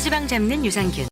체지방 잡는 유산균.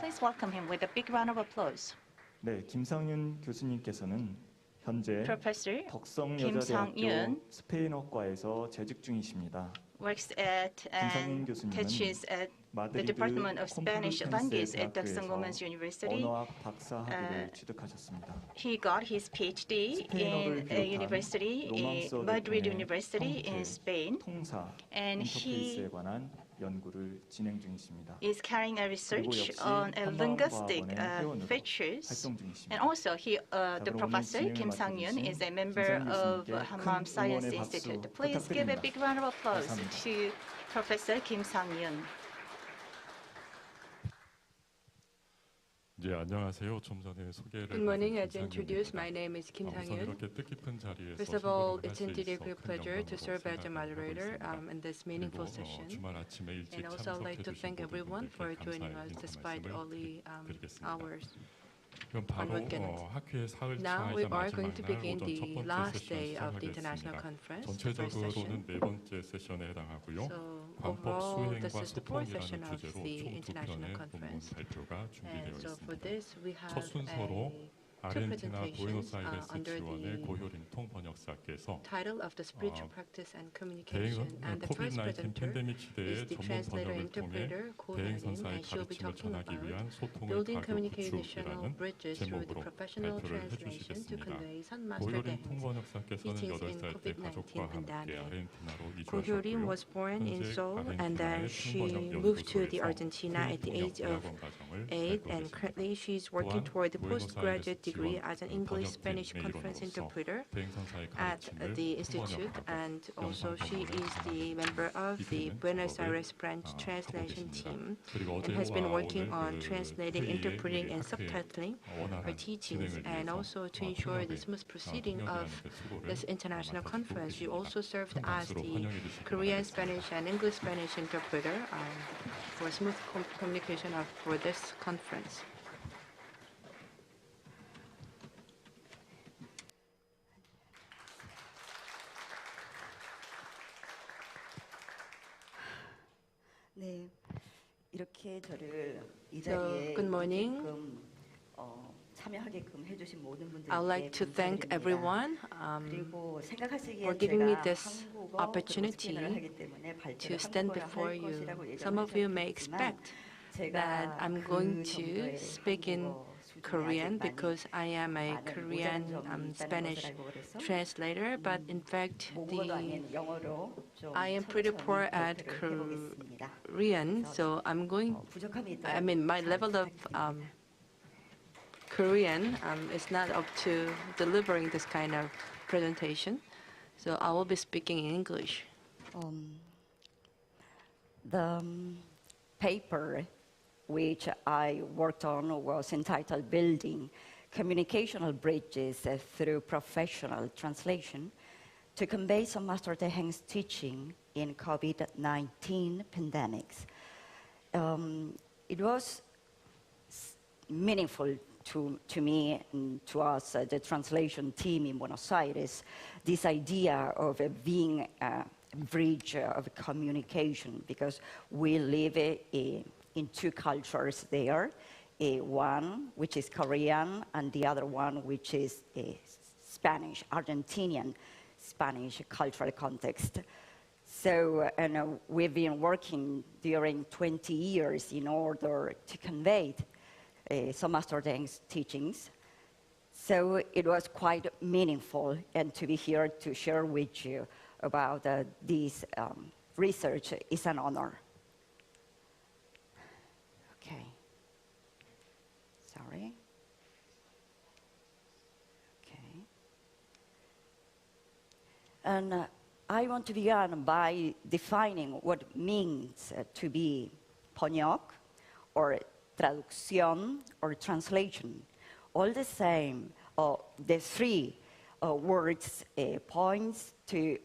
Please welcome him with a big round of applause. 네, 김상윤 교수님께서는 현재 Professor 덕성여자대학교 스페인어과에서 재직 중이십니다. works at and teaches at the Department of Spanish Language at Daehaeng Women's University. 언어학 박사학위를 취득하셨습니다. He got his PhD in Madrid University in Spain, 통사, and he 인터페이스에 관한 연구를 진행 중이십니다. is carrying a research on linguistic features. And also, the professor Kim Sang-yoon is a member of Hanmaeum Science Institute. Please give a big round of applause to Professor Kim Sang-yoon. 네, 안녕하세요. 좀 전에 소개를 Good morning. As introduced, my name is Kim Sang-yoon. 이렇게 뜻깊은 자리에서 First of all, it's 참석을 indeed a 할 수 great 있어서 pleasure to 큰 serve as a 영광으로 moderator 생각하고 in this 있습니다. meaningful 그리고 session. 주말 아침에 일찍 And also I'd like to 참석해 thank 주신 everyone for 모든 분들께 joining us 감사의 despite 인사 early 말씀드리겠습니다. hours. 그럼 바로 학회의 Now we 사흘차이자 are going to 마지막 날 begin 오전 첫 the 번째 last 세션 day of the international 시작하겠습니다. conference, the first 전체적으로는 session. 네 번째 세션에 해당하고요. So 관법 overall, this 수행과 is the fourth session 소통이라는 of 주제로 the 총 두 international 편의 논문 conference. 발표가 준비되어 And so for 있습니다. this, we have 첫 순서로 two 아르헨티나 presentations 부에노스아이레스 under 지원의 the 고효림통 번역사께서 title of the spiritual practice and communication. 대행 And the first 코비드-19 presenter 팬데믹 is 시대의 the 전문 translator 번역을 통해 interpreter Ko 대행 Lim, 선사의 and she'll be 가르침을 talking 전하기 위한 about 소통의 building 가교 communicational 구축이라는 bridges through the 제목으로 professional 발표를 translation to 해주시겠습니다. convey Master 고효림 Daehaeng's 통번역사께서는 teachings in 8살 때 COVID-19 가족과 함께 pandemic. 아르헨티나로 Ko Lim 이주하셨고요. was born in 현재 Seoul, and then 아르헨티나의 she 통번역 moved to the 연구소에서 Argentina at the age of 통번역 과정을 8, 밟고 and 계십니다. currently she's working 또한 toward the 부에노스아이레스 postgraduate degree 지원 as an 번역팀 English-Spanish 내 conference 일원으로서 interpreter 대행 선사의 at 가르침을 the institute, 통번역하고 and also 영상 she 번역을 is the member of the 이끄는 Buenos 작업을 Aires branch 하고 translation 계십니다. team, 그리고 and has been 어제와 working 오늘 on 그 translating, 회의에 interpreting, 우리 and 학회의 subtitling her 원활한 teachings, 진행을 and 위해서 also to ensure the 통역에 smooth proceeding of 통역이라는 그 수고를 this international 맡아주고 conference. She 계십니다. also served 큰 as 박수로 the 환영해 주시기 Korean, 바라겠습니다. Spanish, and English-Spanish interpreter for smooth communication for this conference. 네, 이렇게 저를 이 자리에 good morning. 참여하게끔 해주신 모든 분들께 I would like to thank 감사드립니다. everyone 그리고 생각하시기에 for giving me 제가 this 한국어 opportunity 스페인어를 하기 때문에 to 발표를 stand 한국어로 before 할 you. 것이라고 Some of you may 예상하셨겠지만 expect 제가 that I'm 그 going to 정도의 speak in 한국어 수준이 Korean 아직 많이 because I am a 많은 Korean 모자란 점이 있다는 Spanish 것을 알고 그래서 translator, but in fact 모국어도 아닌 영어로 좀 I am pretty 천천히 poor at 발표를 해보겠습니다. Korean, so I'm going. 부족함이 있다면 I mean, my 잘 level of 부탁드립니다. Korean is not up to delivering this kind of presentation, so I will be speaking in English. The paper which I worked on was entitled Building Communicational Bridges Through Professional Translation to Convey some Master Daehaeng's teaching in COVID-19 pandemics. It was meaningful to me and to us, the translation team in Buenos Aires, this idea of being a bridge of communication, because we live in two cultures there, one which is Korean and the other one which is Spanish, Argentinian Spanish cultural context. So we've been working during 20 years in order to convey some Master Daehaeng's teachings. So it was quite meaningful, and to be here to share with you about this research is an honor. Okay. Sorry. Okay. And I want to begin by defining what it means to be 번역, or traducción, or translation. All the same, the three words point to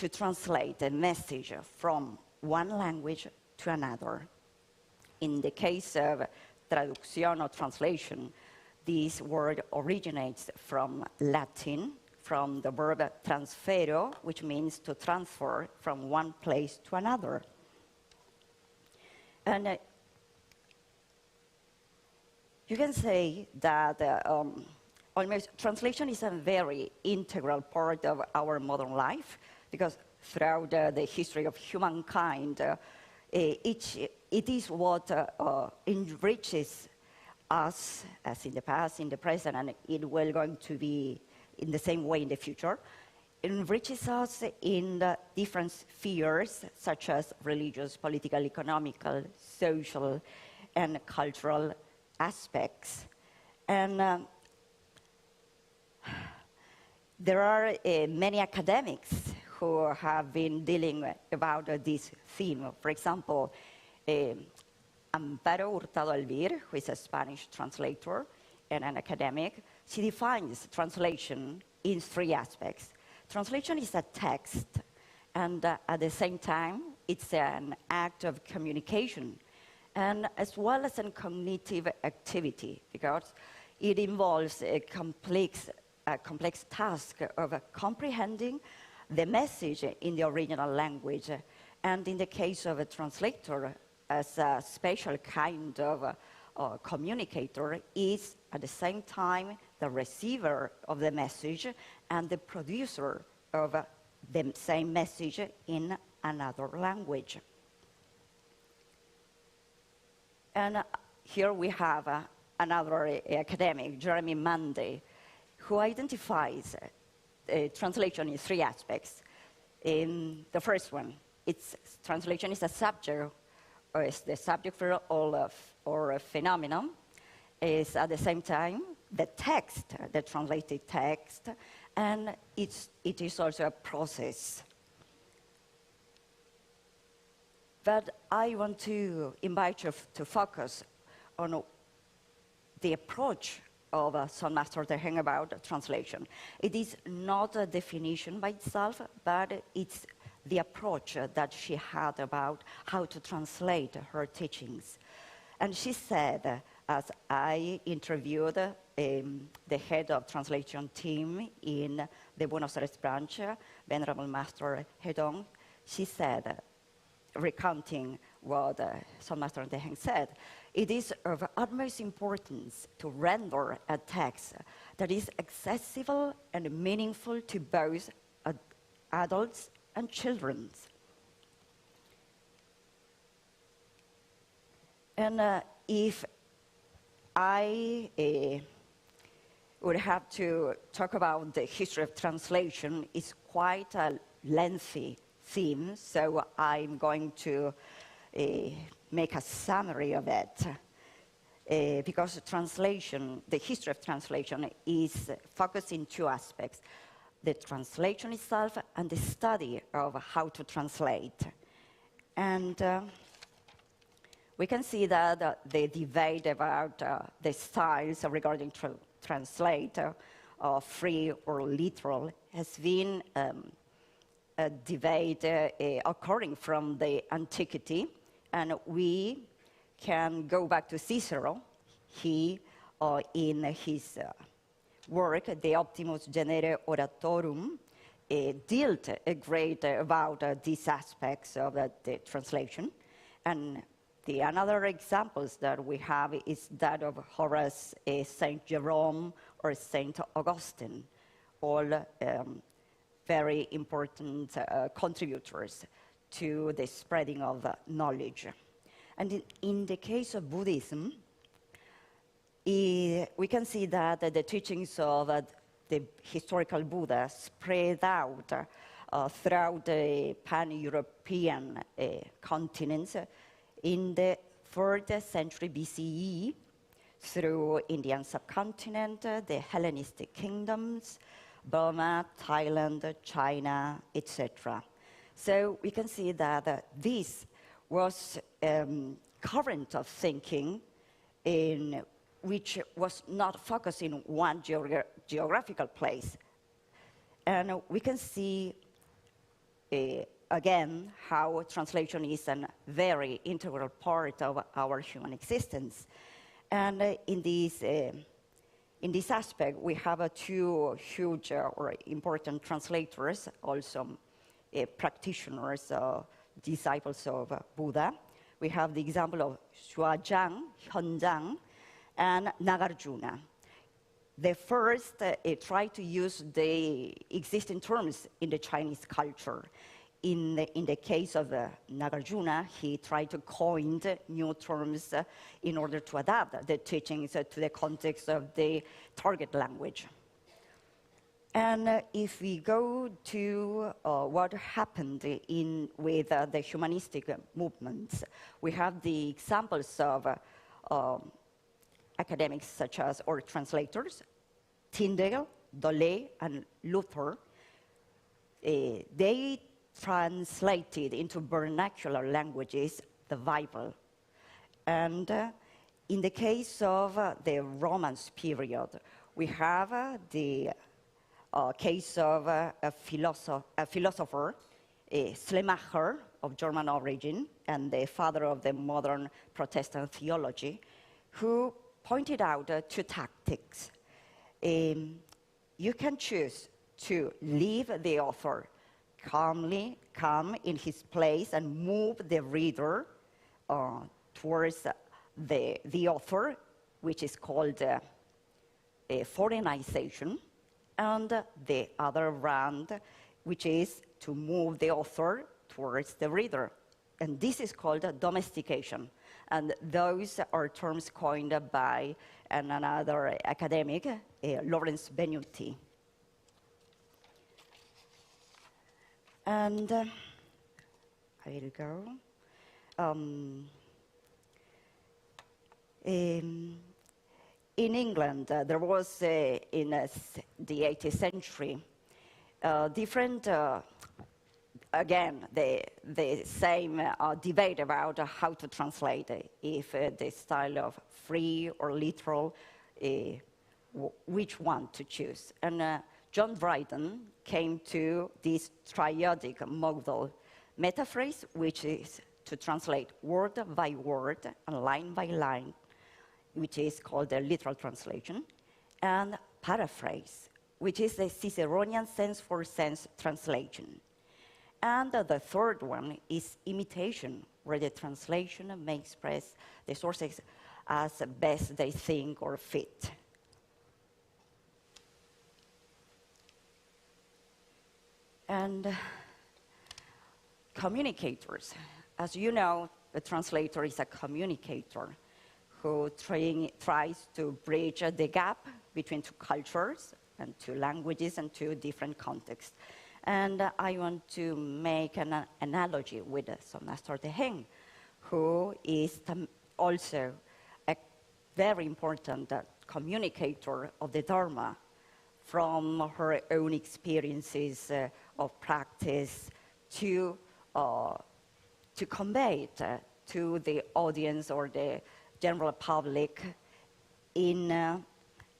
translate a message from one language to another. In the case of traducción or translation, this word originates from Latin, from the verb transfero, which means to transfer from one place to another. And you can say that almost translation is a very integral part of our modern life, because throughout the history of humankind, it is what enriches us, as in the past, in the present, and it will going to be in the same way in the future. It enriches us in the different spheres, such as religious, political, economical, social, and cultural aspects. And there are many academics who have been dealing about this theme. For example, Amparo Hurtado Albir, who is a Spanish translator and an academic, she defines translation in 3 aspects. Translation is a text, and at the same time, it's an act of communication, and as well as a cognitive activity, because it involves a complex task of comprehending the message in the original language, and in the case of a translator, as a special kind of communicator, is at the same time the receiver of the message and the producer of the same message in another language. And here we have another academic, Jeremy Munday, who identifies translation in 3 aspects. In the first one, translation is a subject, or is the subject for all or a phenomenon, is at the same time the text, the translated text, and it is also a process. But I want to invite you to focus on the approach of Son Master Daehaeng about translation. It is not a definition by itself, but it's the approach that she had about how to translate her teachings. And she said, as I interviewed the head of translation team in the Buenos Aires branch, Venerable Master Hedong, she said, recounting what Son Master Daehaeng said, it is of utmost importance to render a text that is accessible and meaningful to both adults and children. And if I would have to talk about the history of translation, it's quite a lengthy theme, so I'm going to make a summary of it. Because translation, the history of translation is focused in 2 aspects: the translation itself and the study of how to translate. And we can see that the debate about the styles regarding translate, free or literal, has been a debate occurring from the antiquity. And we can go back to Cicero. He, in his work, De Optimus Genere Oratorum, dealt a great about these aspects of the translation. And the another examples that we have is that of Horace, Saint Jerome, or Saint Augustine, all very important contributors to the spreading of knowledge. And in the case of Buddhism, we can see that the teachings of the historical Buddha spread out throughout the pan-European continents in the 4th century BCE through Indian subcontinent, the Hellenistic kingdoms, Burma, Thailand, China, etc. So we can see that this was current of thinking in which was not focused in one geographical place. And we can see again how translation is a very integral part of our human existence. And in this aspect, we have 2 huge or important translators, also practitioners, disciples of Buddha. We have the example of Xuezhang, Hyunjang, and Nagarjuna. The first tried to use the existing terms in the Chinese culture. In the case of Nagarjuna, he tried to coin new terms in order to adapt the teachings to the context of the target language. And if we go to what happened with the humanistic movements, we have the examples of academics such as, or translators, Tyndale, Dole, and Luther. They translated into vernacular languages the Bible. And in the case of the Romance period, we have the case of a philosopher, Schleiermacher, of German origin, and the father of the modern Protestant theology, who pointed out two tactics. You can choose to leave the author calmly, come in his place and move the reader towards the author, which is called foreignization, and the other round, which is to move the author towards the reader. And this is called domestication. And those are terms coined by another academic, Lawrence Benuti. And I will go. In England, there was, in the 18th century, different, again, the same debate about how to translate, if the style of free or literal, which one to choose. And John Dryden came to this triadic model metaphrase, which is to translate word by word and line by line, which is called the literal translation, and paraphrase, which is the Ciceronian sense-for-sense translation. And the third one is imitation, where the translation may express the sources as best they think or fit. And communicators. As you know, the translator is a communicator who tries to bridge the gap between two cultures and two languages and two different contexts. And I want to make an analogy with Master Daehaeng, who is also a very important communicator of the Dharma from her own experiences of practice to convey it to the audience or the general public in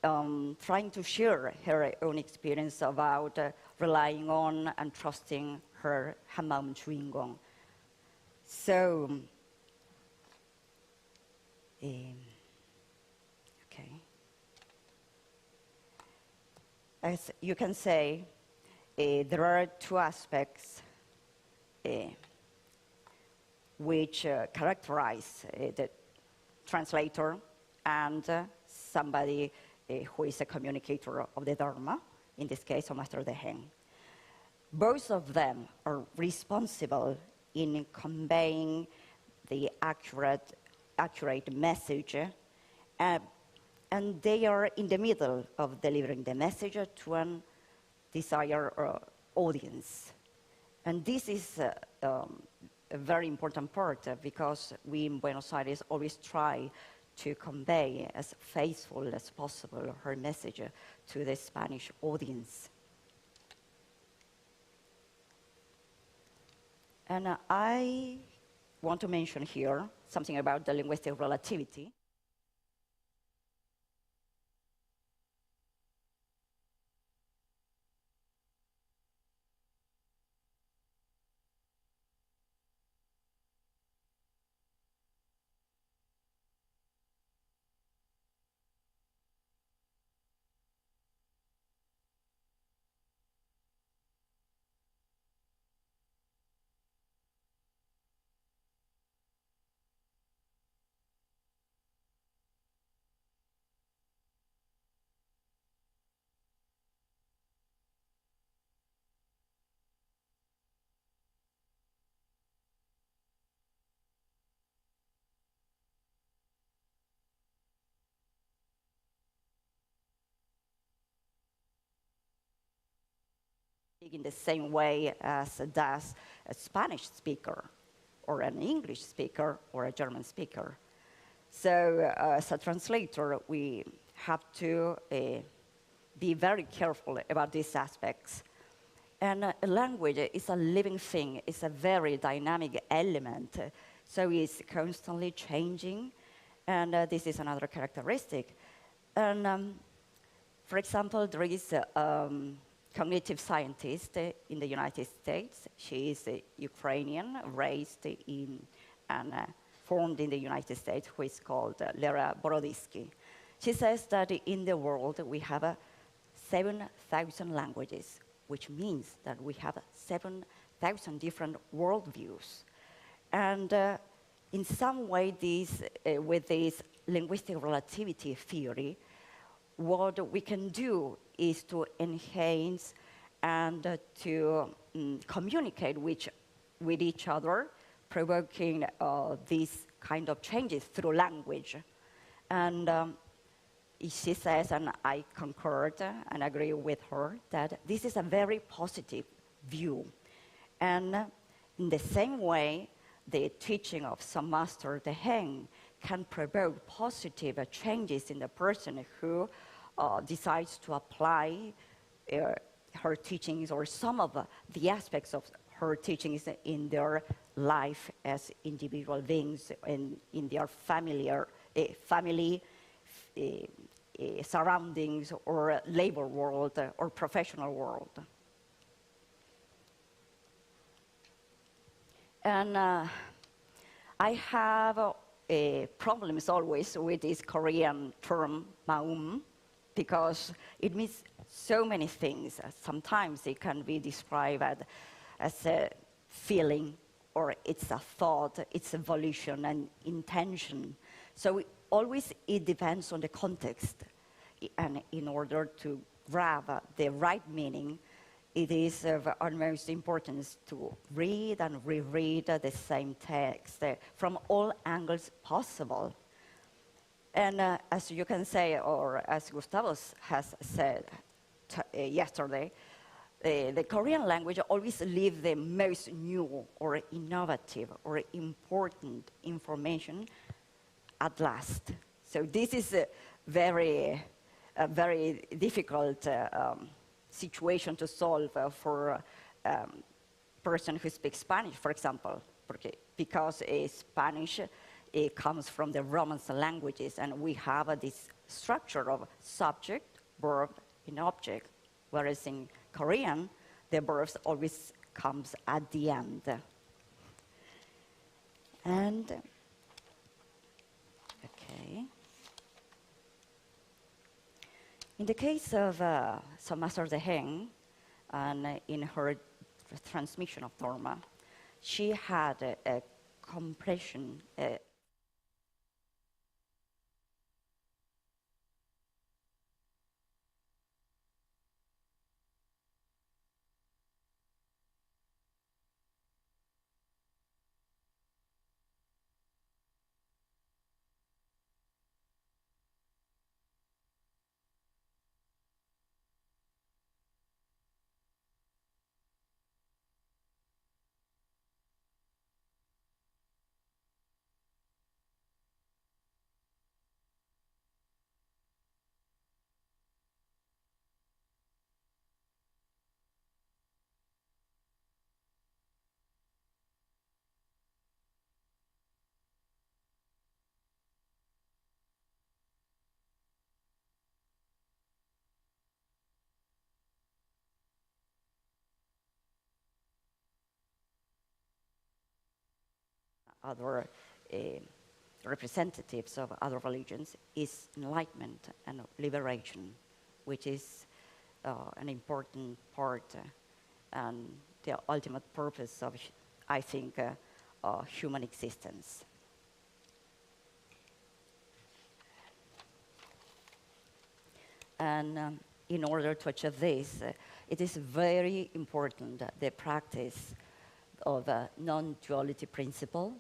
trying to share her own experience about relying on and trusting her Hanmaeum Juingong. So, okay. As you can say, there are two aspects which characterize the translator and somebody who is a communicator of the Dharma, in this case, Master Daehaeng. Both of them are responsible in conveying the accurate message, and they are in the middle of delivering the message to an desired audience. And this is a very important part because we in Buenos Aires always try to convey as faithful as possible her message to the Spanish audience. And I want to mention here something about the linguistic relativity. speak in the same way as does a Spanish speaker, or an English speaker, or a German speaker. So as a translator, we have to be very careful about these aspects. And a language is a living thing, it's a very dynamic element, so it's constantly changing, and this is another characteristic. And for example, there is a cognitive scientist in the United States. She is Ukrainian, raised in and formed in the United States, who is called Lera Boroditsky. She says that in the world we have 7,000 languages, which means that we have 7,000 different worldviews. And in some way, with this linguistic relativity theory, what we can do is to enhance and to communicate with each other, provoking these kind of changes through language. And she says, and I concurred and agree with her, that this is a very positive view. And in the same way, the teaching of some master Daehaeng can provoke positive changes in the person who decides to apply her teachings or some of the aspects of her teachings in their life as individual beings and in their family surroundings or labor world or professional world. And I have problems always with this Korean term, maum, because it means so many things. Sometimes it can be described as a feeling, or it's a thought, it's a volition and intention. So always it depends on the context. And in order to grab the right meaning, it is of utmost importance to read and reread the same text from all angles possible. And as you can say, or as Gustavo has said yesterday, the Korean language always leaves the most new or innovative or important information at last. So this is a very difficult situation to solve for a person who speaks Spanish, for example, because Spanish comes from the Romance languages, and we have this structure of subject, verb, and object, whereas in Korean, the verbs always comes at the end. And, okay. In the case of Master Daehaeng, and in her transmission of Dharma, she had a compression, other representatives of other religions, is enlightenment and liberation, which is an important part and the ultimate purpose of, I think, human existence. And in order to achieve this, it is very important that the practice of a non-duality principle,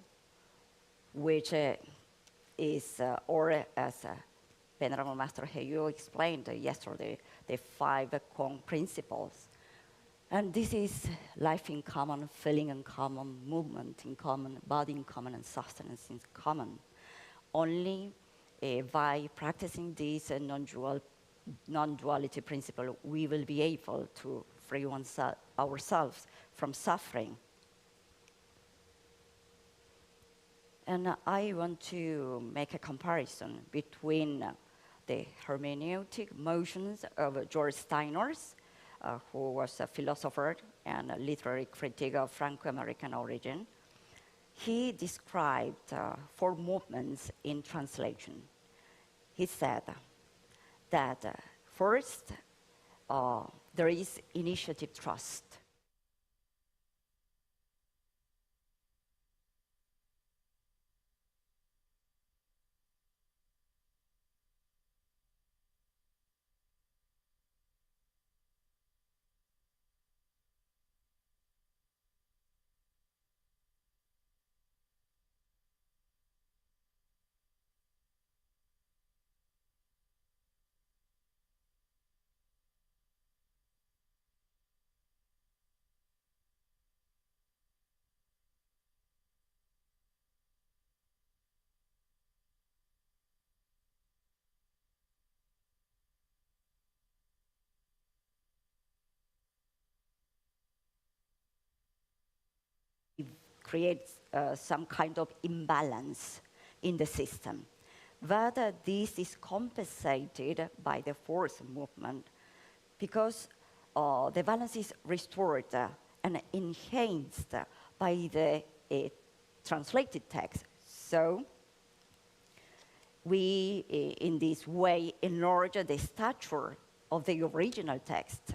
which is, or as Venerable Master Hyo explained yesterday, the 5 Kong principles, And this is life in common, feeling in common, movement in common, body in common, and sustenance in common. Only by practicing this non-duality principle, we will be able to free ourselves from suffering. And I want to make a comparison between the hermeneutic motions of George Steiner, who was a philosopher and a literary critic of Franco-American origin. He described 4 movements in translation. He said that first, there is initiative trust. Creates some kind of imbalance in the system. But this is compensated by the 4th movement because the balance is restored and enhanced by the translated text. So we, in this way, enlarge the stature of the original text.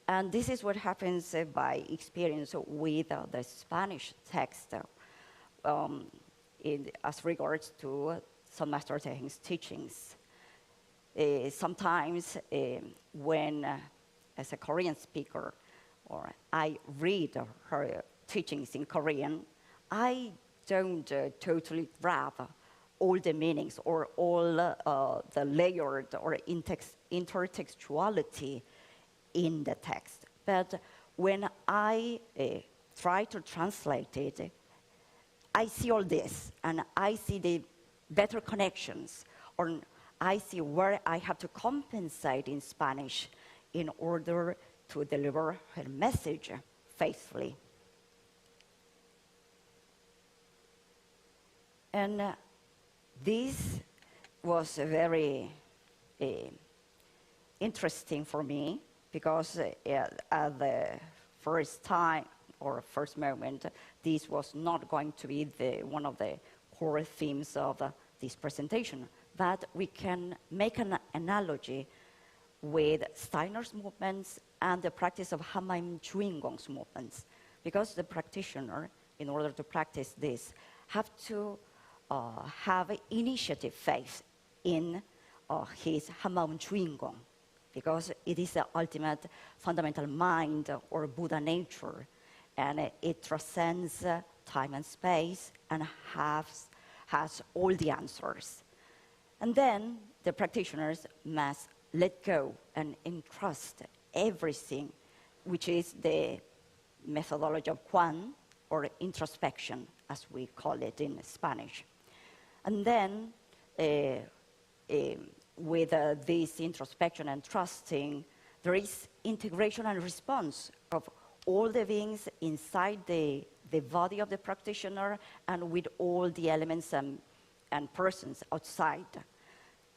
And this is what happens by experience with the Spanish text as regards to some Master Daehaeng's teachings. Sometimes when, as a Korean speaker, or I read her teachings in Korean, I don't totally grab all the meanings or all the layered or intertextuality in the text. But when I try to translate it, I see all this, and I see the better connections, or I see where I have to compensate in Spanish in order to deliver her message faithfully. And this was very interesting for me, because at the first time or first moment, this was not going to be one of the core themes of this presentation. But we can make an analogy with Steiner's movements and the practice of Hanmaeum Juingong's movements, because the practitioner, in order to practice this, have to have initiative faith in his Hanmaeum Juingong, because it is the ultimate fundamental mind or Buddha nature, and it transcends time and space and has all the answers. And then the practitioners must let go and entrust everything, which is the methodology of Gwan, or introspection, as we call it in Spanish. And then with this introspection and trusting, there is integration and response of all the beings inside the body of the practitioner and with all the elements and persons outside.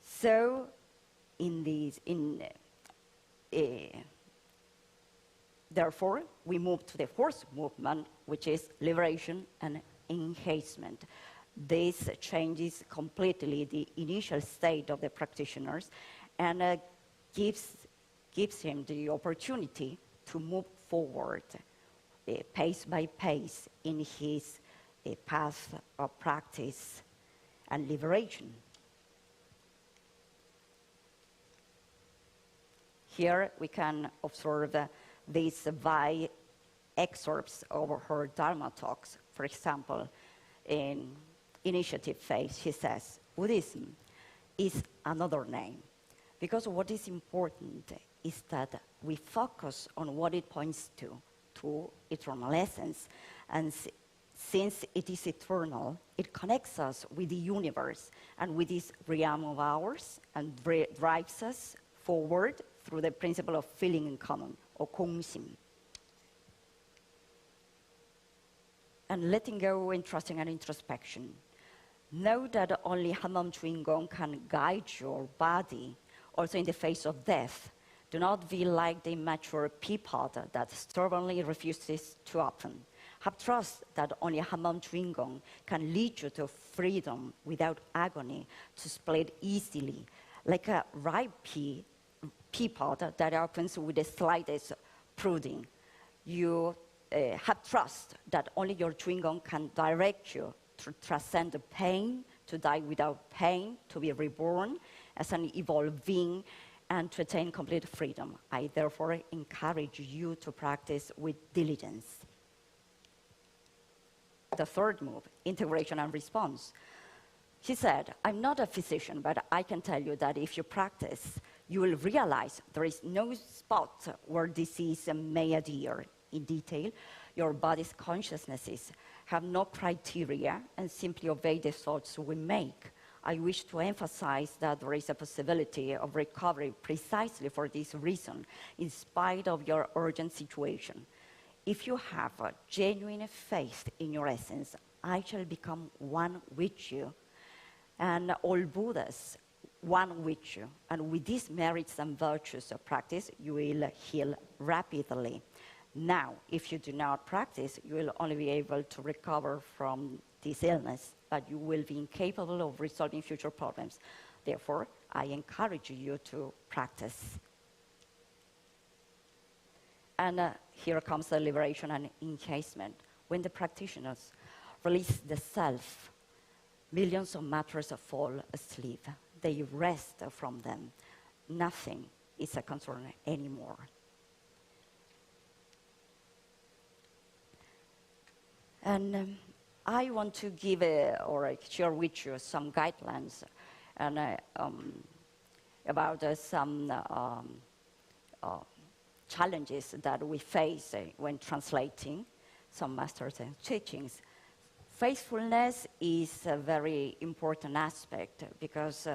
So therefore, we move to the 4th movement, which is liberation and enhancement. This changes completely the initial state of the practitioners and gives him the opportunity to move forward pace by pace in his path of practice and liberation. Here we can observe these by excerpts of her Dharma Talks. For example, in initiative phase, she says, Buddhism is another name, because what is important is that we focus on what it points to eternal essence. And since it is eternal, it connects us with the universe and with this realm of ours and drives us forward through the principle of feeling in common, or 공심. And letting go and trusting and introspection. Know that only Hanmaeum Juingong can guide your body, also in the face of death. Do not be like the immature peapod that stubbornly refuses to open. Have trust that only Hanmaeum Juingong can lead you to freedom without agony, to split easily, like a ripe peapod that opens with the slightest prodding. You have trust that only your Juingong can direct you to transcend the pain, to die without pain, to be reborn as an evolved being, and to attain complete freedom. I therefore encourage you to practice with diligence. The third move, integration and response. He said, I'm not a physician, but I can tell you that if you practice, you will realize there is no spot where disease may adhere. In detail, your body's consciousnesses have no criteria and simply obey the thoughts we make. I wish to emphasize that there is a possibility of recovery precisely for this reason, in spite of your urgent situation. If you have a genuine faith in your essence, I shall become one with you, and all Buddhas one with you. And with these merits and virtues of practice, you will heal rapidly. Now, if you do not practice, you will only be able to recover from this illness, but you will be incapable of resolving future problems. Therefore, I encourage you to practice. And here comes the liberation and encasement. When the practitioners release the self, millions of matters fall asleep. They rest from them. Nothing is a concern anymore. And I want to give or share with you some guidelines and, about some challenges that we face when translating some masters and teachings. Faithfulness is a very important aspect because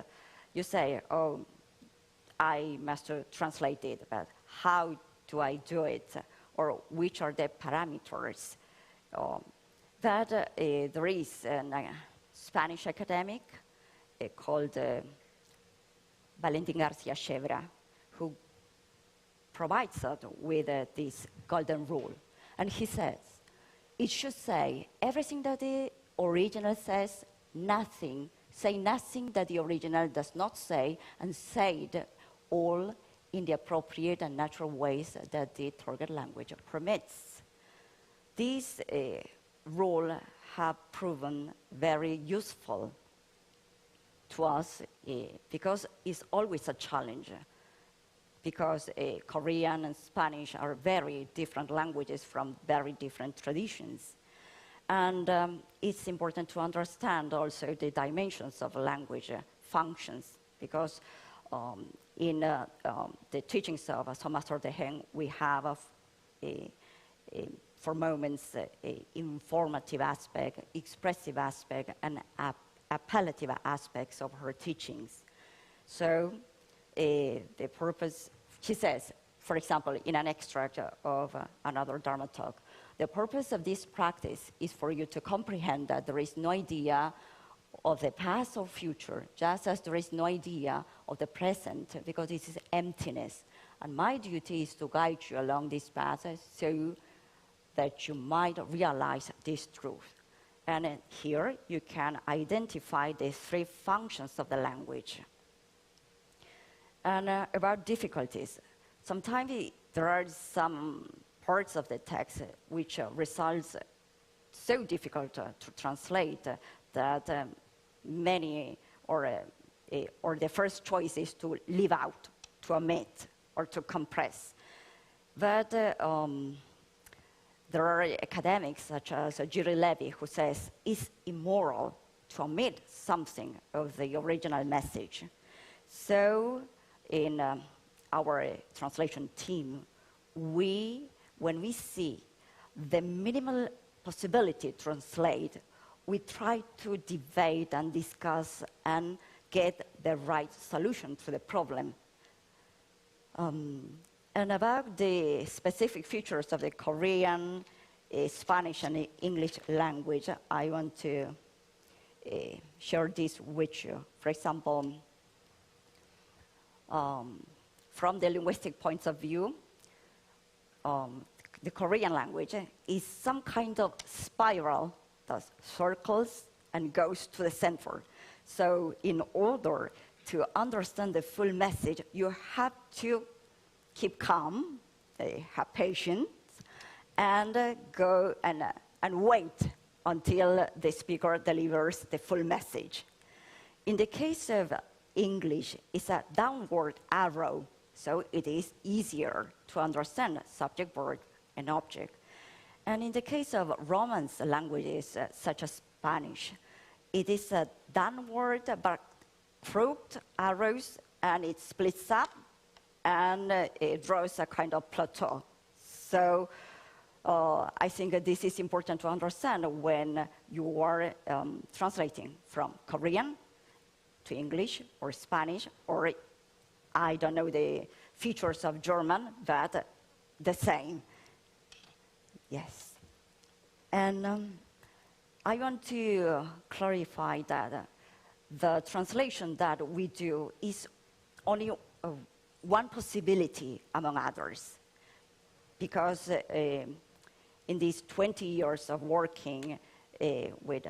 you say, oh, I must translate it, but how do I do it? Or which are the parameters? There is a Spanish academic called Valentin Garcia Chevra, who provides us with this golden rule. And he says, it should say everything that the original says, say nothing that the original does not say, and say it all in the appropriate and natural ways that the target language permits. These rules have proven very useful to us because it's always a challenge, because Korean and Spanish are very different languages from very different traditions. And it's important to understand also the dimensions of language functions, because in the teachings of Master Daehaeng, we have for moments informative aspect, expressive aspect, and appellative aspects of her teachings. So the purpose, she says, for example, in an extract of another Dharma talk, the purpose of this practice is for you to comprehend that there is no idea of the past or future, just as there is no idea of the present, because this is emptiness. And my duty is to guide you along this path so that you might realize this truth. And here you can identify the three functions of the language. And about difficulties, sometimes there are some parts of the text which results so difficult to translate that many, or the first choice is to leave out, to omit, or to compress. But there are academics such as Jiri Levy who says it's immoral to omit something of the original message. So in our translation team, when we see the minimal possibility to translate, we try to debate and discuss and get the right solution to the problem. And about the specific features of the Korean, Spanish, and English language, I want to share this with you. For example, from the linguistic point of view, the Korean language is some kind of spiral that circles and goes to the center. So in order to understand the full message, you have to keep calm, have patience, and go and wait until the speaker delivers the full message. In the case of English, it's a downward arrow, so it is easier to understand subject, verb, and object. And in the case of Romance languages, such as Spanish, it is a downward but crooked arrows, and it splits up, and it draws a kind of plateau. So I think that this is important to understand when you are translating from Korean to English or Spanish, or I don't know the features of German, but the same. Yes. And I want to clarify that the translation that we do is only one possibility among others, because in these 20 years of working with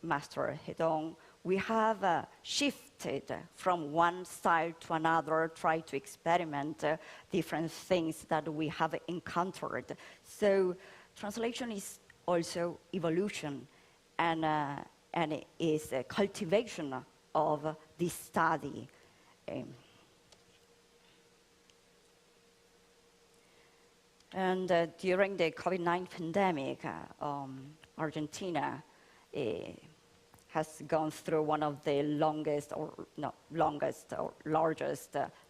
Master Hedong, we have shifted from one style to another, try to experiment different things that we have encountered. So translation is also evolution, and it is a cultivation of this study. And during the COVID-19 pandemic, Argentina has gone through one of the largest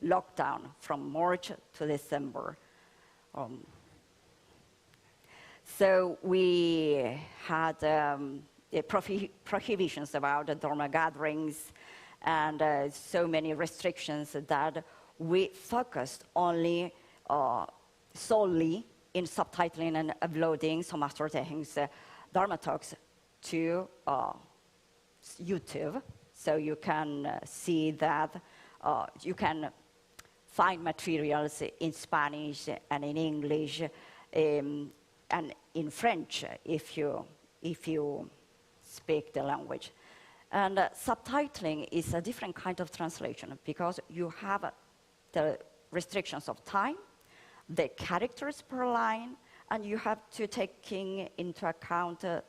lockdown from March to December. So we had prohibitions about the Dharma gatherings, and so many restrictions that we focused only solely in subtitling and uploading some Master Daehaeng's Dharma Talks to YouTube, so you can see that you can find materials in Spanish and in English and in French if you speak the language. And subtitling is a different kind of translation because you have the restrictions of time, the characters per line, and you have to take into account the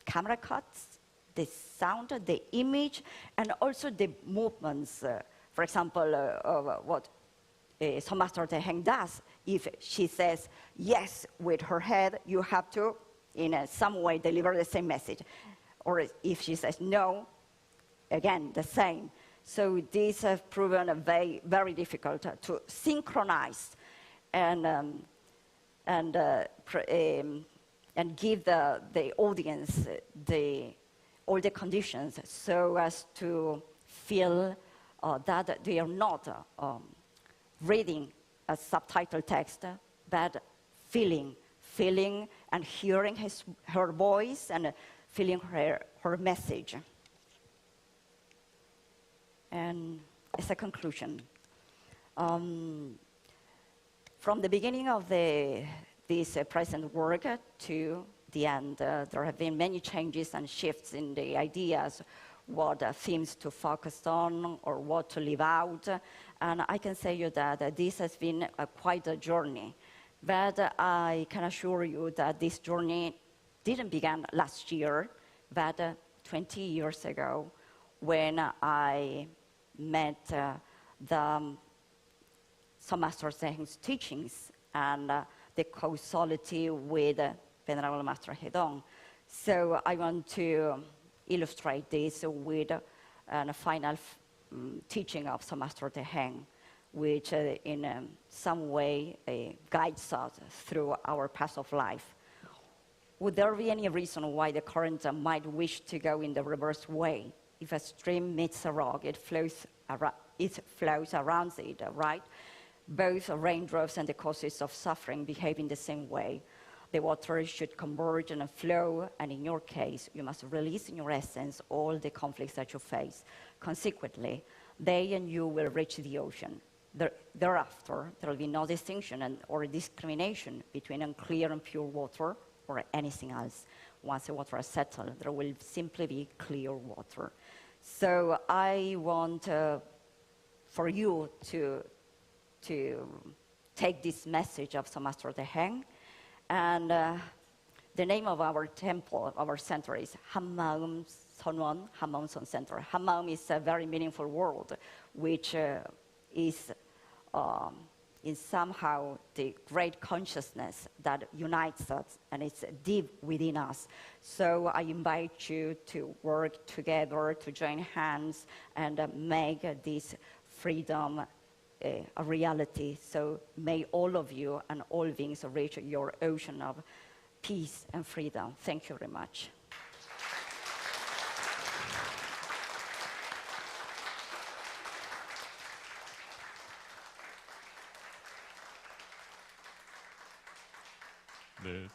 camera cuts, the sound, the image, and also the movements. For example, what some Master Daehaeng does, if she says yes with her head, you have to, in some way, deliver the same message. Or if she says no, again, the same. So these have proven very, very difficult to synchronize and give the audience all the conditions so as to feel that they are not reading a subtitled text, but feeling and hearing her voice and feeling her message. And as a conclusion, from the beginning of this present work to the end, there have been many changes and shifts in the ideas, what themes to focus on or what to leave out. And I can say you that this has been quite a journey. But I can assure you that this journey didn't begin last year, but 20 years ago when I met some Master Daehaeng's teachings and the causality with Venerable Master Hedong. So I want to illustrate this with a final teaching of some Master Daehaeng, which in some way guides us through our path of life. Would there be any reason why the current might wish to go in the reverse way? If a stream meets a rock, it flows around it, right? Both raindrops and the causes of suffering behave in the same way. The water should converge and flow, and in your case, you must release in your essence all the conflicts that you face. Consequently, they and you will reach the ocean. Thereafter, there will be no distinction or discrimination between unclear and pure water or anything else. Once the water is settled, there will simply be clear water. So I want for you to take this message of Master Daehaeng, and the name of our temple, our center is Hanmaeum Son Center. Hanmaeum is a very meaningful word, which is in somehow the great consciousness that unites us, and it's deep within us. So I invite you to work together, to join hands, and make this freedom a reality. So may all of you and all beings reach your ocean of peace and freedom. Thank you very much. 네,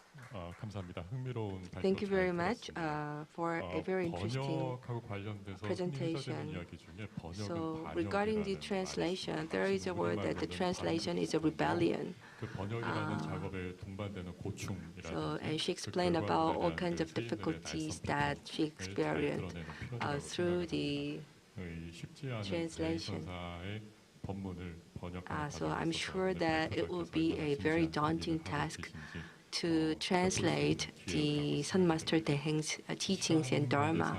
감사합니다. 흥미로운 발표 Thank you 잘 very much 들었습니다. for a very interesting 번역하고 관련돼서 presentation. 흔히 이야기 중에 So 번역은 regarding the 반역이라는 translation, 말이 there is a word that the translation is a rebellion. 그 번역이라는 작업에 동반되는 고충이라든지 So, and she explained about all kinds of difficulties that she experienced through the 쉽지 않은 translation. 대행선사의 법문을 번역하는 So I'm sure that it will be a very daunting task to translate the Sun Master Daehaeng's teachings and Dharma.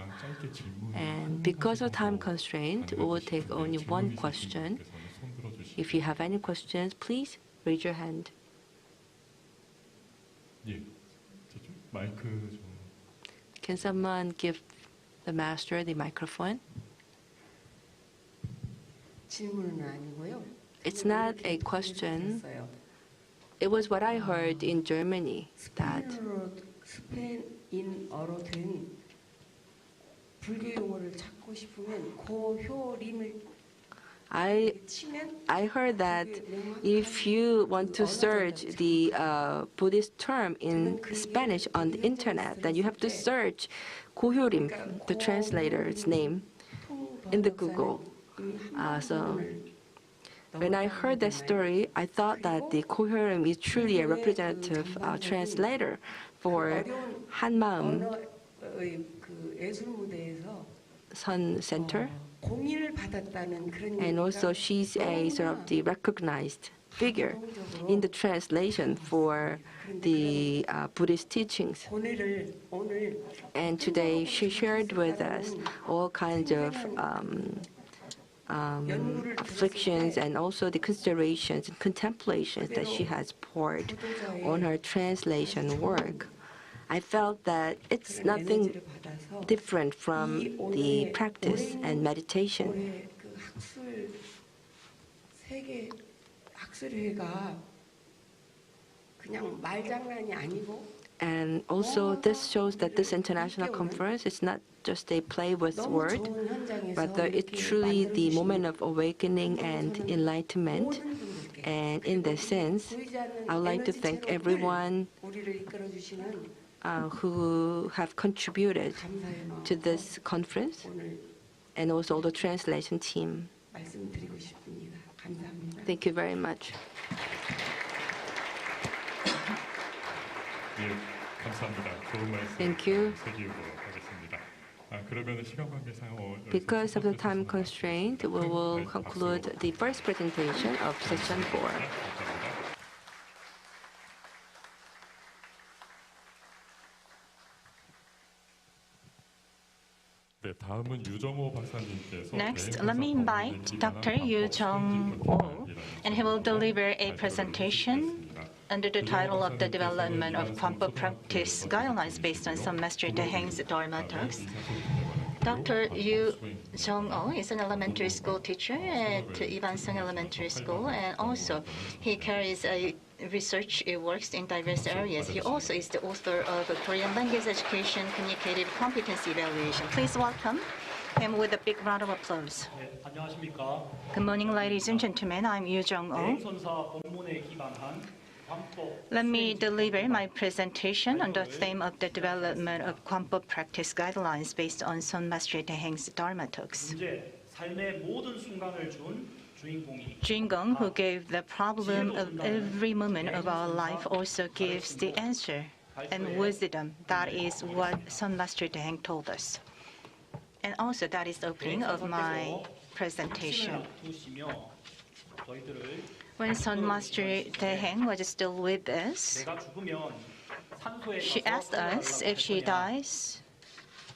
And because of time constraint, we will take only one question. If you have any questions, please raise your hand. 예, 마이크 좀. Can someone give the master the microphone? 질문은 아니고요. It's not a question. It was what I heard in Germany that 스페인어로 된 불교 용어를 찾고 싶으면 고효림을 I heard that if you want to search the Buddhist term in Spanish on the internet, then you have to search Hyo Lim, the translator's name, in the Google. So when I heard that story, I thought that the Hyo Lim is truly a representative translator for Hanmaeum 그 예술 무대에서 Sun Center. 공인을 받았다는 그런 And also she's a sort of the recognized figure in the translation for the Buddhist teachings. 오늘 And today she shared with us all kinds of afflictions and also the considerations and contemplations that she has poured on her translation work. I felt that it's nothing different from the practice and meditation. 올해 그 학술 세계 학술회가 그냥 말장난이 아니고 And also this shows that this international conference is not just a play with words, but it's truly the moment of awakening and enlightenment. And in this sense, I would like to thank everyone 우리를 이끌어주시는 who have contributed to this conference, 오늘 and also the translation team. 말씀드리고 싶습니다. 감사합니다. Thank you very much. 예, 감사합니다. 좋은 말씀 Thank you. 새기고 하겠습니다. 그러면 시간 관계상 Because of the time constraint, we will conclude the first presentation of session 4. 네, 다음은 유정호 박사님께서 Next, let me invite Dr. Jung O, and he will deliver a presentation under the title of the development of Gwan-beop practice guidelines based on some Master Daehaeng's Dharma Talks. Dr. Jung O is an elementary school teacher at Ibansung Elementary School, and also he carries a research works in diverse areas. He also is the author of a Korean language education communicative competency evaluation. Please welcome him with a big round of applause. 안녕하십니까. Good morning, ladies and gentlemen. I'm Jung O. 대행선사 본문에 기반한 Let me deliver my presentation on the theme of the development of Gwan-beop practice guidelines based on Son Master Daehaeng's Dharma Talks. 문제 삶의 모든 순간을 준 주인공이 Juingong, who gave the problem of every moment of our life, also gives the answer and wisdom. That is what Son Master Daehaeng told us. And also that is the opening of my presentation. 두시며 저희들을 When Son Master Daehaeng was still with us, 내가 죽으면 산소에 she asked us if she dies,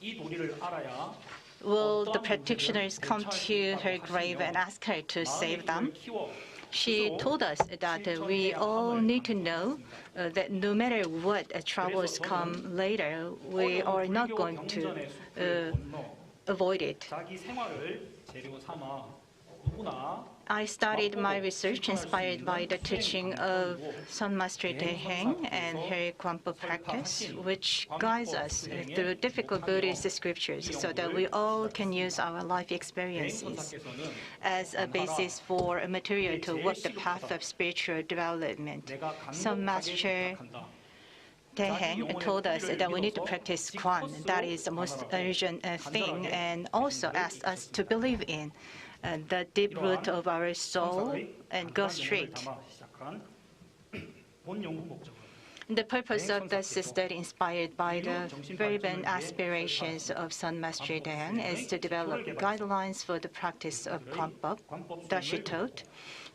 이 도리를 알아야 will the practitioners come to her grave and ask her to save them? She told us that we all need to know that no matter what troubles come later, we are not going to avoid it. 자기 생활을 재료 삼아 누구나 I started my research inspired by the teaching of Son Master Daehaeng and her Gwan-beop practice, which guides us through difficult Buddhist scriptures so that we all can use our life experiences as a basis for a material to walk the path of spiritual development. Son Master Daehaeng told us that we need to practice Gwan. That is the most urgent thing, and also asked us to believe in the deep root of our soul and go straight. The purpose of this study, inspired by the fervent aspirations of Son Master Daehaeng, is to develop guidelines for the practice of Gwan-beop that she taught,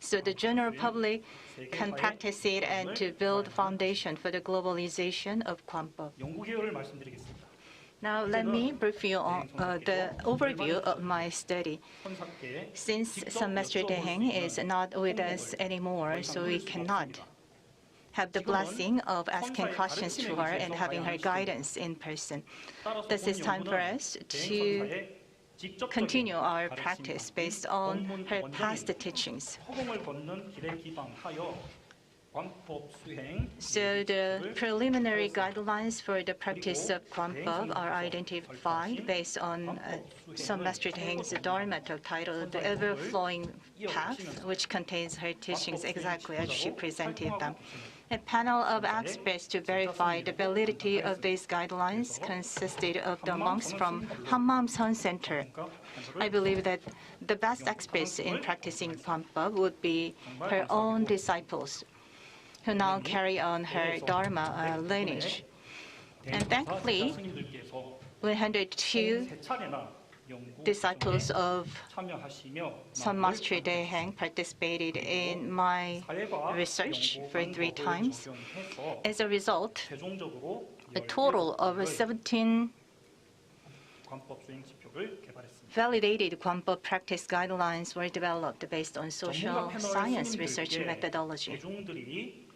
so the general public can practice it and to build foundation for the globalization of Gwan-beop. 연구 개요를 말씀드리겠습니다. Now let me brief you on the overview of my study. 선사께 Since Son Master Daehaeng is not with us anymore, so we cannot have the blessing of asking questions to her and having her guidance in person. This is time for us to continue our practice based on her past teachings. 허공을 걷는 길에 기반하여 Gwan-beop 수행 So the preliminary guidelines for the practice of Gwan-beop are identified based on Son Master Daehaeng's Dharma Talk titled The Ever-Flowing Path, which contains her teachings exactly as she presented them. A panel of experts to verify the validity of these guidelines consisted of the monks from Hanmaeum Seon Center. I believe that the best experts in practicing Gwan-beop would be her own disciples, who now carry on her Dharma lineage. And thankfully, 102 세 차례나 연구 disciples of 참여하시며 Son Master Daehaeng participated in my research for 3 times. As a result, 최종적으로 a total of 17 Gwan-beop 수행 지표를 개발했습니다. validated Gwan-beop practice guidelines were developed based on social 전문가 패널 science research 스님들께 methodology. 대중들이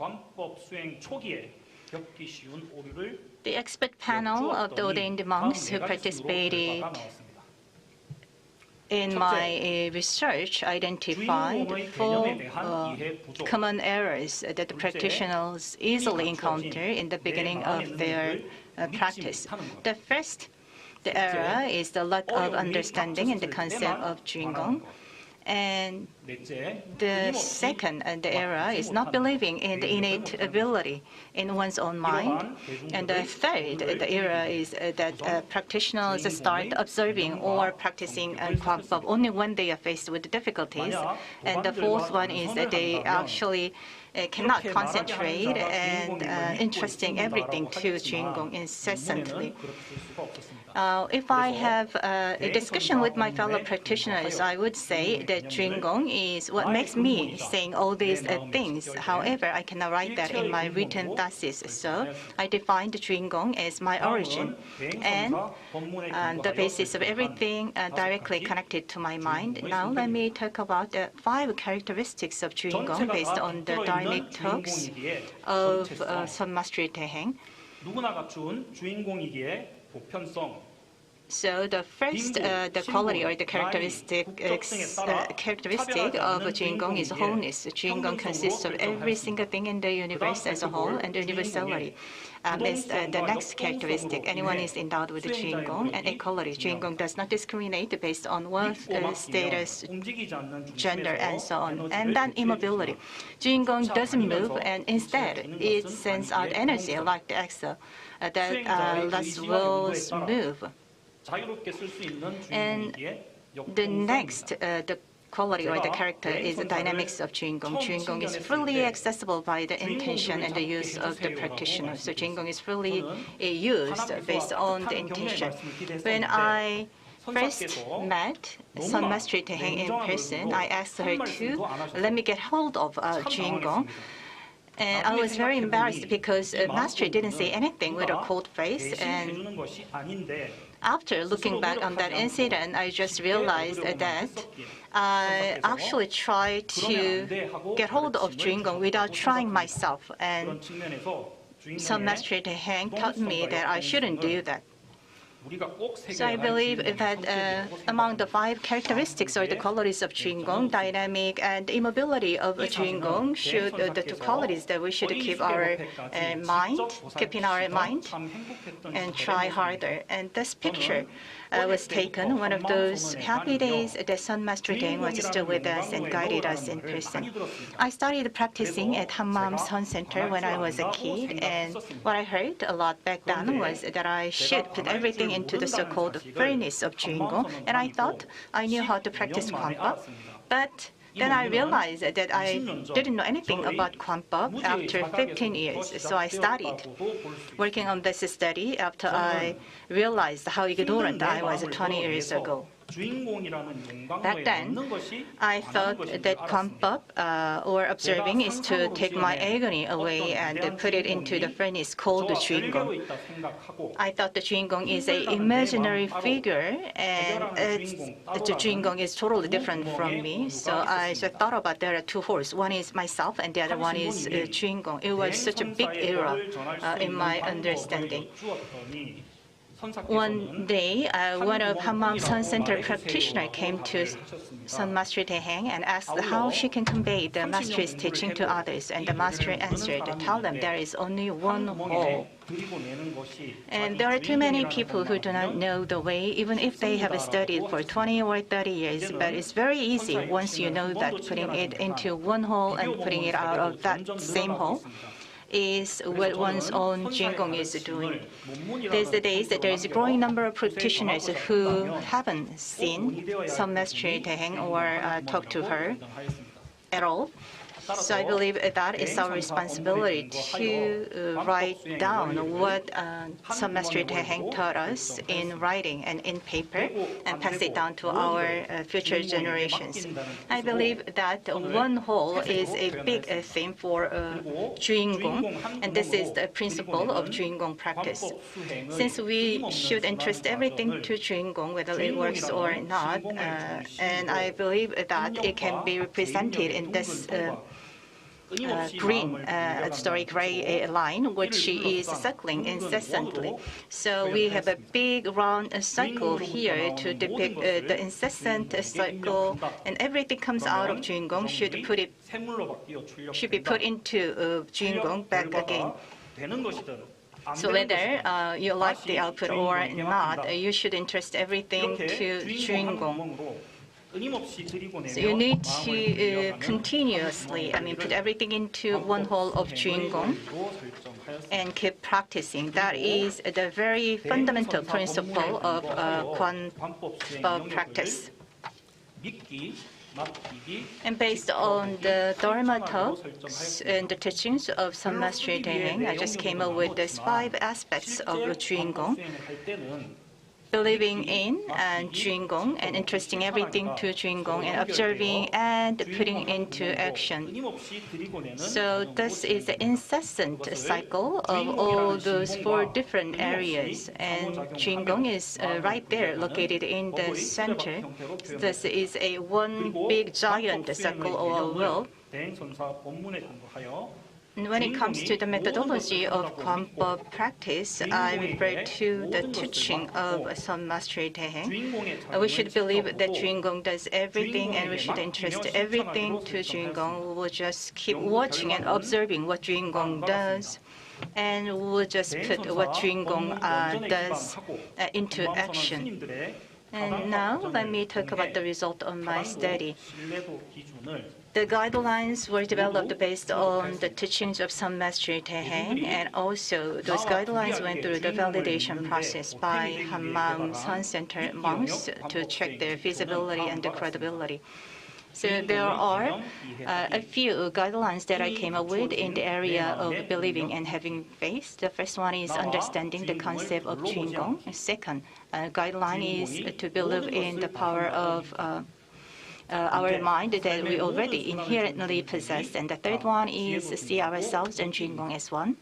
Gwan-beop 수행 초기에 겪기 쉬운 오류를 The expert panel of the ordained monks who participated in my research identified 4 common errors that the practitioners easily encounter in the beginning of their practice. The first, the error is the lack of understanding in the concept of Juingong. And the second, the error is not believing in the innate ability in one's own mind. And the third, the error is that practitioners start observing or practicing Gwan-beop only when they are faced with difficulties. And the fourth one is that they actually cannot concentrate and entrusting everything to Juingong incessantly. If I have a discussion with my fellow practitioners, I would say that Juingong is what makes me saying all these things. However, I cannot write that in my written thesis. So I defined Juingong as my origin and the basis of everything directly connected to my mind. Now let me talk about the 5 characteristics of Juingong based on the Dharmic talks of Son Master Daehaeng. 누구나 갖춘 주인공이기에 보편성, So the first, the quality or the characteristic of Juingong is wholeness. Juingong consists of every single thing in the universe as a whole, and universality is the next characteristic. Anyone is endowed with Juingong, and equality. Juingong does not discriminate based on wealth, status, gender, and so on. And then immobility. Juingong doesn't move, and instead it sends out energy like the axle that lets wheels move. And the next, the quality or the character is the dynamics of Juingong. Juingong is fully accessible by the intention and the use of the practitioner. So Juingong is fully used based on the intention. When I first met Son Master Daehaeng in person, I asked her to let me get hold of Juingong. And I was very embarrassed because Master didn't say anything with a cold face. And after looking back on that incident, I just realized that I actually tried to get hold of Juingong without trying myself. And Son Master Daehaeng taught me that I shouldn't do that. So I believe that among the 5 characteristics or the qualities of Juingong, dynamic and immobility of Juingong should the 2 qualities that we should keep our keep in our mind and try harder. And this picture was taken one of those happy days that Son Master Daehaeng was still with us and guided us in person. I started practicing at Hanmaeum Sun Center when I was a kid, and what I heard a lot back then was that I should put everything into the so-called furnace of Juingong, and I thought I knew how to practice Gwan-beop. But then I realized that I didn't know anything about Gwan-beop after 15 years. So I started working on this study after I realized how ignorant I was 20 years ago. Back then, I thought that Gwan-beop or observing is to take my agony away and put it into the furnace called Juingong. I thought the Juingong is an imaginary figure, and the Juingong is totally different from me. So I thought about there are 2 wholes. One is myself, and the other one is Juingong. It was such a big error in my understanding. One day, one of Hanmaeum Sun Center practitioners came to Son Master Daehaeng and asked how she can convey the master's teaching to others. And the master answered, "Tell them there is only one whole." And there are too many people who do not know the way, even if they have studied for 20 or 30 years. But it's very easy once you know that putting it into one hole and putting it out of that same hole is what one's own Juingong is doing. These days, there is a growing number of practitioners who haven't seen Son Master Daehaeng or talked to her at all. So I believe that is our responsibility to write down what Son Master Daehaeng taught us in writing and in paper and pass it down to our future generations. I believe that one whole is a big theme for Juingong, and this is the principle of Juingong practice. Since we should entrust everything to Juingong, whether it works or not, and I believe that it can be represented in this gray line, which she is circling incessantly. So we have a big round cycle here to depict the incessant cycle, and everything comes out of Juingong should be put into Juingong back again. So whether you like the output or not, you should entrust everything to Juingong. So you need to continuously, put everything into one whole of Juingong and keep practicing. That is the very fundamental principle of Gwan-beop practice. And based on the Dharma Talks and the teachings of Son Master Daehaeng, I just came up with these 5 aspects of Juingong. Believing in Juingong and entrusting everything to Juingong and observing and putting into action. So this is the incessant cycle of all those 4 different areas, and Juingong is right there, located in the center. This is a one big giant circle or wheel. When it comes to the methodology of Gwan-beop practice, I refer to the teaching of Son Master Daehaeng. We should believe that Juingong does everything, and we should entrust everything to Juingong. We will just keep watching and observing what Juingong does, and we will just put what Juingong does into action. And now let me talk about the result of my study. The guidelines were developed based on the teachings of Son Master Daehaeng, and also those guidelines went through the validation process by Hanmaeum Sun Center monks to check their feasibility and the credibility. So there are a few guidelines that I came up with in the area of believing and having faith. The first one is understanding the concept of Juingong. Second guideline is to believe in the power of our mind that we already inherently possess. And the third one is see ourselves and Juingong as one.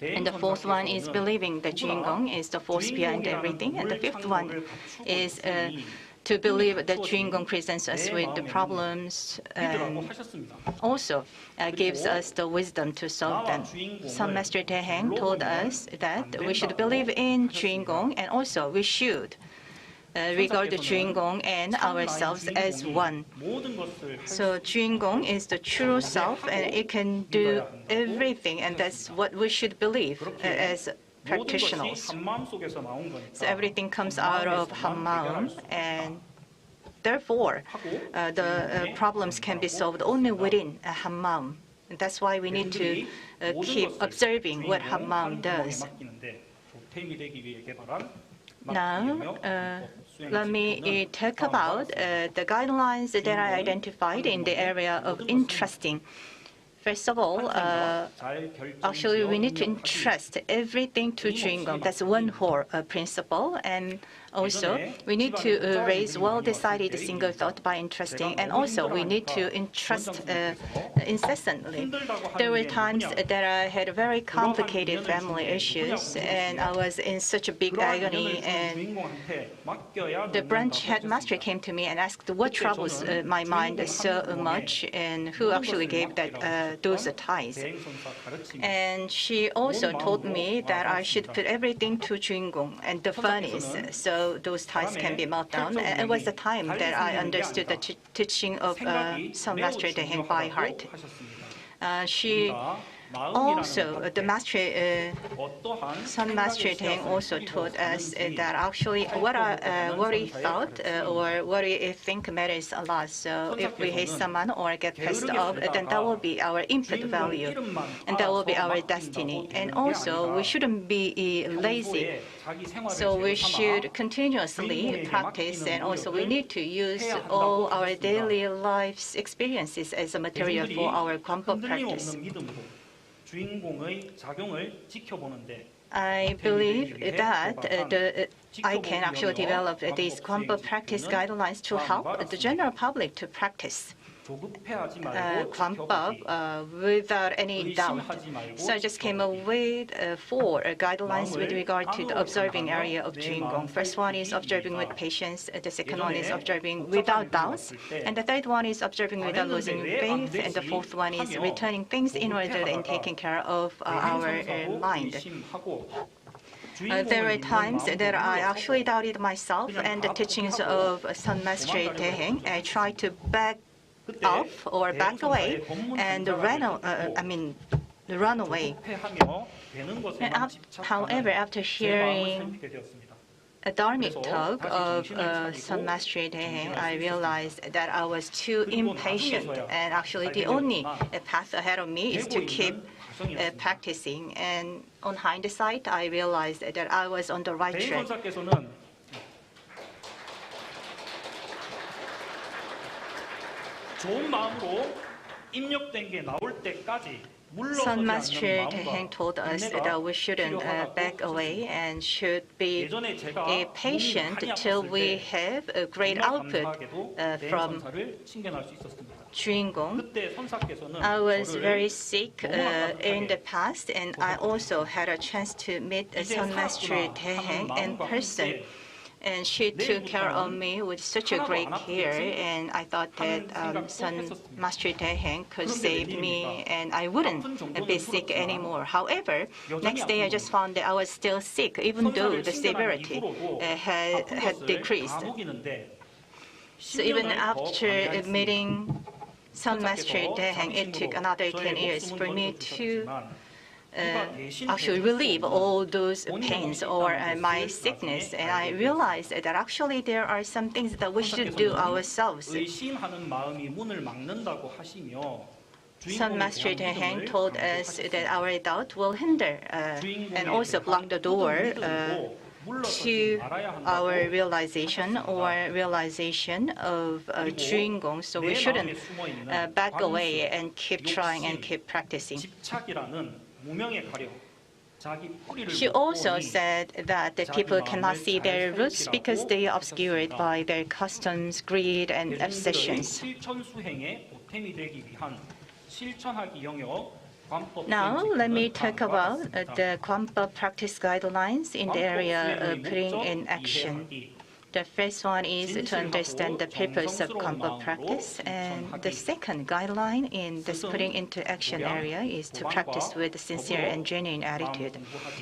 And the fourth one is believing that Juingong is the force behind everything. And the fifth one is to believe that Juingong presents us with the problems and also gives us the wisdom to solve them. Son Master Daehaeng told us that we should believe in Juingong, and also we should regard the Juingong and ourselves as one. So Juingong is the true self, and it can do everything, and that's what we should believe as practitioners. So everything comes out of Hanmaeum, and therefore the problems can be solved only within Hanmaeum. And that's why we need to keep observing what Hanmaeum does. Now, let me talk about the guidelines that I identified in the area of entrusting. First of all, actually, we need to entrust everything to Juingong. That's one whole principle. And also, we need to raise well-decided single thought by entrusting. And also, we need to entrust incessantly. There were times that I had very complicated family issues, and I was in such a big agony. And the branch headmaster came to me and asked what troubles my mind so much, and who actually gave those ties. And she also told me that I should put everything to Juingong and the furnace, so those ties can be melted down. And it was the time that I understood the teaching of Son Master Daehaeng by heart. She also, Son Master Daehaeng also taught us that actually what we thought or what we think matters a lot. So if we hate someone or get pissed off, then that will be our input value, and that will be our destiny. And also, we shouldn't be lazy. So we should continuously practice, and also we need to use all our daily life's experiences as a material for our Gwan-beop practice. I believe that I can actually develop these Gwan-beop practice guidelines to help the general public to practice Gwan-beop without any doubt. So I just came up with 4 guidelines with regard to the observing area of Juingong. First one is observing with patience. The second one is observing without doubts. And the third one is observing without losing faith. And the fourth one is returning things in order and taking care of our mind. There were times that I actually doubted myself and the teachings of Son Master Daehaeng. I tried to back off or back away and run away. However, after hearing a Dharmic talk of Son Master Daehaeng, I realized that I was too impatient, and actually the only path ahead of me is to keep practicing. And on hindsight, I realized that I was on the right track. Son Master Daehaeng told us that we shouldn't back away and should be patient till we have a great output from Juingong. I was very sick in the past, and I also had a chance to meet Son Master Daehaeng in person. And she took care of me with such a great care, and I thought that Son Master Daehaeng could save me, and I wouldn't be sick anymore. However, next day I just found that I was still sick, even though the severity had decreased. So even after meeting Son Master Daehaeng, it took another 10 years for me to actually relieve all those pains or my sickness, and I realized that actually there are some things that we should do ourselves. Son Master Daehaeng told us that our doubt will hinder and also block the door to our realization of Juingong, so we shouldn't back away and keep trying and keep practicing. She also said that the people cannot see their roots because they are obscured by their customs, greed, and obsessions. Now, let me talk about the Gwan-beop practice guidelines in the area of putting in action. The first one is to understand the purpose of Gwan-beop practice, and the second guideline in this putting into action area is to practice with sincere and genuine attitude.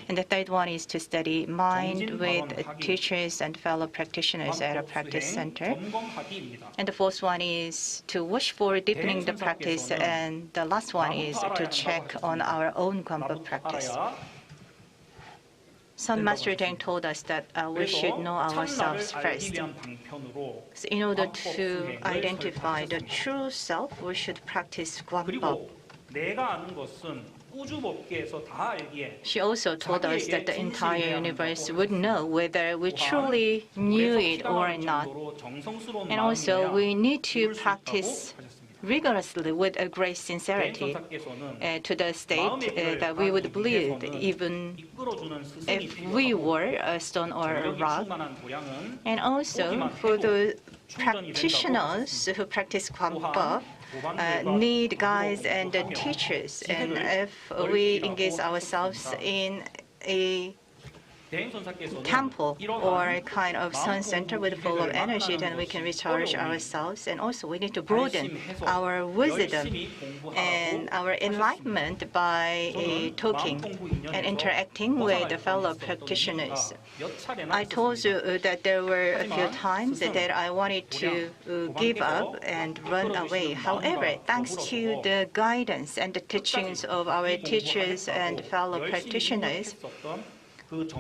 And the third one is to study mind with teachers and fellow practitioners at a practice center. And the fourth one is to wish for deepening the practice, and the last one is to check on our own Gwan-beop practice. Son Master Daehaeng told us that we should know ourselves first. So in order to identify the true self, we should practice Gwan-beop. She also told us that the entire universe would know whether we truly knew it or not. And also, we need to practice rigorously with a great sincerity to the state that we would believe even if we were a stone or a rock. And also for the practitioners who practice Gwan-beop, need guides and teachers. And if we engage ourselves in a temple or a kind of sun center with full of energy, then we can recharge ourselves. And also we need to broaden our wisdom and our enlightenment by talking and interacting with the fellow practitioners. I told you that there were a few times that I wanted to give up and run away. However, thanks to the guidance and the teachings of our teachers and fellow practitioners,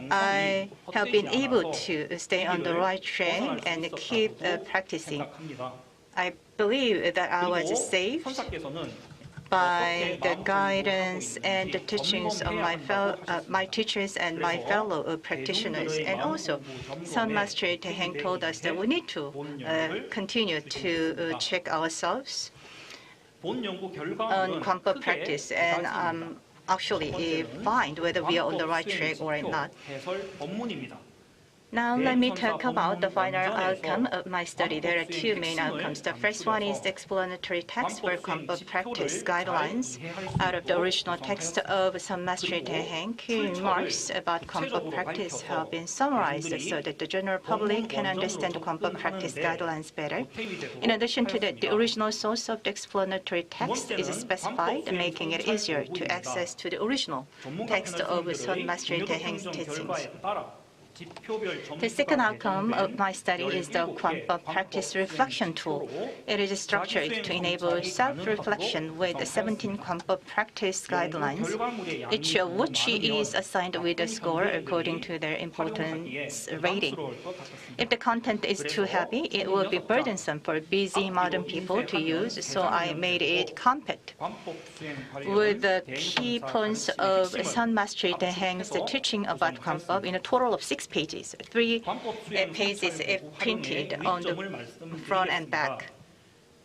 I have been able to stay on the right track and keep practicing. I believe that I was saved by the guidance and the teachings of my teachers and my fellow practitioners. And also, Son Master Daehaeng told us that we need to continue to check ourselves on Gwan-beop practice and actually find whether we are on the right track or not. Now let me talk about the final outcome of my study. There are two main outcomes. The first one is the explanatory text for Gwan-beop practice guidelines out of the original text of Son Master Daehaeng. Key remarks about Gwan-beop practice have been summarized so that the general public can understand the Gwan-beop practice guidelines better. In addition to that, the original source of the explanatory text is specified, making it easier to access to the original text of Son Master Daehaeng's teachings. The second outcome of my study is the Gwan-beop practice reflection tool. It is structured to enable self-reflection with 17 Gwan-beop practice guidelines, each of which is assigned with a score according to their importance rating. If the content is too heavy, it will be burdensome for busy modern people to use, so I made it compact. With the key points of Son Master Daehaeng's teaching about Gwan-beop in a total of 6 pages. 3 pages printed on the front and back.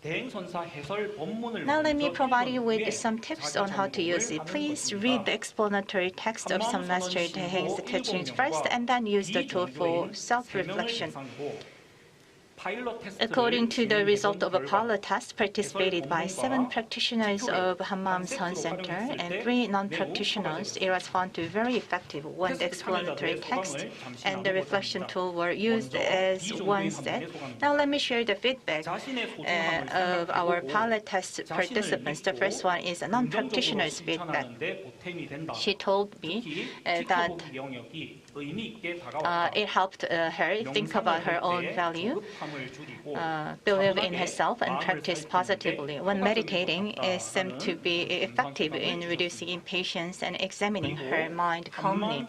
Now let me provide you with some tips on how to use it. Please read the explanatory text of Son Master Daehaeng's teachings first and then use the tool for self-reflection. According to the result of a pilot test participated by 7 practitioners of Hanmaeum Sun Center and 3 non-practitioners, it was found to be very effective when the explanatory text and the reflection tool were used as one set. Now let me share the feedback of our pilot test participants. The first one is a non-practitioner's feedback. She told me that it helped her think about her own value, believe in herself, and practice positively. When meditating, it seemed to be effective in reducing impatience and examining her mind calmly.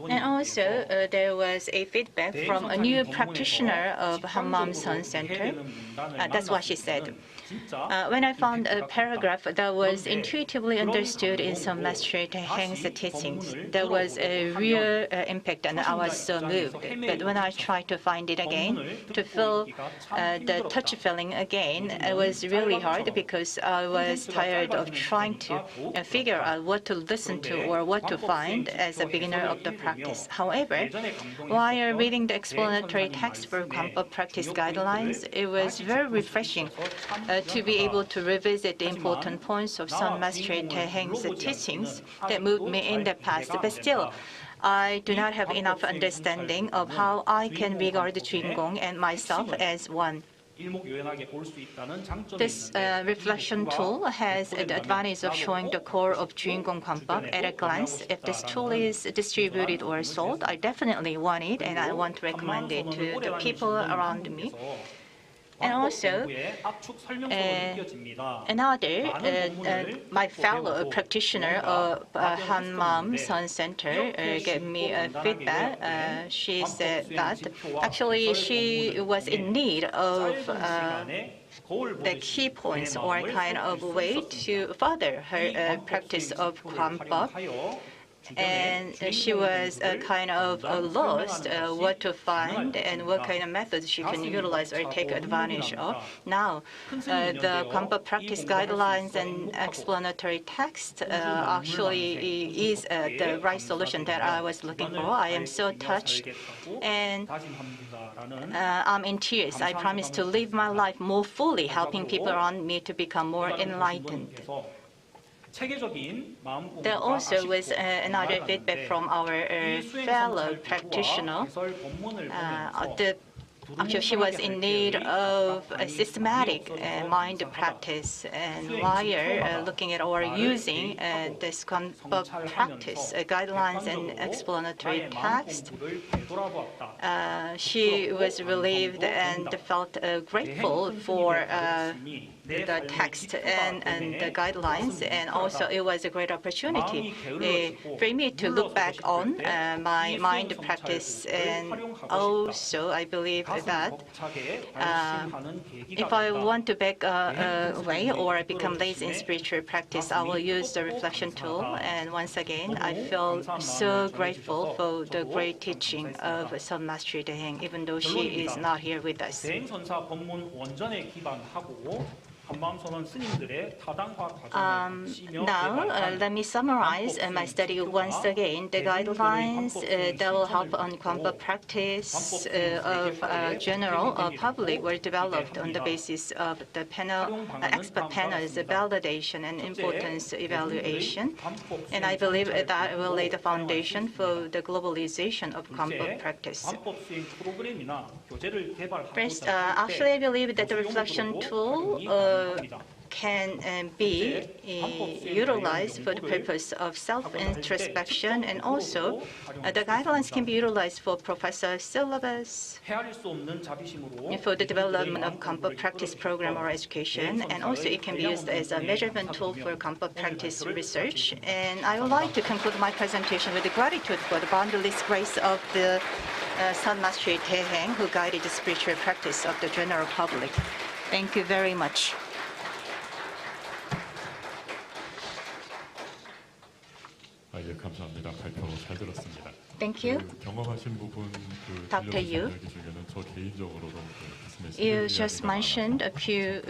And also, there was a feedback from a new practitioner of Hanmaeum Sun Center. That's what she said. When I found a paragraph that was intuitively understood in some Master Daehaeng's teachings, there was a real impact and I was so moved. But when I tried to find it again, to feel the touch feeling again, it was really hard because I was tired of trying to figure out what to listen to or what to find as a beginner of the practice. However, while reading the explanatory text for Gwan-beop practice guidelines, it was very refreshing to be able to revisit the important points of Sun Master Daehaeng's teachings that moved me in the past. But still, I do not have enough understanding of how I can regard Juingong and myself as one. This reflection tool has the advantage of showing the core of Juingong Gwan-beop at a glance. If this tool is distributed or sold, I definitely want it and I want to recommend it to the people around me. And also, another, my fellow practitioner of Hanmaeum Sun Center gave me a feedback. She said that actually she was in need of the key points or kind of way to further her practice of Gwan-beop. And she was kind of lost what to find and what kind of methods she can utilize or take advantage of. Now, the Gwan-beop practice guidelines and explanatory text actually is the right solution that I was looking for. I am so touched and I'm in tears. I promise to live my life more fully, helping people around me to become more enlightened. There also was another feedback from our fellow practitioner. Actually, she was in need of a systematic mind practice, and while looking at or using this Gwan-beop practice guidelines and explanatory text, she was relieved and felt grateful for the text and the guidelines, and also it was a great opportunity for me to look back on my mind practice, and also I believe that if I want to back away or become lazy in spiritual practice, I will use the reflection tool. And once again, I feel so grateful for the great teaching of Sun Master Daehaeng, even though she is not here with us. Now, let me summarize my study once again. The guidelines that will help on Gwan-beop practice of general public were developed on the basis of the expert panel's validation and importance evaluation. And I believe that will lay the foundation for the globalization of Gwan-beop practice. First, actually, I believe that the reflection tool can be utilized for the purpose of self-introspection, and also the guidelines can be utilized for professor syllabus, for the development of Gwan-beop practice program or education, and also it can be used as a measurement tool for Gwan-beop practice research. And I would like to conclude my presentation with gratitude for the boundless grace of the Sun Master Daehaeng, who guided the spiritual practice of the general public. Thank you very much. 예, 감사합니다. 발표 잘 들었습니다. Thank you. 경험하신 부분 Dr. Yu. 이야기 중에는 저 개인적으로도 가슴에 You just mentioned a few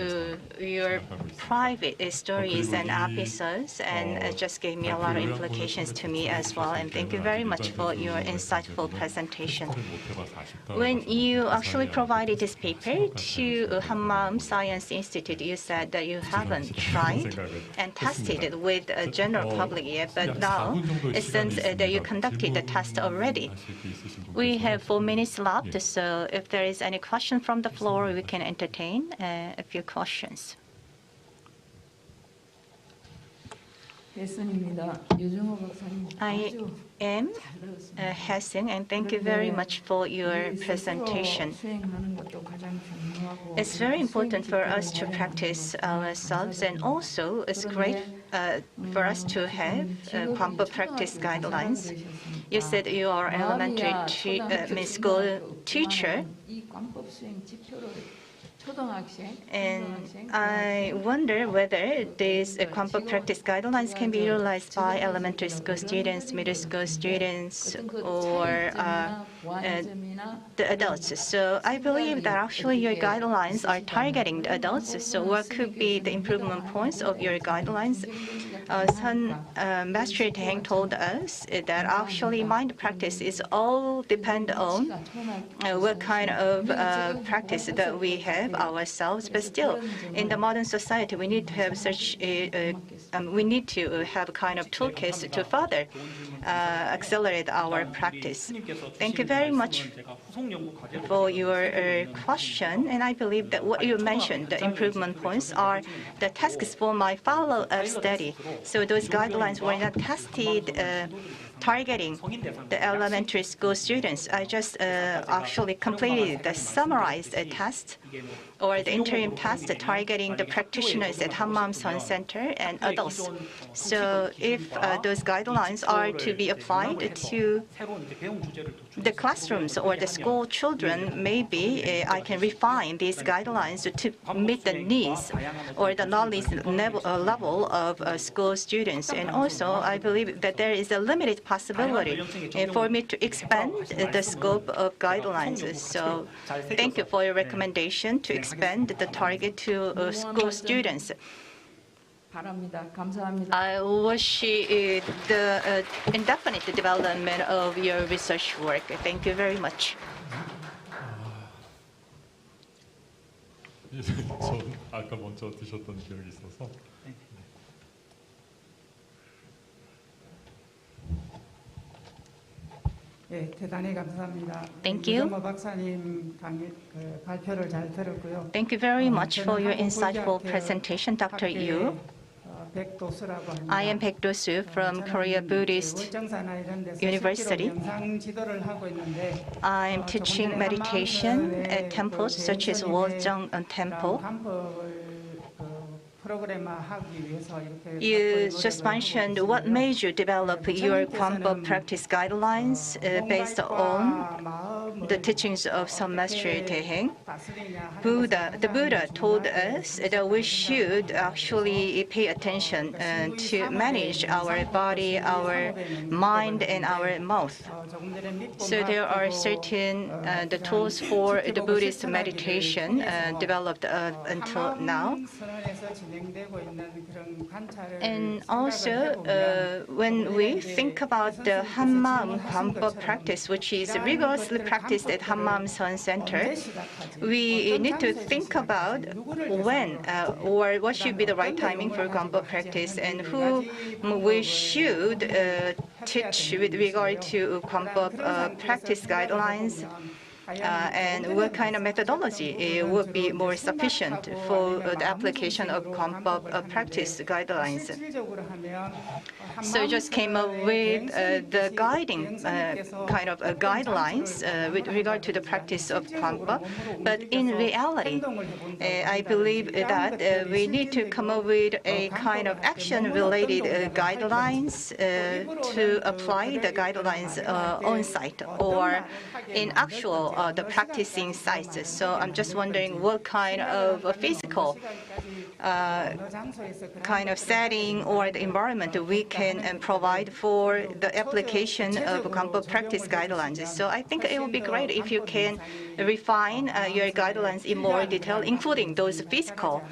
your private stories and episodes, and it just gave me a lot of implications to me as well. And thank you very much for your insightful presentation. When you actually provided this paper to Hanmaeum Science Institute, you said that you haven't tried and tested it with the general public yet, but now it seems that you conducted the test already. We have 4 minutes left, so if there is any question from the floor, we can entertain a few questions. I am Daehaeng, and thank you very much for your presentation. It's very important for us to practice ourselves, and also it's great for us to have Gwan-beop practice guidelines. You said you are elementary school teacher. And I wonder whether these Gwan-beop practice guidelines can be utilized by elementary school students, middle school students, or the adults. So I believe that actually your guidelines are targeting the adults. So what could be the improvement points of your guidelines? Master Daehaeng told us that actually mind practice is all depend on what kind of practice that we have ourselves. But still, in the modern society, we need to have such we need to have a kind of toolkits to further accelerate our practice. Thank you very much for your question. And I believe that what you mentioned, the improvement points, are the tasks for my follow-up study. So those guidelines were not tested targeting the elementary school students. I just actually completed the summarized test or the interim test targeting the practitioners at Hanmaeum Seon Center and adults. So if those guidelines are to be applied to the classrooms or the school children, maybe I can refine these guidelines to meet the needs or the knowledge level of school students. And also, I believe that there is a limited possibility for me to expand the scope of guidelines. So thank you for your recommendation to expand the target to school students. I wish the indefinite development of your research work. Thank you very much. 전 아까 먼저 드셨던 기억이 있어서. 예, 대단히 감사합니다. Thank you. 유정호 박사님 발표를 잘 들었고요. Thank you very much for your insightful presentation, Dr. Yu. 백도수라고 합니다. I am Baek Do-soo from Korea Buddhist 월정사나 이런 데서 University. 실제로 명상 지도를 하고 있는데 I am teaching meditation at temples such as Woljang Temple. You just mentioned what made you develop your Gwan-beop practice guidelines based on the teachings of some Master Daehaeng. The Buddha told us that we should actually pay attention to manage our body, our mind, and our mouth. So there are certain the tools for the Buddhist meditation developed until now. And also, when we think about the Hanmaeum Gwan-beop practice, which is rigorously practiced at Hanmaeum Seon Center, we need to think about when or what should be the right timing for Gwan-beop practice and who we should teach with regard to Gwan-beop practice guidelines. And what kind of methodology would be more sufficient for the application of Gwan-beop practice guidelines. So just came up with the guiding kind of guidelines with regard to the practice of Gwan-beop. But in reality, I believe that we need to come up with a kind of action-related guidelines to apply the guidelines on site or in actual the practicing sites. So I'm just wondering what kind of a physical kind of setting or the environment we can provide for the application of Gwan-beop practice guidelines. So I think it would be great if you can refine your guidelines in more detail, including those physical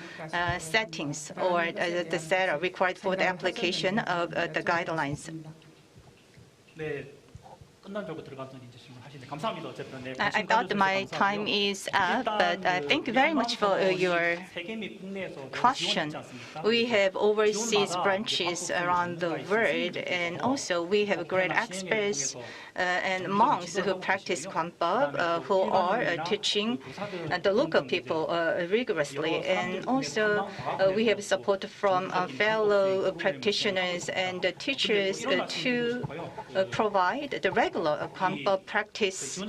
settings or the setup required for the application of the guidelines. 네, 끝난다고 들어가서 이제 질문하시는데 감사합니다. 어쨌든 네, I thought my time is up, but thank you very much for your 세계 및 국내에서 question. We have overseas branches around the world, and also we have great experts and monks who practice Gwan-beop, who are teaching the local people rigorously. And also we have support from fellow practitioners and teachers to provide the regular Gwan-beop practice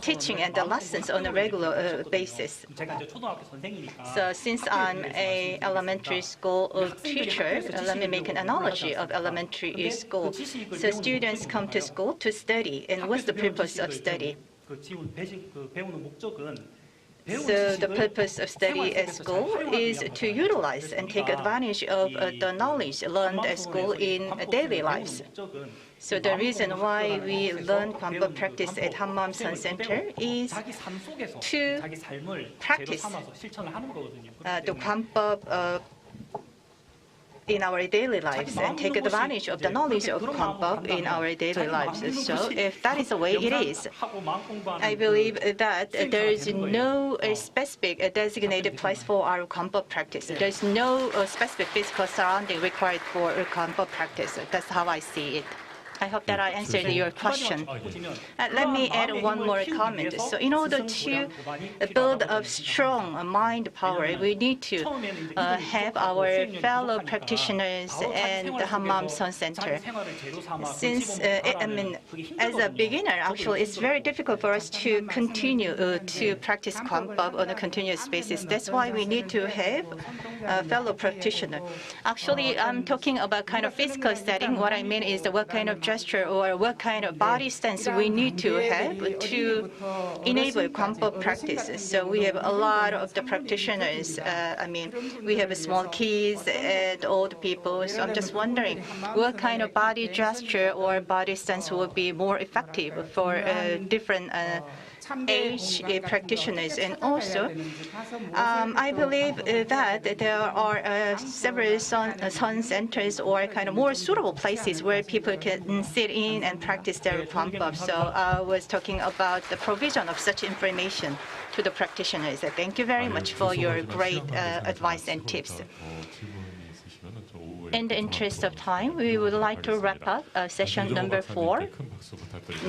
teaching and the lessons on a regular basis. 제가 이제 초등학교 선생이니까 So since I'm an elementary school teacher, let me make an analogy of elementary school. So students come to school to study, and what's the purpose of study? 그 지원 배우는 목적은 So the purpose of study at school is to utilize and take advantage of the knowledge learned at school in daily lives. So the reason why we learn Gwan-beop practice at Hanmaeum Sun Center is to practice the Gwan-beop in our daily lives and take advantage of the knowledge of Gwan-beop in our daily lives. So if that is the way it is, I believe that there is no specific designated place for our Gwan-beop practice. There is no specific physical surrounding required for Gwan-beop practice. That's how I see it. I hope that I answered your question. Let me add one more comment. So in order to build a strong mind power, we need to have our fellow practitioners and the Hanmaeum Sun Center. Since, as a beginner, actually, it's very difficult for us to continue to practice Gwan-beop on a continuous basis. That's why we need to have a fellow practitioner. Actually, I'm talking about kind of physical setting. What I mean is what kind of gesture or what kind of body stance we need to have to enable Gwan-beop practice. So we have a lot of the practitioners. We have small kids and old people. So I'm just wondering what kind of body gesture or body stance will be more effective for different age practitioners. And also, I believe that there are several sun centers or kind of more suitable places where people can sit in and practice their Gwan-beop. So I was talking about the provision of such information to the practitioners. Thank you very much for your great advice and tips. In the interest of time, we would like to wrap up session number 4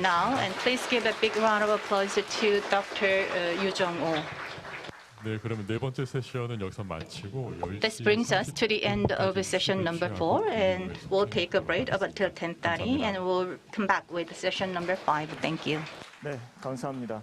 now, and please give a big round of applause to Dr. Jung O. 네, 그러면 네 번째 세션은 여기서 마치고 This brings us to the end of session number 4, and we'll take a break up until 10:30, and we'll come back with session number 5. Thank you. 네, 감사합니다.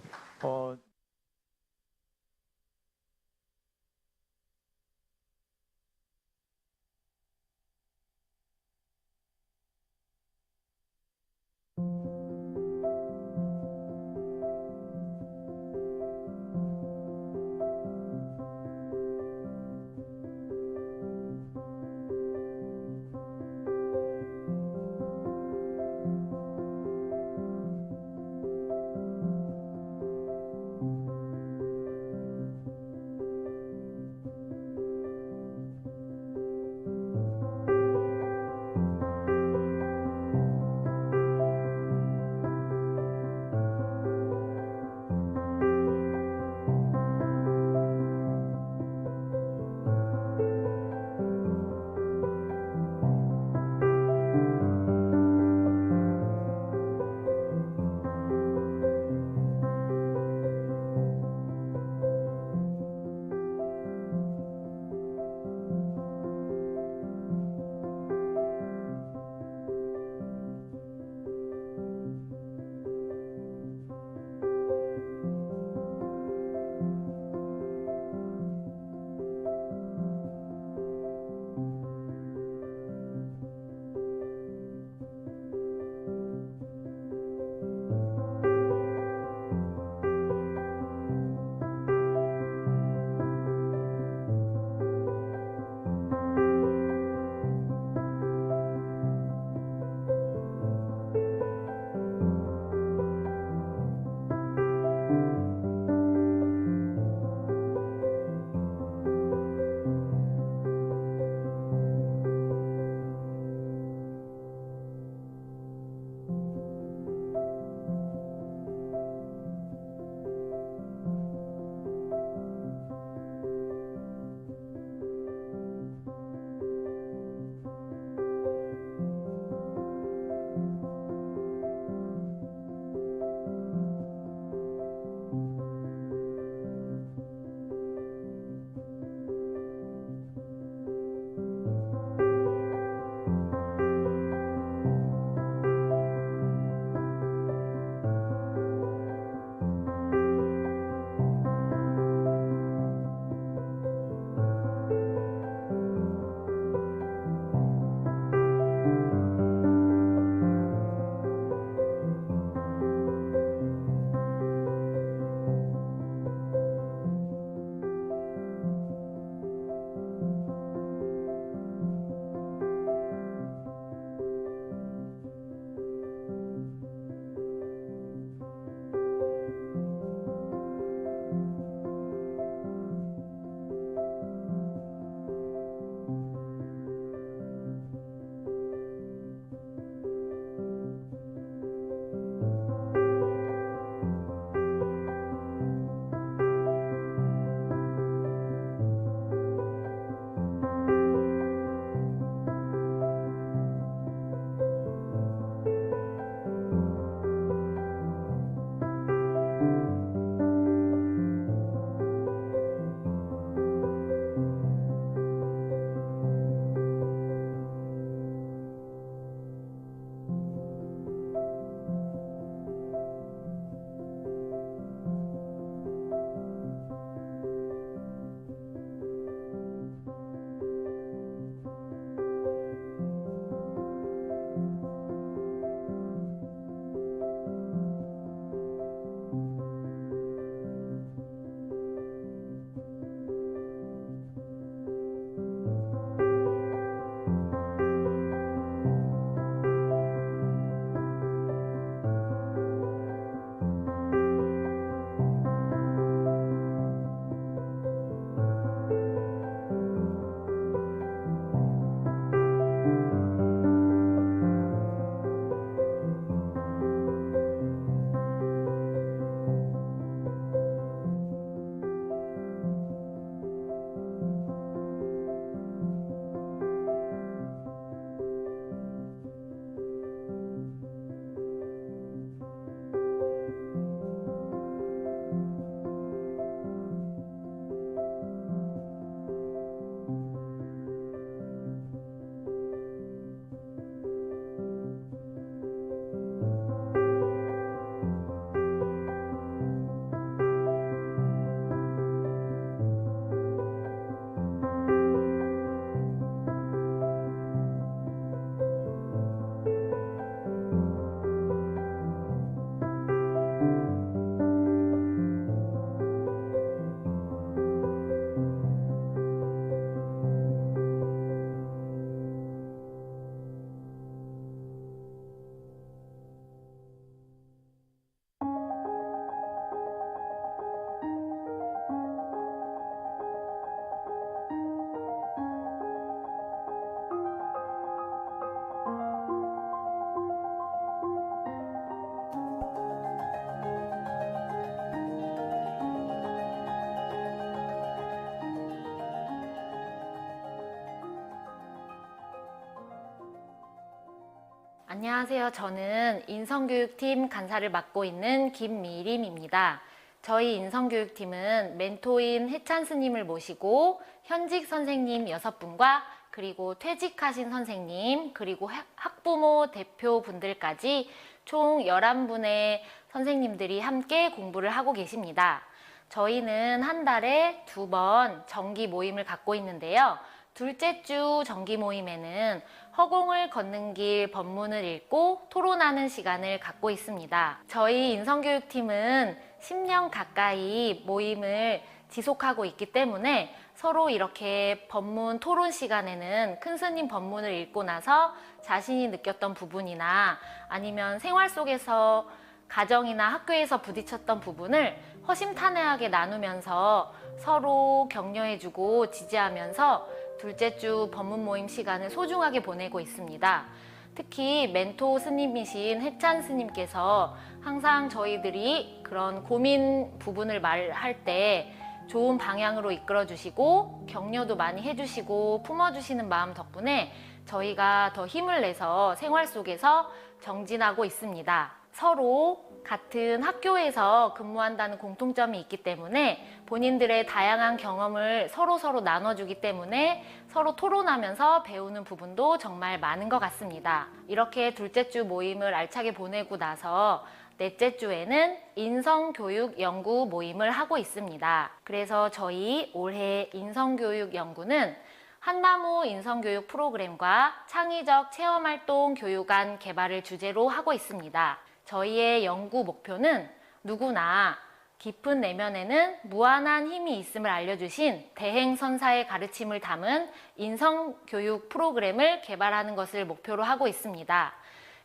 안녕하세요. 저는 인성교육팀 간사를 맡고 있는 김미림입니다. 저희 인성교육팀은 멘토인 해찬 스님을 모시고 현직 선생님 6분과 그리고 퇴직하신 선생님, 그리고 학부모 대표분들까지 총 11분의 선생님들이 함께 공부를 하고 계십니다. 저희는 한 달에 2번 정기 모임을 갖고 있는데요. 둘째 주 정기 모임에는 허공을 걷는 길 법문을 읽고 토론하는 시간을 갖고 있습니다. 저희 인성교육팀은 10년 가까이 모임을 지속하고 있기 때문에 서로 이렇게 법문 토론 시간에는 큰 스님 법문을 읽고 나서 자신이 느꼈던 부분이나 아니면 생활 속에서 가정이나 학교에서 부딪혔던 부분을 허심탄회하게 나누면서 서로 격려해주고 지지하면서 둘째 주 법문 모임 시간을 소중하게 보내고 있습니다. 특히 멘토 스님이신 해찬 스님께서 항상 저희들이 그런 고민 부분을 말할 때 좋은 방향으로 이끌어 주시고 격려도 많이 해주시고 품어주시는 마음 덕분에 저희가 더 힘을 내서 생활 속에서 정진하고 있습니다. 서로 같은 학교에서 근무한다는 공통점이 있기 때문에 본인들의 다양한 경험을 서로 나눠주기 때문에 서로 토론하면서 배우는 부분도 정말 많은 것 같습니다. 이렇게 둘째 주 모임을 알차게 보내고 나서 넷째 주에는 인성교육 연구 모임을 하고 있습니다. 그래서 저희 올해 인성교육 연구는 한나무 인성교육 프로그램과 창의적 체험활동 교육안 개발을 주제로 하고 있습니다. 저희의 연구 목표는 누구나 깊은 내면에는 무한한 힘이 있음을 알려주신 대행 선사의 가르침을 담은 인성교육 프로그램을 개발하는 것을 목표로 하고 있습니다.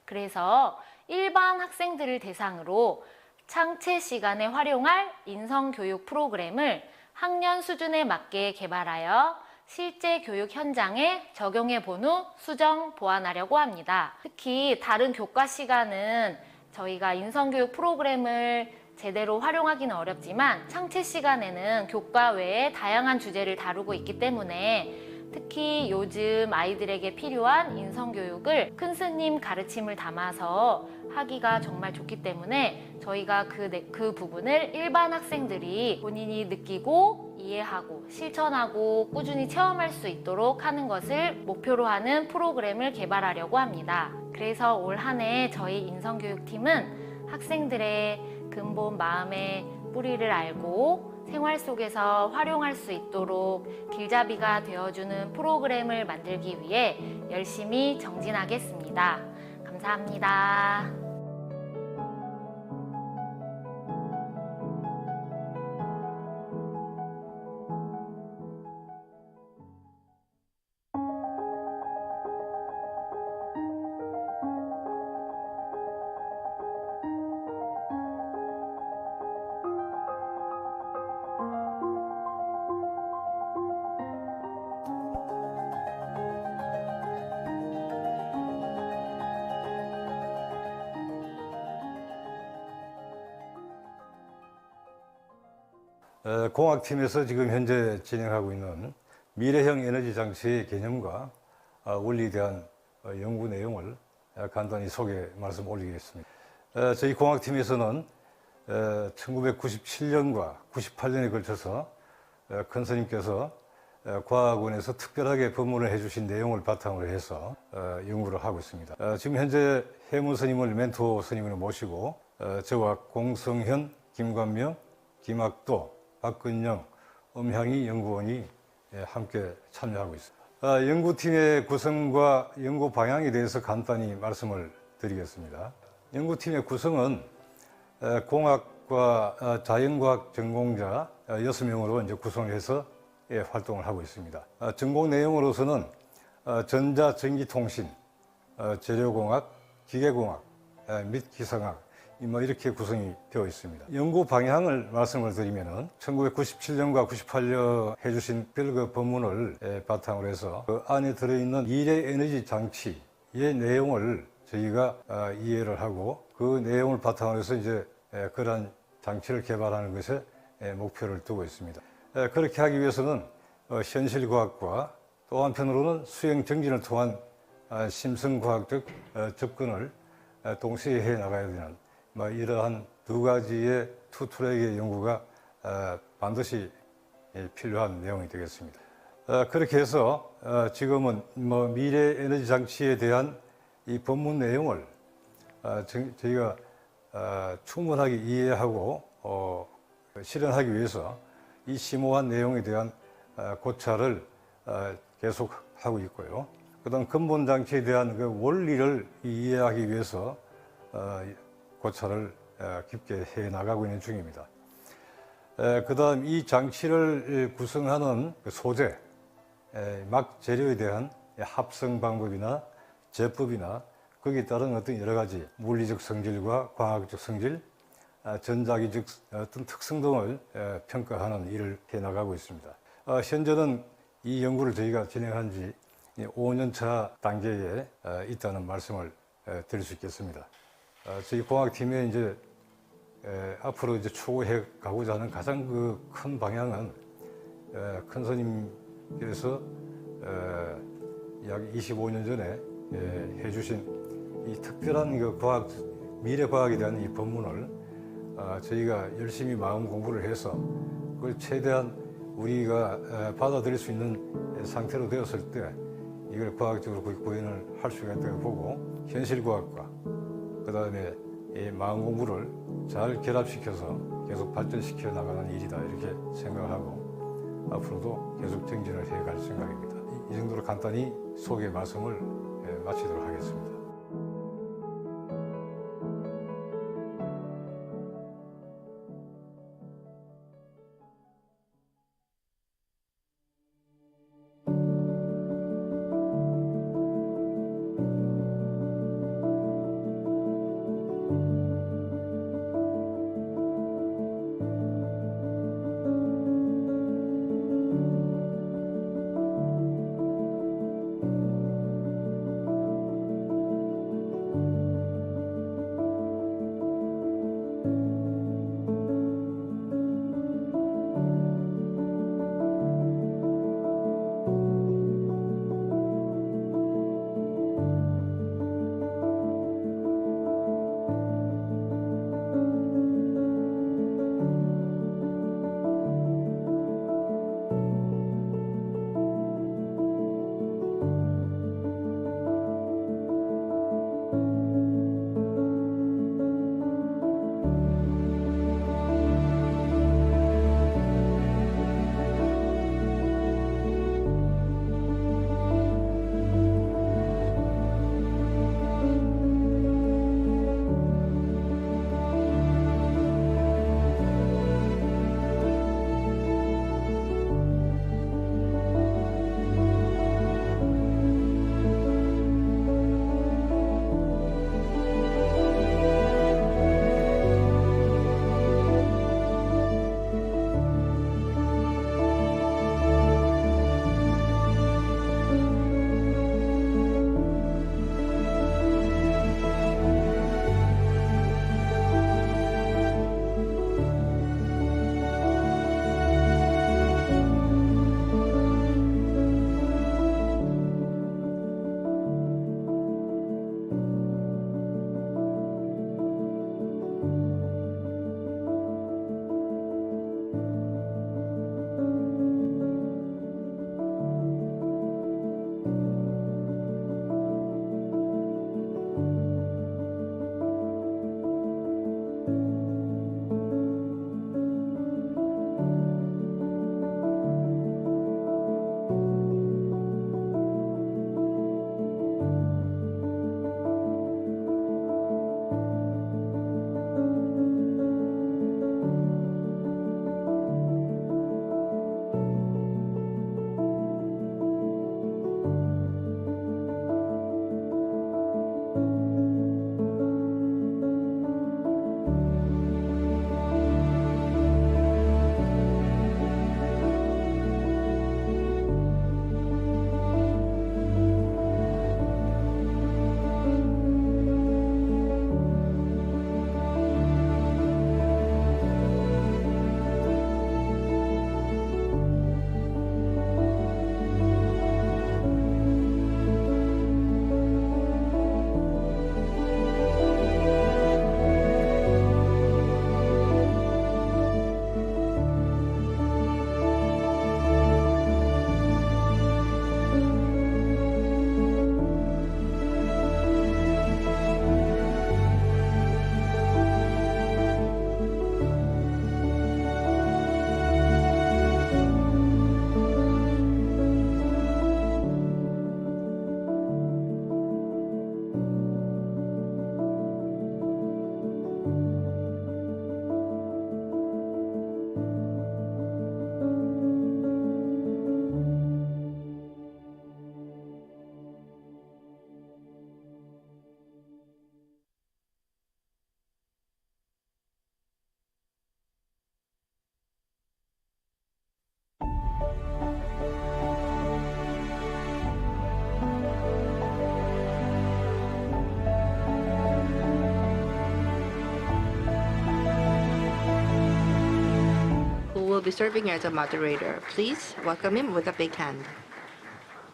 그래서 일반 학생들을 대상으로 창체 시간에 활용할 인성교육 프로그램을 학년 수준에 맞게 개발하여 실제 교육 현장에 적용해 본 후 수정, 보완하려고 합니다. 특히 다른 교과 시간은 저희가 인성교육 프로그램을 제대로 활용하기는 어렵지만 창체 시간에는 교과 외에 다양한 주제를 다루고 있기 때문에 특히 요즘 아이들에게 필요한 인성교육을 큰 스님 가르침을 담아서 하기가 정말 좋기 때문에 저희가 그 부분을 일반 학생들이 본인이 느끼고 이해하고 실천하고 꾸준히 체험할 수 있도록 하는 것을 목표로 하는 프로그램을 개발하려고 합니다. 그래서 올 한 해 저희 인성교육팀은 학생들의 근본 마음의 뿌리를 알고 생활 속에서 활용할 수 있도록 길잡이가 되어주는 프로그램을 만들기 위해 열심히 정진하겠습니다. 감사합니다. 공학팀에서 지금 현재 진행하고 있는 미래형 에너지 장치의 개념과 원리에 대한 연구 내용을 간단히 소개 말씀 올리겠습니다. 저희 공학팀에서는 1997년과 98년에 걸쳐서 큰 스님께서 과학원에서 특별하게 법문을 해주신 내용을 바탕으로 해서 연구를 하고 있습니다. 지금 현재 해문 스님을 멘토 스님으로 모시고 저와 공성현, 김관명, 김학도, 박근영, 엄향희 연구원이 함께 참여하고 있습니다. 연구팀의 구성과 연구 방향에 대해서 간단히 말씀을 드리겠습니다. 연구팀의 구성은 공학과 자연과학 전공자 6명으로 이제 구성해서 활동을 하고 있습니다. 전공 내용으로서는 전자전기통신, 재료공학, 기계공학 및 기상학 이렇게 구성이 되어 있습니다. 연구 방향을 말씀을 드리면은 1997년과 98년 해주신 그 법문을 바탕으로 해서 그 안에 들어있는 미래 에너지 장치의 내용을 저희가 이해를 하고 그 내용을 바탕으로 해서 이제 그러한 장치를 개발하는 것에 목표를 두고 있습니다. 그렇게 하기 위해서는 현실과학과 또 한편으로는 수행 정진을 통한 심성과학적 접근을 동시에 해 나가야 되는 이러한 두 가지의 투 트랙의 연구가 반드시 필요한 내용이 되겠습니다. 그렇게 해서 지금은 미래 에너지 장치에 대한 이 본문 내용을 저희가 충분하게 이해하고 실현하기 위해서 이 심오한 내용에 대한 고찰을 계속하고 있고요. 그다음 근본 장치에 대한 그 원리를 이해하기 위해서 고찰을 깊게 해 나가고 있는 중입니다. 그다음 이 장치를 구성하는 그 소재, 막 재료에 대한 합성 방법이나 제법이나 거기에 따른 어떤 여러 가지 물리적 성질과 과학적 성질, 전자기적 어떤 특성 등을 평가하는 일을 해 나가고 있습니다. 현재는 이 연구를 저희가 진행한 지 5년 차 단계에 있다는 말씀을 드릴 수 있겠습니다. 저희 공학팀의 이제 앞으로 이제 추구해 가고자 하는 가장 그 큰 방향은 큰 스님께서 약 25년 전에 해주신 이 특별한 그 과학, 미래 과학에 대한 이 법문을 저희가 열심히 마음 공부를 해서 그걸 최대한 우리가 받아들일 수 있는 상태로 되었을 때 이걸 과학적으로 구현을 할 수가 있다고 보고 현실 과학과 그 다음에 이 마음 공부를 잘 결합시켜서 계속 발전시켜 나가는 일이다 이렇게 생각하고 앞으로도 계속 정진을 해갈 생각입니다. 이 정도로 간단히 소개 말씀을 마치도록 하겠습니다. will be serving as a moderator. Please welcome him with a big hand.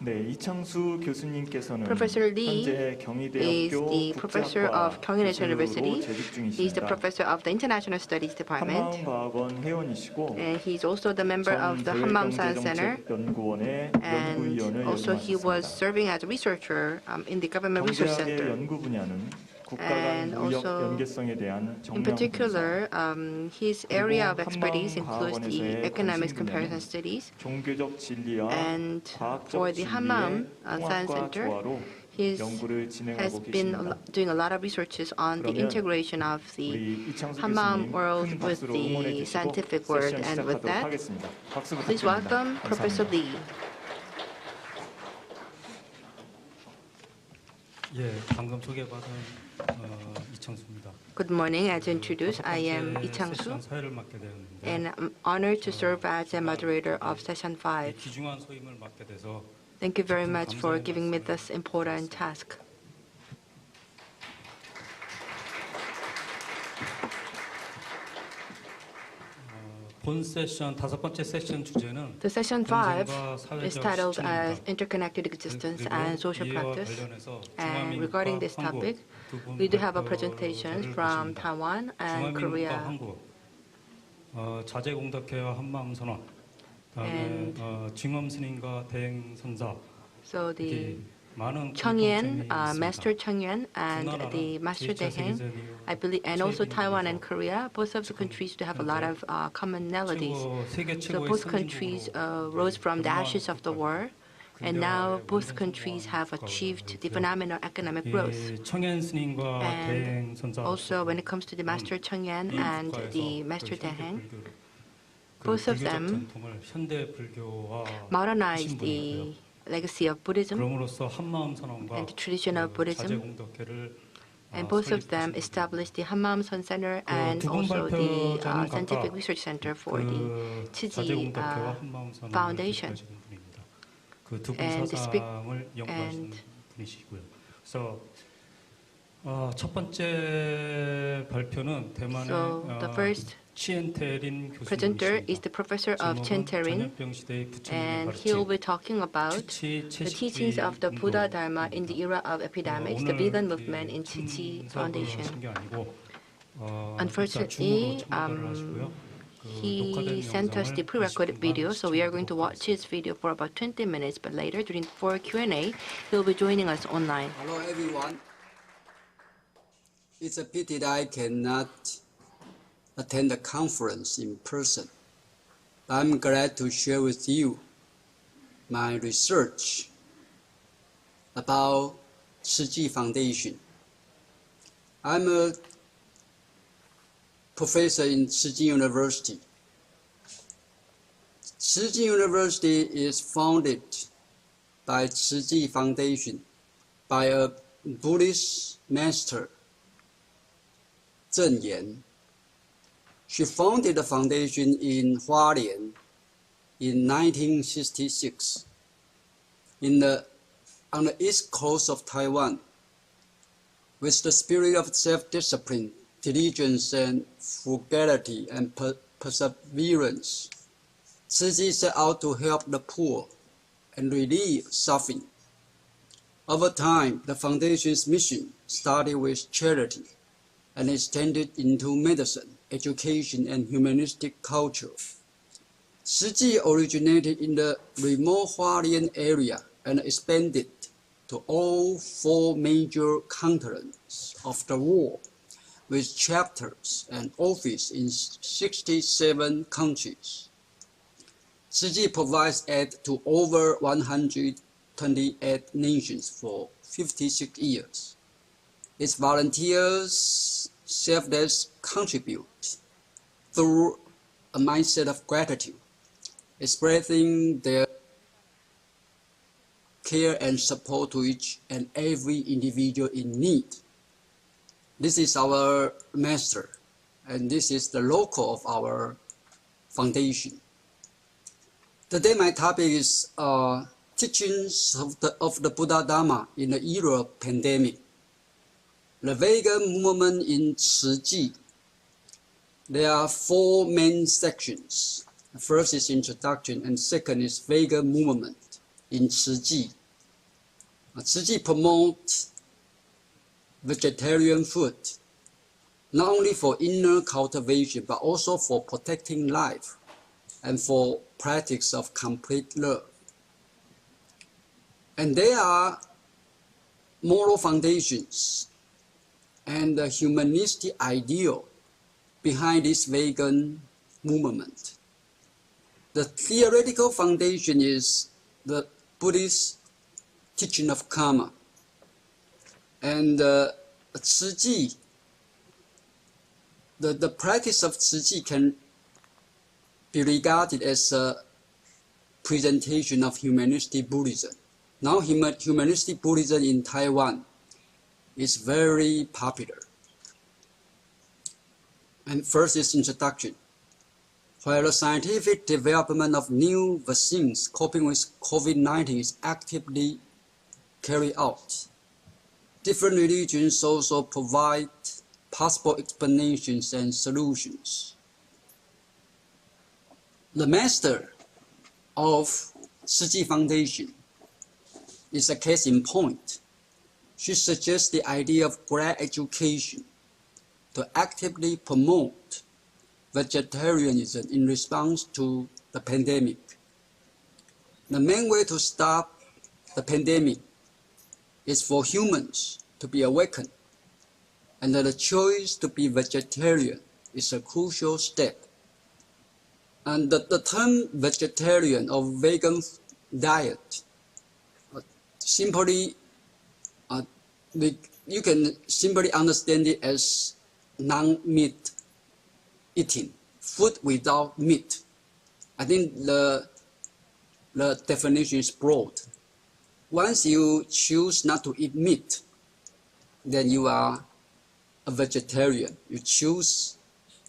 네, 이창수 교수님께서는 Professor Lee 현재 is 경희대학교 the professor of Communicational 국제학과 University. 교수로 재직 He's the 중이십니다. professor of the International Studies Department. 한마음과학원 회원이시고 And he's also the member of the Hanmaeum Science Center. 연구원의 And 연구위원을 also he was 역임하셨습니다. serving as a researcher in the Government Research 경제학의 Center. 연구 분야는 국가 간 And 무역 also, 연계성에 대한 in 정량 분석, particular, his area of 그리고 expertise includes the 한마음과학원에서의 economics 관심 comparison 분야는 studies. 종교적 진리와 And 과학적 for the Hanmaeum 진리의 Science 통합과 Center, 조화로 he 연구를 has 진행하고 been 계십니다. doing a lot of researches on the 그러면 integration of the 우리 이창수 Hanmaeum 교수님 world 큰 with 박수로 the 응원해 주시고 scientific world. 세션 And with 시작하도록 that, 하겠습니다. 박수 please 부탁드립니다. welcome Professor 감사합니다. Lee. 예, 방금 소개받은 이창수입니다. Good morning. As introduced, I am Lee Chang-soo, 세션 사회를 맡게 되었는데 and I'm honored to serve as a moderator of Session 5. 귀중한 소임을 맡게 돼서 Thank you very much for giving me this important task. 본 세션 다섯 번째 세션 주제는 The Session 5 경쟁과 is 사회적 titled as 실천입니다. Interconnected Existence and Social 이와 Practice. 관련해서 And regarding this topic, we do have a presentation from Taiwan and 중화민국과 Korea. 한국, 자제공덕회와 한마음 선언, And 다음에 증엄 스님과 대행 선사. So the 이렇게 많은 Cheng-Yen, 공통점이 Master 있습니다. Cheng-Yen, and the Master Daehaeng, I believe, and also Taiwan and Korea, both of the countries do have a lot of commonalities. So both countries rose from the ashes of the war, and now both countries have achieved the phenomenal economic growth. 청현 스님과 대행 And 선사. also when it comes to the Master Cheng-Yen and the Master Daehaeng, both of them modernized the legacy of Buddhism 그럼으로써 한마음 선언과 and the tradition of Buddhism, 자제공덕회를 and both of them established the Hanmaeum Sun Center and also the Scientific Research Center for the Chiji Foundation. 그두 And 사상을 연구하시는 분이시고요. 그래서 첫 번째 발표는 대만의 So the first Chien-Te presenter is 교수님이십니다. the professor of Chien-Te, 전염병 시대의 부처님을 and he will 가르친 be talking about the teachings of the Buddha-Dharma in the era of epidemics, the vegan movement in Chiji Foundation. Unfortunately, he sent us the prerecorded video, so we are going to watch his video for about 20 minutes, but later, for Q&A, he'll be joining us online. Hello, everyone. It's a pity that I cannot attend the conference in person. I'm glad to share with you my research about Chiji Foundation. I'm a professor in Chiji University. Chiji University is founded by Chiji Foundation by a Buddhist master, Zheng Yan. She founded the foundation in Hualien in 1966 on the east coast of Taiwan. With the spirit of self-discipline, diligence, and frugality and perseverance, Chiji set out to help the poor and relieve suffering. Over time, the foundation's mission started with charity and extended into medicine, education, and humanistic culture. Chiji originated in the remote Hualien area and expanded to all 4 major continents of the world, with chapters and offices in 67 countries. Chiji provides aid to over 128 nations for 56 years. Its volunteers selflessly contribute through a mindset of gratitude, expressing their care and support to each and every individual in need. This is our master, and this is the logo of our foundation. Today my topic is teachings of the Buddha-Dharma in the era of pandemic. The vegan movement in Chiji. There are 4 main sections. First is introduction, and second is vegan movement in Chiji. Chiji promotes vegetarian food, not only for inner cultivation, but also for protecting life and for practice of complete love. And there are moral foundations and the humanistic ideal behind this vegan movement. The theoretical foundation is the Buddhist teaching of karma. And Chiji, the practice of Chiji can be regarded as a presentation of humanistic Buddhism. Now humanistic Buddhism in Taiwan is very popular. And first is introduction. While the scientific development of new vaccines coping with COVID-19 is actively carried out, different religions also provide possible explanations and solutions. The master of Chiji Foundation is a case in point. She suggests the idea of grad education to actively promote vegetarianism in response to the pandemic. The main way to stop the pandemic is for humans to be awakened, and that the choice to be vegetarian is a crucial step. And the term vegetarian or vegan diet simply, you can simply understand it as non-meat eating, food without meat. I think the definition is broad. Once you choose not to eat meat, then you are a vegetarian. You choose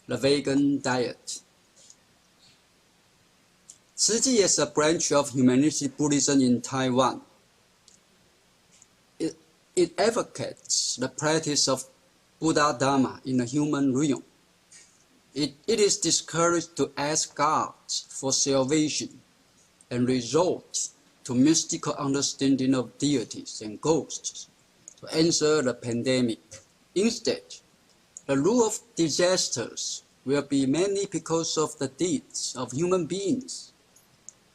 the vegan diet. Chiji is a branch of humanistic Buddhism in Taiwan. It advocates the practice of Buddha-Dharma in the human realm. It is discouraged to ask God for salvation and resort to mystical understanding of deities and ghosts to answer the pandemic. Instead, the root of disasters will be mainly because of the deeds of human beings.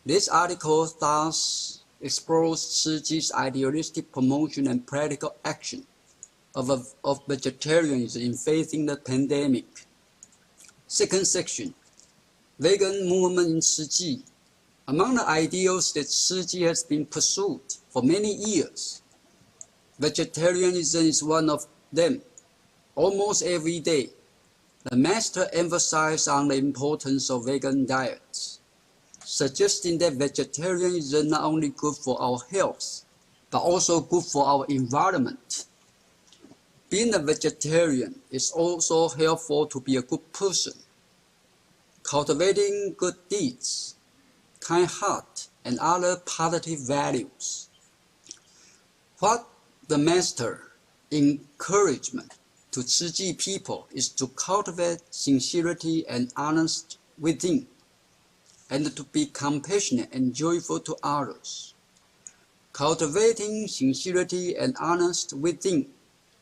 This article thus explores Chiji's idealistic promotion and practical action of vegetarianism in facing the pandemic. Second section, vegan movement in Chiji. Among the ideals that Chiji has been pursued for many years, vegetarianism is one of them. Almost every day, the master emphasizes on the importance of vegan diets, suggesting that vegetarianism is not only good for our health, but also good for our environment. Being a vegetarian is also helpful to be a good person. Cultivating good deeds, kind heart, and other positive values. What the master encouragement to Chiji people is to cultivate sincerity and honesty within, and to be compassionate and joyful to others. Cultivating sincerity and honesty within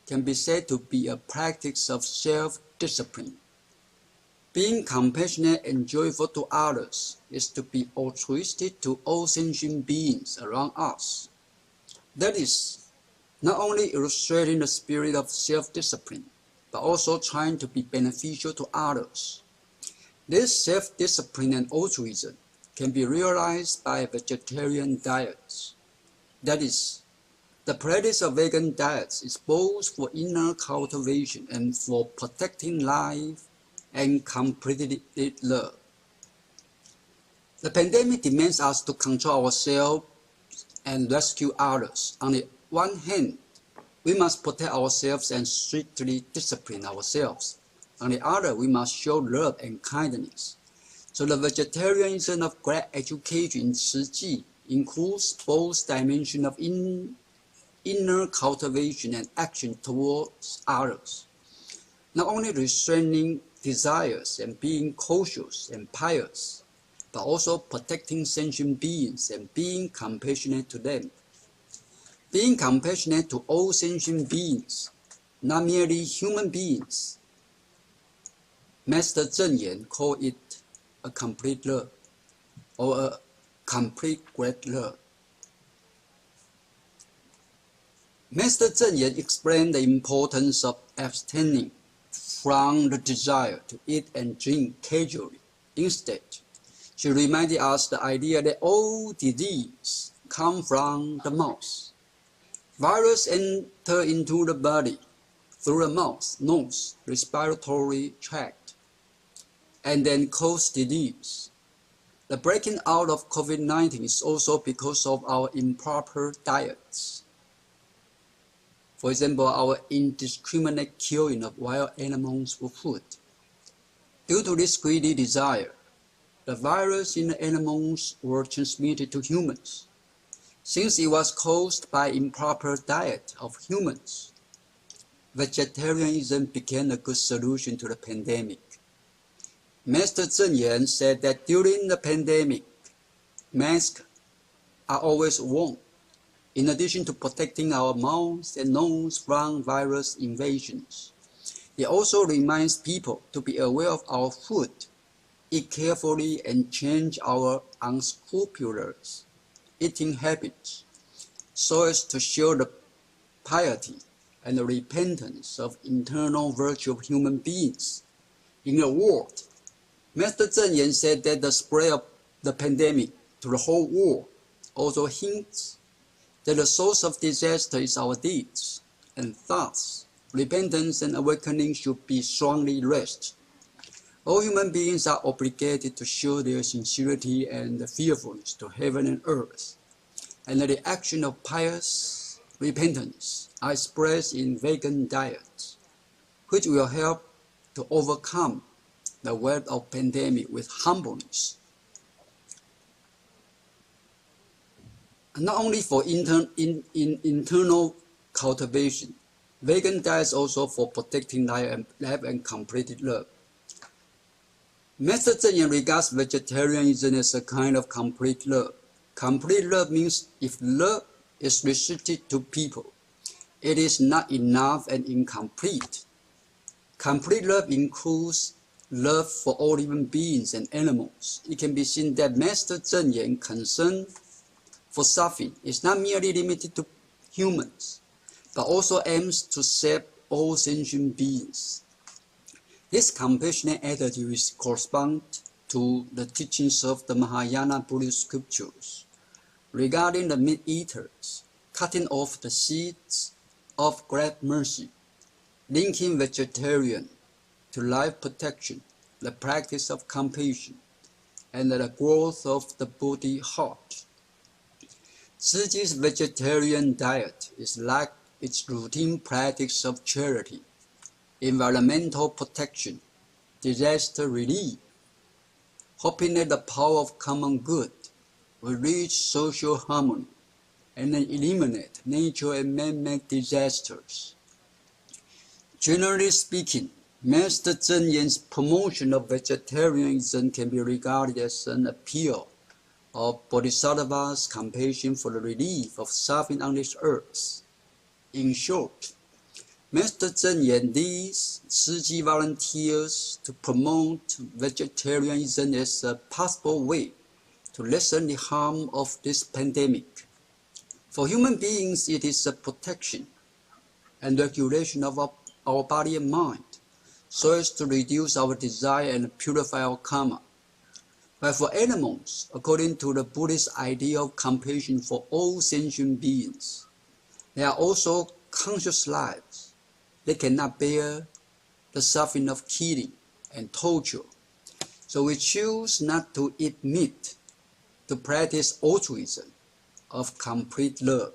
can be said to be a practice of self-discipline. Being compassionate and joyful to others is to be altruistic to all sentient beings around us. That is not only illustrating the spirit of self-discipline, but also trying to be beneficial to others. This self-discipline and altruism can be realized by vegetarian diets. That is, the practice of vegan diets is both for inner cultivation and for protecting life and completed love. The pandemic demands us to control ourselves and rescue others. On the one hand, we must protect ourselves and strictly discipline ourselves. On the other, we must show love and kindness. So the vegetarianism of grad education in Chiji includes both dimensions of inner cultivation and action towards others. Not only restraining desires and being cautious and pious, but also protecting sentient beings and being compassionate to them. Being compassionate to all sentient beings, not merely human beings. Master Zheng Yan called it a complete love, or a complete great love. Master Zheng Yan explained the importance of abstaining from the desire to eat and drink casually. Instead, she reminded us the idea that all disease come from the mouth. Virus enter into the body through the mouth, nose, respiratory tract, and then cause disease. The breaking out of COVID-19 is also because of our improper diets. For example, our indiscriminate killing of wild animals for food. Due to this greedy desire, the virus in the animals were transmitted to humans. Since it was caused by improper diet of humans, vegetarianism became a good solution to the pandemic. Master Zheng Yan said that during the pandemic, masks are always worn. In addition to protecting our mouths and nose from virus invasions, it also reminds people to be aware of our food, eat carefully, and change our unscrupulous eating habits so as to show the piety and the repentance of internal virtue of human beings. In a word, Master Zheng Yan said that the spread of the pandemic to the whole world also hints that the source of disaster is our deeds, and thus repentance and awakening should be strongly raised. All human beings are obligated to show their sincerity and fearfulness to heaven and earth, and the action of pious repentance are expressed in vegan diets, which will help to overcome the weight of pandemic with humbleness. Not only for internal cultivation, vegan diets also for protecting life and completed love. Master Zheng Yan regards vegetarianism as a kind of complete love. Complete love means if love is restricted to people, it is not enough and incomplete. Complete love includes love for all living beings and animals. It can be seen that Master Zheng Yan's concern for suffering is not merely limited to humans, but also aims to save all sentient beings. This compassionate attitude corresponds to the teachings of the Mahayana Buddhist scriptures regarding the meat-eaters, cutting off the seeds of great mercy, linking vegetarian to life protection, the practice of compassion, and the growth of the Buddha heart. Tzu Chi's vegetarian diet is like its routine practice of charity, environmental protection, disaster relief, hoping that the power of common good will reach social harmony and then eliminate natural and man-made disasters. Generally speaking, Master Zheng Yan's promotion of vegetarianism can be regarded as an appeal of Bodhisattva's compassion for the relief of suffering on this earth. In short, Master Zheng Yan leads Tzu Chi volunteers to promote vegetarianism as a possible way to lessen the harm of this pandemic. For human beings, it is a protection and regulation of our body and mind, so as to reduce our desire and purify our karma. But for animals, according to the Buddhist idea of compassion for all sentient beings, they are also conscious lives. They cannot bear the suffering of killing and torture. So we choose not to eat meat, to practice altruism of complete love.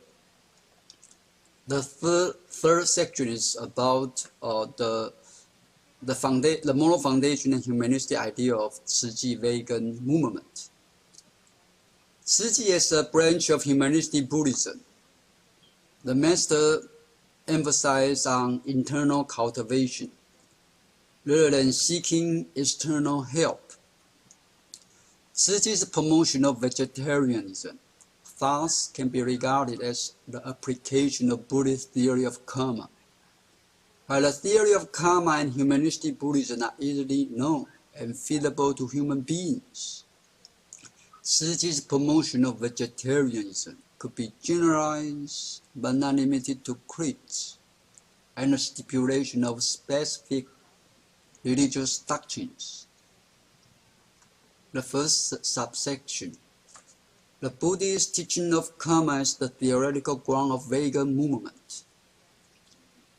The third section is about the moral foundation and humanistic idea of Tzu Chi vegan movement. Tzu Chi is a branch of humanistic Buddhism. The master emphasized on internal cultivation rather than seeking external help. Tzu Chi's promotion of vegetarianism thus can be regarded as the application of Buddhist theory of karma. While the theory of karma and humanistic Buddhism are easily known and feasible to human beings, Tzu Chi's promotion of vegetarianism could be generalized but not limited to creeds and the stipulation of specific religious doctrines. The first subsection, the Buddhist teaching of karma as the theoretical ground of vegan movement.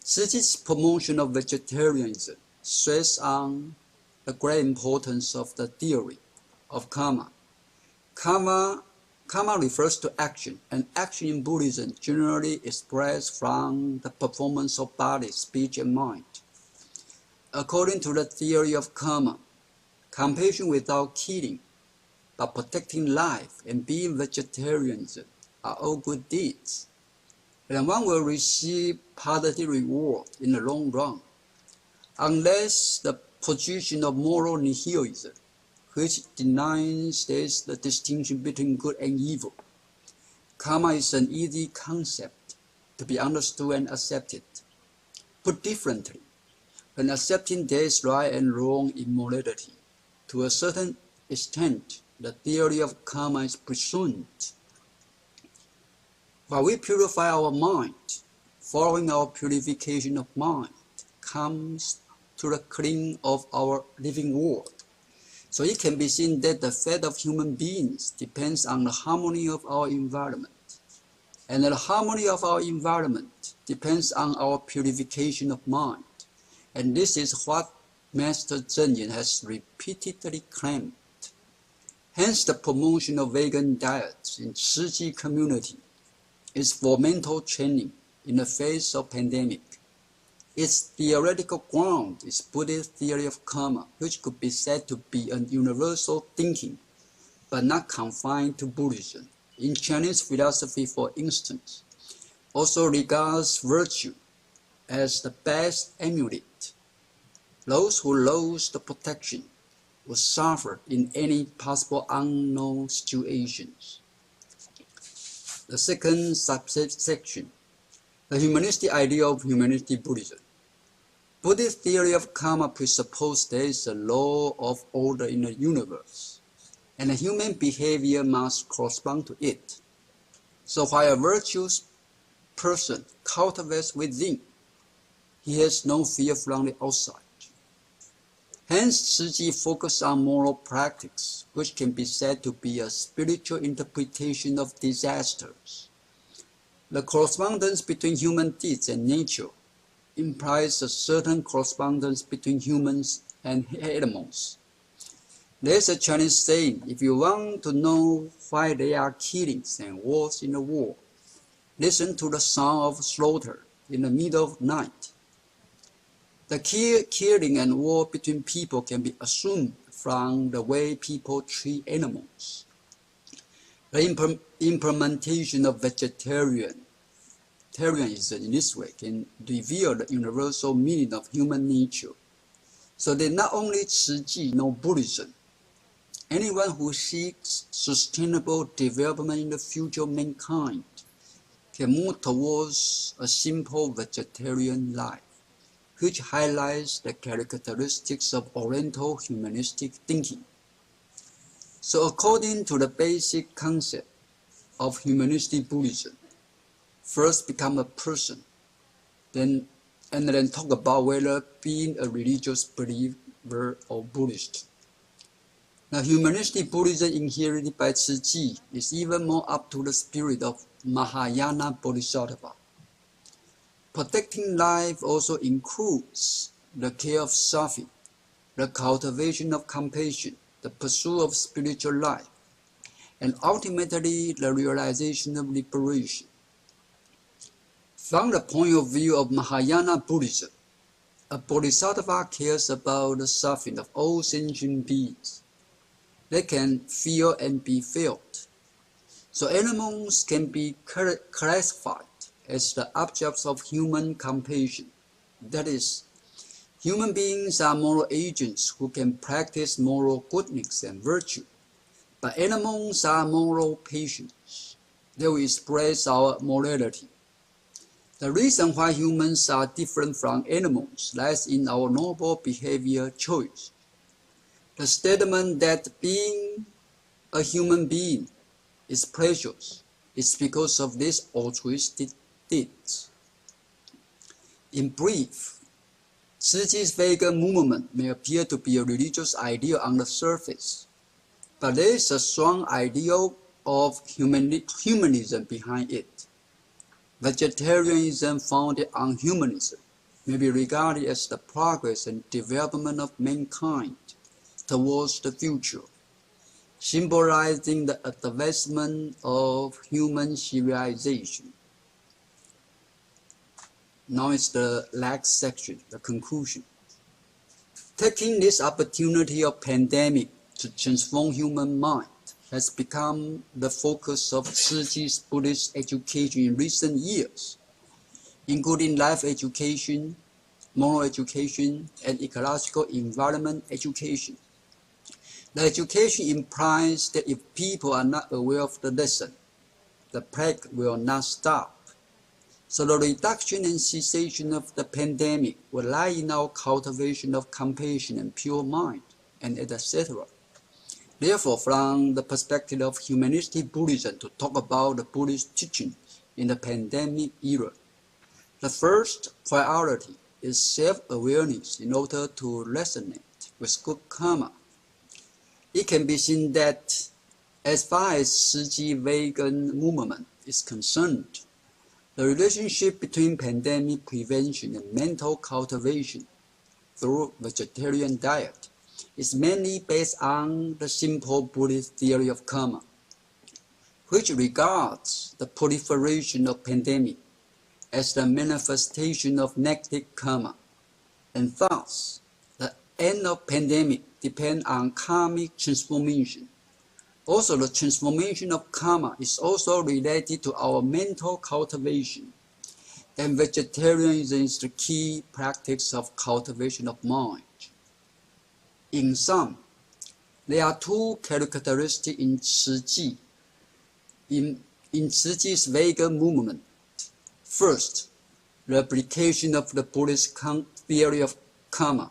Tzu Chi's promotion of vegetarianism stresses on the great importance of the theory of karma. Karma refers to action, and action in Buddhism generally expressed from the performance of body, speech, and mind. According to the theory of karma, compassion without killing, but protecting life and being vegetarianism are all good deeds, and one will receive positive reward in the long run, unless the position of moral nihilism, which denies there's the distinction between good and evil. Karma is an easy concept to be understood and accepted. Put differently, when accepting there's right and wrong in morality, to a certain extent, the theory of karma is presumed. While we purify our mind, following our purification of mind comes to the cleansing of our living world. So it can be seen that the fate of human beings depends on the harmony of our environment. And the harmony of our environment depends on our purification of mind. And this is what Master Zhenyin has repeatedly claimed. Hence, the promotion of vegan diets in Tzu Chi community is for mental training in the face of pandemic. Its theoretical ground is Buddhist theory of karma, which could be said to be an universal thinking, but not confined to Buddhism. In Chinese philosophy, for instance, also regards virtue as the best amulet. Those who lose the protection will suffer in any possible unknown situations. The second subsection, the humanistic idea of humanistic Buddhism. Buddhist theory of karma presupposes there is a law of order in the universe, and human behavior must correspond to it. So while a virtuous person cultivates within, he has no fear from the outside. Hence, Tzu Chi focuses on moral practice, which can be said to be a spiritual interpretation of disasters. The correspondence between human deeds and nature implies a certain correspondence between humans and animals. There's a Chinese saying, if you want to know why there are killings and wars in the world, listen to the sound of slaughter in the middle of night. The killing and war between people can be assumed from the way people treat animals. The implementation of vegetarianism in this way can reveal the universal meaning of human nature. So that not only Tzu Chi nor Buddhism, anyone who seeks sustainable development in the future of mankind can move towards a simple vegetarian life, which highlights the characteristics of Oriental humanistic thinking. So according to the basic concept of humanistic Buddhism, first become a person, and then talk about whether being a religious believer or Buddhist. Now, humanistic Buddhism inherited by Tzu Chi is even more up to the spirit of Mahayana Bodhisattva. Protecting life also includes the care of suffering, the cultivation of compassion, the pursuit of spiritual life, and ultimately the realization of liberation. From the point of view of Mahayana Buddhism, a bodhisattva cares about the suffering of all sentient beings. They can feel and be felt. So animals can be classified as the objects of human compassion. That is, human beings are moral agents who can practice moral goodness and virtue, But animals are moral patients. They will express our morality. The reason why humans are different from animals lies in our noble behavior choice. The statement that being a human being is precious is because of these altruistic deeds. In brief, Tzu Chi's vegan movement may appear to be a religious ideal on the surface, but there is a strong ideal of humanism behind it. Vegetarianism founded on humanism may be regarded as the progress and development of mankind towards the future, symbolizing the advancement of human civilization. Now is the last section, the conclusion. Taking this opportunity of pandemic to transform human mind has become the focus of Tzu Chi's Buddhist education in recent years, including life education, moral education, and ecological environment education. The education implies that if people are not aware of the lesson, the plague will not stop. So the reduction and cessation of the pandemic will lie in our cultivation of compassion and pure mind, and etc. Therefore, from the perspective of humanistic Buddhism, to talk about the Buddhist teaching in the pandemic era, the first priority is self-awareness in order to resonate with good karma. It can be seen that as far as Tzu Chi vegan movement is concerned, the relationship between pandemic prevention and mental cultivation through vegetarian diet is mainly based on the simple Buddhist theory of karma, which regards the proliferation of pandemic as the manifestation of negative karma, and thus the end of pandemic depends on karmic transformation. Also, the transformation of karma is also related to our mental cultivation, and vegetarianism is the key practice of cultivation of mind. In sum, there are two characteristics in Tzu Chi, in Tzu Chi's vegan movement. First, the application of the Buddhist theory of karma.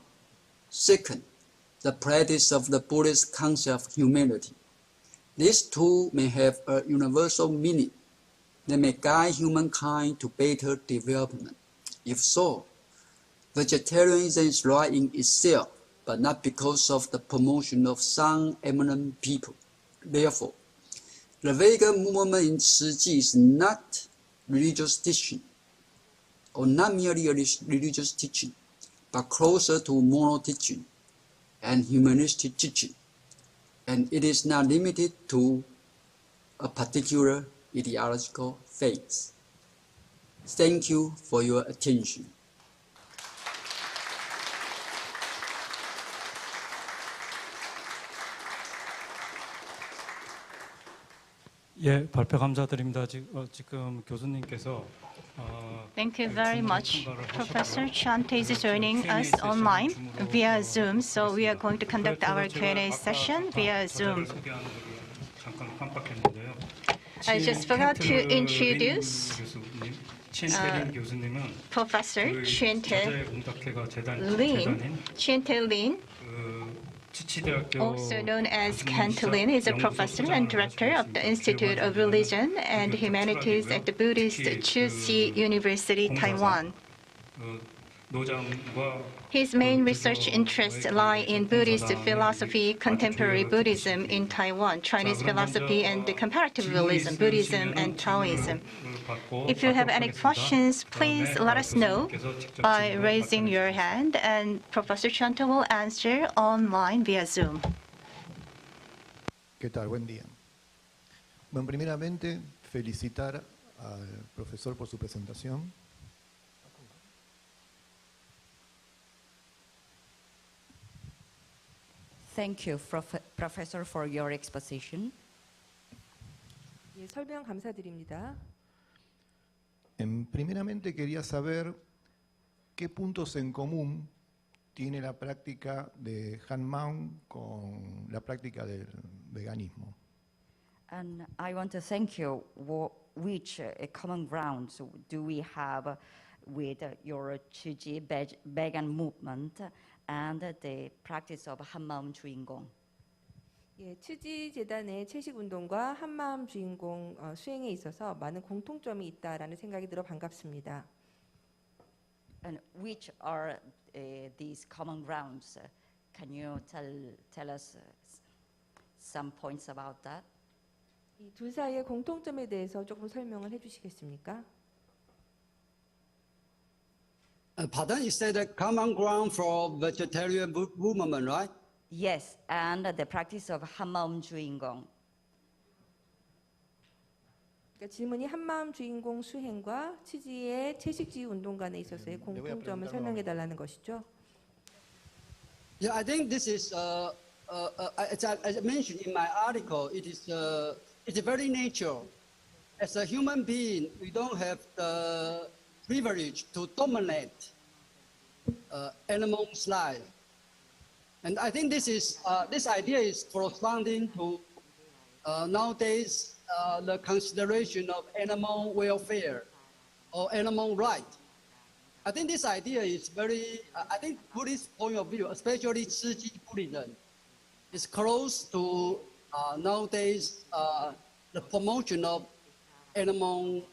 Second, the practice of the Buddhist concept of humanity. These two may have a universal meaning. They may guide humankind to better development. If so, vegetarianism is right in itself, but not because of the promotion of some eminent people. Therefore, the vegan movement in Tzu Chi is not religious teaching, or not merely a religious teaching, but closer to moral teaching and humanistic teaching. And it is not limited to a particular ideological faith. Thank you for your attention. 예, 발표 감사드립니다. 지금 교수님께서 Thank you very much. Professor Chien-Te is joining us online via Zoom, so we are going to conduct our Q&A session via Zoom. 잠깐 깜빡했는데요. I just forgot to introduce 교수님은 Professor Chien-Te Lin, also known as Kent Lin, is a professor and director of the Institute of Religion and Humanities at the Buddhist Chuxi University, Taiwan. His main research interests lie in Buddhist philosophy, contemporary Buddhism in Taiwan, Chinese philosophy, and comparative realism, Buddhism and Taoism. If you have any questions, please let us know by raising your hand, and Professor Chien-Te will answer online via Zoom. ¿Qué tal? Buen día. Bueno, primeramente, felicitar al profesor por su presentación. Thank you, Professor, for your exposition. 예, 설명 감사드립니다. Primeramente quería saber qué puntos en común tiene la práctica de Hanmaeum con la práctica del veganismo. And I want to thank you. Which common grounds do we have with your Chiji vegan movement and the practice of Hanmaeum Juingong? 예, 치지 재단의 채식 운동과 한마음 주인공 수행에 있어서 많은 공통점이 있다라는 생각이 들어 반갑습니다. And which are these common grounds? Can you tell us some points about that? 이 둘 사이의 공통점에 대해서 조금 설명을 해주시겠습니까? Pardon, you said a common ground for vegetarian movement, right? Yes, and the practice of Hanmaeum Juingong. 그러니까 질문이 한마음 주인공 수행과 치지의 채식주의 운동 간에 있어서의 공통점을 설명해 달라는 것이죠. Yeah, I think this is, as I mentioned in my article, it's very natural. As a human being, we don't have the privilege to dominate animals' life. And I think this idea is corresponding to nowadays the consideration of animal welfare or animal right. I think this idea is very, I think Buddhist point of view, especially Chiji Buddhism, is close to nowadays the promotion of animal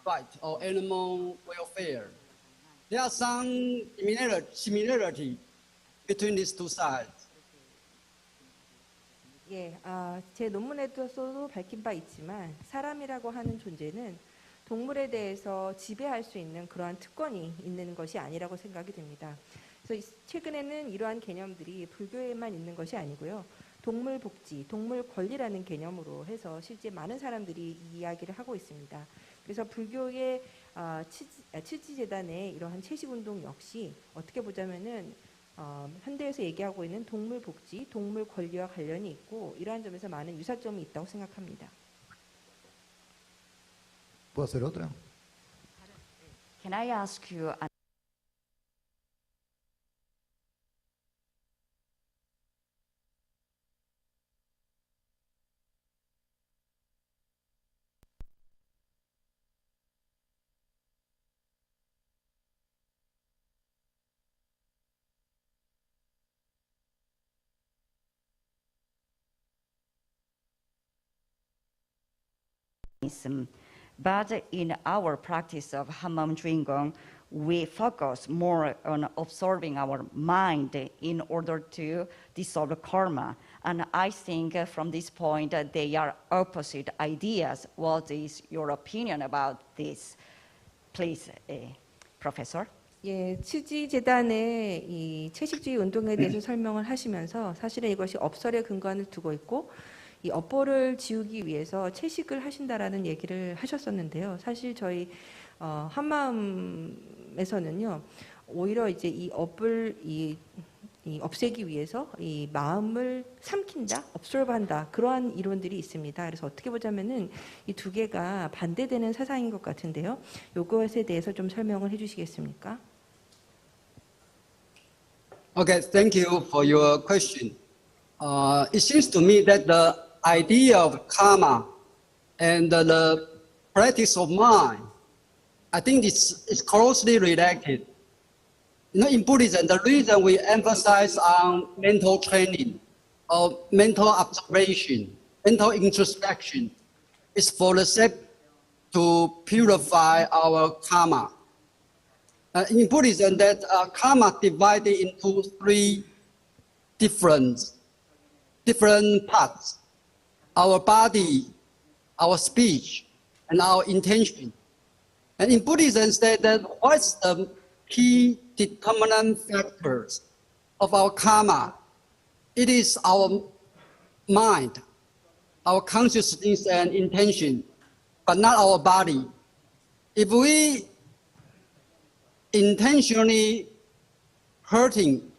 right or animal welfare. There are some similarity between these two sides. 예, 제 논문에서도 밝힌 바 있지만 사람이라고 하는 존재는 동물에 대해서 지배할 수 있는 그러한 특권이 있는 것이 아니라고 생각이 됩니다. 그래서 최근에는 이러한 개념들이 불교에만 있는 것이 아니고요. 동물 복지, 동물 권리라는 개념으로 해서 실제 많은 사람들이 이 이야기를 하고 있습니다. 그래서 불교의 치지 재단의 이러한 채식 운동 역시 어떻게 보자면은 현대에서 얘기하고 있는 동물 복지, 동물 권리와 관련이 있고 이러한 점에서 많은 유사점이 있다고 생각합니다. ¿Puedo hacer otra? Can I ask you but in our practice of Hanmaeum Juingong, we focus more on absorbing our mind in order to dissolve karma. And I think from this point, they are opposite ideas. What is your opinion about this? Please, Professor. 예, 치지 재단의 이 채식주의 운동에 대해서 설명을 하시면서 사실은 이것이 업설에 근거를 두고 있고 이 업보를 지우기 위해서 채식을 하신다라는 얘기를 하셨었는데요. 사실 저희 한마음에서는요, 오히려 이제 이 업을 이 없애기 위해서 이 마음을 삼킨다, 업솔브한다 그러한 이론들이 있습니다. 그래서 어떻게 보자면은 이 두 개가 반대되는 사상인 것 같은데요. 이것에 대해서 좀 설명을 해주시겠습니까? Okay, thank you for your question. It seems to me that the idea of karma and the practice of mind, I think it's closely related. You know, in Buddhism, the reason we emphasize on mental training or mental observation, mental introspection, is for the sake to purify our karma. In Buddhism, that karma divided into three different parts: our body, our speech, and our intention. And in Buddhism, said that what's the key determinant factors of our karma? It is our mind, our consciousness and intention, but not our body. If we intentionally hurting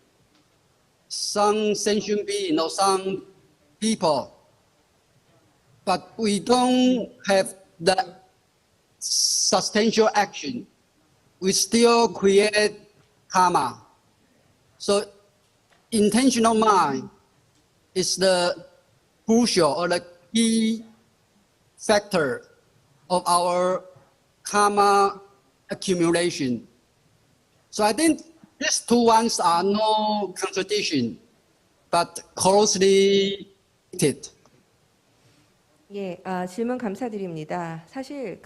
some sentient being or some people, but we don't have that substantial action, we still create karma. So intentional mind is the crucial or the key factor of our karma accumulation. So I think these two ones are no contradiction, but closely related. 예, 질문 감사드립니다. 사실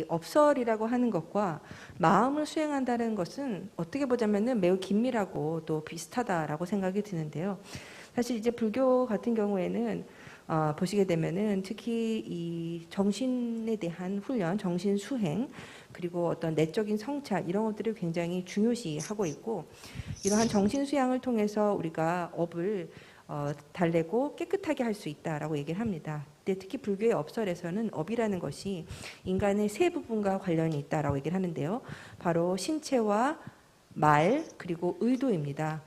업설이라고 하는 것과 마음을 수행한다는 것은 어떻게 보자면은 매우 긴밀하고 또 비슷하다라고 생각이 드는데요. 사실 이제 불교 같은 경우에는 보시게 되면은 특히 이 정신에 대한 훈련, 정신 수행, 그리고 어떤 내적인 성찰 이런 것들을 굉장히 중요시하고 있고, 이러한 정신 수양을 통해서 우리가 업을 달래고 깨끗하게 할 수 있다라고 얘기를 합니다. 근데 특히 불교의 업설에서는 업이라는 것이 인간의 세 부분과 관련이 있다라고 얘기를 하는데요. 바로 신체와 말 그리고 의도입니다.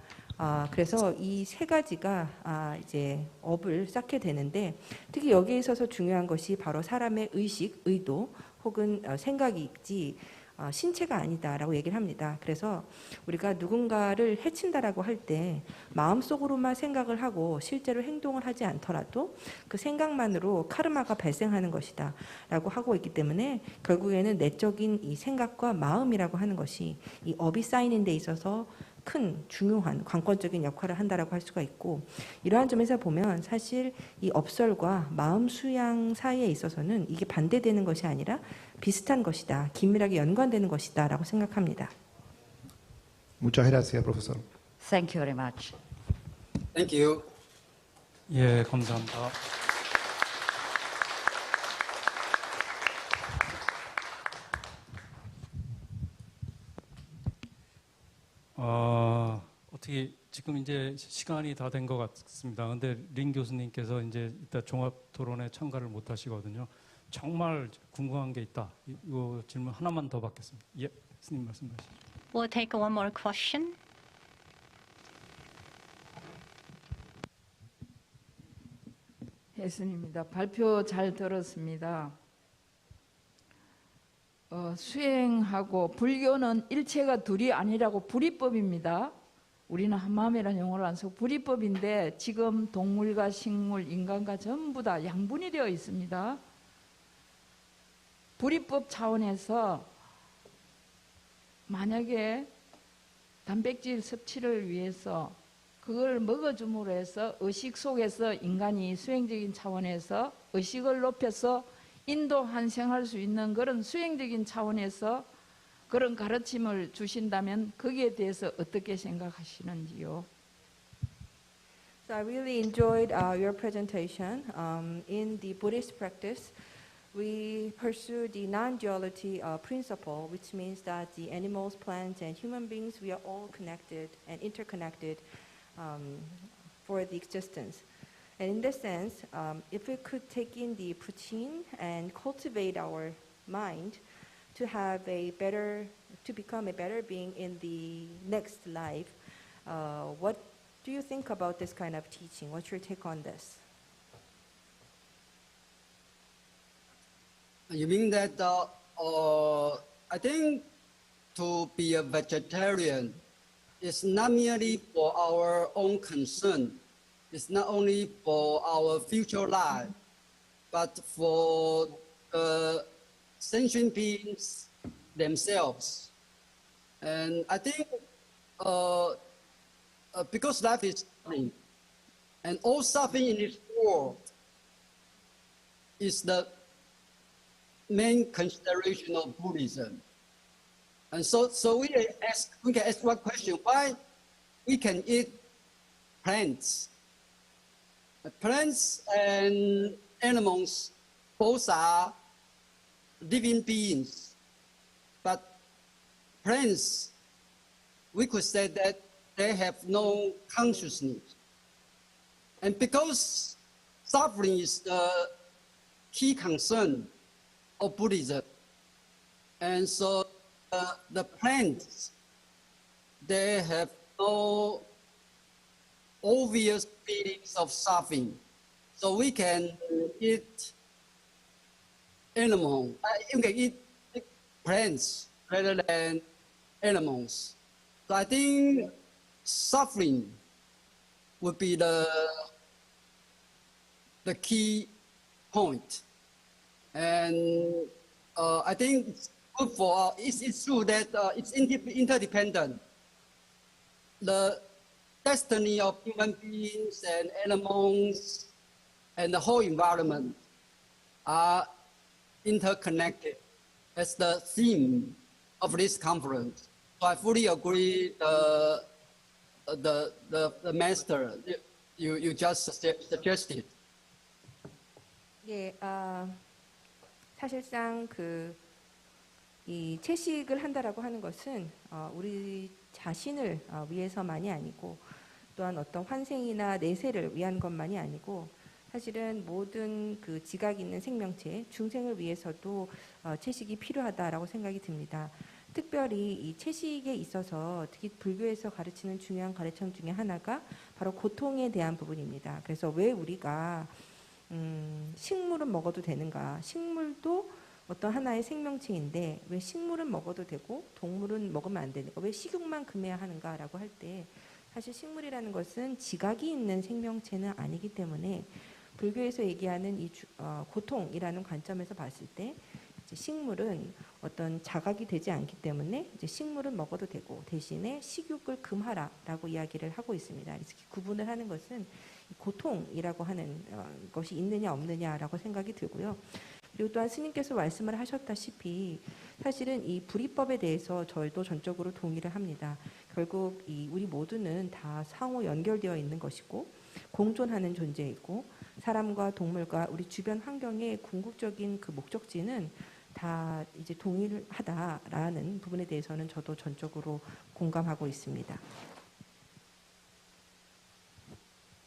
그래서 이 세 가지가 이제 업을 쌓게 되는데, 특히 여기에 있어서 중요한 것이 바로 사람의 의식, 의도 혹은 생각이 있지 신체가 아니다라고 얘기를 합니다. 그래서 우리가 누군가를 해친다라고 할 때 마음속으로만 생각을 하고 실제로 행동을 하지 않더라도 그 생각만으로 카르마가 발생하는 것이다 라고 하고 있기 때문에, 결국에는 내적인 이 생각과 마음이라고 하는 것이 이 업이 쌓이는 데 있어서 큰 중요한 관건적인 역할을 한다라고 할 수가 있고, 이러한 점에서 보면 사실 이 업설과 마음 수양 사이에 있어서는 이게 반대되는 것이 아니라 비슷한 것이다, 긴밀하게 연관되는 것이다라고 생각합니다. Muchas gracias, profesor. Thank you very much. Thank you. 예, 감사합니다. 어떻게 지금 이제 시간이 다 된 것 같습니다. 근데 린 교수님께서 이제 이따 종합 토론에 참가를 못 하시거든요. 정말 궁금한 게 있다. 이거 질문 하나만 더 받겠습니다. 예, 스님 말씀하시죠. We'll take one more question. 혜순입니다. 발표 잘 들었습니다. 수행하고 불교는 일체가 둘이 아니라고 불이법입니다. 우리는 한마음이라는 용어를 안 쓰고 불이법인데, 지금 동물과 식물, 인간과 전부 다 양분이 되어 있습니다. 불이법 차원에서 만약에 단백질 섭취를 위해서 그걸 먹어줌으로 해서 의식 속에서 인간이 수행적인 차원에서 의식을 높여서 인도한 생활할 수 있는 그런 수행적인 차원에서 그런 가르침을 주신다면 거기에 대해서 어떻게 생각하시는지요? So I really enjoyed your presentation. In the Buddhist practice, we pursue the non-duality principle, which means that the animals, plants, and human beings, we are all connected and interconnected for the existence. And in this sense, if we could take in the poutine and cultivate our mind to have to become a better being in the next life, what do you think about this kind of teaching? What's your take on this? You mean that I think to be a vegetarian is not merely for our own concern. It's not only for our future life, but for sentient beings themselves. And I think because life is suffering, and all suffering in this world is the main consideration of Buddhism. And so we can ask one question: why we can eat plants? Plants and animals both are living beings, but plants, we could say that they have no consciousness. And because suffering is the key concern of Buddhism, and so the plants, they have no obvious feelings of suffering. So we can eat animals, you can eat plants rather than animals. So I think suffering would be the key point. And I think it's good for, it's true that it's interdependent. The destiny of human beings and animals and the whole environment are interconnected as the theme of this conference. So I fully agree the master you just suggested. 예, 사실상 이 채식을 한다라고 하는 것은 우리 자신을 위해서만이 아니고 또한 어떤 환생이나 내세를 위한 것만이 아니고 사실은 모든 그 지각 있는 생명체, 중생을 위해서도 채식이 필요하다라고 생각이 듭니다. 특별히 이 채식에 있어서 특히 불교에서 가르치는 중요한 가르침 중에 하나가 바로 고통에 대한 부분입니다. 그래서 왜 우리가 식물은 먹어도 되는가? 식물도 어떤 하나의 생명체인데 왜 식물은 먹어도 되고 동물은 먹으면 안 되는가? 왜 식육만 금해야 하는가라고 할 때 사실 식물이라는 것은 지각이 있는 생명체는 아니기 때문에 불교에서 얘기하는 이 고통이라는 관점에서 봤을 때 이제 식물은 어떤 자각이 되지 않기 때문에 이제 식물은 먹어도 되고 대신에 식육을 금하라라고 이야기를 하고 있습니다. 그래서 구분을 하는 것은 고통이라고 하는 것이 있느냐 없느냐라고 생각이 들고요. 그리고 또한 스님께서 말씀을 하셨다시피 사실은 이 불이법에 대해서 저희도 전적으로 동의를 합니다. 결국 우리 모두는 다 상호 연결되어 있는 것이고 공존하는 존재이고 사람과 동물과 우리 주변 환경의 궁극적인 그 목적지는 다 이제 동일하다라는 부분에 대해서는 저도 전적으로 공감하고 있습니다.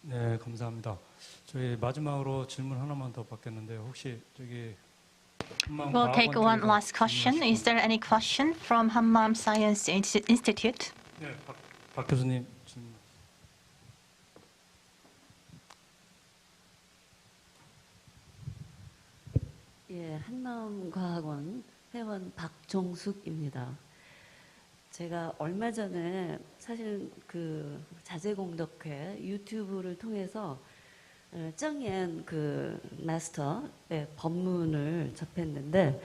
네, 감사합니다. 저희 마지막으로 질문 하나만 더 받겠는데 혹시 저기 We'll take one last question. Is there any question from Hanmaeum Science Institute? 네, 박 교수님 질문. 예, 한마음과학원 회원 박종숙입니다. 제가 얼마 전에 사실 그 자제공덕회 유튜브를 통해서 정연 그 마스터의 법문을 접했는데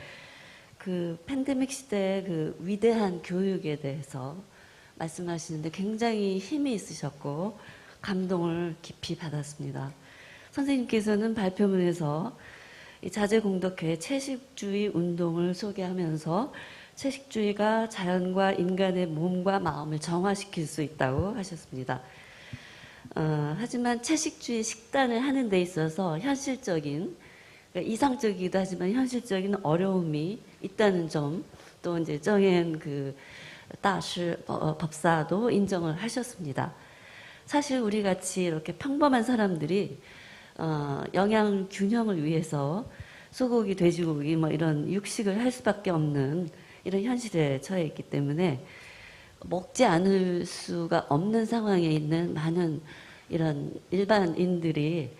그 팬데믹 시대의 그 위대한 교육에 대해서 말씀하시는데 굉장히 힘이 있으셨고 감동을 깊이 받았습니다. 선생님께서는 발표문에서 이 자제공덕회 채식주의 운동을 소개하면서 채식주의가 자연과 인간의 몸과 마음을 정화시킬 수 있다고 하셨습니다. 하지만 채식주의 식단을 하는 데 있어서 현실적인, 그러니까 이상적이기도 하지만 현실적인 어려움이 있다는 점, 또 이제 정연 그 다시 법사도 인정을 하셨습니다. 사실 우리 같이 이렇게 평범한 사람들이 영양 균형을 위해서 소고기, 돼지고기 뭐 이런 육식을 할 수밖에 없는 이런 현실에 처해 있기 때문에 먹지 않을 수가 없는 상황에 있는 많은 이런 일반인들이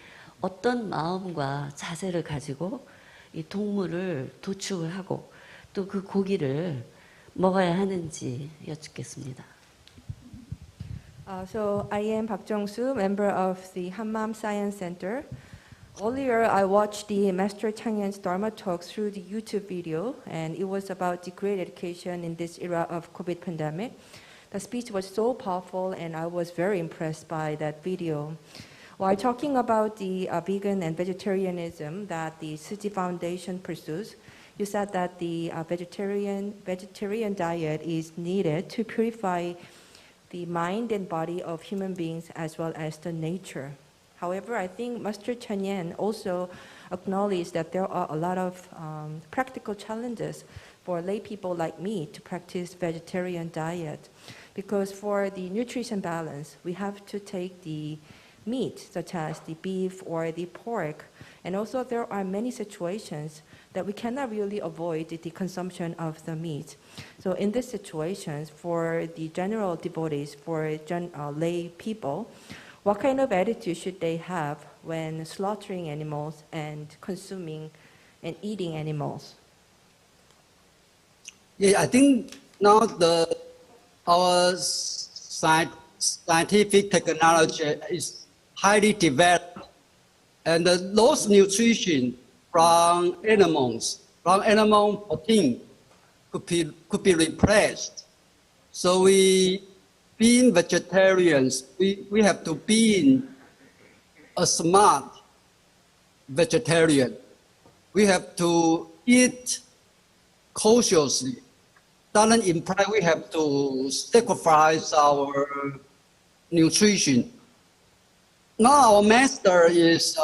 어떤 마음과 자세를 가지고 이 동물을 도축을 하고 또 그 고기를 먹어야 하는지 여쭙겠습니다. So I am Park Jong-soo, member of the Hanmaeum Science Center. Earlier, I watched the Master Chang-yen's Dharma Talks through the YouTube video, and it was about the great education in this era of COVID pandemic. The speech was so powerful, and I was very impressed by that video. While talking about the vegan and vegetarianism that the Tzu Chi Foundation pursues, you said that the vegetarian diet is needed to purify the mind and body of human beings as well as the nature. However, I think Master Chien-Te also acknowledged that there are a lot of practical challenges for lay people like me to practice vegetarian diet. Because for the nutrition balance, we have to take the meat, such as the beef or the pork. And also there are many situations that we cannot really avoid the consumption of the meat. So in these situations, for the general devotees, for lay people, what kind of attitude should they have when slaughtering animals and consuming and eating animals? Yeah, I think now our side scientific technology is highly developed, and those nutrition from animals, from animal protein, could be replaced. So being vegetarians, we have to be a smart vegetarian. We have to eat cautiously. Doesn't imply we have to sacrifice our nutrition. Now our master is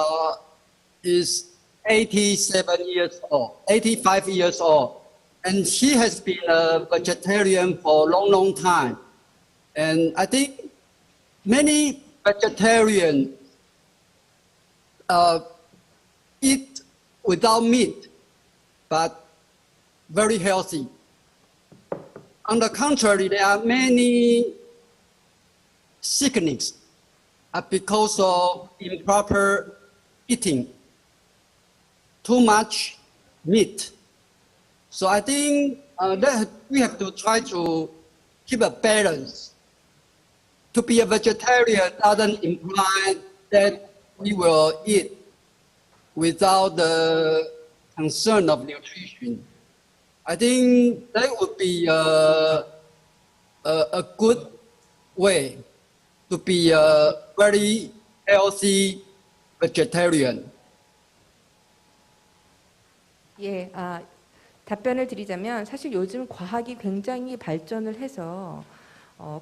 87 years old, 85 years old, and he has been a vegetarian for a long, long time. And I think many vegetarians eat without meat, but very healthy. On the contrary, there are many sicknesses because of improper eating, too much meat. So I think that we have to try to keep a balance. To be a vegetarian doesn't imply that we will eat without the concern of nutrition. I think that would be a good way to be a very healthy vegetarian. 예, 답변을 드리자면 사실 요즘 과학이 굉장히 발전을 해서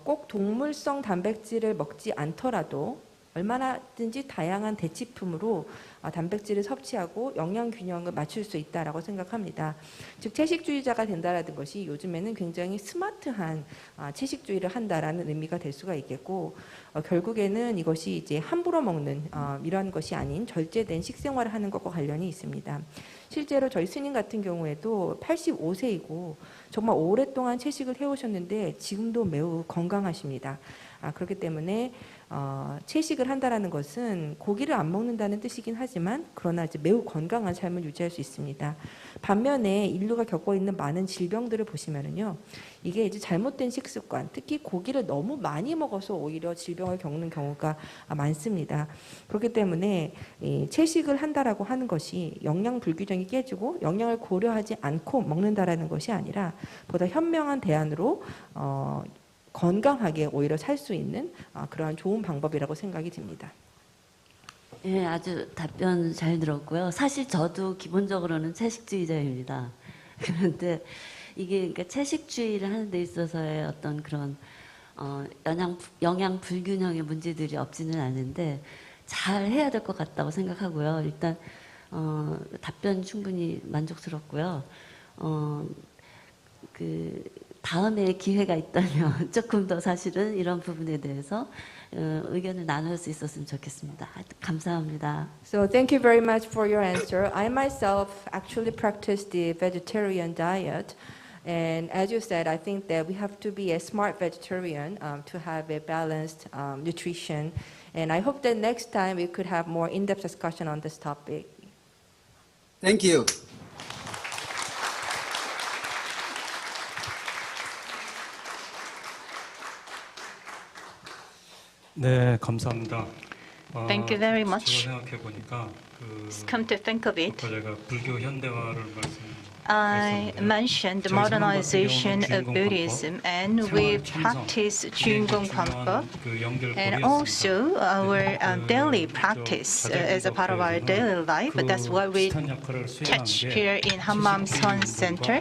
꼭 동물성 단백질을 먹지 않더라도 얼마나든지 다양한 대치품으로 단백질을 섭취하고 영양 균형을 맞출 수 있다라고 생각합니다. 즉 채식주의자가 된다라는 것이 요즘에는 굉장히 스마트한 채식주의를 한다라는 의미가 될 수가 있겠고 결국에는 이것이 이제 함부로 먹는 이러한 것이 아닌 절제된 식생활을 하는 것과 관련이 있습니다. 실제로 저희 스님 같은 경우에도 85세이고 정말 오랫동안 채식을 해오셨는데 지금도 매우 건강하십니다. 그렇기 때문에 채식을 한다라는 것은 고기를 안 먹는다는 뜻이긴 하지만 그러나 이제 매우 건강한 삶을 유지할 수 있습니다. 반면에 인류가 겪고 있는 많은 질병들을 보시면은요, 이게 이제 잘못된 식습관, 특히 고기를 너무 많이 먹어서 오히려 질병을 겪는 경우가 많습니다. 그렇기 때문에 채식을 한다라고 하는 것이 영양 불균형이 깨지고 영양을 고려하지 않고 먹는다라는 것이 아니라 보다 현명한 대안으로 건강하게 오히려 살 수 있는 그러한 좋은 방법이라고 생각이 듭니다. 예, 아주 답변 잘 들었고요. 사실 저도 기본적으로는 채식주의자입니다. 그런데 이게 그러니까 채식주의를 하는 데 있어서의 어떤 그런 영양 불균형의 문제들이 없지는 않은데 잘 해야 될 것 같다고 생각하고요. 일단 답변 충분히 만족스럽고요. 다음에 기회가 있다면 조금 더 사실은 이런 부분에 대해서 의견을 나눌 수 있었으면 좋겠습니다. 감사합니다. So thank you very much for your answer. I myself actually practice the vegetarian diet. And as you said, I think that we have to be a smart vegetarian to have a balanced nutrition. And I hope that next time we could have more in-depth discussion on this topic. Thank you. 네, 감사합니다. Thank you very much. 제가 생각해 보니까 Come to think of it, 제가 불교 현대화를 I mentioned the modernization of Buddhism, and we practice Juingong Gwan-beop, and also our daily practice as a part of our daily life. That's what we teach here in Hanmaeum Seon Center.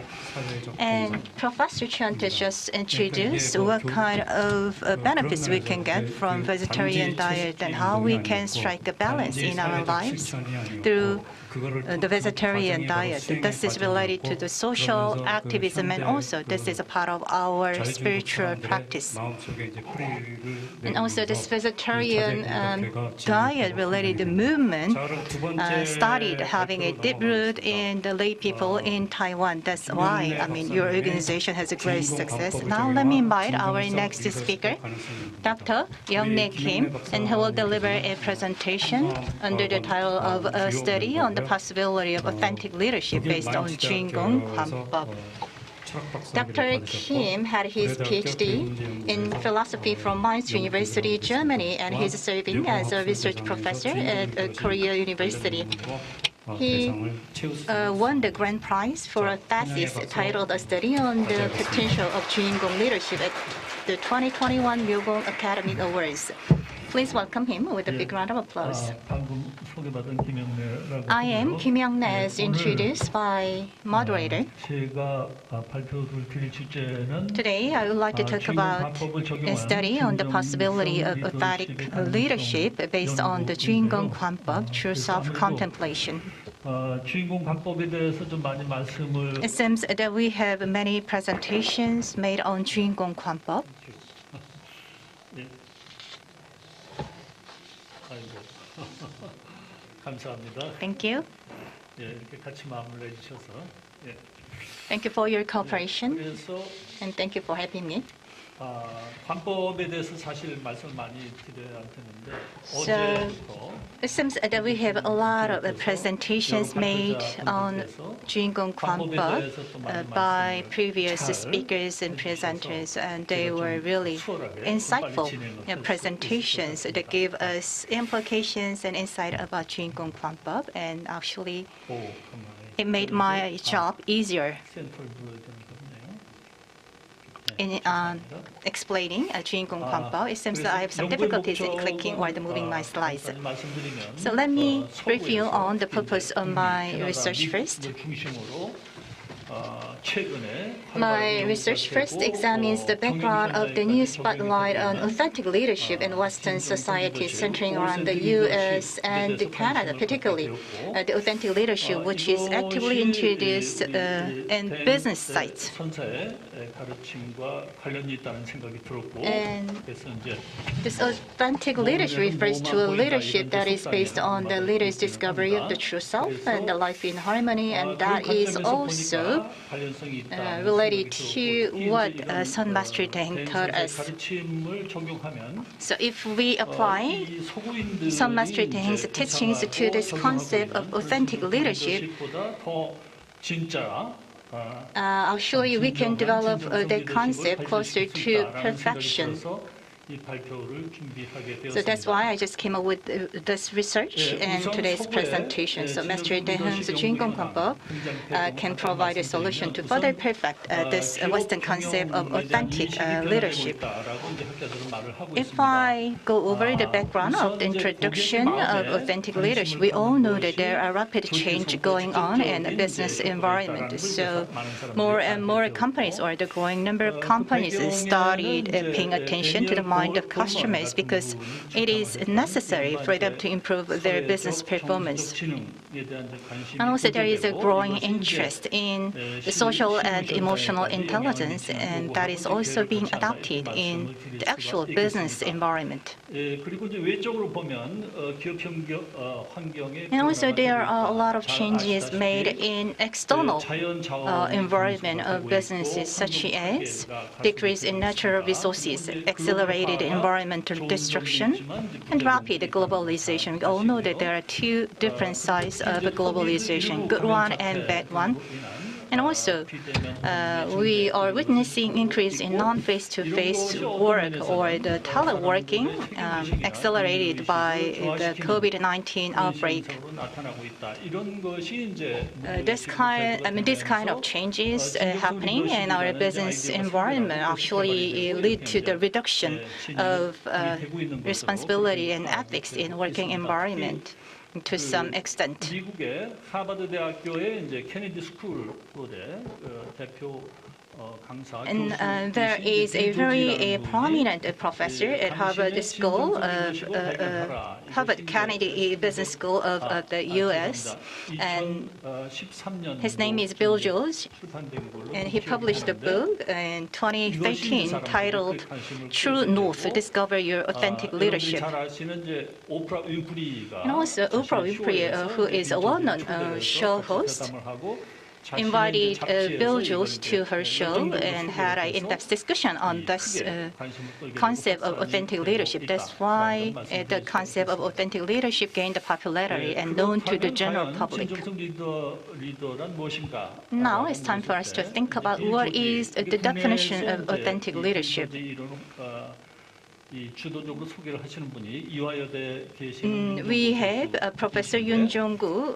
And Professor Chien-Te just introduced what kind of benefits we can get from vegetarian diet and how we can strike a balance in our lives through the vegetarian diet. This is related to the social activism, and also this is a part of our spiritual practice. And also this vegetarian diet-related movement started having a deep root in the lay people in Taiwan. That's why, your organization has a great success. Now let me invite our next speaker, Dr. Youngrae Kim, and he will deliver a presentation under the title of a study on the possibility of authentic leadership based on Juingong Gwan-beop. 박사학위를 Dr. 받으셨고 Kim had his PhD in philosophy from Mainz University, Germany, and he's serving as a research professor at Korea University. He won the grand prize for a thesis titled "A Study on the Potential of Juingong Leadership" at the 2021 Youngrae Academy Awards. Please welcome him with a big round of applause. I am Kim Youngrae, as introduced by moderator. Today, I would like to talk about a study on the possibility of authentic leadership based on the Juingong Gwan-beop, true self-contemplation. It seems that we have many presentations made on Juingong Gwan-beop. Thank you. Thank you for your cooperation, and thank you for having me. So it seems that we have a lot of presentations made on Juingong Gwan-beop by previous speakers and presenters, and they were really insightful presentations that gave us implications and insight about Juingong Gwan-beop, and actually it made my job easier in explaining Juingong Gwan-beop. It seems that I have some difficulties in clicking or moving my slides. So let me brief you on the purpose of my research first. My research first examines the background of the new spotlight on authentic leadership in Western society, centering around the U.S. and Canada, particularly the authentic leadership, which is actively introduced in business sites. And this authentic leadership refers to a leadership that is based on the leader's discovery of the true self and the life in harmony, and that is also related to what Sun Master Daehaeng taught us. So if we apply Sun Master Daehaeng's teachings to this concept of authentic leadership, actually we can develop the concept closer to perfection. So that's why I just came up with this research and today's presentation. So Master Daehaeng's Juingong Gwan-beop can provide a solution to further perfect this Western concept of authentic leadership. If I go over the background of the introduction of authentic leadership, we all know that there are rapid change going on in the business environment. So more and more companies, or the growing number of companies, started paying attention to the mind of customers because it is necessary for them to improve their business performance. And also there is a growing interest in the social and emotional intelligence, and that is also being adopted in the actual business environment. And also there are a lot of changes made in external environment of businesses, such as decrease in natural resources, accelerated environmental destruction, and rapid globalization. We all know that there are two different sides of globalization, good one and bad one. And also, we are witnessing increase in non-face-to-face work, or the teleworking, accelerated by the COVID-19 outbreak. This kind of changes happening in our business environment actually lead to the reduction of responsibility and ethics in working environment to some extent. And there is a very prominent professor at Harvard School of Harvard Kennedy Business School of the U.S. and his name is Bill George, and he published a book in 2013 titled "True North: Discover Your Authentic Leadership." And also Oprah Winfrey, who is a well-known show host, invited Bill Jones to her show and had an in-depth discussion on this concept of authentic leadership. That's why the concept of authentic leadership gained popularity and known to the general public. Now it's time for us to think about what is the definition of authentic leadership. We have Professor Yoon Jong-gu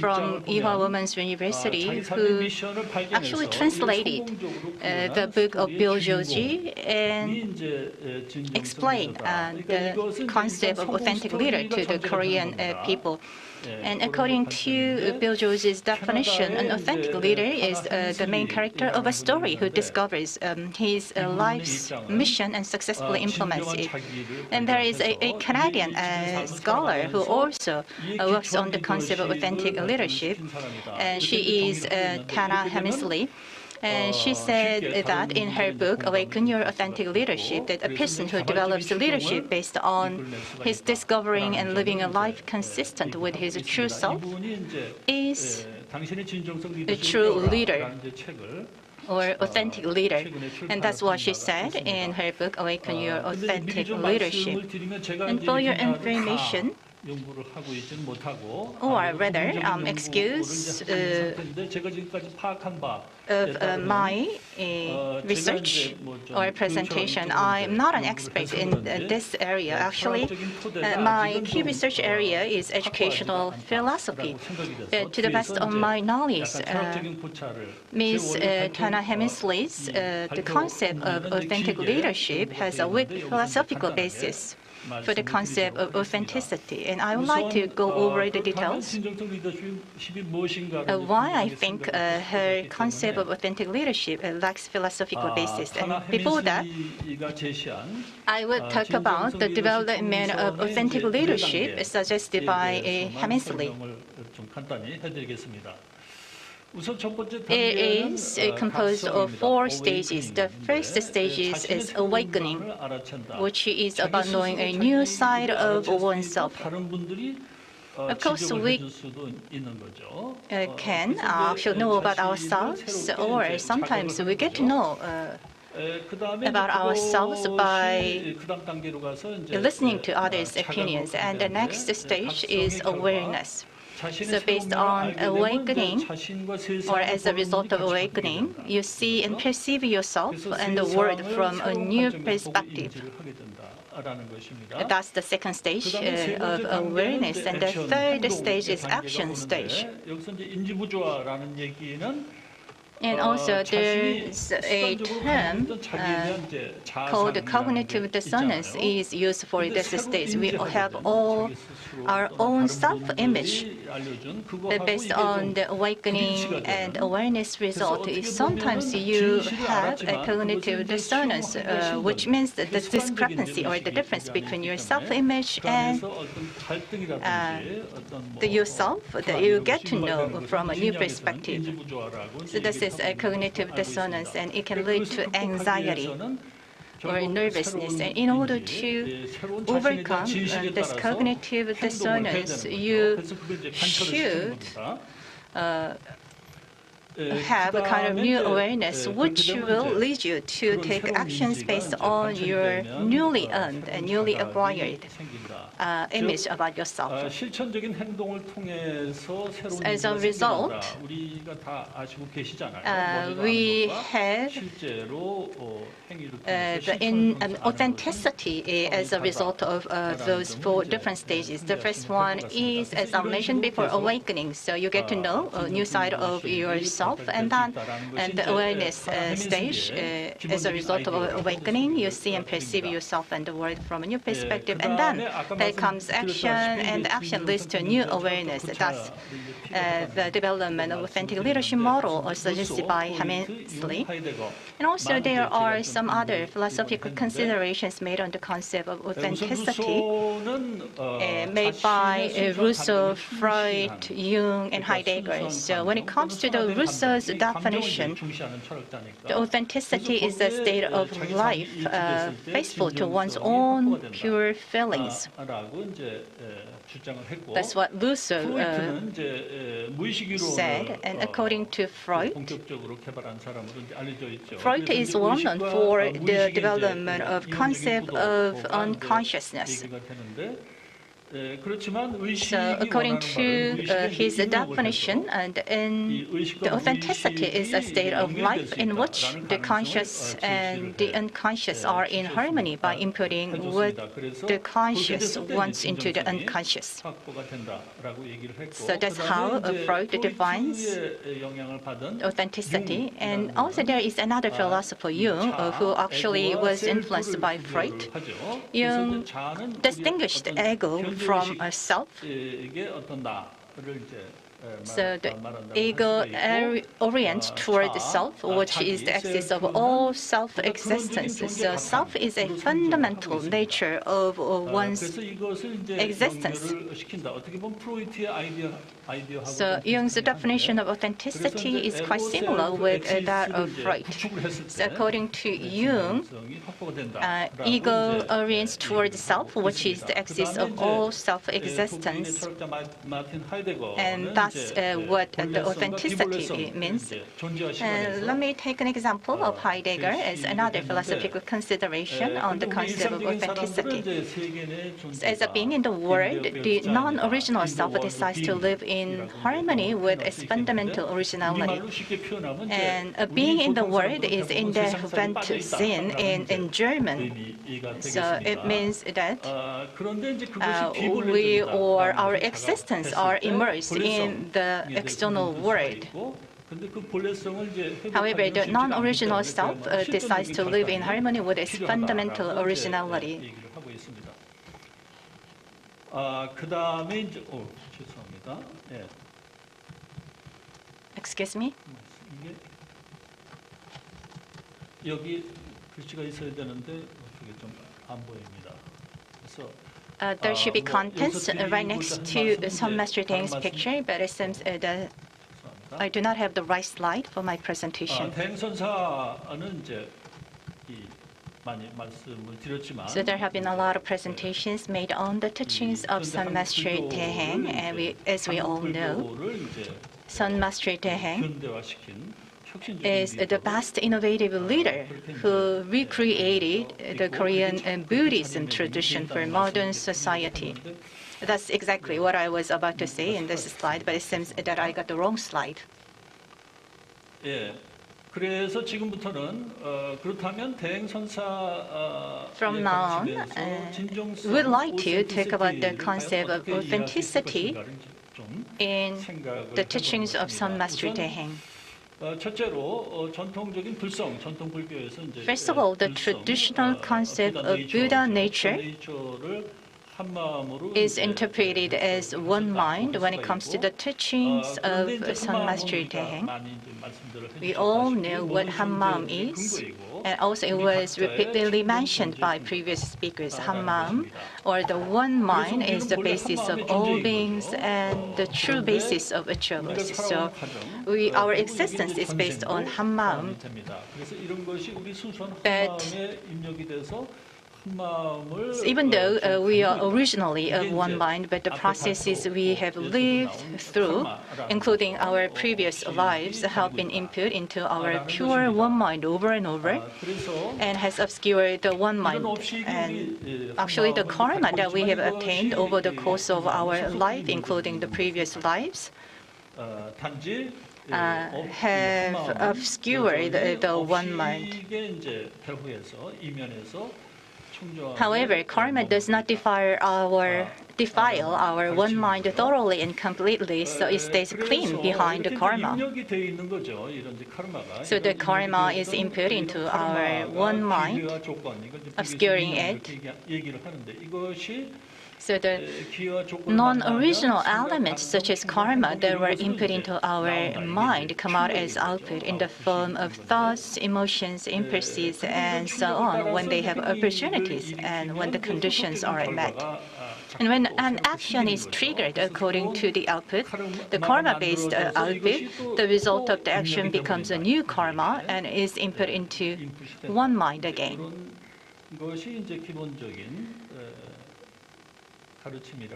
from Ewha Women's University who actually translated the book of Bill Joji and explained the concept of authentic leader to the Korean people. And according to Bill Joji's definition, an authentic leader is the main character of a story who discovers his life's mission and successfully implements it. And there is a Canadian scholar who also works on the concept of authentic leadership. She is Tana Hemisley. And she said that in her book, Awaken Your Authentic Leadership, that a person who develops leadership based on his discovering and living a life consistent with his true self is a true leader or authentic leader. And that's what she said in her book, Awaken Your Authentic Leadership. And for your information, or rather, excuse of my research or presentation. I'm not an expert in this area. Actually, my key research area is educational philosophy. To the best of my knowledge, Ms. Tana Hemisley's the concept of authentic leadership has a weak philosophical basis for the concept of authenticity. And I would like to go over the details of why I think her concept of authentic leadership lacks philosophical basis. And before that, I would talk about the development of authentic leadership suggested by Hemisley. It is composed of 4 stages. The first stage is awakening, which is about knowing a new side of oneself. Of course, we can actually know about ourselves, or sometimes we get to know about ourselves by listening to others' opinions. And the next stage is awareness. So based on awakening, or as a result of awakening, you see and perceive yourself and the world from a new perspective. That's the second stage of awareness. And the third stage is action stage. And also there's a term called cognitive dissonance is used for this stage. We have all our own self-image based on the awakening and awareness result. Sometimes you have a cognitive dissonance, which means that the discrepancy or the difference between your self-image and the yourself that you get to know from a new perspective. So this is a cognitive dissonance, and it can lead to anxiety or nervousness. And in order to overcome this cognitive dissonance, you should have a kind of new awareness, which will lead you to take actions based on your newly earned and newly acquired image about yourself. As a result, we have the authenticity as a result of those 4 different stages. The first one is, as I mentioned before, awakening. So you get to know a new side of yourself, and then the awareness stage. As a result of awakening, you see and perceive yourself and the world from a new perspective, and then there comes action, and action leads to new awareness. That's the development of authentic leadership model, suggested by Hemisley. And also there are some other philosophical considerations made on the concept of authenticity, made by Rousseau, Freud, Jung, and Heidegger. So when it comes to the root Buso's definition, the authenticity is a state of life faithful to one's own pure feelings. That's what Buso said. And according to Freud, Freud is well known for the development of concept of unconsciousness. So according to his definition, the authenticity is a state of life in which the conscious and the unconscious are in harmony by inputting what the conscious wants into the unconscious. So that's how Freud defines authenticity. And also there is another philosopher, Jung, who actually was influenced by Freud. Jung distinguished the ego from a self. So the ego orients toward the self, which is the axis of all self-existence. So self is a fundamental nature of one's existence. So Jung's definition of authenticity is quite similar with that of Freud. So according to Jung, ego orients toward the self, which is the axis of all self-existence. And that's what the authenticity means. Let me take an example of Heidegger as another philosophical consideration on the concept of authenticity. As a being in the world, the non-original self decides to live in harmony with its fundamental originality. And a being in the world is in the Sinn in German. So it means that we or our existence are immersed in the external world. However, the non-original self decides to live in harmony with its fundamental originality. Excuse me? There should be contents right next to some Master Daehaeng's picture, but it seems that I do not have the right slide for my presentation. So there have been a lot of presentations made on the teachings of Sun Master Daehaeng, and as we all know, Sun Master Daehaeng is the best innovative leader who recreated the Korean Buddhism tradition for modern society. That's exactly what I was about to say in this slide, but it seems that I got the wrong slide. From now on, we'd like to talk about the concept of authenticity in the teachings of Sun Master Daehaeng. First of all, the traditional concept of Buddha nature is interpreted as one mind when it comes to the teachings of Sun Master Daehaeng. We all know what Hanmaeum is, and also it was repeatedly mentioned by previous speakers. Hanmaeum, or the one mind, is the basis of all beings and the true basis of each of us. So our existence is based on Hanmaeum. But even though we are originally of one mind, but the processes we have lived through, including our previous lives, have been input into our pure one mind over and over, and has obscured the one mind. And actually the karma that we have obtained over the course of our life, including the previous lives, have obscured the one mind. However, karma does not defile our one mind thoroughly and completely, so it stays clean behind the karma. So the karma is input into our one mind, obscuring it. So the non-original elements such as karma that were input into our mind come out as output in the form of thoughts, emotions, impulses, and so on when they have opportunities and when the conditions are met. And when an action is triggered according to the output, the karma-based output, the result of the action becomes a new karma and is input into one mind again.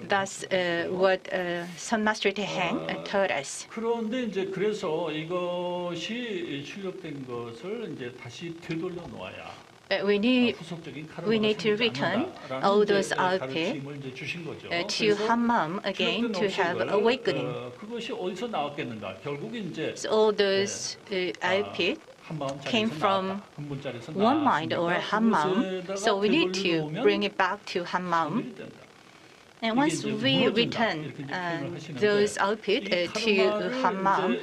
That's what Sun Master Daehaeng taught us. 그런데 이제 그래서 이것이 출력된 것을 이제 다시 되돌려 놓아야. We need to return all those output to Hanmaeum again to have awakening. So all those output came from one mind or Hanmaeum. So we need to bring it back to Hanmaeum. And once we return those output to Hanmaeum,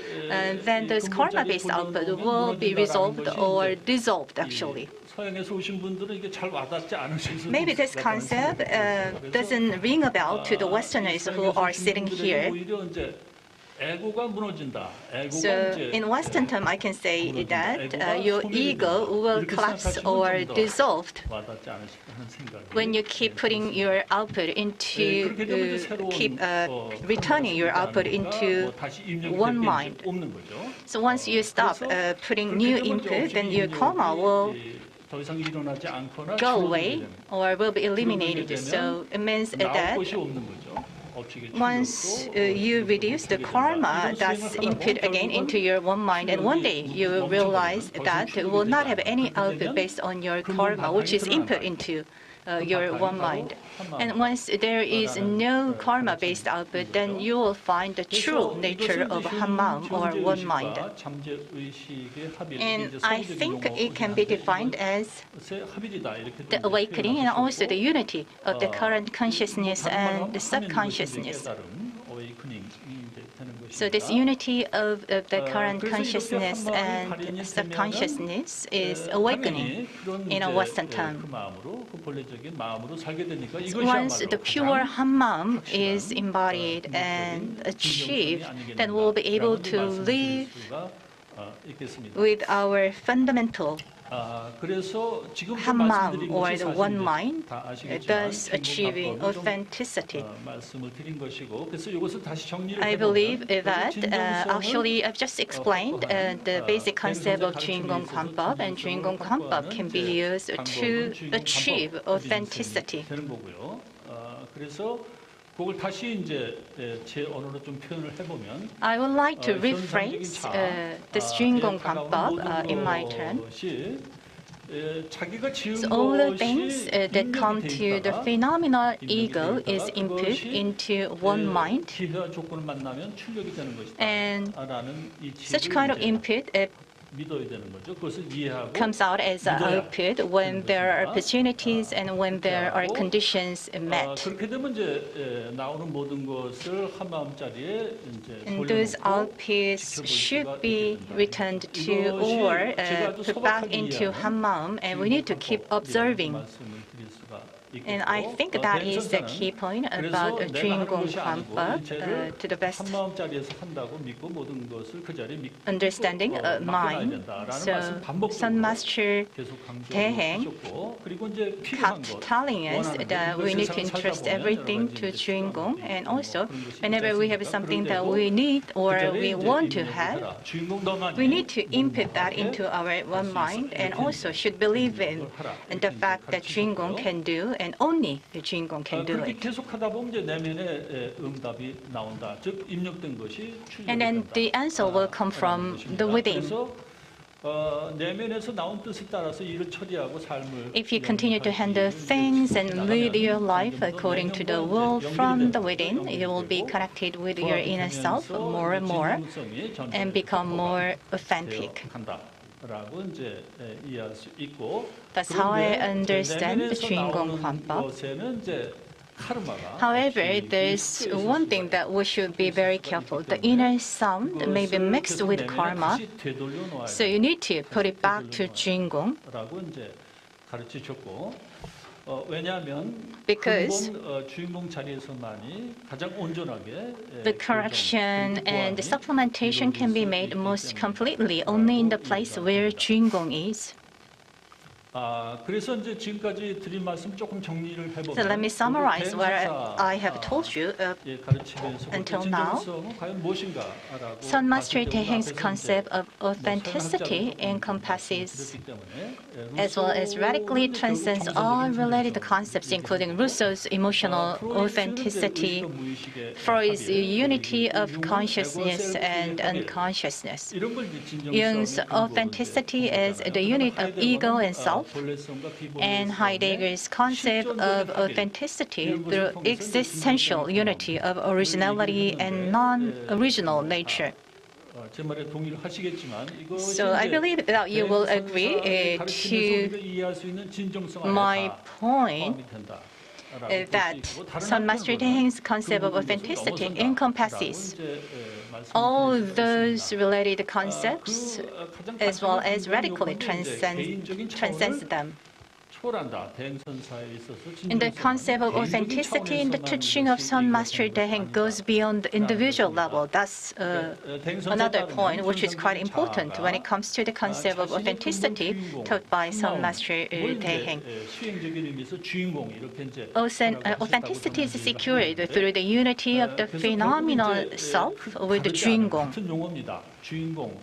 then those karma-based output will be resolved or dissolved actually. Maybe this concept doesn't ring a bell to the Westerners who are sitting here. So in Western term, I can say that your ego will collapse or dissolve when you keep putting your output into, keep returning your output into one mind. So once you stop putting new input, then your karma will go away or will be eliminated. So it means that once you reduce the karma that's input again into your one mind, and one day you will realize that it will not have any output based on your karma, which is input into your one mind. And once there is no karma-based output, then you will find the true nature of Hanmaeum or one mind. And I think it can be defined as the awakening and also the unity of the current consciousness and the subconsciousness. So this unity of the current consciousness and subconsciousness is awakening in a Western term. Once the pure Hanmaeum is embodied and achieved, then we'll be able to live with our fundamental Hanmaeum or the one mind, thus achieving authenticity. I believe that actually I've just explained the basic concept of Juingong Gwan-beop, and Juingong Gwan-beop can be used to achieve authenticity. I would like to rephrase this Juingong Gwan-beop in my turn. So all the things that come to the phenomenal ego is input into one mind, and such kind of input comes out as an output when there are opportunities and when there are conditions met. And those outputs should be returned to or put back into Hanmaeum, and we need to keep observing. And I think that is the key point about Juingong Gwan-beop to the best understanding of mind. So Sun Master Daehaeng kept telling us that we need to entrust everything to Juingong, and also whenever we have something that we need or we want to have, we need to input that into our one mind, and also should believe in the fact that Juingong can do, and only the Juingong can do it. And then the answer will come from the within. If you continue to handle things and lead your life according to the will from the within, you will be connected with your inner self more and more and become more authentic. That's how I understand the Juingong Gwan-beop. However, there's one thing that we should be very careful. The inner sound may be mixed with karma, so you need to put it back to Juingong. 왜냐하면 because 근본 주인공 자리에서만이 가장 온전하게 the correction and the supplementation can be made most completely only in the place where Juingong is. 그래서 이제 지금까지 드린 말씀 조금 정리를 해보면 So let me summarize what I have told you until now. 과연 무엇인가라고 Sun Master Daehaeng's concept of authenticity encompasses as well as radically transcends all related concepts, including Rousseau's emotional authenticity, Freud's unity of consciousness and unconsciousness, Jung's authenticity as the unit of ego and self, and Heidegger's concept of authenticity through existential unity of originality and non-original nature. So I believe that you will agree to my point that Sun Master Daehaeng's concept of authenticity encompasses all those related concepts as well as radically transcends them. And the concept of authenticity in the teaching of Sun Master Daehaeng goes beyond the individual level. That's another point which is quite important when it comes to the concept of authenticity taught by Sun Master Daehaeng. Authenticity is secured through the unity of the phenomenal self with the Juingong.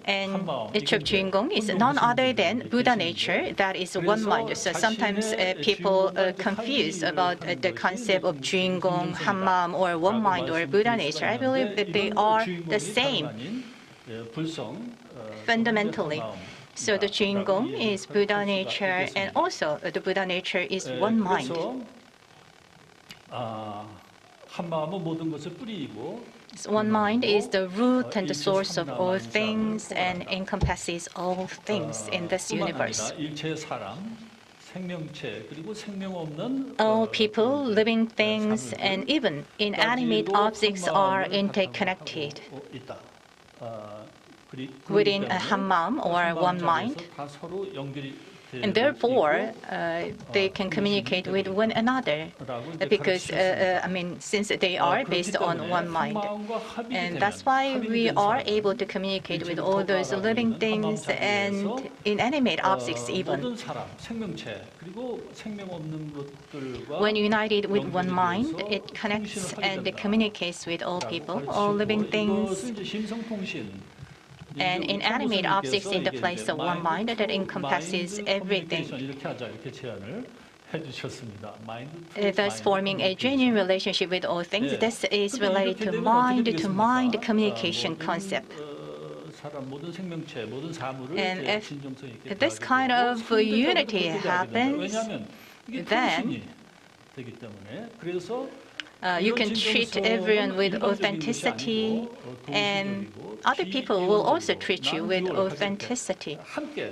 And each of Juingong is none other than Buddha nature, that is one mind. So sometimes people confuse about the concept of Juingong, Hanmaeum, or one mind or Buddha nature. I believe that they are the same fundamentally. So the Juingong is Buddha nature, and also the Buddha nature is one mind. So one mind is the root and the source of all things and encompasses all things in this universe. All people, living things, and even inanimate objects are interconnected within a Hanmaeum or one mind. And therefore, they can communicate with one another because, since they are based on one mind. And that's why we are able to communicate with all those living things and inanimate objects even. When united with one mind, it connects and communicates with all people, all living things, and inanimate objects in the place of one mind that encompasses everything, thus forming a genuine relationship with all things. This is related to mind communication concept. And if this kind of unity happens, then you can treat everyone with authenticity, and other people will also treat you with authenticity.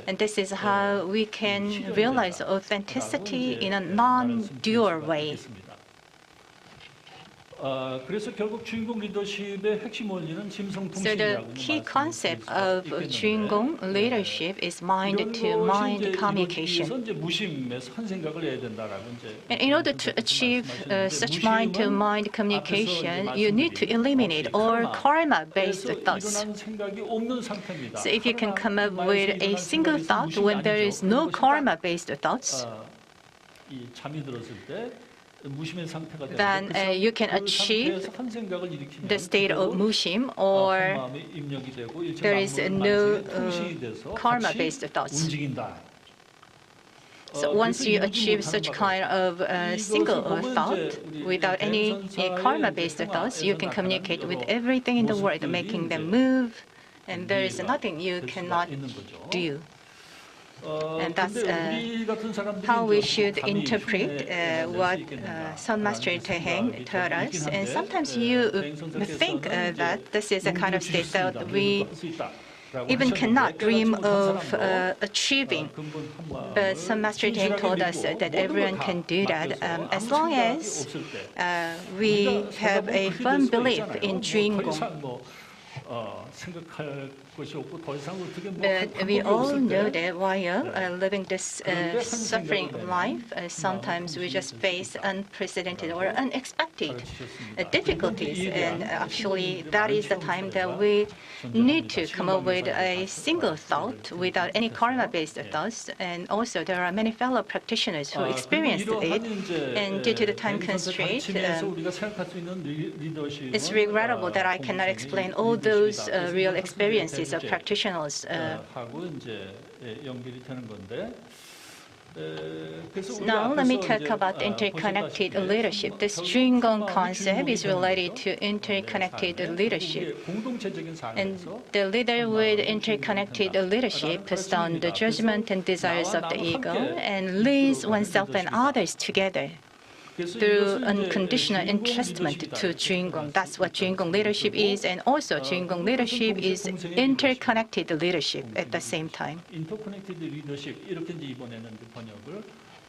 And this is how we can realize authenticity in a non-dual way. So the key concept of Juingong leadership is mind-to-mind communication. And in order to achieve such mind-to-mind communication, you need to eliminate all karma-based thoughts. So if you can come up with a single thought when there is no karma-based thoughts, then you can achieve the state of mushim, or there is no karma-based thoughts. So once you achieve such kind of single thought without any karma-based thoughts, you can communicate with everything in the world, making them move, and there is nothing you cannot do. And that's how we should interpret what Sun Master Daehaeng taught us. And sometimes you think that this is a kind of state that we even cannot dream of achieving. But Sun Master Daehaeng told us that everyone can do that as long as we have a firm belief in Juingong. 것이 없고 더 이상 어떻게 뭐 But 할 we 방법이 all 없을 know 때 that while living this 그런데 하는 suffering 생각을 life, 내면 sometimes we just face unprecedented or unexpected 가르치셨습니다. difficulties. And actually, that is the time that we need to come up with a single thought without any karma-based thoughts. And also, there are many fellow practitioners who experienced it. And due to the time constraint, 우리가 생각할 수 있는 리더십은 it's regrettable that I cannot explain all those real experiences of practitioners. 하고 이제 연결이 되는 건데. Now let me talk about interconnected leadership. This Juingong concept is related to interconnected leadership. And the leader with interconnected leadership puts down the judgment and desires of the ego and leads oneself and others together through unconditional entrustment to Juingong. That's what Juingong leadership is, and also Juingong leadership is interconnected leadership at the same time. Interconnected leadership 이렇게 이제 이번에는 번역을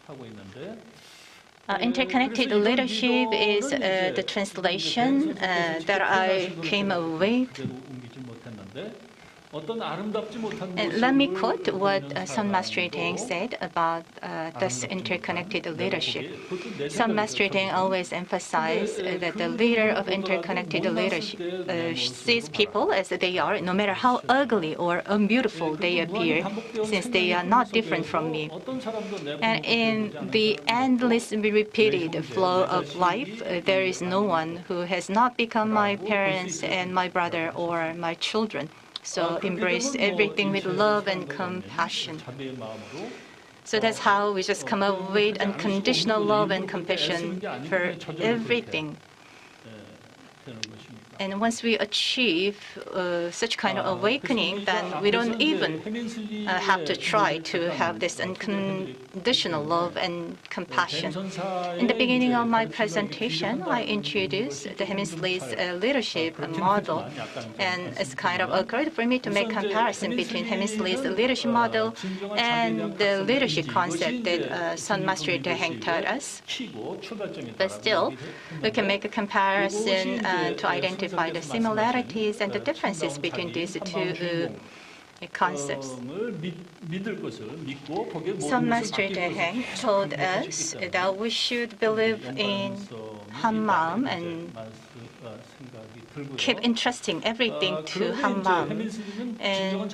하고 있는데. Interconnected leadership is the translation that I came up with. And let me quote what Sun Master Daehaeng said about this interconnected leadership. Sun Master Daehaeng always emphasized that the leader of interconnected leadership sees people as they are, no matter how ugly or unbeautiful they appear, since they are not different from me. And in the endlessly repeated flow of life, there is no one who has not become my parents and my brother or my children. So embrace everything with love and compassion. So that's how we just come up with unconditional love and compassion for everything. And once we achieve such kind of awakening, then we don't even have to try to have this unconditional love and compassion. In the beginning of my presentation, I introduced the Hemingsley's leadership model, and it's kind of occurred for me to make comparison between Hemingsley's leadership model and the leadership concept that Sun Master Daehaeng taught us. But still, we can make a comparison to identify the similarities and the differences between these two concepts. Sun Master Daehaeng told us that we should believe in Hanmaeum and keep entrusting everything to Hanmaeum. And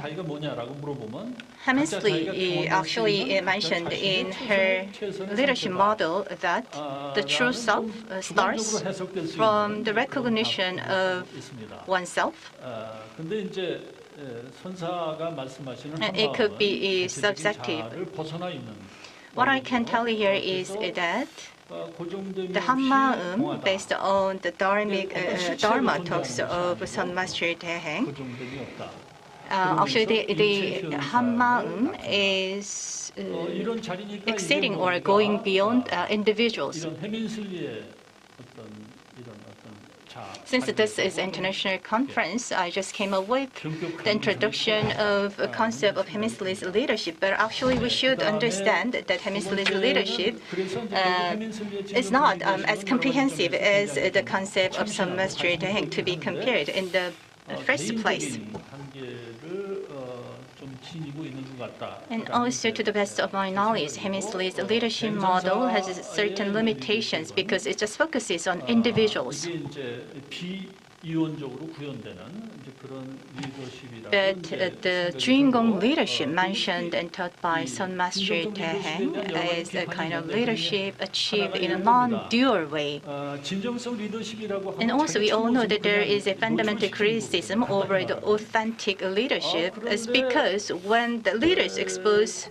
Hemingsley actually mentioned in her leadership model that the true self starts from the recognition of oneself. And it could be subjective. What I can tell you here is that the Hanmaeum, based on the Dharma Talks of Sun Master Daehaeng, actually the Hanmaeum is exceeding or going beyond individuals. Since this is an international conference, I just came up with the introduction of a concept of Hemingsley's leadership. But actually, we should understand that Hemingsley's leadership is not as comprehensive as the concept of Sun Master Daehaeng to be compared in the first place. And also, to the best of my knowledge, Hemingsley's leadership model has certain limitations because it just focuses on individuals. But the Juingong leadership mentioned and taught by Sun Master Daehaeng is a kind of leadership achieved in a non-dual way. And also, we all know that there is a fundamental criticism over the authentic leadership, is because when the leaders expose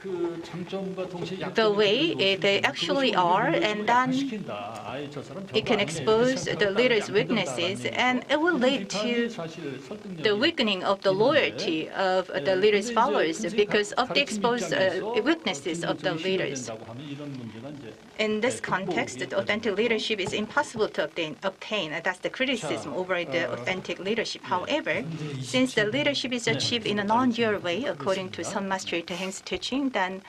the way they actually are, and then it can expose the leader's weaknesses, and it will lead to the weakening of the loyalty of the leader's followers because of the exposed weaknesses of the leaders. In this context, the authentic leadership is impossible to obtain. That's the criticism over the authentic leadership. However, since the leadership is achieved in a non-dual way, according to Sun Master Daehaeng's teaching, then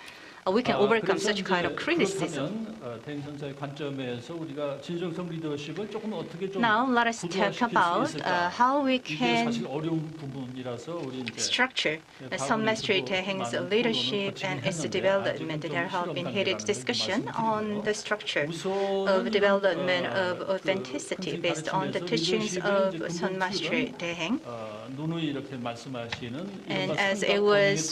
we can overcome such kind of criticism. 그렇다면 대행 선사의 관점에서 우리가 진정성 리더십을 조금 어떻게 좀 Now let us talk about how we 이게 can 사실 어려운 부분이라서 우리 이제 structure Son Master Daehaeng's leadership and its development. There have been heated discussion on the structure of development of authenticity based on the teachings of Son Master Daehaeng. 누누이 이렇게 말씀하시는 And as it was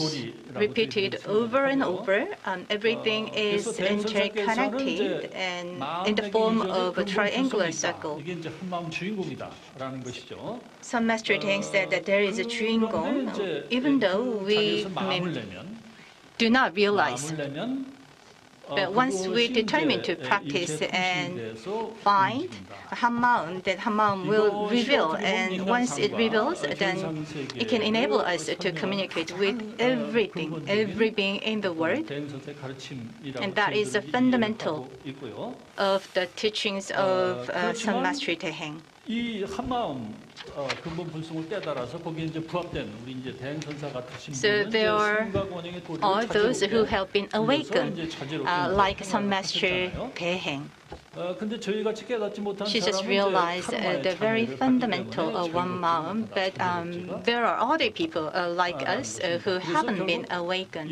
repeated over and over, everything is interconnected and in the form of a triangular circle. 이게 이제 한마음 주인공이다라는 것이죠. Son Master Daehaeng said that there is a Juingong, even though we do not realize. But once we determine to practice and find Hanmaeum, that Hanmaeum will reveal. And once it reveals, then it can enable us to communicate with everything, every being in the world. And that is the fundamental of the teachings of Son Master Daehaeng. 이 한마음 근본 불성을 깨달아서 거기에 이제 부합된 우리 이제 대행 선사 같으신 분은 there are those who have been awakened, like Son Master Daehaeng. 근데 저희 같이 깨닫지 못한 She just 사람은 realized 이제 the very fundamental one Maum, but there are other people like us who haven't been awakened.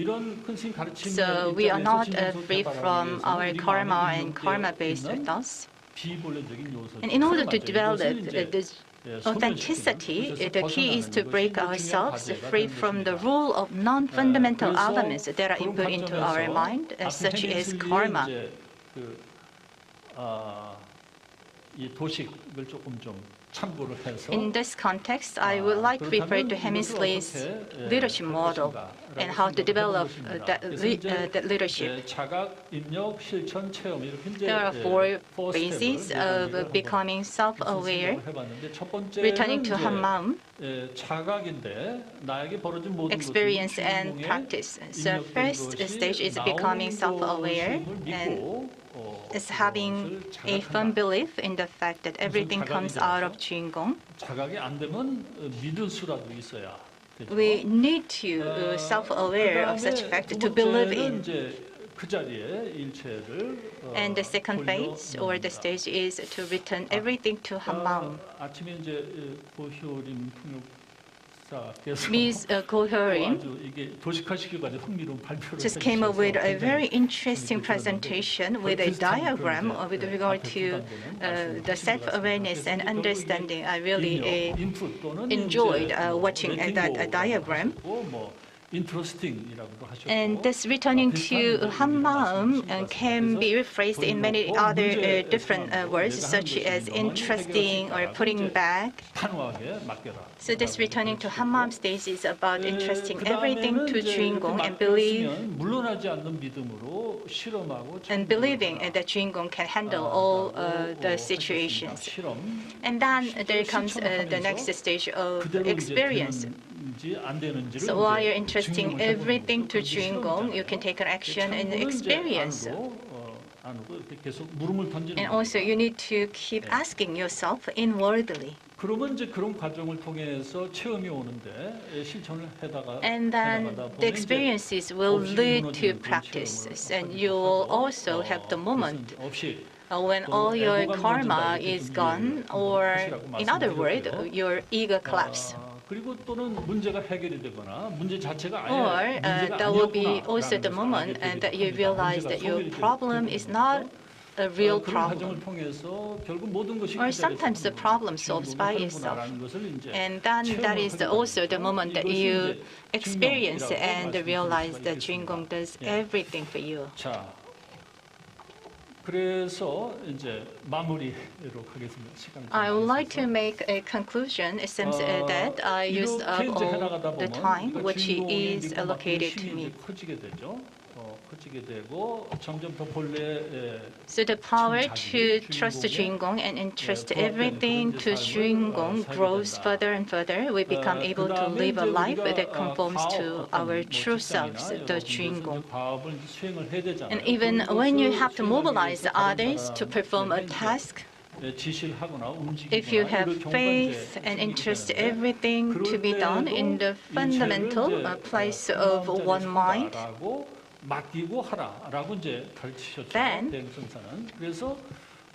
So we are not free from our karma and karma-based thoughts. And in order to develop this authenticity, the key is to break ourselves free from the rule of non-fundamental elements that are input into our mind, such as karma. 이 도식을 조금 좀 참고를 해서 In this context, I would like to refer to Hemingway's leadership model and how to develop that leadership. 자각, 입력, 실천, 체험 이렇게 이제 There are four phases of becoming self-aware, returning to Hanmaeum, 자각인데 나에게 벌어진 모든 experience and practice. So first stage is becoming self-aware and is having a firm belief in the fact that everything comes out of Juingong. 자각이 안 되면 믿을 수라도 있어야 되죠. We need to self-aware of such fact to believe in. 그 자리에 일체를 And the second phase or the stage is to return everything to Hanmaeum. 아침에 이제 고효림 Ms. Ko Hyo Lim just came up with a very interesting presentation with a diagram with regard to the self-awareness and understanding. I really enjoyed watching that diagram. And this returning to Hanmaeum can be rephrased in many other different words, such as interesting or putting back. So this returning to Hanmaeum stage is about entrusting everything to Juingong and believing that Juingong can handle all the situations. And then there comes the next stage of experience. So while you're entrusting everything to Juingong, you can take an action and experience. And also you need to keep asking yourself inwardly. And then the experiences will lead to practices, and you will also have the moment when all your karma is gone, or in other words, your ego collapse. Or that will be also the moment and that you realize that your problem is not a real problem. Or sometimes the problem solves by itself. And then that is also the moment that you experience and realize that Juingong does everything for you. I would like to make a conclusion. It seems that I used up all the time which is allocated to me. So the power to trust Juingong and entrust everything to Juingong grows further and further. We become able to live a life that conforms to our true selves, the Juingong. And even when you have to mobilize others to perform a task, if you have faith and entrust everything to be done in the fundamental place of one mind, 맡기고 하라라고 이제 가르치셨죠. Then, 대행 선사는. 그래서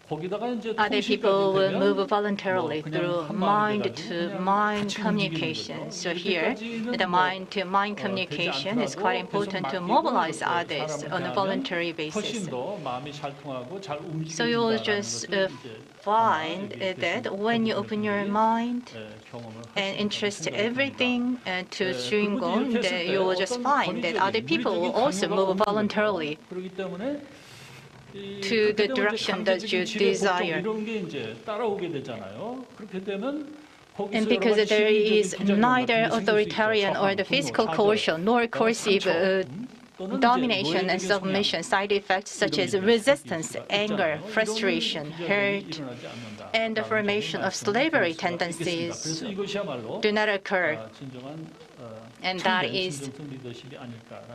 거기다가 이제 other people will 통시까지 move 되면 voluntarily through mind-to-mind communication. So here, the mind-to-mind communication is quite important to mobilize others on a voluntary basis. 훨씬 더 마음이 잘 통하고 잘 So you will 움직인다라는 just 것을 이제 find that when you open your mind and entrust everything to Juingong, that you will just find that other people will also move voluntarily 그렇기 때문에 to the direction that you desire. 이런 게 이제 따라오게 되잖아요. 그렇게 되면 And because there is neither authoritarian or the physical coercion nor coercive domination and submission, side effects such as resistance, anger, frustration, hurt, and the formation of slavery tendencies do not occur. And that is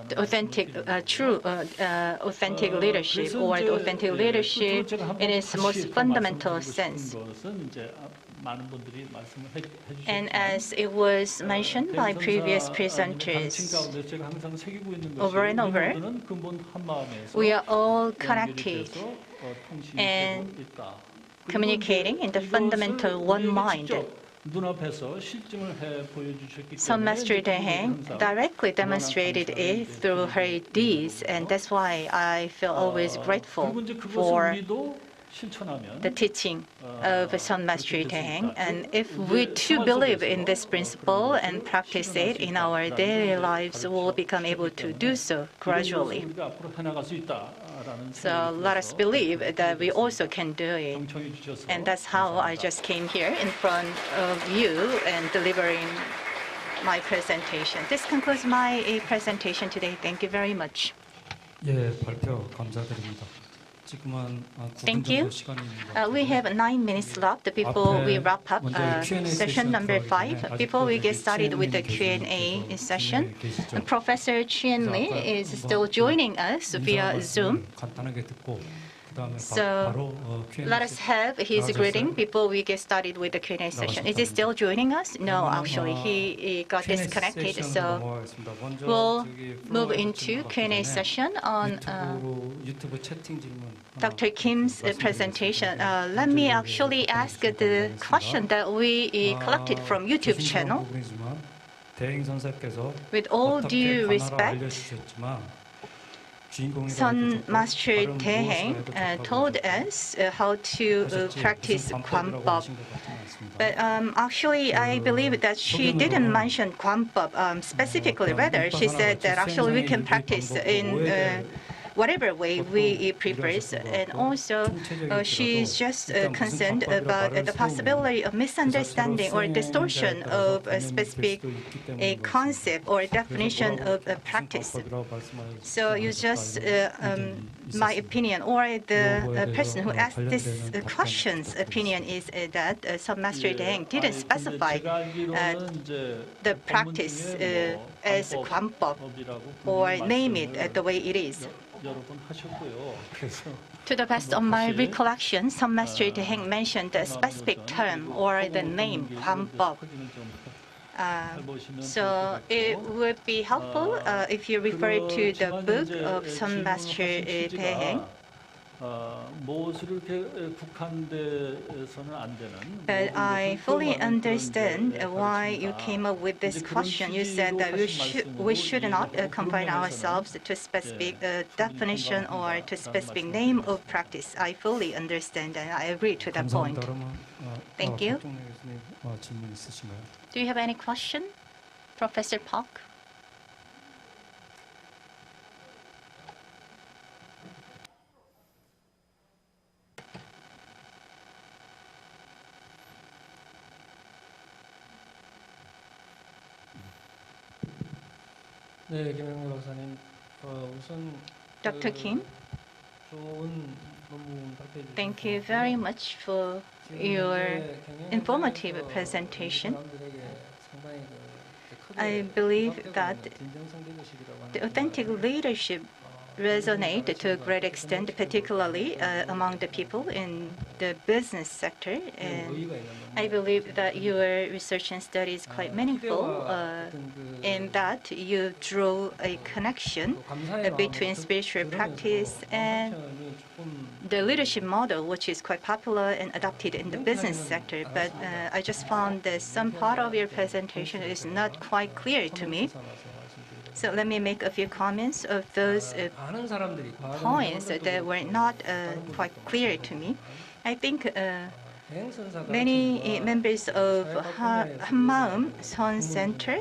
the authentic, true, authentic leadership, or the authentic leadership in its most fundamental sense. And as it was mentioned by previous presenters, over and over, we are all connected and communicating in the fundamental one mind. Some Master Daehaeng directly demonstrated it through her deeds, and that's why I feel always grateful for the teaching of Son Master Daehaeng. And if we too believe in this principle and practice it in our daily lives, we will become able to do so gradually. So let us believe that we also can do it. And that's how I just came here in front of you and delivering my presentation. This concludes my presentation today. Thank you very much. 예, 발표 감사드립니다. Thank you. We have 9 minutes left before we wrap up session number 5. Before we get started with the Q&A session, Professor Chien-Te is still joining us via Zoom. So let us have his greeting before we get started with the Q&A session. Is he still joining us? No, actually, he got disconnected. So we'll move into Q&A session on Dr. Kim's presentation. Let me actually ask the question that we collected from YouTube channel. With all due respect, Son Master Daehaeng told us how to practice Gwan-beop. But actually, I believe that she didn't mention Gwan-beop specifically. Rather, she said that actually we can practice in whatever way we prefer. And also, she's just concerned about the possibility of misunderstanding or distortion of a specific concept or definition of a practice. So you just, my opinion, or the person who asked this question's opinion is that Son Master Daehaeng didn't specify the practice as Gwan-beop or name it the way it is. To the best of my recollection, Son Master Daehaeng mentioned the specific term or the name Gwan-beop. So it would be helpful if you refer to the book of Son Master Daehaeng. But I fully understand why you came up with this question. You said that we should not confine ourselves to specific definition or to specific name of practice. I fully understand and I agree to that point. Thank you. Do you have any question, Professor Park? 네, 김영래 박사님. 우선 Dr. Kim, 좋은 논문 발표해 주셔서 thank you very much for your informative presentation. I believe that the authentic leadership resonate to a great extent, particularly among the people in the business sector. And I believe that your research and study is quite meaningful in that you draw a connection between spiritual practice and the leadership model, which is quite popular and adopted in the business sector. But I just found that some part of your presentation is not quite clear to me. So let me make a few comments of those points that were not quite clear to me. I think many members of Hanmaeum Seon Center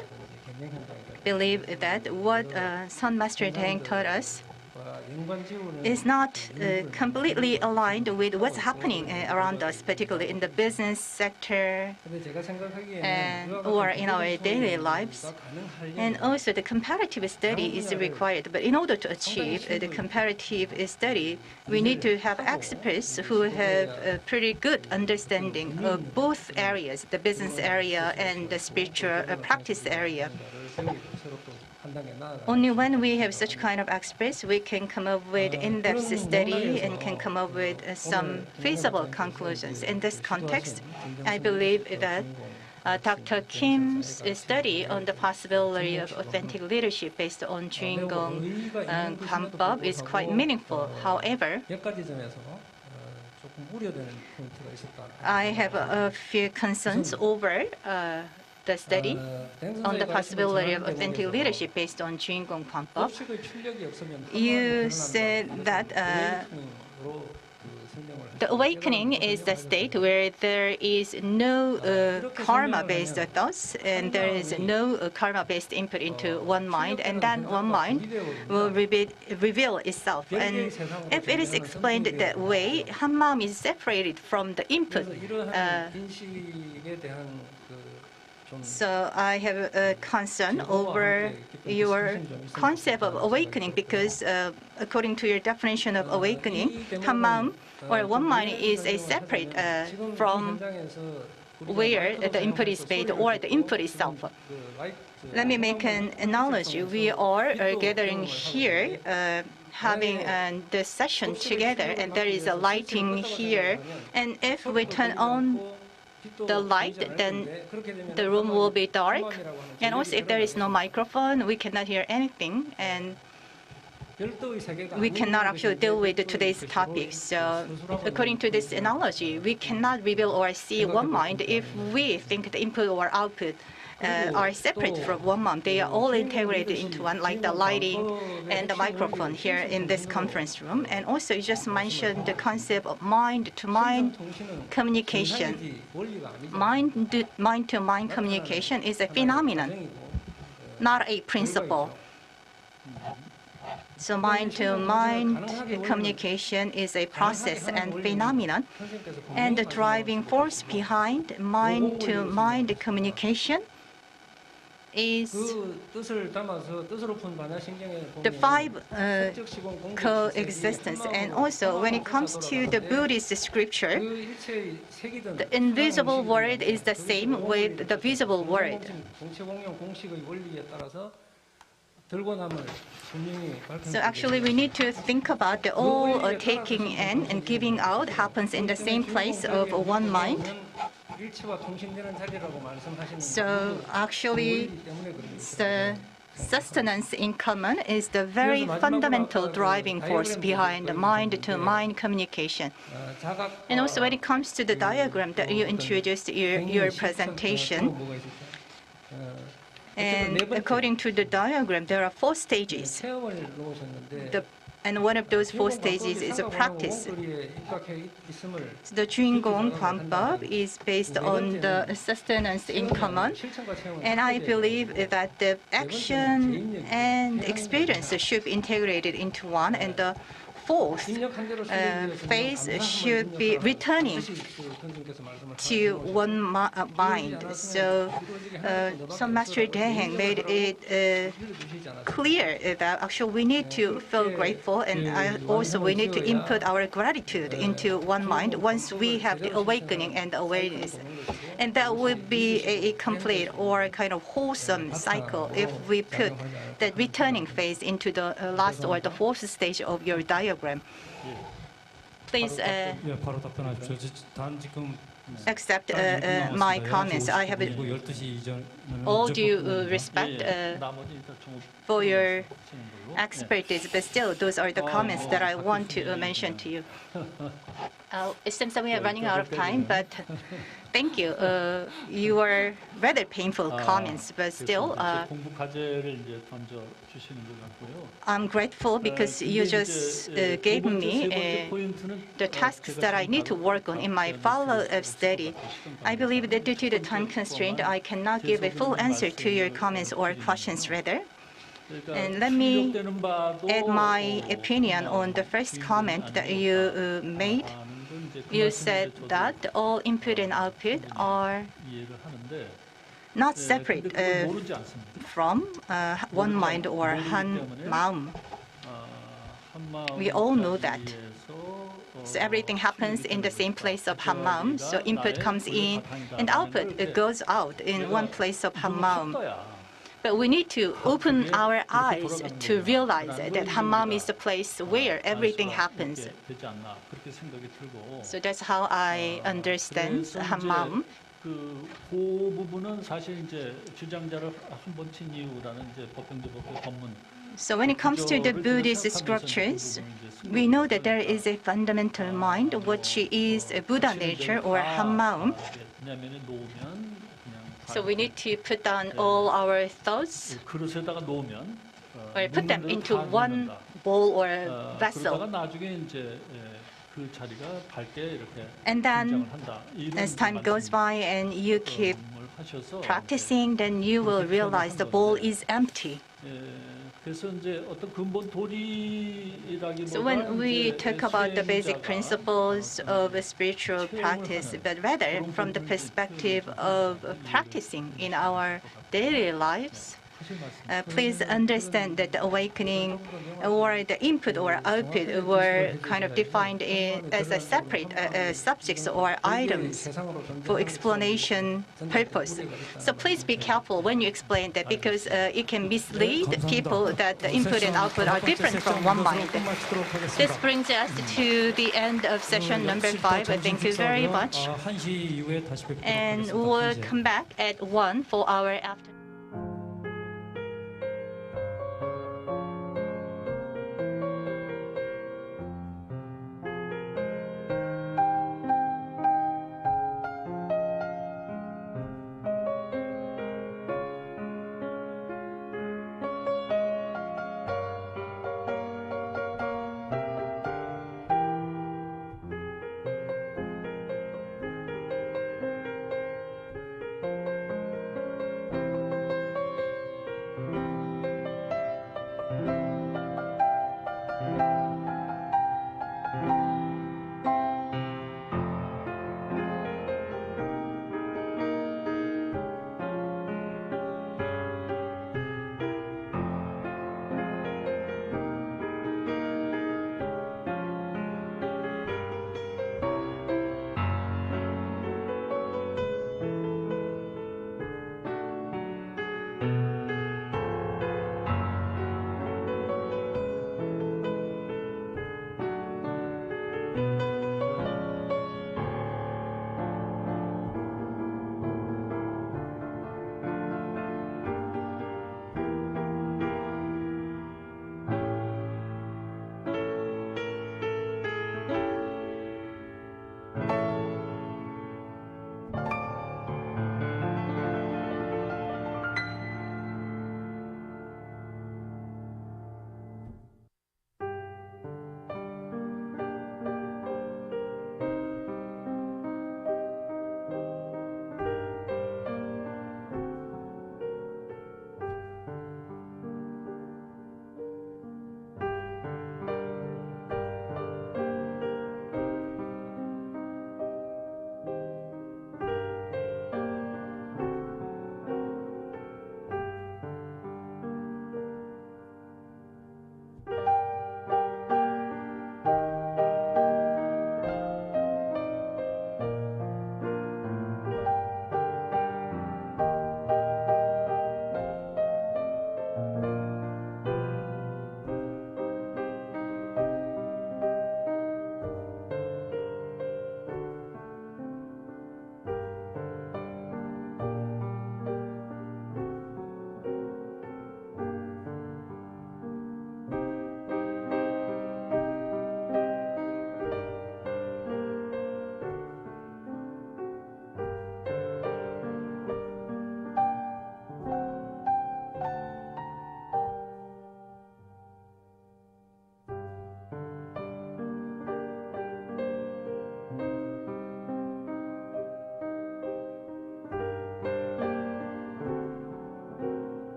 believe that what Seon Master Daehaeng taught us is not completely aligned with what's happening around us, particularly in the business sector or in our daily lives. And also the comparative study is required. But in order to achieve the comparative study, we need to have experts who have a pretty good understanding of both areas, the business area and the spiritual practice area. Only when we have such kind of experts, we can come up with in-depth study and can come up with some feasible conclusions. In this context, I believe that Dr. Kim's study on the possibility of authentic leadership based on Juingong and Gwan-beop is quite meaningful. However, I have a few concerns over the study on the possibility of authentic leadership based on Juingong Gwan-beop. You said that the awakening is the state where there is no karma-based thoughts and there is no karma-based input into one mind, and then one mind will reveal itself. And if it is explained that way, Hanmaeum is separated from the input. So I have a concern over your concept of awakening because according to your definition of awakening, Hanmaeum or one mind is a separate from where the input is made or the input itself. Let me make an analogy. We are gathering here having this session together, and there is a lighting here, and if we turn on the light, then the room will be dark. And also, if there is no microphone, we cannot hear anything, and we cannot actually deal with today's topic. So, according to this analogy, we cannot reveal or see one mind if we think the input or output are separate from one mind. They are all integrated into one, like the lighting and the microphone here in this conference room. And also, you just mentioned the concept of mind-to-mind communication. Mind-to-mind communication is a phenomenon, not a principle. So mind-to-mind communication is a process and phenomenon. And the driving force behind mind-to-mind communication is the five coexistence. And also, when it comes to the Buddhist scripture, the invisible world is the same with the visible world. So actually, we need to think about the all taking in and giving out happens in the same place of one mind. So actually, the sustenance in common is the very fundamental driving force behind mind-to-mind communication. And also, when it comes to the diagram that you introduced in your presentation, and according to the diagram, there are 4 stages. And one of those 4 stages is a practice. So the Juingong Gwan-beop is based on the sustenance in common. And I believe that the action and experience should be integrated into one. And the fourth phase should be returning to one mind. So Master Daehaeng made it clear that actually we need to feel grateful, and also we need to input our gratitude into one mind once we have the awakening and awareness. And that would be a complete or kind of wholesome cycle if we put that returning phase into the last or the fourth stage of your diagram. Please accept my comments. I have all due respect for your expertise, but still, those are the comments that I want to mention to you. It seems that we are running out of time, but thank you. You were rather painful comments, but still, I'm grateful because you just gave me the tasks that I need to work on in my follow-up study. I believe that due to the time constraint, I cannot give a full answer to your comments or questions rather. And let me add my opinion on the first comment that you made. You said that all input and output are not separate from one mind or Hanmaeum. We all know that. So everything happens in the same place of Hanmaeum. So input comes in and output goes out in one place of Hanmaeum. But we need to open our eyes to realize that Hanmaeum is the place where everything happens. So that's how I understand Hanmaeum. 그 부분은 사실 이제 주장자를 한 번 친 이유라는 이제 법행제법의 법문. So when it comes to the Buddhist scriptures, we know that there is a fundamental mind, which is a Buddha nature or Hanmaeum. So we need to put down all our thoughts 그릇에다가 놓으면 or put them into one bowl or vessel. 나중에 이제 그 자리가 밝게 이렇게 And then, as time goes by and you keep practicing, then you will realize the bowl is empty. 그래서 이제 어떤 근본 도리라기보다 So when we talk about the basic principles of a spiritual practice, but rather from the perspective of practicing in our daily lives, please understand that the awakening or the input or output were kind of defined as a separate subjects or items for explanation purpose. So please be careful when you explain that, because it can mislead people that the input and output are different from one mind. This brings us to the end of session number 5. Thank you very much. And we'll come back at 1 for our afternoon.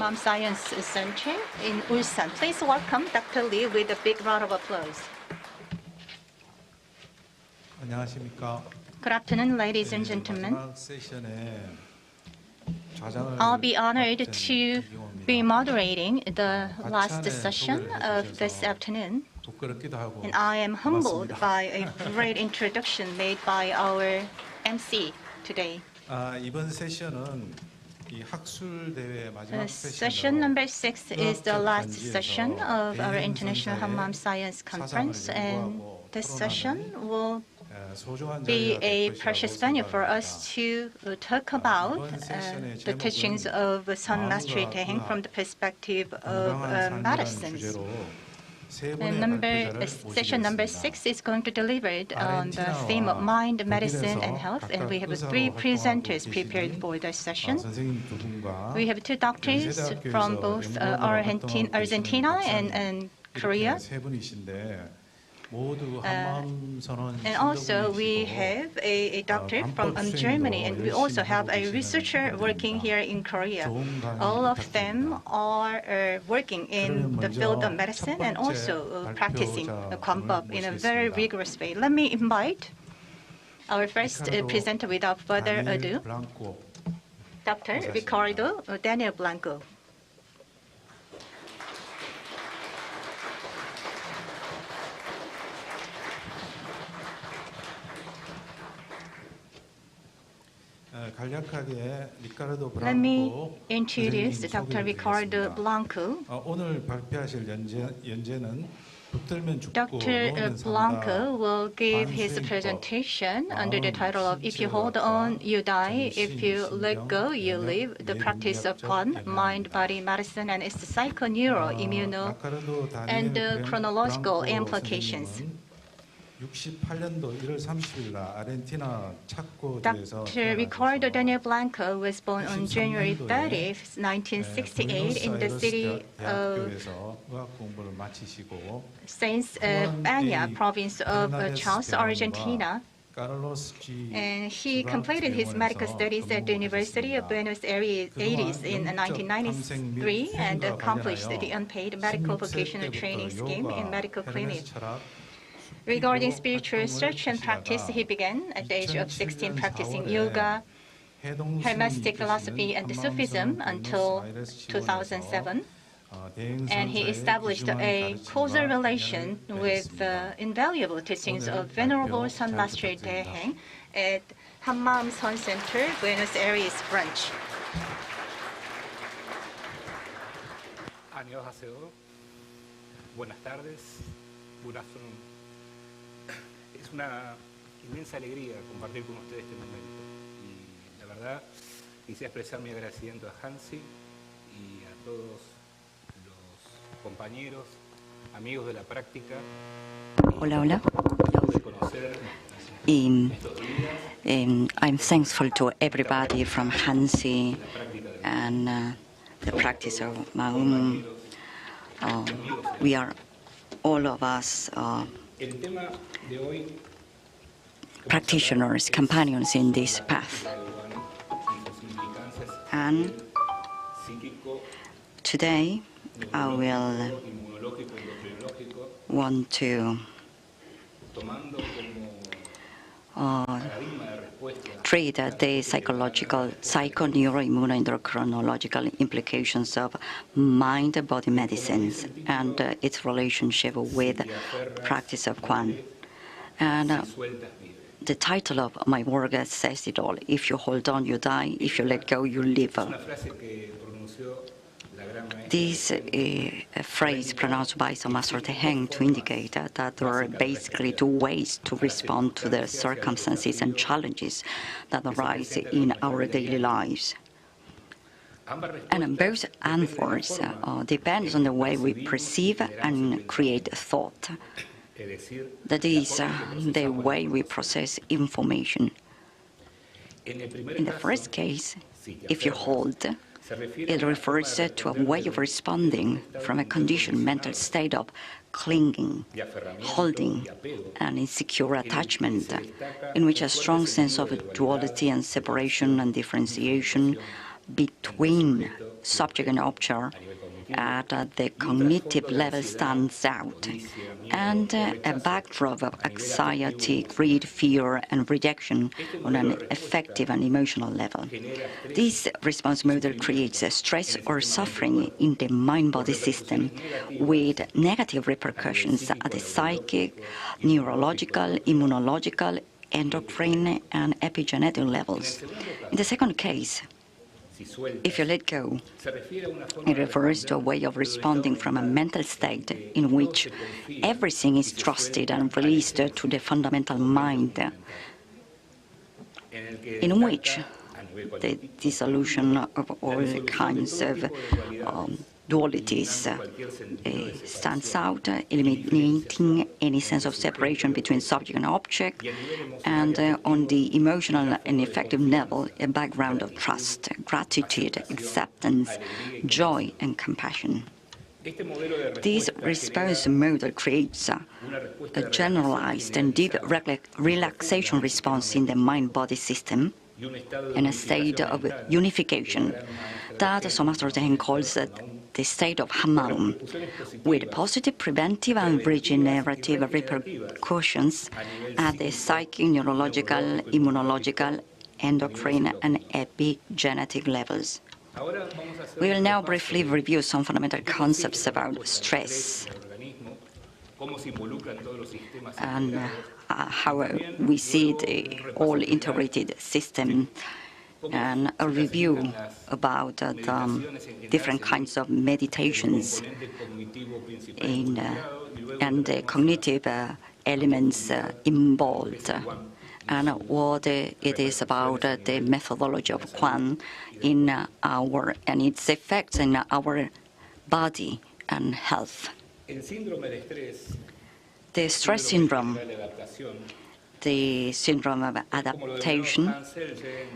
Hanmaeum Science Center in Ulsan. Please welcome Dr. Lee with a big round of applause. 안녕하십니까. Good afternoon, ladies and gentlemen. 마지막 세션에 I'll be honored to be moderating the last session of this afternoon. And I am humbled by a great introduction made by our MC today. 이번 세션은 이 학술 대회 마지막 Session number 6 is the last session of our International Hanmaeum Science Conference, and this session will be a precious venue for us to talk about the teachings of Sun Master Daehaeng from the perspective of medicine. Session number 6 is going to deliver on the theme of mind, medicine, and health, and we have 3 presenters prepared for this session. We have 2 doctors from both Argentina and Korea. And also we have a doctor from Germany, and we also have a researcher working here in Korea. All of them are working in the field of medicine and also practicing Gwan-beop in a very rigorous way. Let me invite our first presenter without further ado, Dr. Ricardo Daniel Blanco. Let me introduce Dr. Ricardo Blanco. Dr. Blanco will give his presentation under the title of If You Hold On, You Die. If You Let Go, You Live. The practice of Gwan, mind, body, medicine, and its psycho-neuro, immuno, and chronological implications. Dr. Ricardo Daniel Blanco was born on January 30, 1968 in the city of Saint Banya, province of Chas, Argentina. And he completed his medical studies at the University of Buenos Aires in 1993 and accomplished the unpaid medical vocational training scheme in medical clinic. Regarding spiritual research and practice, he began at the age of 16 practicing yoga, Hermetic philosophy, and Sufism until 2007. And he established a causal relation with the invaluable teachings of Venerable Sun Master Daehaeng at Hanmaeum Sun Center, Buenos Aires branch. 안녕하세요. Buenas tardes. Good afternoon. Es una inmensa alegría compartir con ustedes este momento. Y la verdad, quisiera expresar mi agradecimiento a Hansi y a todos los compañeros, amigos de la práctica. Hola, hola. I'm thankful to everybody from Hansi and the practice of Maum. We are all of us practitioners, companions in this path. And today I will want to treat the psychological, psycho-neuro-immuno-endocrinological implications of mind-body medicines and its relationship with practice of Gwan. And the title of my work says it all. If you hold on, you die. If you let go, you live. This phrase pronounced by Sun Master Daehaeng to indicate that there are basically 2 ways to respond to the circumstances and challenges that arise in our daily lives. And both answers depends on the way we perceive and create thought. That is, the way we process information. In the first case, if you hold, it refers to a way of responding from a conditioned mental state of clinging, holding, and insecure attachment, in which a strong sense of duality and separation and differentiation between subject and object at the cognitive level stands out, and a backdrop of anxiety, greed, fear, and rejection on an affective and emotional level. This response model creates a stress or suffering in the mind-body system with negative repercussions at the psychic, neurological, immunological, endocrine, and epigenetic levels. In the second case, if you let go, it refers to a way of responding from a mental state in which everything is trusted and released to the fundamental mind, in which the dissolution of all kinds of dualities stands out, eliminating any sense of separation between subject and object, and on the emotional and affective level, a background of trust, gratitude, acceptance, joy, and compassion. This response model creates a generalized and deep relaxation response in the mind-body system and a state of unification that some Master Daehaeng calls the state of Hanmaeum, with positive preventive and regenerative repercussions at the psychic, neurological, immunological, endocrine, and epigenetic levels. We will now briefly review some fundamental concepts about stress and how we see the all-integrated system, and a review about the different kinds of meditations and the cognitive elements involved, and what it is about the methodology of Gwan and its effects in our body and health. The stress syndrome, the syndrome of adaptation,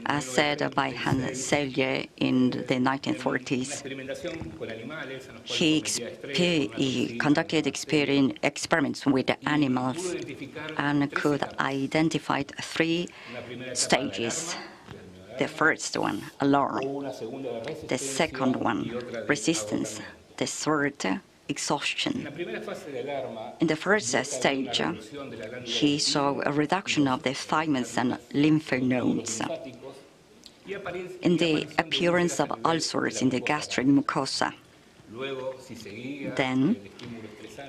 as said by Hans Selye in the 1940s. He conducted experiments with animals and could identify 3 stages. The first one, alarm. The second one, resistance. The third, exhaustion. In the first stage, he saw a reduction of the thymus and lymph nodes, in the appearance of ulcers in the gastric mucosa. Then,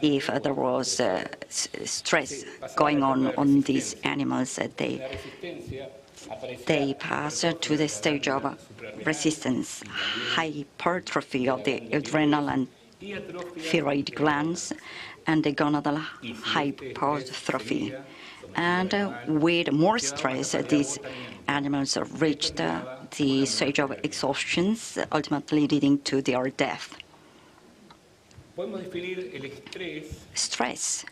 if there was stress going on these animals, they pass to the stage of resistance, hypertrophy of the adrenal and thyroid glands, and the gonadal hypertrophy. And with more stress, these animals reached the stage of exhaustion, ultimately leading to their death. Stress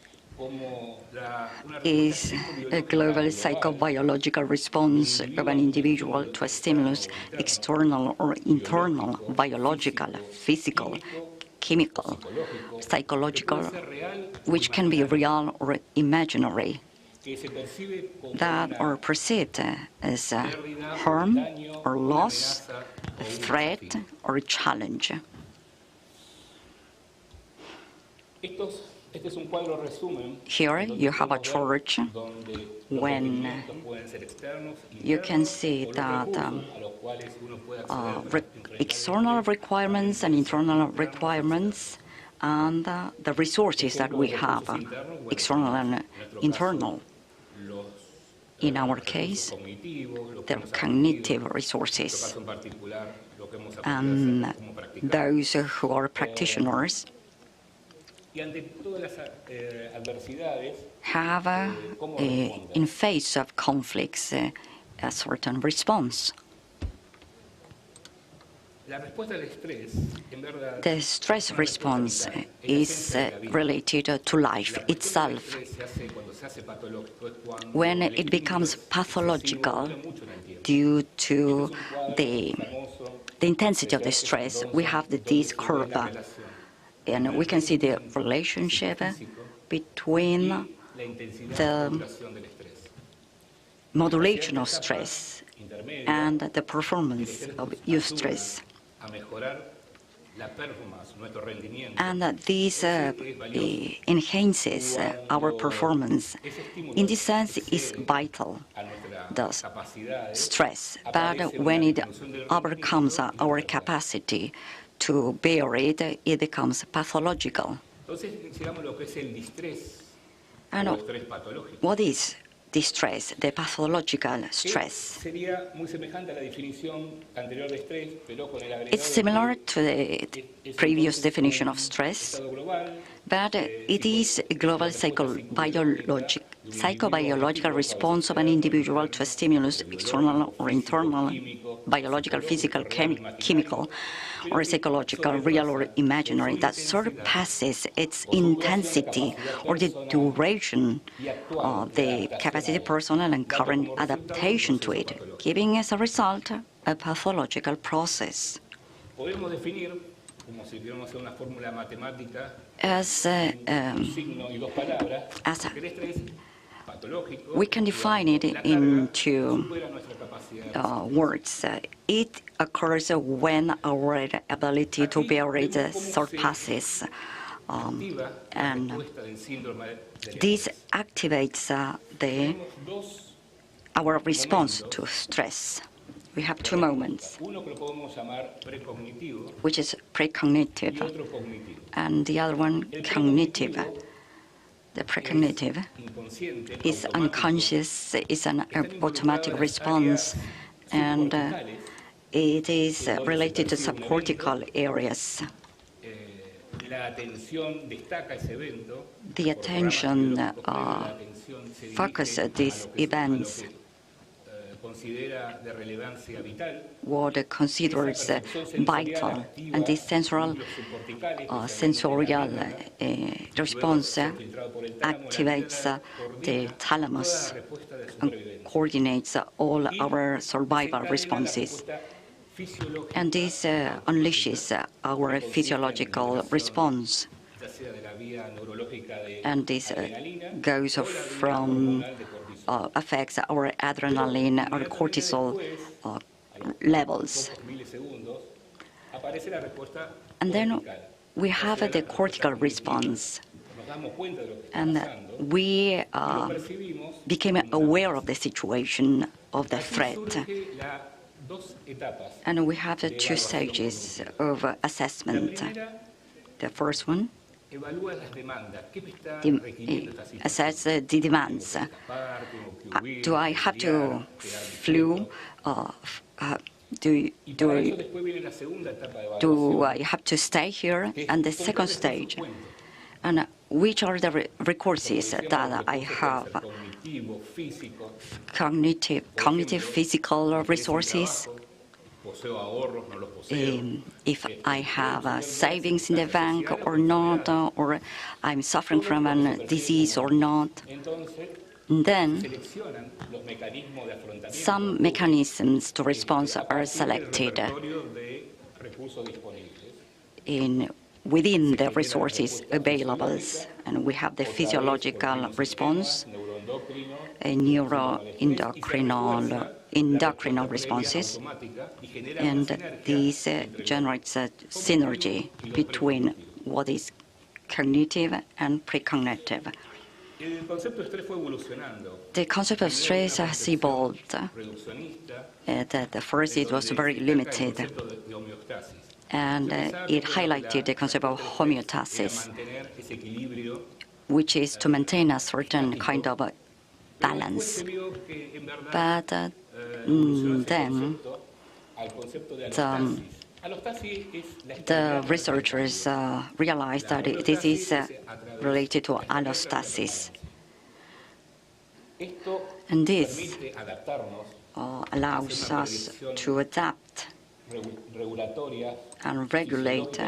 is a global psychobiological response of an individual to a stimulus, external or internal, biological, physical, chemical, psychological, which can be real or imaginary, that are perceived as harm or loss, a threat or a challenge. Here you have a chart when you can see that external requirements and internal requirements, and the resources that we have, external and internal. In our case, the cognitive resources, and those who are practitioners have, in face of conflicts, a certain response. The stress response is related to life itself. When it becomes pathological due to the intensity of the stress, we have this curve. And we can see the relationship between the modulation of stress and the performance of eustress. And this enhances our performance. In this sense, it's vital, the stress. But when it overcomes our capacity to bear it, it becomes pathological. And what is distress, the pathological stress? It's similar to the previous definition of stress, but it is a global psychobiological response of an individual to a stimulus, external or internal, biological, physical, chemical, or psychological, real or imaginary, that surpasses its intensity or the duration of the capacity, personal and current adaptation to it, giving as a result a pathological process. As we can define it into words. It occurs when our ability to bear it surpasses, and this activates our response to stress. We have two moments, which is precognitive, and the other one cognitive. The precognitive is unconscious, is an automatic response, and it is related to subcortical areas. The attention focuses these events. What considers vital, and this sensorial response activates the thalamus and coordinates all our survival responses. And this unleashes our physiological response. And this goes from affects our adrenaline or cortisol levels. And then we have the cortical response. And we became aware of the situation, of the threat. And we have the two stages of assessment. The first one, assess the demands. Do I have to flew? Do I have to stay here? And the second stage, and which are the recourses that I have? Cognitive, physical resources. If I have savings in the bank or not, or I'm suffering from a disease or not. And then some mechanisms to response are selected within the resources available. And we have the physiological response, neuroendocrine responses, and this generates a synergy between what is cognitive and precognitive. The concept of stress has evolved. At first, it was very limited, and it highlighted the concept of homeostasis, which is to maintain a certain kind of balance. But then the researchers realized that this is related to allostasis. And this allows us to adapt and regulate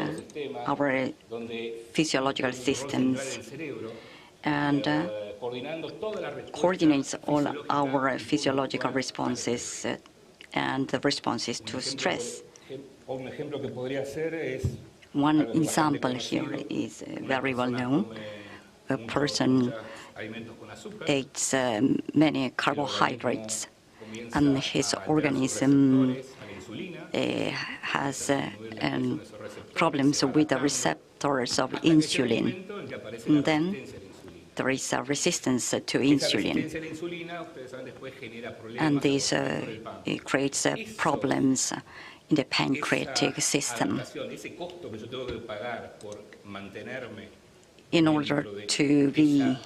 our physiological systems and coordinates all our physiological responses and the responses to stress. One example here is very well known. A person eats many carbohydrates, and his organism has problems with the receptors of insulin. And then there is a resistance to insulin, and this creates problems in the pancreatic system. In order to be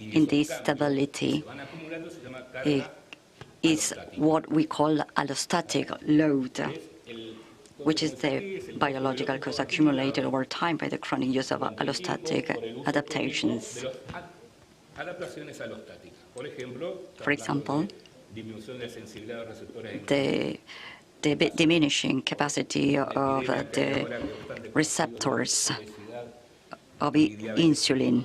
in this stability, is what we call allostatic load, which is the biological cause accumulated over time by the chronic use of allostatic adaptations. For example, the diminishing capacity of the receptors of insulin.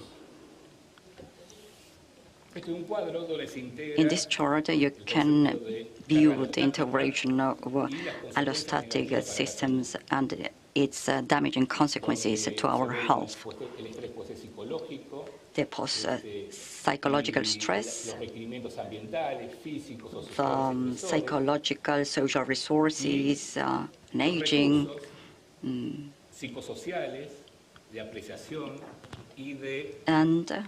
In this chart, you can view the integration of allostatic systems and its damaging consequences to our health. The psychological stress, the psychological, social resources, and aging, and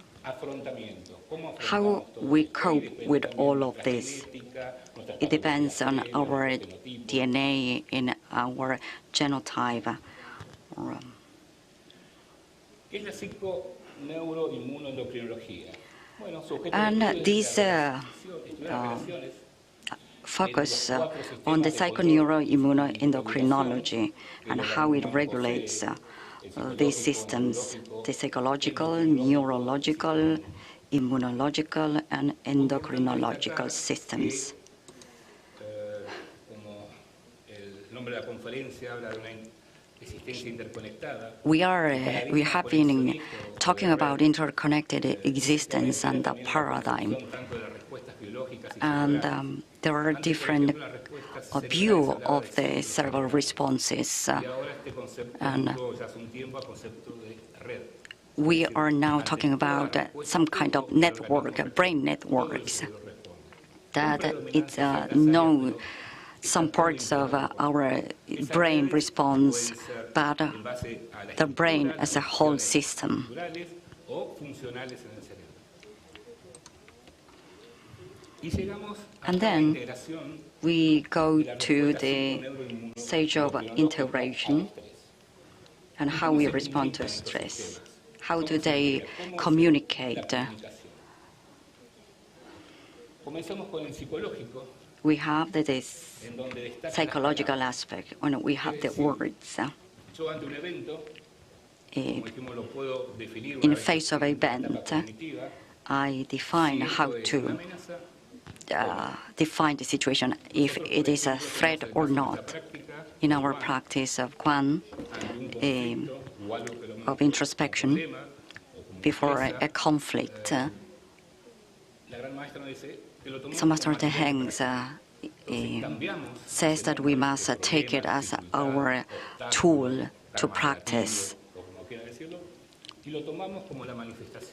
how we cope with all of this. It depends on our DNA in our genotype. And this focus on the psychoneuroimmunoendocrinology and how it regulates these systems, the psychological, neurological, immunological, and endocrinological systems. We have been talking about interconnected existence and the paradigm, and there are different views of the several responses, and we are now talking about some kind of network, brain networks, that it's known some parts of our brain response, but the brain as a whole system. And then we go to the stage of integration and how we respond to stress. How do they communicate? We have the psychological aspect, and we have the words. In face of an event, I define how to define the situation, if it is a threat or not. In our practice of Gwan, of introspection, before a conflict, so Master Daehaeng says that we must take it as our tool to practice.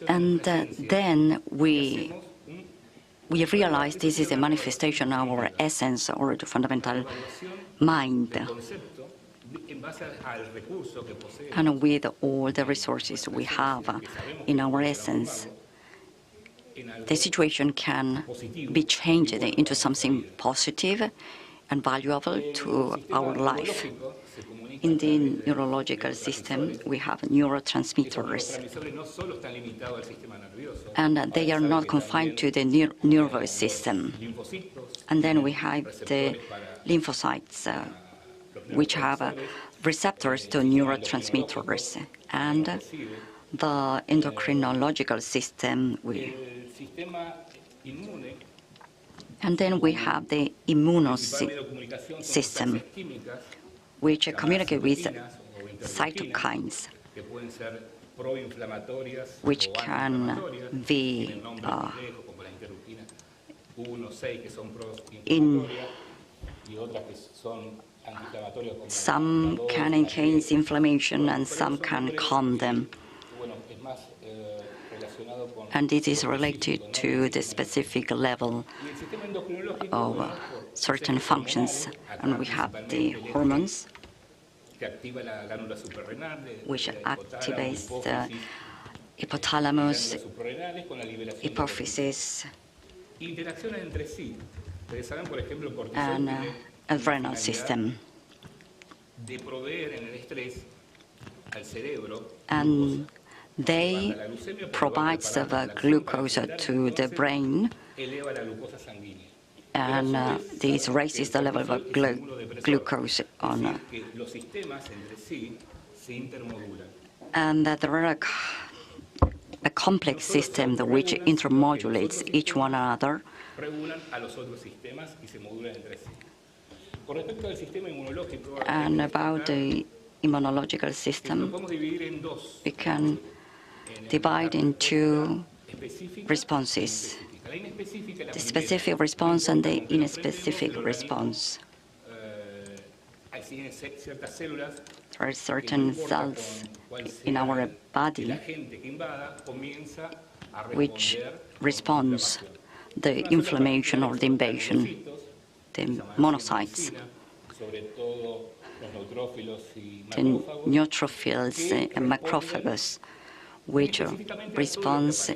And then we realize this is a manifestation of our essence or the fundamental mind. And with all the resources we have in our essence, the situation can be changed into something positive and valuable to our life. In the neurological system, we have neurotransmitters, and they are not confined to the nervous system. And then we have the lymphocytes, which have receptors to neurotransmitters, and the endocrinological system. And then we have the immune system, which communicate with cytokines, which can be some can enhance inflammation and some can calm them. and it is related to the specific level of certain functions. And we have the hormones, which activates the hypothalamus, hypophysis, and adrenal system. And they provide the glucose to the brain, and this raises the level of glucose on. And that there are a complex system which intermodulates each one another. And about the immunological system, we can divide into responses: the specific response and the inspecific response. There are certain cells in our body which responds the inflammation or the invasion, the monocytes, the neutrophils and macrophages, which responds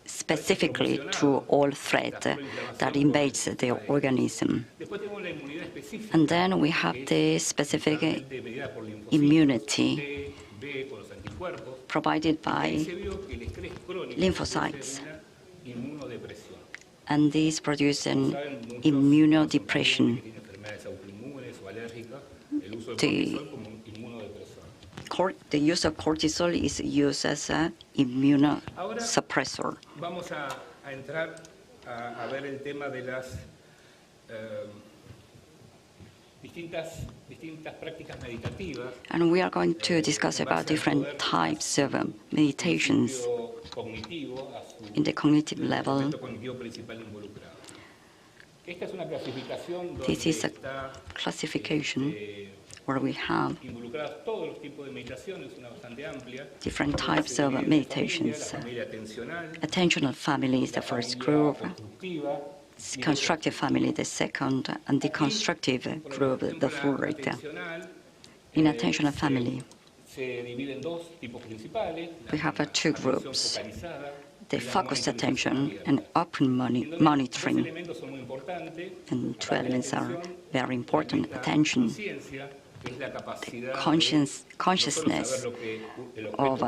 specifically to all threat that invades the organism. And then we have the specific immunity provided by lymphocytes. And these produce an immunodepression. The use of cortisol is used as an immunosuppressor. Vamos a entrar a ver el tema de las distintas prácticas meditativas. And we are going to discuss about different types of meditations in the cognitive level. This is a classification where we have different types of meditations. Attentional family is the first group, constructive family the second, and deconstructive group the third. In attentional family, we have two groups: the focused attention and open monitoring. And two elements are very important: attention, the consciousness of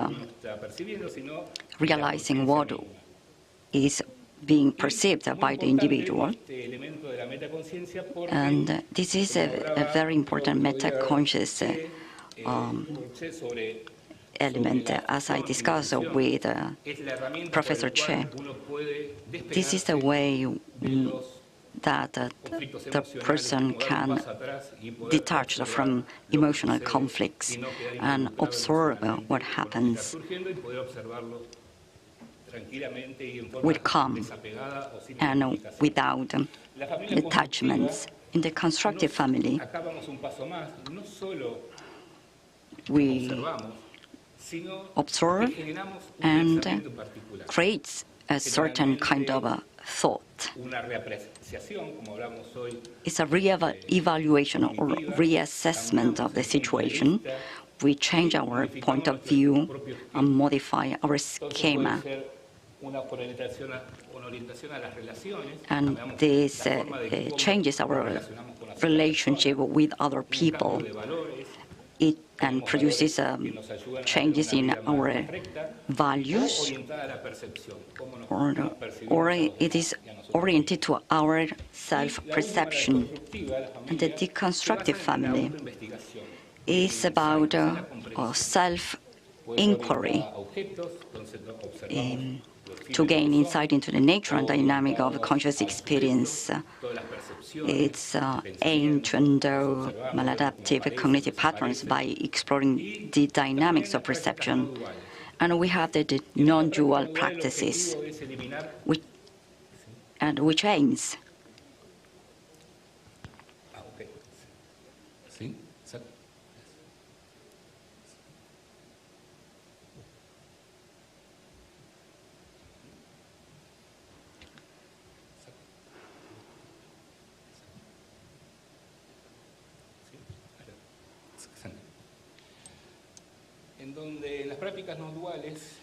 realizing what is being perceived by the individual. And this is a very important meta-conscious element, as I discussed with Professor Che. This is the way that the person can detach from emotional conflicts and observe what happens with calm and without attachments. In the constructive family, we observe and create a certain kind of thought. It's a re-evaluation or reassessment of the situation. We change our point of view and modify our schema. And this changes our relationship with other people. It and produces changes in our values, or it is oriented to our self-perception. And the deconstructive family is about self-inquiry to gain insight into the nature and dynamic of conscious experience. It's aimed to undo maladaptive cognitive patterns by exploring the dynamics of perception. And we have the non-dual practices, which aims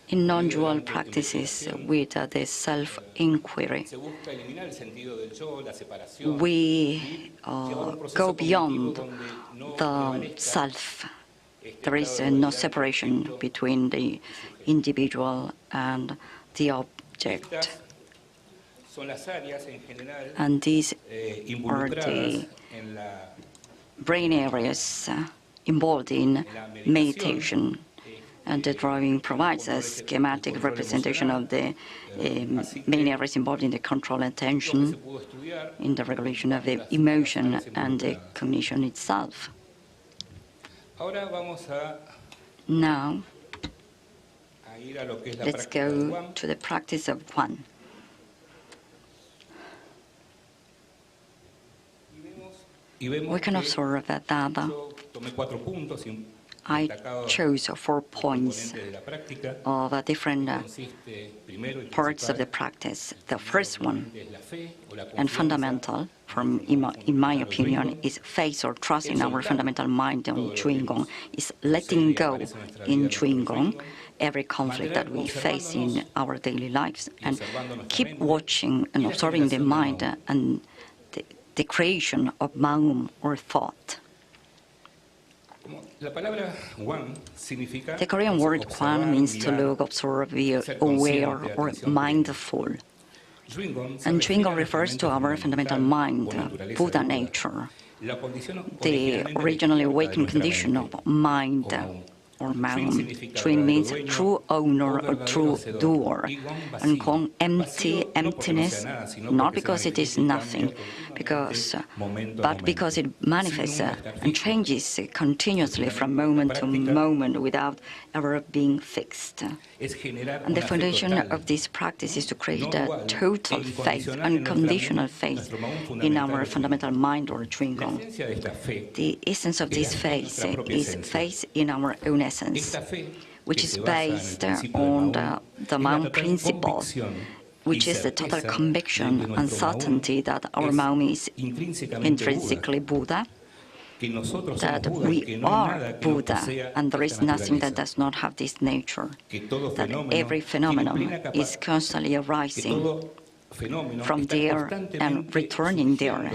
In non-dual practices with the self-inquiry, we go beyond the self. There is no separation between the individual and the object. And these are the brain areas involved in meditation. And the drawing provides a schematic representation of the main areas involved in the control and attention, in the regulation of the emotion and the cognition itself. Now, let's go to the practice of Gwan. We can observe that I chose 4 points of different parts of the practice. The first one, and fundamental, in my opinion, is faith or trust in our fundamental mind on Juingong, is letting go in Juingong every conflict that we face in our daily lives, and keep watching and observing the mind and the creation of Maum or thought. The Korean word Gwan means to look, observe, be aware, or mindful. And Juingong refers to our fundamental mind, Buddha nature, the originally awakened condition of mind, or Maum. Juing means true owner or true doer. And Gong, empty, emptiness, not because it is nothing, but because it manifests and changes continuously from moment to moment without ever being fixed. And the foundation of this practice is to create a total faith, unconditional faith in our fundamental mind or Juingong. The essence of this faith is faith in our own essence, which is based on the Maum principles, which is the total conviction and certainty that our Maum is intrinsically Buddha, that we are Buddha, and there is nothing that does not have this nature, that every phenomenon is constantly arising from there and returning there,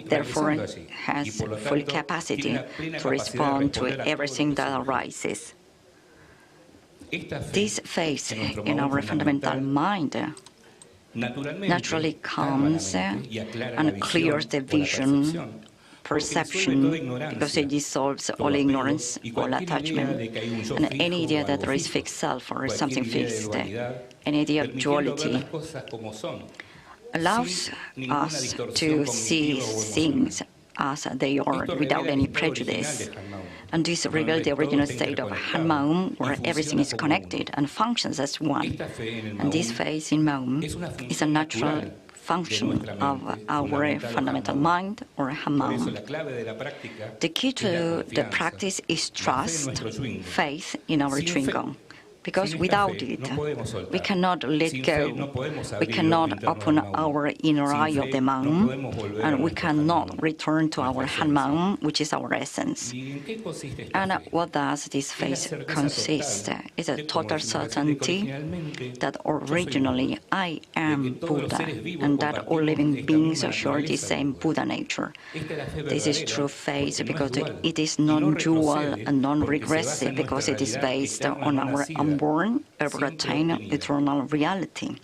therefore has full capacity to respond to everything that arises. This faith in our fundamental mind naturally comes and clears the vision, perception, because it dissolves all ignorance, all attachment, and any idea that there is fixed self or something fixed, any idea of duality, allows us to see things as they are without any prejudice. And this reveals the original state of Hanmaeum, where everything is connected and functions as one. And this faith in Maum is a natural function of our fundamental mind, or Hanmaeum. The key to the practice is trust, faith in our Juingong. Because without it, we cannot let go, we cannot open our inner eye of the Maum, and we cannot return to our Hanmaeum, which is our essence. And what does this faith consist? It's a total certainty that originally I am Buddha, and that all living beings share the same Buddha nature. This is true faith because it is non-dual and non-regressive, because it is based on our unborn, ever-attained eternal reality.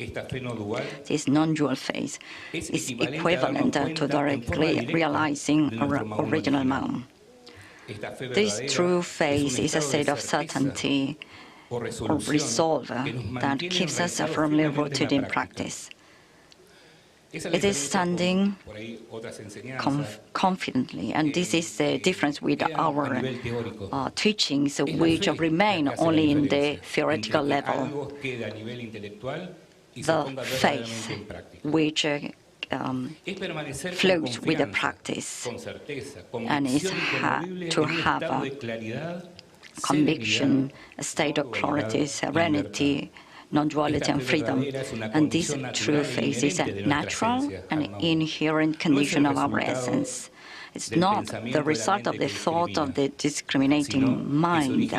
This non-dual faith is equivalent to directly realizing our original Maum. This true faith is a state of certainty or resolve that keeps us firmly rooted in practice. It is standing confidently, and this is the difference with our teachings, which remain only in the theoretical level. The faith, which flows with the practice, and is to have a conviction, a state of clarity, serenity, non-duality and freedom. And this true faith is a natural and inherent condition of our essence. It's not the result of the thought of the discriminating mind.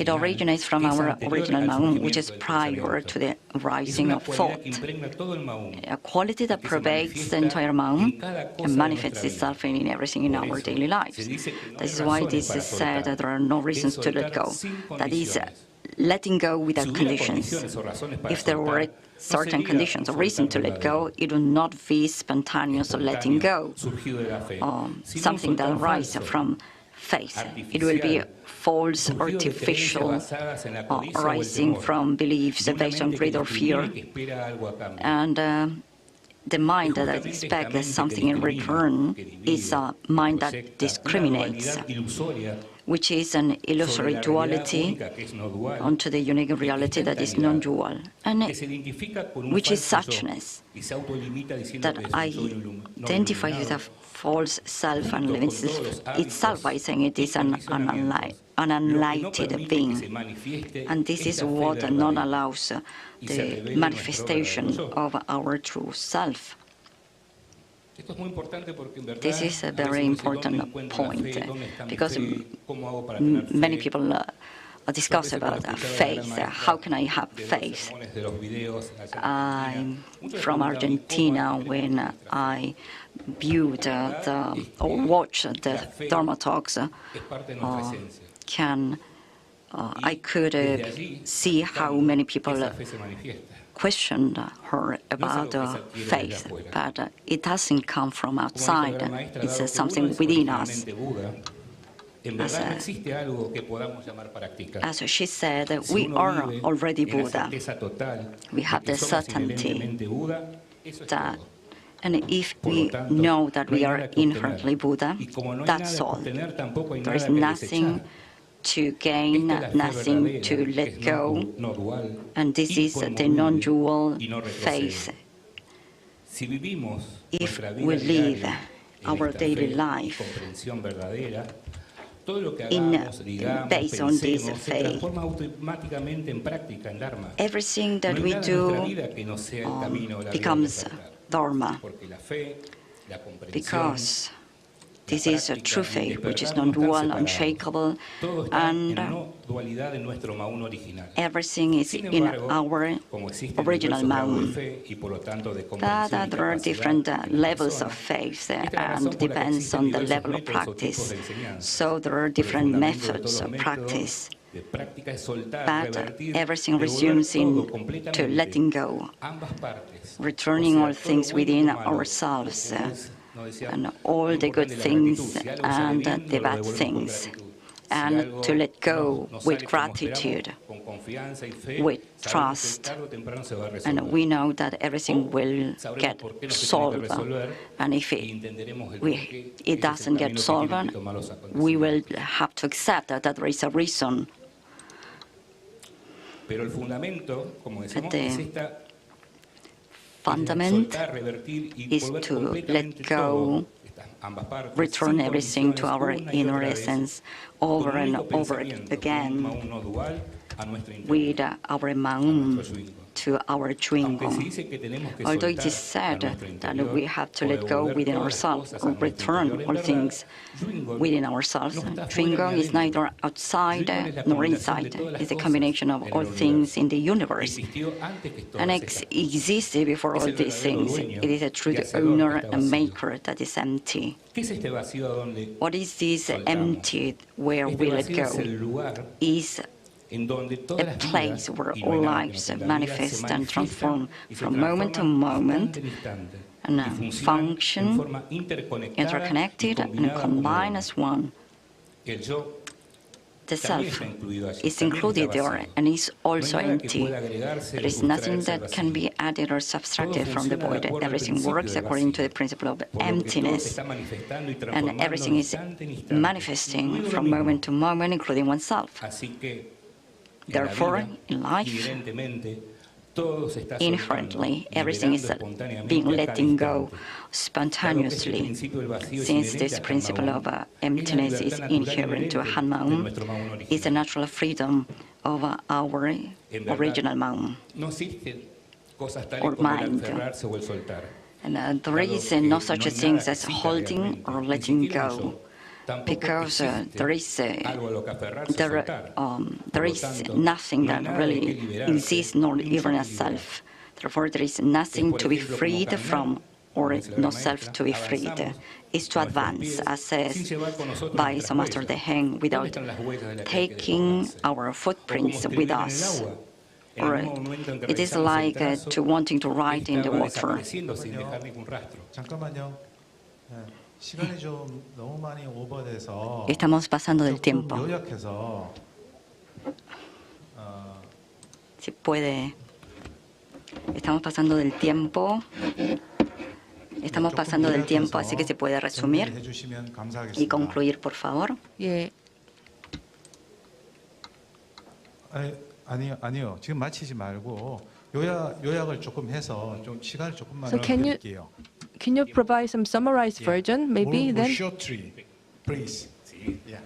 It originates from our original Maung, which is prior to the rising of thought. A quality that pervades the entire Maung and manifests itself in everything in our daily lives. This is why this is said that there are no reasons to let go. That is, letting go without conditions. If there were certain conditions or reason to let go, it would not be spontaneous letting go, or something that arises from faith. It will be false, artificial, arising from beliefs based on greed or fear. And the mind that expects something in return is a mind that discriminates, which is an illusory duality onto the unique reality that is non-dual, and which is suchness, that identifies with a false self and limits itself by saying it is an unenlightened being. And this is what not allows the manifestation of our true self. This is a very important point because many people discuss about faith. How can I have faith? I'm from Argentina. When I viewed or watched the Dharma Talks, I could see how many people questioned her about faith, but it doesn't come from outside. It's something within us. As she said, we are already Buddha. We have the certainty that, and if we know that we are inherently Buddha, that's all. There is nothing to gain, nothing to let go, and this is the non-dual faith. If we live our daily life based on this faith, everything that we do becomes Dharma, because this is a true faith, which is non-dual, unshakable, and everything is in our original Maung. That there are different levels of faith, and depends on the level of practice. So there are different methods of practice. But everything resumes to letting go, returning all things within ourselves, and all the good things and the bad things, and to let go with gratitude, with trust. And we know that everything will get solved. And if it doesn't get solved, we will have to accept that there is a reason. But the fundament is to let go, return everything to our inner essence over and over again with our Maung to our Juingong. Although it is said that we have to let go within ourselves or return all things within ourselves, Juingong is neither outside nor inside. It's a combination of all things in the universe. And it existed before all these things. It is a true owner and maker that is empty. What is this empty where we let go? Is a place where all lives manifest and transform from moment to moment, and function, interconnected, and combine as one. The self is included there and is also empty. There is nothing that can be added or subtracted from the void. Everything works according to the principle of emptiness, and everything is manifesting from moment to moment, including oneself. Therefore, in life, inherently, everything is being letting go spontaneously, since this principle of emptiness is inherent to Hanmaeum. It's a natural freedom of our original Maung, or mind. And there is no such a thing as holding or letting go, because there is nothing that really exists, not even a self. Therefore, there is nothing to be freed from, or no self to be freed. Is to advance, as says by Zen Master Daehaeng, without taking our footprints with us. Or it is like to wanting to ride in the water. Estamos pasando del tiempo. Si puede. Estamos pasando del tiempo. Estamos pasando del tiempo, así que se puede resumir y concluir, por favor. Yeah. 아니요. 지금 마치지 말고 요약을 조금 해서 좀 시간을 조금만 So 드릴게요. can you provide some summarized version, maybe then? Shortly, please. Yeah.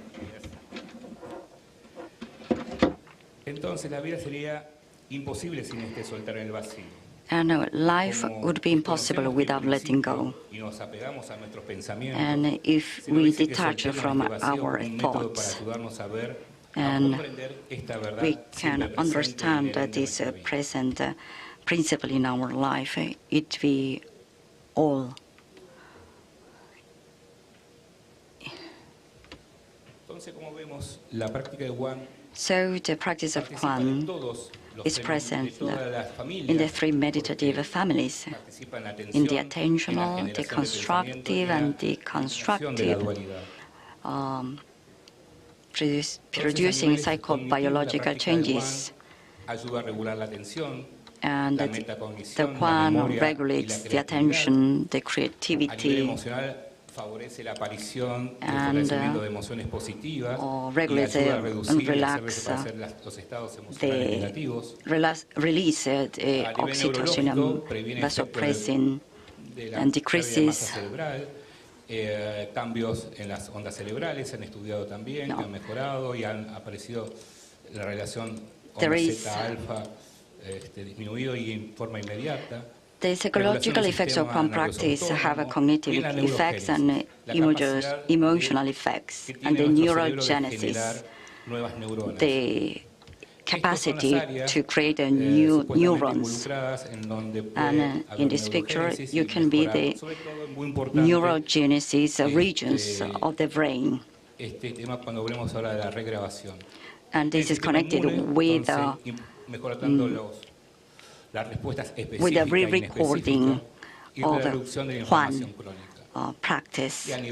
Entonces la vida sería imposible sin este soltar en el vacío. And life would be impossible without letting go. And if we detach from our thoughts, and we can understand this present principle in our life, it be all. So the practice of Gwan is present in the three meditative families, in the attentional, the constructive, and the constructive, producing psychobiological changes. And the Gwan regulates the attention, the creativity, and regulates and relax the release oxytocin and vasopressin, and decreases cambios en las ondas cerebrales se han estudiado también, que han mejorado y han aparecido la relación onda zeta alfa disminuido y en forma inmediata. The psychological effects of Gwan practice have cognitive effects and emotional effects, and the neurogenesis, the capacity to create new neurons. And in this picture, you can be the neurogenesis regions of the brain. And this is connected with the re-recording of Gwan practice. And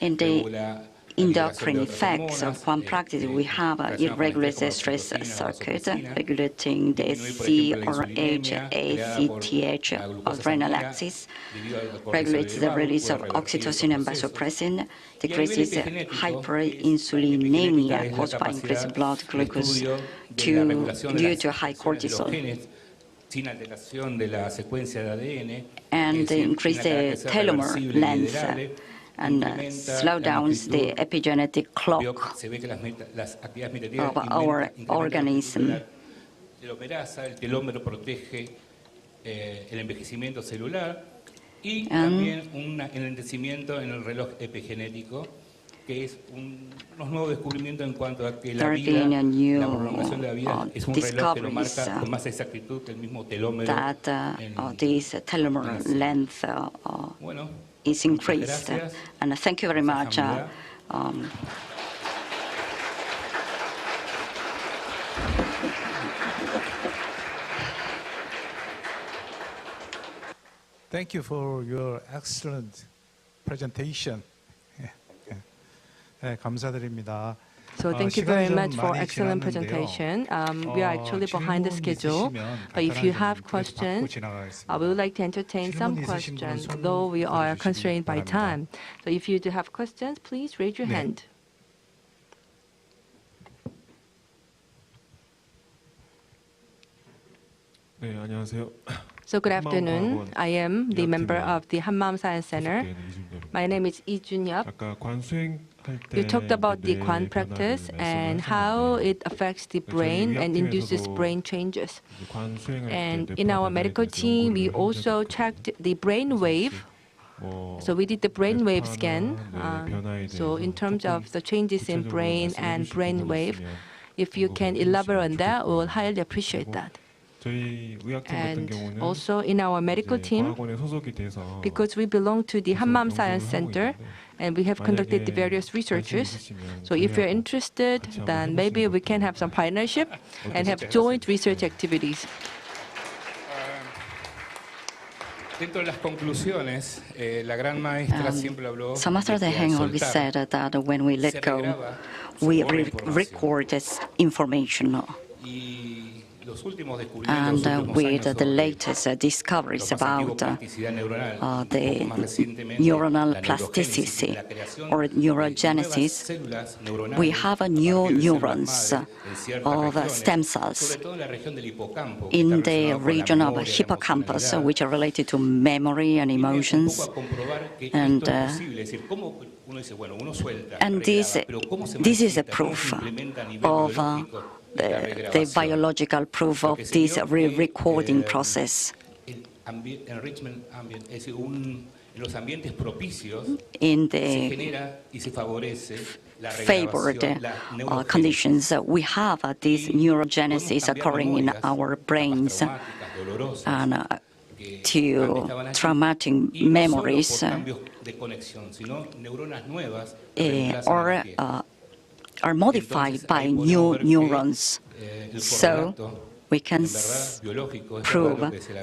in the endocrine effects of Gwan practice, we have it regulates the stress circuit, regulating the CRH-ACTH adrenal axis, regulates the release of oxytocin and vasopressin, decreases hyperinsulinemia caused by increased blood glucose due to high cortisol, and increase the telomere length, and slow down the epigenetic clock of our organism. Y también un enlentecimiento en el reloj epigenético, que es unos nuevos descubrimientos en cuanto a que la vida, la prolongación de la vida es un reloj que lo marca con más exactitud que el mismo telómero. This telomere length is increased. And thank you very much. Thank you for your excellent presentation. 감사드립니다. So thank you very much for excellent presentation. We are actually behind the schedule, but if you have questions, we would like to entertain some questions, though we are constrained by time. So if you do have questions, please raise your hand. 네, 안녕하세요. So good afternoon. I am the member of the Hanmaeum Science Center. My name is Lee Jun-yeop. 아까 관수행 You talked about the Gwan practice and how it affects the brain and induces brain changes. And in our medical team, we also checked the brain wave. So we did the brain wave scan. So in terms of the changes in brain and brain wave, if you can elaborate on that, we will highly appreciate that. And also in our medical team, because we belong to the Hanmaeum Science Center, and we have conducted the various researches. So if you're interested, then maybe we can have some partnership and have joint research activities. Dentro de las conclusiones, la gran maestra siempre habló So Master Daehaeng always said that when we let go, we record this information. And with the latest discoveries about the neuronal plasticity or neurogenesis, we have new neurons of stem cells in the region of hippocampus, which are related to memory and emotions. And this is a proof of the biological proof of this re-recording process. In the favored conditions, we have this neurogenesis occurring in our brains and to traumatic memories or are modified by new neurons. So we can prove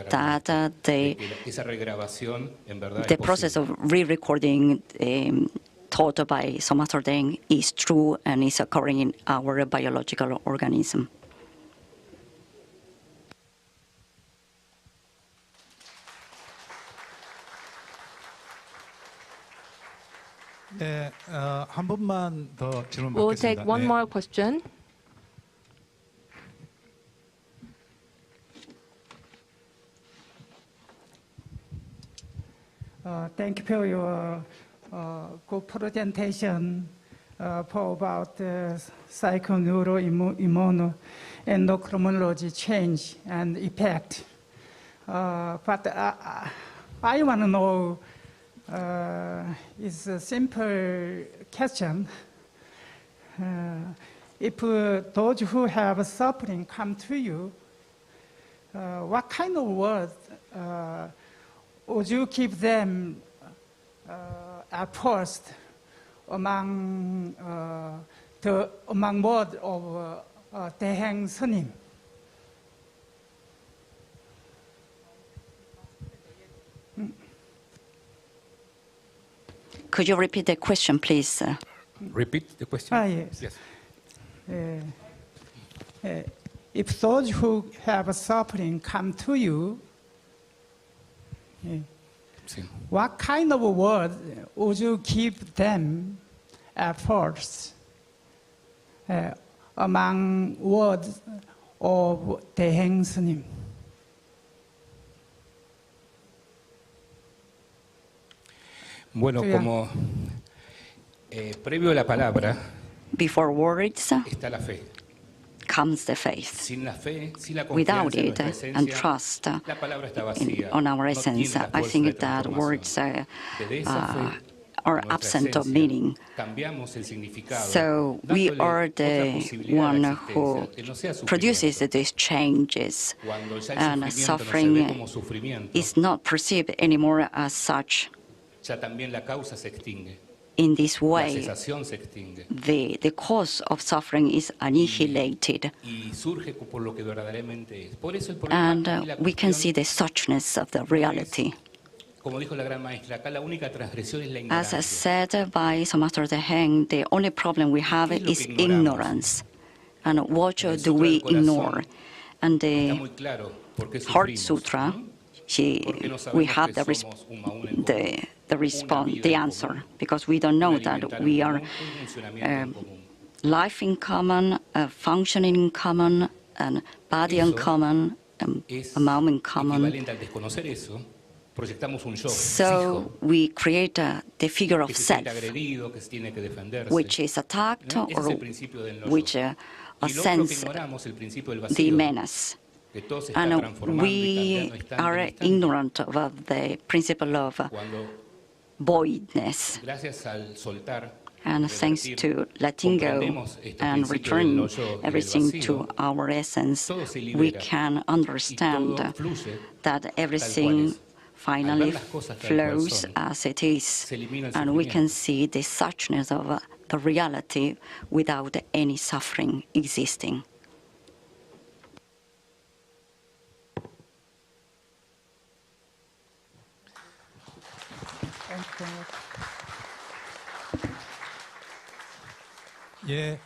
that the process of re-recording taught by Master Daehaeng is true and is occurring in our biological organism. We'll take one more question. Thank you for your good presentation for about psychoneuroimmune endocrinology change and effect. But I want to know, it's a simple question. If those who have suffering come to you, what kind of words would you give them at first among words of Daehaeng S님? Could you repeat the question, please? Repeat the question? Yes. If those who have suffering come to you, what kind of words would you give them at first among words of Daehaeng S님? Bueno, como previo a la palabra, before words está la fe. Comes the faith. Sin la fe, sin la Without confianza en it nuestra and esencia, trust la palabra está vacía. on our No essence, tiene la I fuerza think de that transformación. words Desde esa fe, are nuestra absent of esencia, meaning. cambiamos el significado, So we dándole are otra the posibilidad a one la who existencia, que no sea produces sufrimiento. these changes, Cuando ya el and sufrimiento no se ve suffering como sufrimiento, is not perceived anymore as such. ya también la causa se extingue. In this La way, cesación se extingue. the cause of suffering is annihilated, Y surge por lo que verdaderamente es. Por eso el problema and y la we can cuestión, see the suchness of the reality. como dijo la gran maestra, acá la única transgresión es la As ignorancia. said by Master Daehaeng, the only problem we have ¿Qué es lo is que ignoramos? ignorance. And what En el do Sutra we del Corazón ignore? And está the muy claro por qué Heart sufrimos. Sutra, Porque no we sabemos have que the, somos un maún en común. the response, the answer, because we don't know that we are life in common, functioning in common, and body in common, a mom in common. Equivalente al desconocer eso So we create the figure of self, which is attacked or which sends the menace. And we are ignorant of the principle of voidness. And thanks to letting go and return everything to our essence, we can understand that everything finally flows as it is, and we can see the suchness of the reality without any suffering existing. 예,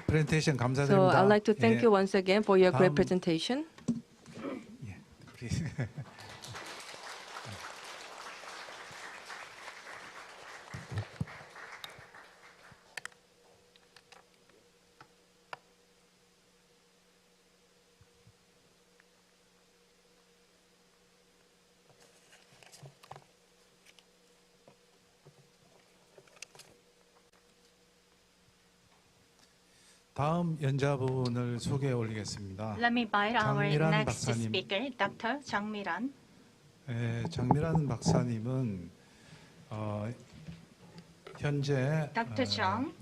presentation So 감사드립니다. I'd like to thank 예. you once again for your great 다음- presentation. please. 다음 연자분을 소개해 올리겠습니다. Let me invite our 장미란 next 박사님. speaker, Dr. 장미란. 장미란 박사님은 현재 Dr. Jung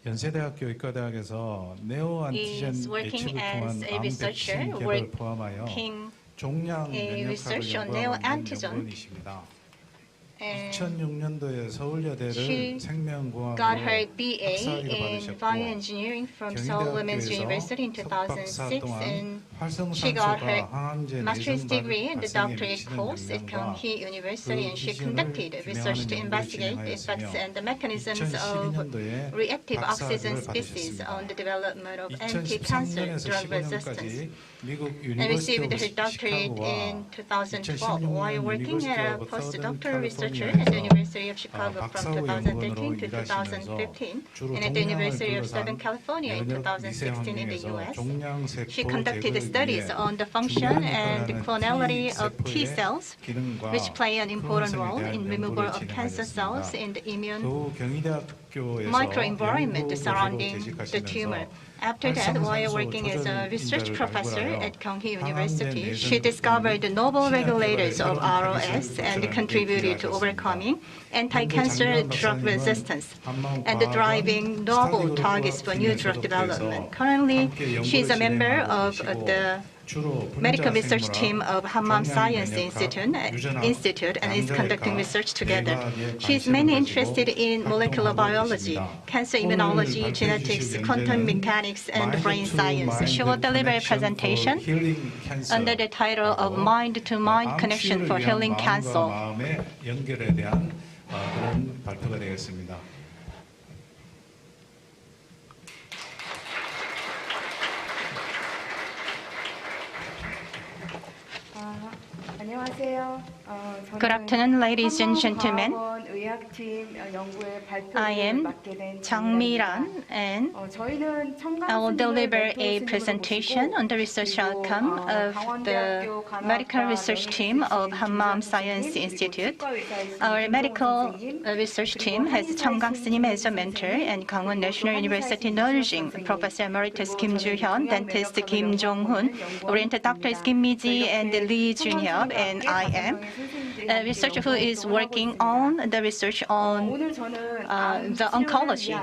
연세대학교 의과대학에서 네오 안티젠 is working 예측을 통한 as a 암 researcher 백신 개발을 포함하여 working 종양 a 면역학을 research on 연구하고 있는 neoantigen. 연구원이십니다. And 2006년도에 서울여대를 she 생명공학으로 got her BA 박사학위를 in 받으셨고 bioengineering from Seoul Women's University in 2006, and she got her 활성산소가 항암제 master's 내성 degree in the 발생에 doctorate 미치는 course at 영향과 Convey University, 그 and she 기준을 conducted research to 규명하는 investigate the 연구를 effects 진행하였으며 and the mechanisms of 2012년도에 reactive oxygen 박사학위를 species 받으셨습니다. on the development of anti-cancer 2013년에서 drug resistance, 15년까지 미국 and received her 유니버시티 오브 doctorate 시카고와 in 2012 while 2016년 working 유니버시티 as a 오브 postdoctoral 서던 researcher at the University of 캘리포니아에서 Chicago from 박사후 2013 to 연구원으로 2015, 주로 and at the 종양을 University of 둘러싼 Southern California in 면역 미세 2016 in the 환경에서 US. 종양세포 She conducted 제거를 studies 위해 on the function and the 중요한 clonality of T T세포의 cells, 기능과 which play an important 효능성에 role 대한 in removal 연구를 of cancer cells 진행하였습니다. in the immune 그 경희대학교에서 microenvironment 연구 surrounding 교수로 the tumor. 재직하시면서 After that, while 활성산소 working as a 조절 research 인자를 professor 발굴하여 at Convey 항암제 University, 내성 she discovered the novel regulators of ROS and contributed to overcoming anti-cancer drug resistance and driving novel targets for new drug development. Currently, she is a member of the medical research team of Hanmaeum Science Institute and is conducting research together. She is mainly interested in molecular biology, cancer immunology, genetics, quantum mechanics, and brain science. She will deliver a presentation under the title of Mind-to-Mind Connection for Healing Cancer. 마음의 연결에 대한 그런 발표가 되겠습니다. 안녕하세요. Good afternoon, ladies and gentlemen. 의학팀 연구의 I 발표를 am 맡게 된 장미란, and 저희는 I will deliver a presentation on the research outcome of the medical research team of Hanmaeum Science Institute. Our medical research team has Chang-Gang S님 as a mentor, and Gangwon National University Luncheon, Professor Emeritus Kim Joo-hyun, dentist Kim Jong-hoon, Oriental doctors Kim Mi-ji and Lee Jun-hyuk, and I am a researcher who is working on the research on the oncology.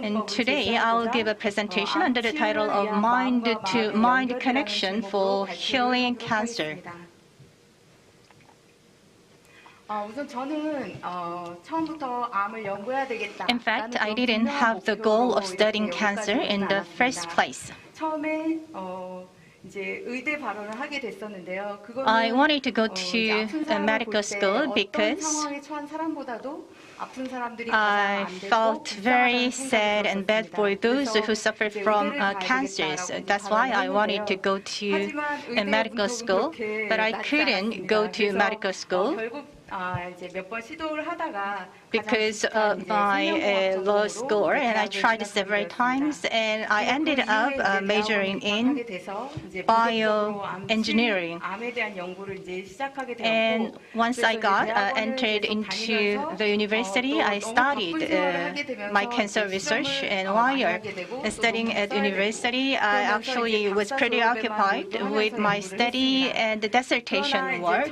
And today I will give a presentation under the title of Mind-to-Mind Connection for Healing Cancer. 우선 저는 처음부터 암을 연구해야 되겠다. In fact, I didn't have the goal of studying cancer in the first place. 처음에 이제 의대 발원을 하게 됐었는데요. I wanted to go to a medical school because 상황에 처한 사람보다도 아픈 사람들이 I felt very sad and bad for those who suffer from cancers. That's why I wanted to go to a medical school, but I couldn't go to medical school. 이제 몇 번 시도를 하다가 because of my law score, and I tried several times, and I ended up majoring in bioengineering. And once I got entered into the university, I studied my cancer research, and while studying at university, I actually was pretty occupied with my study and the dissertation work.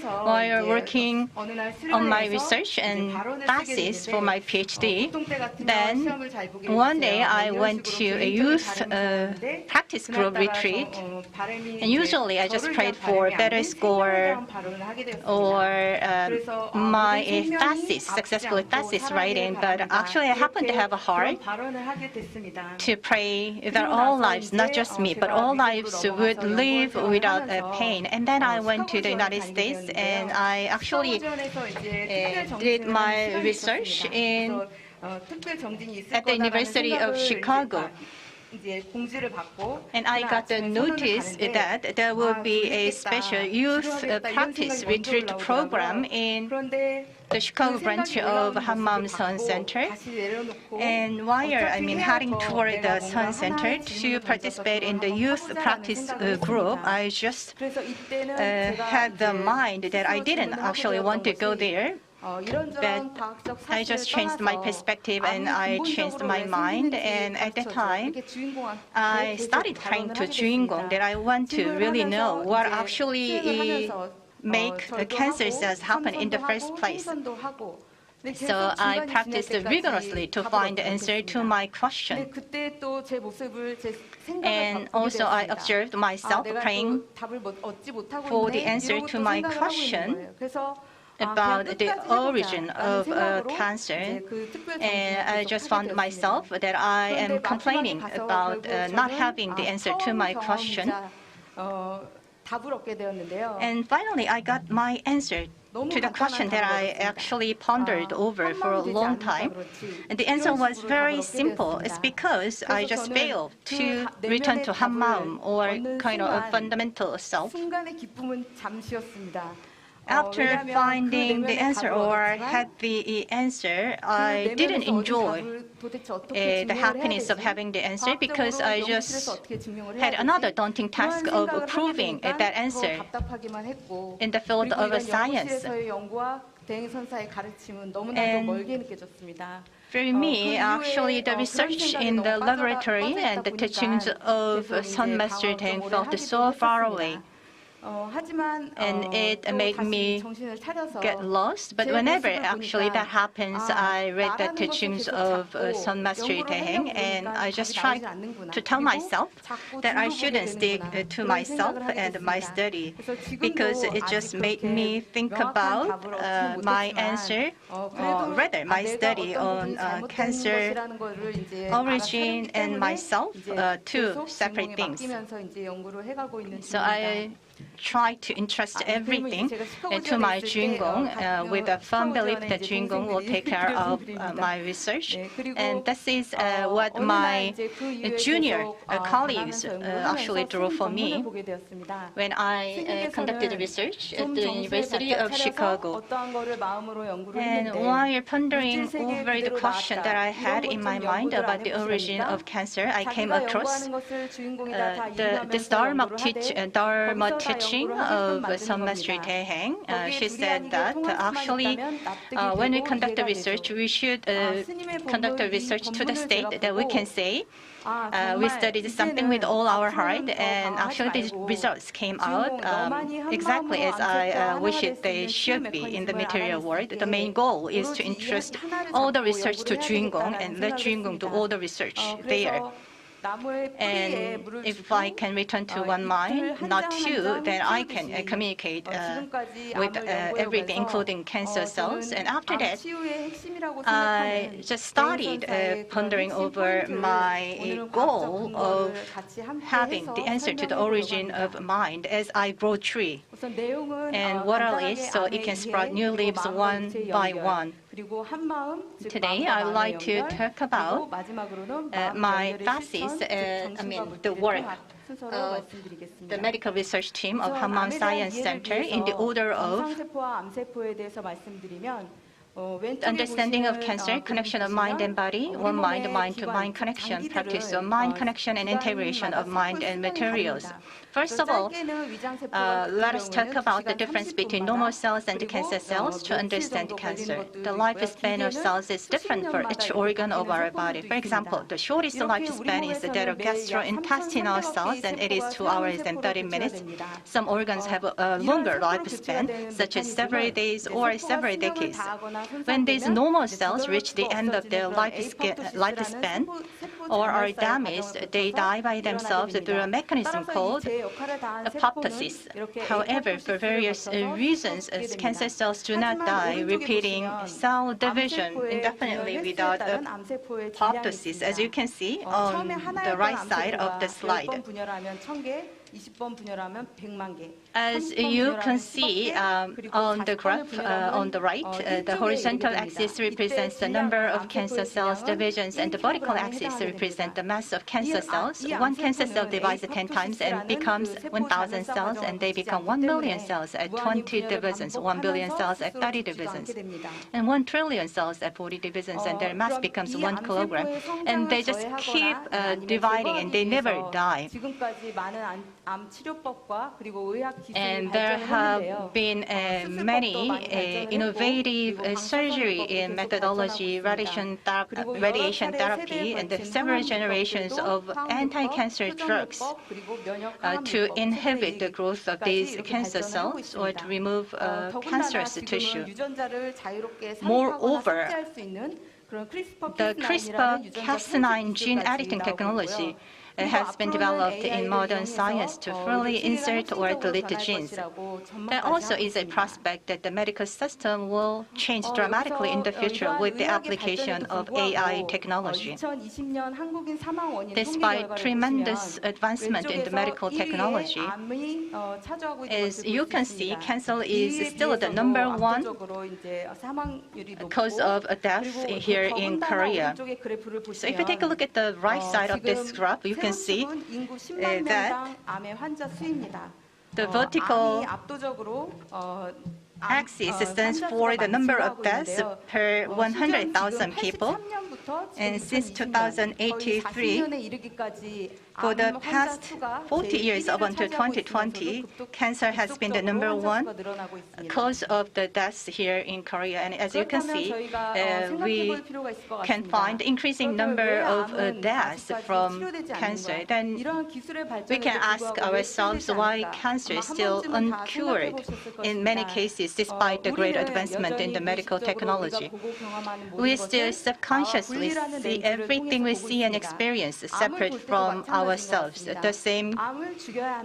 While working on my research and classes for my PhD, then one day I went to a youth practice group retreat, and usually I just prayed for better score or my thesis, successful thesis writing, but actually I happened to have a heart to pray that all lives, not just me, but all lives would live without pain. And then I went to the United States, and I actually did my research at the University of Chicago. And I got the notice that there will be a special youth practice retreat program in the Chicago branch of Hanmaeum Seon Center. And while heading toward the Seon Center to participate in the youth practice group, I just had the mind that I didn't actually want to go there. But I just changed my perspective and I changed my mind. And at that time, I started praying to Juingong that I want to really know what actually make cancer cells happen in the first place. So I practiced rigorously to find the answer to my question. And also I observed myself praying for the answer to my question about the origin of cancer, and I just found myself that I am complaining about not having the answer to my question. And finally, I got my answer to the question that I actually pondered over for a long time. And the answer was very simple. It's because I just failed to return to Hanmaeum, or kind of a fundamental self. After finding the answer or had the answer, I didn't enjoy the happiness of having the answer because I just had another daunting task of proving that answer in the field of science. And for me, actually, the research in the laboratory and the teachings of Sun Master Daehaeng felt so far away. And it made me get lost. But whenever actually that happens, I read the teachings of Sun Master Daehaeng, and I just try to tell myself that I shouldn't stick to myself and my study, because it just made me think about my answer, or rather my study on cancer origin and myself, two separate things. So I try to entrust everything to my Juingong with a firm belief that Juingong will take care of my research. And this is what my junior colleagues actually drew for me when I conducted research at the University of Chicago. And while pondering over the question that I had in my mind about the origin of cancer, I came across this Dharma teaching of Sun Master Daehaeng. She said that actually when we conduct a research, we should conduct a research to the state that we can say we studied something with all our heart, and actually the results came out exactly as I wish they should be in the material world. The main goal is to entrust all the research to Juingong and let Juingong do all the research there. And if I can return to one mind, not two, then I can communicate with everything, including cancer cells. And after that, I just started pondering over my goal of having the answer to the origin of mind as I grow tree and water leaves so it can sprout new leaves one by one. Today, I would like to talk about my thesis, the work of the medical research team of Hanmaeum Science Center in the order of understanding of cancer, connection of mind and body, one mind, mind-to-mind connection, practice of mind connection and integration of mind and materials. First of all, let us talk about the difference between normal cells and cancer cells to understand cancer. The lifespan of cells is different for each organ of our body. For example, the shortest lifespan is that of gastrointestinal cells, and it is 2 hours and 30 minutes. Some organs have a longer lifespan, such as several days or several decades. When these normal cells reach the end of their lifespan or are damaged, they die by themselves through a mechanism called apoptosis. However, for various reasons, cancer cells do not die, repeating cell division indefinitely without apoptosis, as you can see on the right side of the slide. As you can see on the graph on the right, the horizontal axis represents the number of cancer cells divisions, and the vertical axis represents the mass of cancer cells. One cancer cell divides 10 times and becomes 1,000 cells, and they become 1 million cells at 20 divisions, 1 billion cells at 30 divisions, and 1 trillion cells at 40 divisions, and their mass becomes 1 kilogram. And they just keep dividing, and they never die. And there have been many innovative surgery in methodology, radiation therapy, and several generations of anti-cancer drugs to inhibit the growth of these cancer cells or to remove cancerous tissue. Moreover, the CRISPR-Cas9 gene editing technology has been developed in modern science to fully insert or delete the genes. There also is a prospect that the medical system will change dramatically in the future with the application of AI technology. Despite tremendous advancement in the medical technology, as you can see, cancer is still the #1 cause of death here in Korea. So if you take a look at the right side of this graph, you can see that the vertical axis stands for the number of deaths per 100,000 people. And since 2083, for the past 40 years up until 2020, cancer has been the #1 cause of the deaths here in Korea. And as you can see, we can find increasing number of deaths from cancer. Then we can ask ourselves why cancer is still uncured in many cases, despite the great advancement in the medical technology. We still subconsciously see everything we see and experience separate from ourselves. The same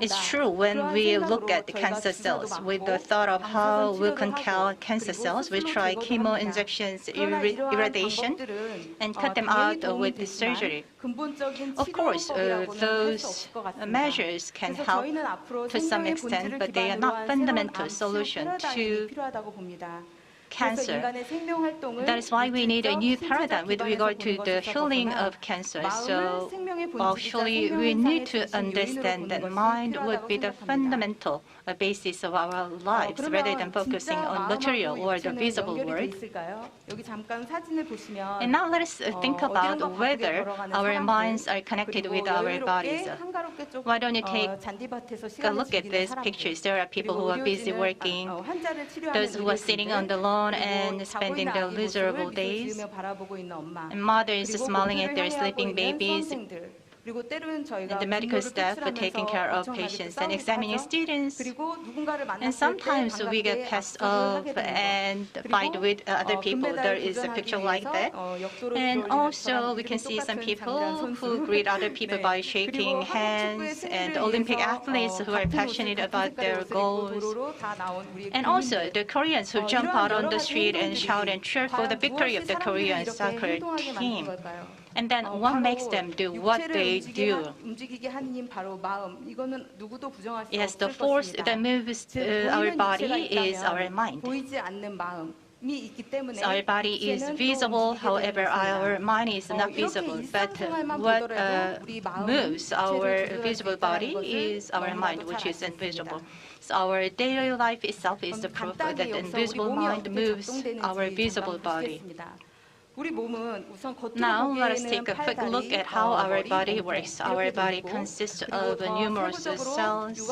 is true when we look at the cancer cells. With the thought of how we can kill cancer cells, we try chemo injections, irradiation, and cut them out with the surgery. Of course, those measures can help to some extent, but they are not fundamental solution to cancer. That is why we need a new paradigm with regard to the healing of cancer. So actually, we need to understand that mind would be the fundamental basis of our lives rather than focusing on material or the visible world. And now let us think about whether our minds are connected with our bodies. Why don't you take a look at these pictures? There are people who are busy working, those who are sitting on the lawn and spending their miserable days, and mothers smiling at their sleeping babies, and the medical staff are taking care of patients and examining students. And sometimes we get pissed off and fight with other people. There is a picture like that. And also we can see some people who greet other people by shaking hands, and Olympic athletes who are passionate about their goals. And also the Koreans who jump out on the street and shout and cheer for the victory of the Korean soccer team. And then what makes them do what they do? Yes, the force that moves our body is our mind. So our body is visible, however, our mind is not visible. But what moves our visible body is our mind, which is invisible. So our daily life itself is the proof that the invisible mind moves our visible body. Now let us take a quick look at how our body works. Our body consists of numerous cells,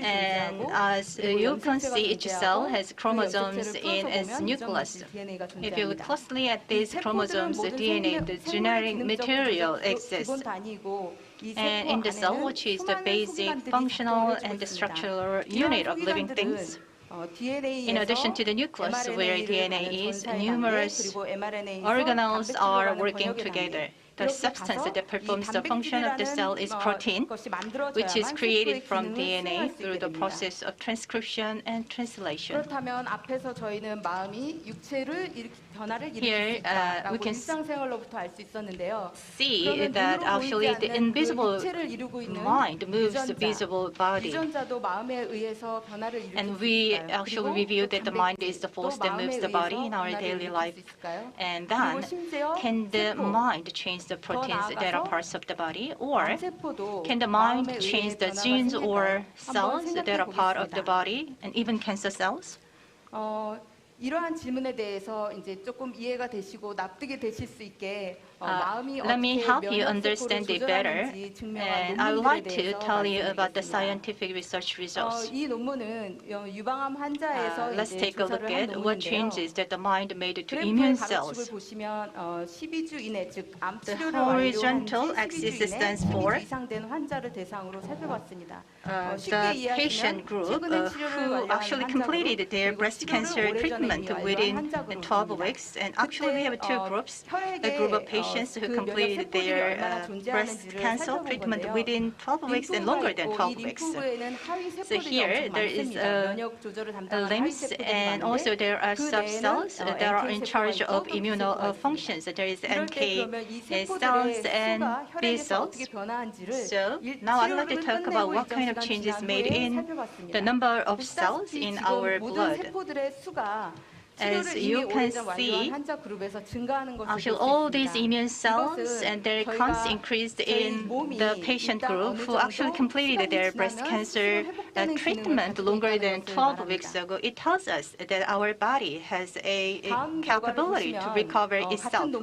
and as you can see, each cell has chromosomes in its nucleus. If you look closely at these chromosomes, the DNA, the genetic material exists. And in the cell, which is the basic functional and the structural unit of living things, in addition to the nucleus where DNA is, numerous organelles are working together. The substance that performs the function of the cell is protein, which is created from DNA through the process of transcription and translation. Here we can see that actually the invisible mind moves the visible body. And we actually reviewed that the mind is the force that moves the body in our daily life. And then, can the mind change the proteins that are parts of the body? Or can the mind change the genes or cells that are part of the body, and even cancer cells? 이러한 질문에 대해서 이제 조금 이해가 되시고 납득이 되실 수 있게 let me help you understand it better, and I would like to tell you about the scientific research results. 이 논문은 유방암 환자에서 let's take a look at what changes that the mind made to immune cells. 보시면 12주 이내, 즉 암 The 치료를 horizontal 완료한 axis 12주 이내 stands for 이상된 환자를 대상으로 살펴봤습니다. the patient group who actually completed their breast cancer treatment within 12 weeks. And actually we have two groups, a group of patients who completed their breast cancer treatment within 12 weeks and longer than 12 weeks. So here there is limbs, and also there are subcells that are in charge of immunofunctions. There is NK cells and B cells. So now I'd like to talk about what kind of changes made in the number of cells in our blood. As you can see, actually all these immune cells and their counts increased in the patient group who actually completed their breast cancer treatment longer than 12 weeks ago. It tells us that our body has a capability to recover itself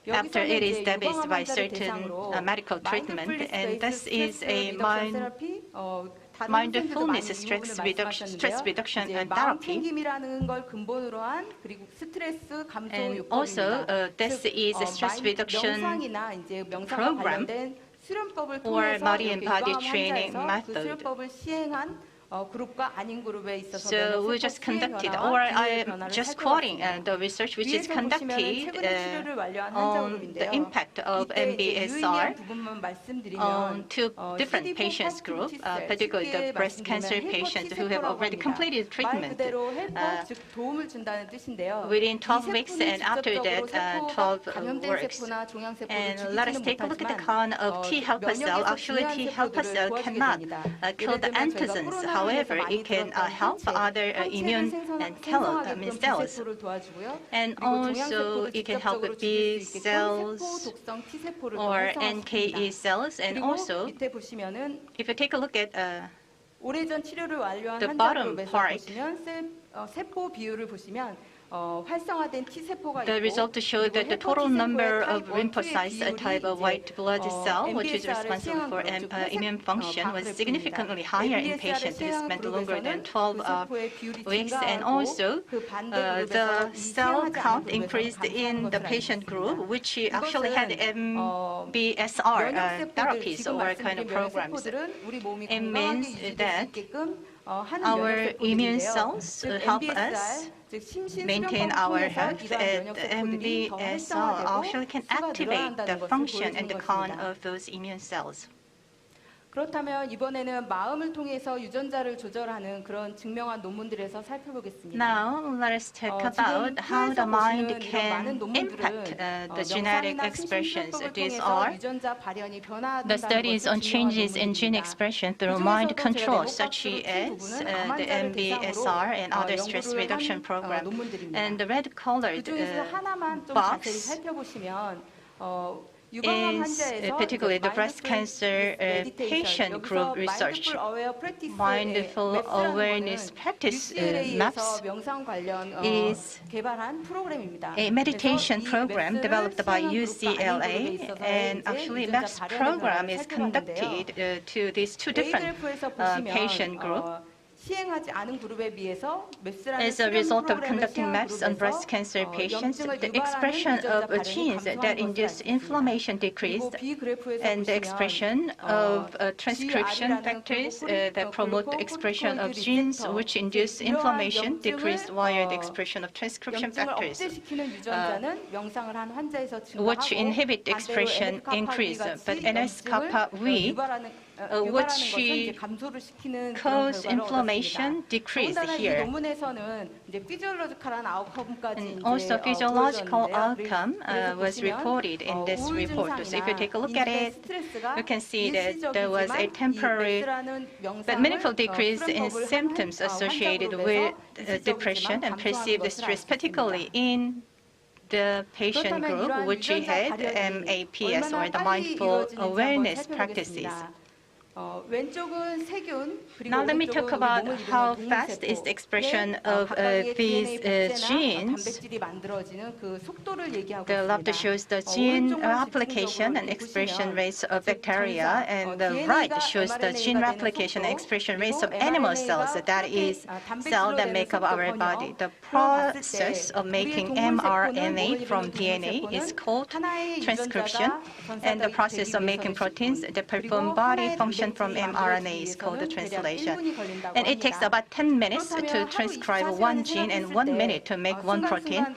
after it is damaged by certain medical treatment, and this is a mindfulness stress reduction and therapy. And also, this is a stress reduction program or mind and body training method. So we just conducted, or I'm just quoting the research which is conducted on the impact of MBSR on two different patients groups, particularly the breast cancer patients who have already completed treatment within 12 weeks, and after that 12 weeks. And let us take a look at the count of T helper cell. Actually, T helper cell cannot kill the antigens. However, it can help other immune cells, and also it can help with B cells or NK cells. And also, if you take a look at the bottom part, the result showed that the total number of lymphocytes, a type of white blood cell, which is responsible for immune function, was significantly higher in patients who spent longer than 12 weeks. And also, the cell count increased in the patient group, which actually had MBSR therapies or kind of programs. It means that our immune cells help us maintain our health, and MBSR actually can activate the function and the count of those immune cells. 그렇다면 이번에는 마음을 통해서 유전자를 조절하는 그런 증명한 논문들에서 살펴보겠습니다. Now let us talk about how the mind can impact the genetic expressions. These are the studies on changes in gene expression through mind control, such as the MBSR and other stress reduction program. And the red-colored box is particularly the breast cancer patient group research. Mindful awareness practice MAPS is a meditation program developed by UCLA, and actually MAPS program is conducted to these two different patient groups. As a result of conducting MAPS on breast cancer patients, the expression of genes that induce inflammation decreased, and the expression of transcription factors that promote the expression of genes which induce inflammation decreased, while the expression of transcription factors which inhibit the expression increased. But NS-kappa-V, which cause inflammation, decreased here. And also physiological outcome was reported in this report. So if you take a look at it, you can see that there was a temporary but meaningful decrease in symptoms associated with depression and perceived stress, particularly in the patient group which had MAPS, or the mindful awareness practices. Now let me talk about how fast is the expression of these genes. The left shows the gene replication and expression rates of bacteria, and the right shows the gene replication and expression rates of animal cells, that is, cells that make up our body. The process of making mRNA from DNA is called transcription, and the process of making proteins that perform body function from mRNA is called the translation. And it takes about 10 minutes to transcribe one gene and 1 minute to make one protein.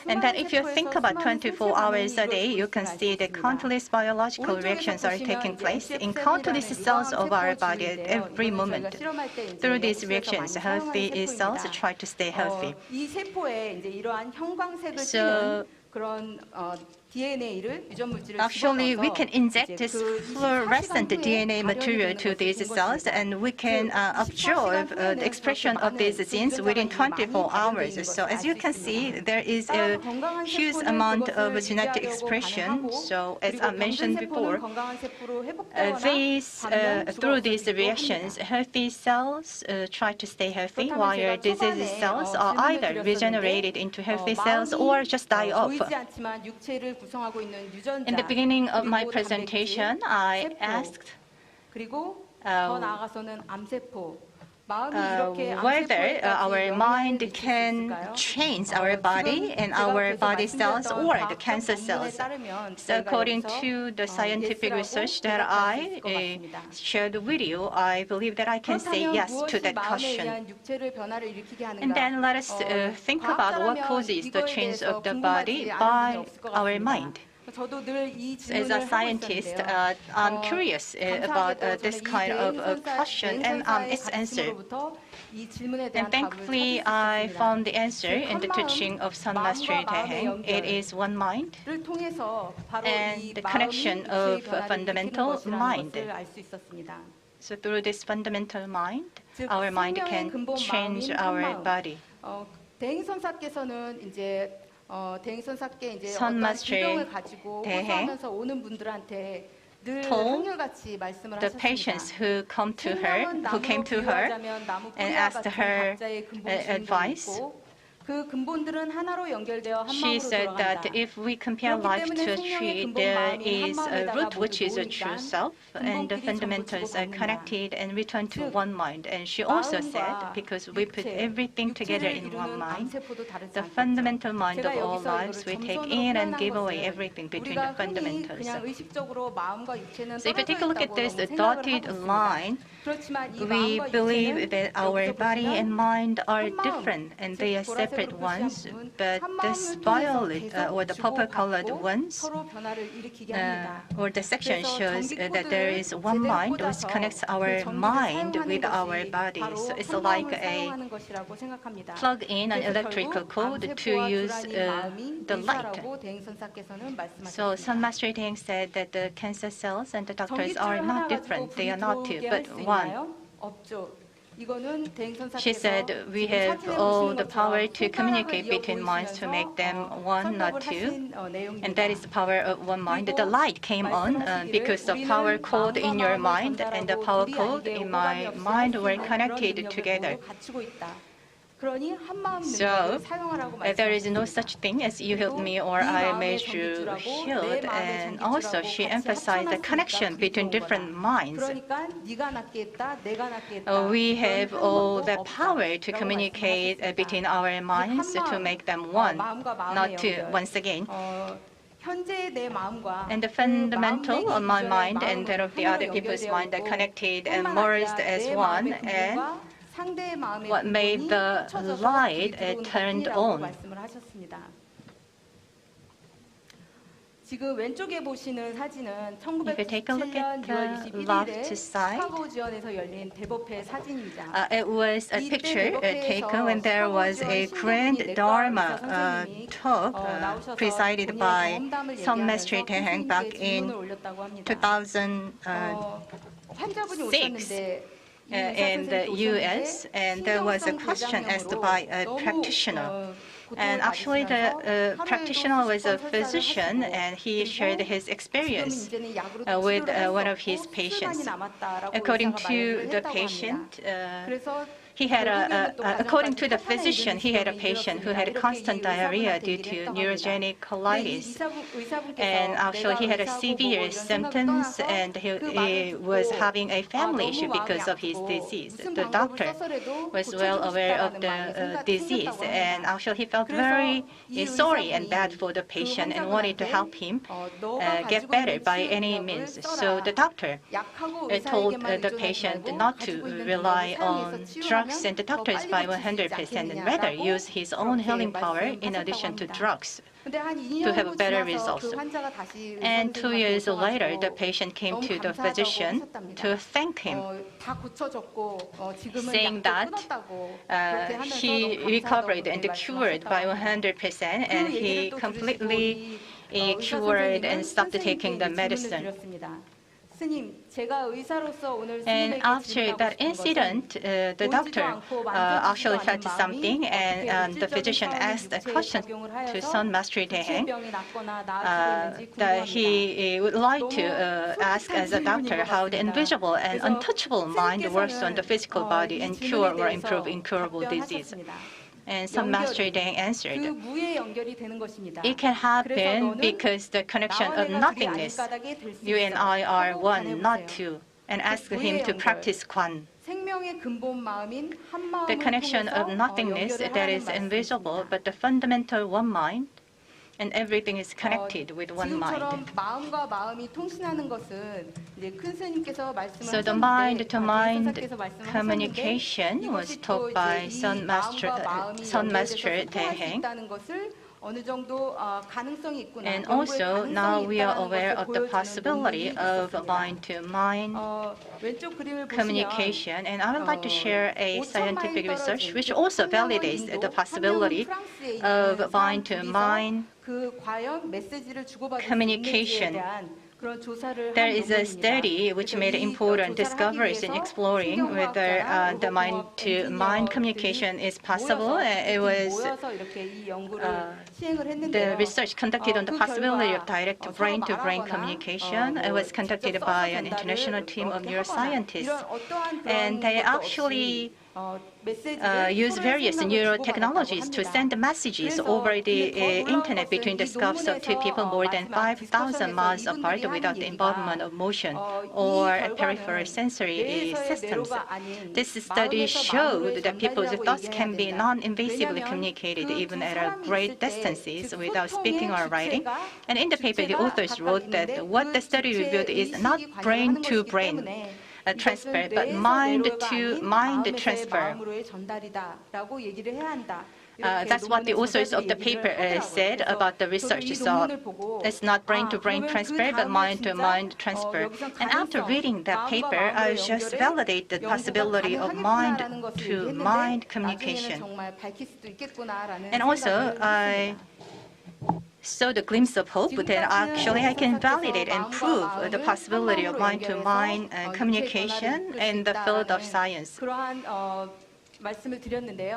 And then if you think about 24 hours a day, you can see that countless biological reactions are taking place in countless cells of our body at every moment. Through these reactions, healthy cells try to stay healthy. So actually, we can inject this fluorescent DNA material to these cells, and we can observe the expression of these genes within 24 hours. So as you can see, there is a huge amount of genetic expression. So as I mentioned before, through these reactions, healthy cells try to stay healthy, while disease cells are either regenerated into healthy cells or just die off. In the beginning of my presentation, I asked whether our mind can change our body and our body cells or the cancer cells. So according to the scientific research that I shared with you, I believe that I can say yes to that question. And then let us think about what causes the change of the body by our mind. As a scientist, I'm curious about this kind of question and its answer. And thankfully, I found the answer in the teaching of Sun Master Daehaeng. It is one mind and the connection of fundamental mind. So through this fundamental mind, our mind can change our body. Sun Master Daehaeng told the patients who came to her and asked her advice. She said that if we compare life to a tree, there is a root which is a true self, and the fundamentals are connected and return to one mind. And she also said, because we put everything together in one mind, the fundamental mind of all lives, we take in and give away everything between the fundamentals. So if you take a look at this dotted line, we believe that our body and mind are different and they are separate. separate ones, but this violet or the purple-colored ones, or the section shows that there is one mind which connects our mind with our body. So it's like a plug in an electrical cord to use the light. So Seon Master Daehaeng said that the cancer cells and the doctors are not different. They are not two, but one. She said, we have all the power to communicate between minds to make them one, not two. And that is the power of one mind. The light came on because the power cord in your mind and the power cord in my mind were connected together. So there is no such thing as you healed me or I made you healed. And also she emphasized the connection between different minds. We have all the power to communicate between our minds to make them one, not two. Once again. And the fundamental of my mind and that of the other people's mind are connected and merged as one. And what made the light turned on. If you take a look at the left side, it was a picture taken when there was a grand Dharma talk presided by Seon Master Daehaeng back in 2006. In the US, and there was a question asked by a practitioner. And actually the practitioner was a physician, and he shared his experience with one of his patients. According to the patient, according to the physician, he had a patient who had constant diarrhea due to neurogenic colitis. And actually, he had severe symptoms, and he was having a family issue because of his disease. The doctor was well aware of the disease, and actually, he felt very sorry and bad for the patient and wanted to help him get better by any means. So the doctor told the patient not to rely on drugs and the doctors by 100% and rather use his own healing power in addition to drugs to have better results. And 2 years later, the patient came to the physician to thank him, saying that he recovered and cured by 100%, and he completely cured and stopped taking the medicine. And after that incident, the doctor actually felt something, and the physician asked a question to Seon Master Daehaeng that he would like to ask as a doctor how the invisible and untouchable mind works on the physical body and cure or improve incurable disease. And Seon Master Daehaeng answered, it can happen because the connection of nothingness, you and I are one, not two, and asked him to practice Gwan. The connection of nothingness that is invisible, but the fundamental one mind, and everything is connected with one mind. So the mind-to-mind communication was taught by Seon Master Daehaeng. And also, now we are aware of the possibility of mind-to-mind communication. And I would like to share a scientific research which also validates the possibility of mind-to-mind communication. There is a study which made important discoveries in exploring whether the mind-to-mind communication is possible. It was the research conducted on the possibility of direct brain-to-brain communication. It was conducted by an international team of neuroscientists, and they actually use various neurotechnologies to send messages over the internet between the scalps of two people more than 5,000 miles apart without the involvement of motion or peripheral sensory systems. This study showed that people's thoughts can be non-invasively communicated even at great distances without speaking or writing. And in the paper, the authors wrote that what the study revealed is not brain-to-brain transfer, but mind-to-mind transfer. That's what the authors of the paper said about the research. So it's not brain-to-brain transfer, but mind-to-mind transfer. And after reading that paper, I just validated the possibility of mind-to-mind communication. And also, I saw the glimpse of hope that actually I can validate and prove the possibility of mind-to-mind communication in the field of science.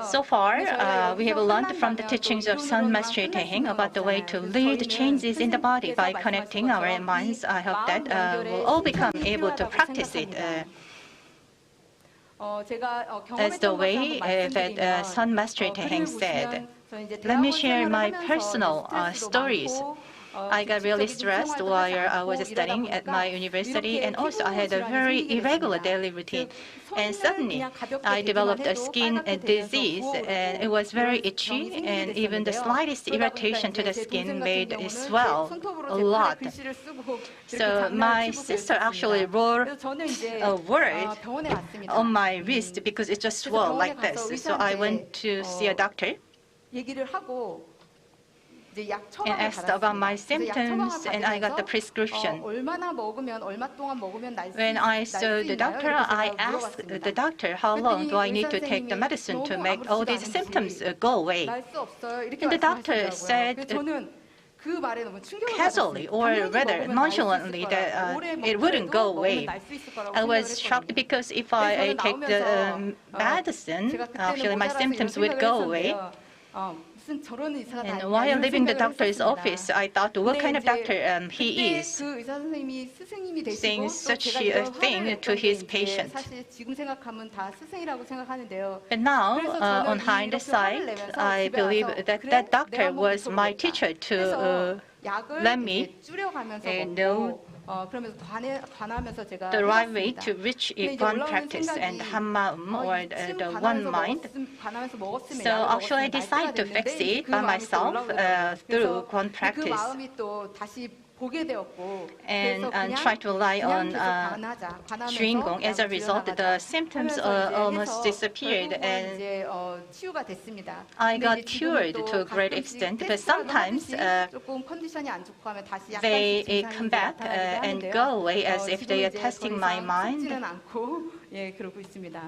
So far, we have learned from the teachings of Sun Master Daehaeng about the way to lead changes in the body by connecting our minds. I hope that we'll all become able to practice it as the way that Sun Master Daehaeng said. Let me share my personal stories. I got really stressed while I was studying at my university, and also I had a very irregular daily routine. And suddenly, I developed a skin disease, and it was very itchy, and even the slightest irritation to the skin made it swell a lot. So my sister actually wrote a word on my wrist because it just swelled like this. So I went to see a doctor and asked about my symptoms, and I got the prescription. When I saw the doctor, I asked the doctor, how long do I need to take the medicine to make all these symptoms go away? And the doctor said casually, or rather nonchalantly, that it wouldn't go away. I was shocked because if I take the medicine, actually my symptoms would go away. And while leaving the doctor's office, I thought, what kind of doctor he is, saying such a thing to his patient. But now, on hindsight, I believe that that doctor was my teacher to let me know the right way to reach a Gwan practice and Hanmaeum, or the one mind. So actually I decided to fix it by myself through Gwan practice and try to rely on Juingong. As a result, the symptoms almost disappeared, and I got cured to a great extent. But sometimes they come back and go away as if they are testing my mind.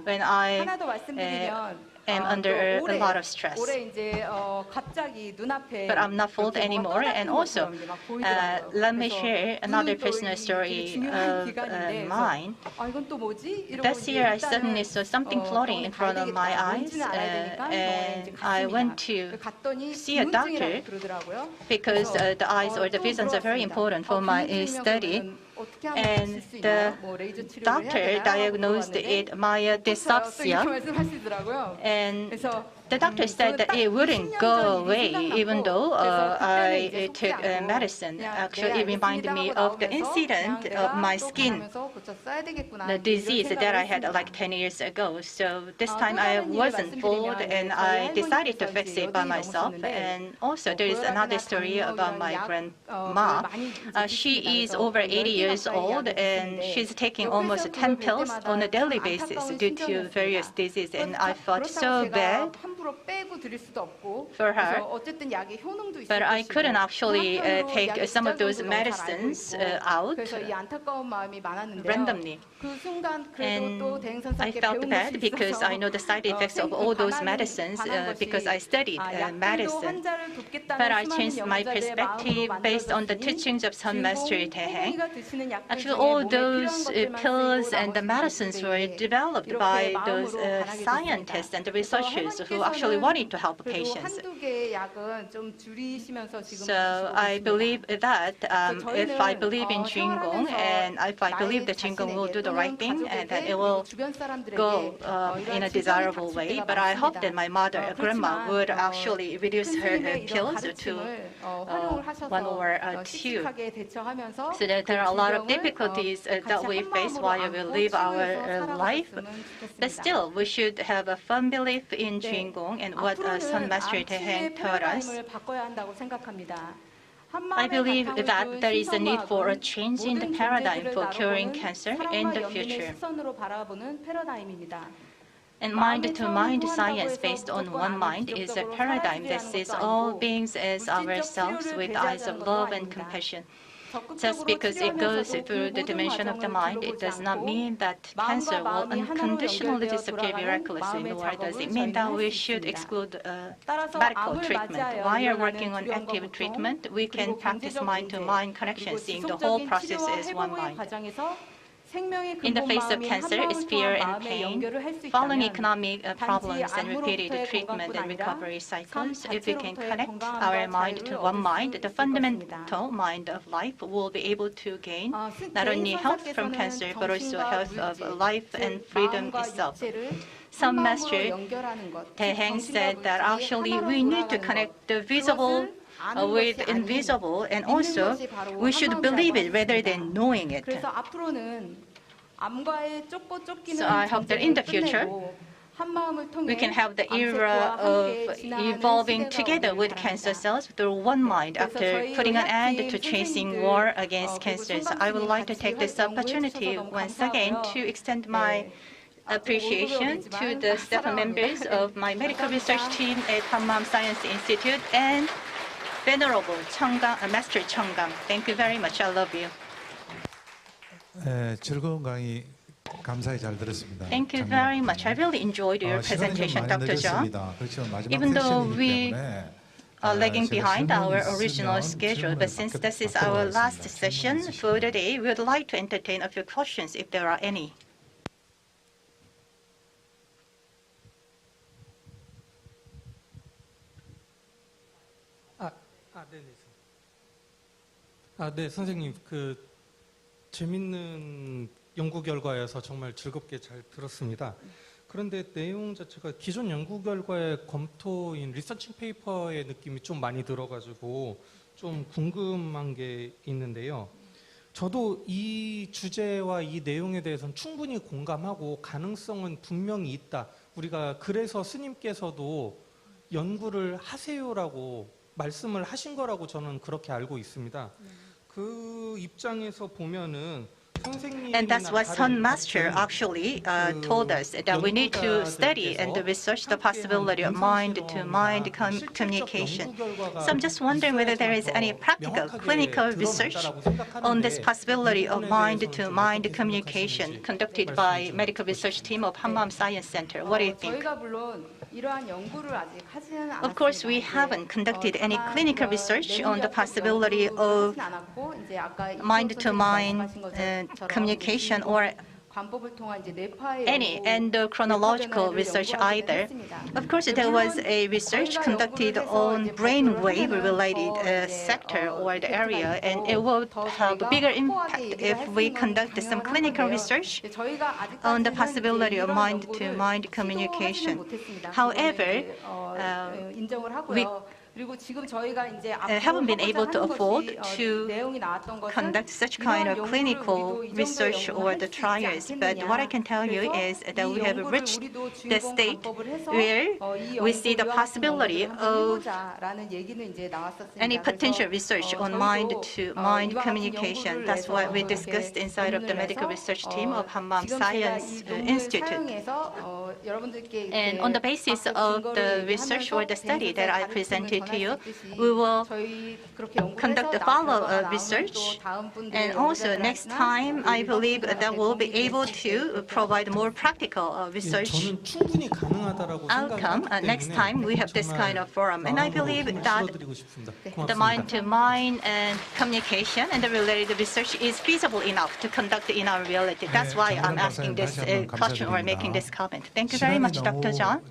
When I am under a lot of stress. But I'm not fooled anymore. And also, let me share another personal story of mine. This year, I suddenly saw something floating in front of my eyes, and I went to see a doctor because the eyes or the visions are very important for my study. And the doctor diagnosed it myelodysplasia, and the doctor said that it wouldn't go away even though I took medicine. Actually, it reminded me of the incident of my skin, the disease that I had like 10 years ago. So this time I wasn't fooled, and I decided to fix it by myself. And also there is another story about my grandma. She is over 80 years old, and she's taking almost 10 pills on a daily basis due to various diseases. And I felt so bad for her, but I couldn't actually take some of those medicines out randomly. And I felt bad because I know the side effects of all those medicines because I studied medicine. But I changed my perspective based on the teachings of Sun Master Daehaeng. Actually, all those pills and the medicines were developed by those scientists and the researchers who actually wanted to help patients. So I believe that if I believe in Juingong, and if I believe that Juingong will do the right thing, and that it will go in a desirable way. But I hope that my mother, grandma, would actually reduce her pills to 1 or 2. So that there are a lot of difficulties that we face while we live our life. But still, we should have a firm belief in Juingong and what Sun Master Daehaeng taught us. I believe that there is a need for a change in the paradigm for curing cancer in the future. And mind-to-mind science based on one mind is a paradigm that sees all beings as ourselves with eyes of love and compassion. Just because it goes through the dimension of the mind, it does not mean that cancer will unconditionally disappear miraculously, nor does it mean that we should exclude medical treatment. While working on active treatment, we can practice mind-to-mind connection, seeing the whole process as one mind. In the face of cancer is fear and pain. Following economic problems and repeated treatment and recovery cycles, if we can connect our mind to one mind, the fundamental mind of life will be able to gain not only health from cancer, but also health of life and freedom itself. Some master Daehaeng said that actually we need to connect the visible with invisible, and also we should believe it rather than knowing it. So I hope that in the future we can have the era of evolving together with cancer cells through one mind after putting an end to chasing war against cancers. I would like to take this opportunity once again to extend my appreciation to the staff members of my medical research team at Hanmaeum Science Institute and Venerable Master Cheonggam. Thank you very much. I love you. 즐거운 강의 감사히 잘 들었습니다. Thank you very much. I really enjoyed your presentation, Dr. Jung. Even though we are lagging behind our original schedule, but since this is our last session for the day, we would like to entertain a few questions if there are any. 네, 선생님, 재밌는 연구 결과여서 정말 즐겁게 잘 들었습니다. 그런데 내용 자체가 기존 연구 결과의 검토인 리서치 페이퍼의 느낌이 좀 많이 들어가지고 좀 궁금한 게 있는데요. 저도 이 주제와 이 내용에 대해서는 충분히 공감하고 가능성은 분명히 있다. 우리가 그래서 스님께서도 연구를 하세요라고 말씀을 하신 거라고 저는 그렇게 알고 있습니다. 그 입장에서 보면은 And that's what Sun Master actually told us, that we need to study and research the possibility of mind-to-mind communication. So I'm just wondering whether there is any practical clinical research on this possibility of mind-to-mind communication conducted by medical research team of Hanmaeum Science Center. What do you think? Of course, we haven't conducted any clinical research on the possibility of mind-to-mind communication or any endocrinological research either. Of course, there was a research conducted on brainwave-related sector or the area, and it will have a bigger impact if we conduct some clinical research on the possibility of mind-to-mind communication. However, we haven't been able to afford to conduct such kind of clinical research or the trials. But what I can tell you is that we have reached the state where we see the possibility of any potential research on mind-to-mind communication. That's what we discussed inside of the medical research team of Hanmaeum Science Institute. And on the basis of the research or the study that I presented to you, we will conduct a follow-up research. And also next time, I believe that we'll be able to provide more practical research outcome. Next time we have this kind of forum. And I believe that the mind-to-mind and communication and the related research is feasible enough to conduct in our reality. That's why I'm asking this question or making this comment. Thank you very much, Dr. Jung.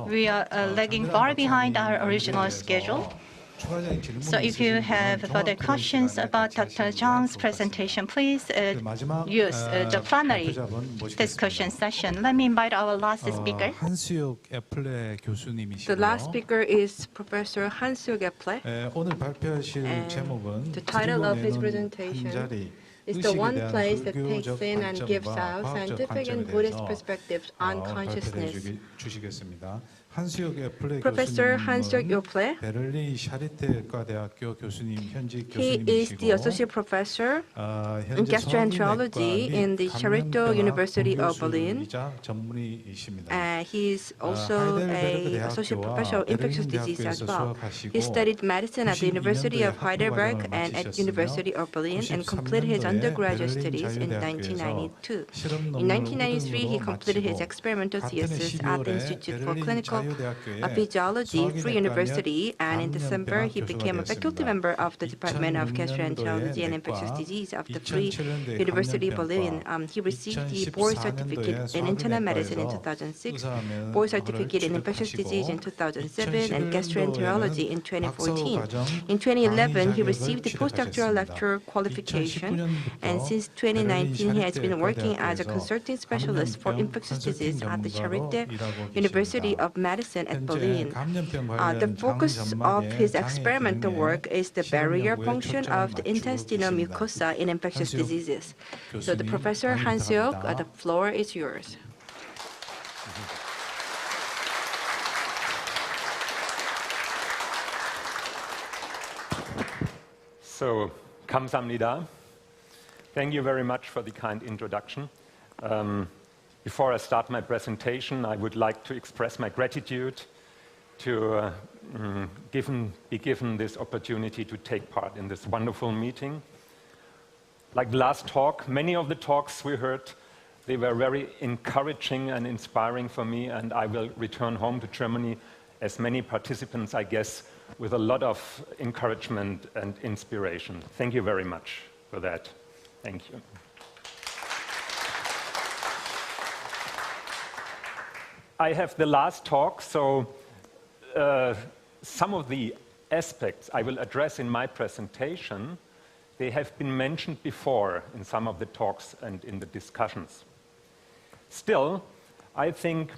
We are lagging far behind our original schedule. So if you have further questions about Dr. Jung's presentation, please use the plenary discussion session. Let me invite our last speaker. The last speaker is Professor Hansyuk Eple. 오늘 발표하실 제목은 The title of his presentation is the one place that takes in and gives out scientific and Buddhist perspectives on consciousness. 주시겠습니다. Professor Hans-Jörg Jople. 베를린 샤르테과 대학교 교수님 현직 He is the associate professor in gastroenterology in the Charité University of Berlin. He is also an associate professor of infectious disease as well. He studied medicine at the University of Heidelberg and at University of Berlin and completed his undergraduate studies in 1992. In 1993, he completed his experimental thesis at the Institute for Clinical Physiology, Free University, and in December he became a faculty member of the Department of Gastroenterology and Infectious Disease of the Free University Berlin. He received the board certificate in internal medicine in 2006, board certificate in infectious disease in 2007, and gastroenterology in 2014. In 2011, he received the postdoctoral lecturer qualification, and since 2019 he has been working as a consulting specialist for infectious disease at the Charité University of Medicine at Berlin. The focus of his experimental work is the barrier function of the intestinal mucosa in infectious diseases. So the Professor Hans-Jörg, the floor is yours. So, 감사합니다. Thank you very much for the kind introduction. Before I start my presentation, I would like to express my gratitude to be given this opportunity to take part in this wonderful meeting. Like the last talk, many of the talks we heard, they were very encouraging and inspiring for me, and I will return home to Germany, as many participants, I guess, with a lot of encouragement and inspiration. Thank you very much for that. Thank you. I have the last talk, so some of the aspects I will address in my presentation, they have been mentioned before in some of the talks and in the discussions. Still, I think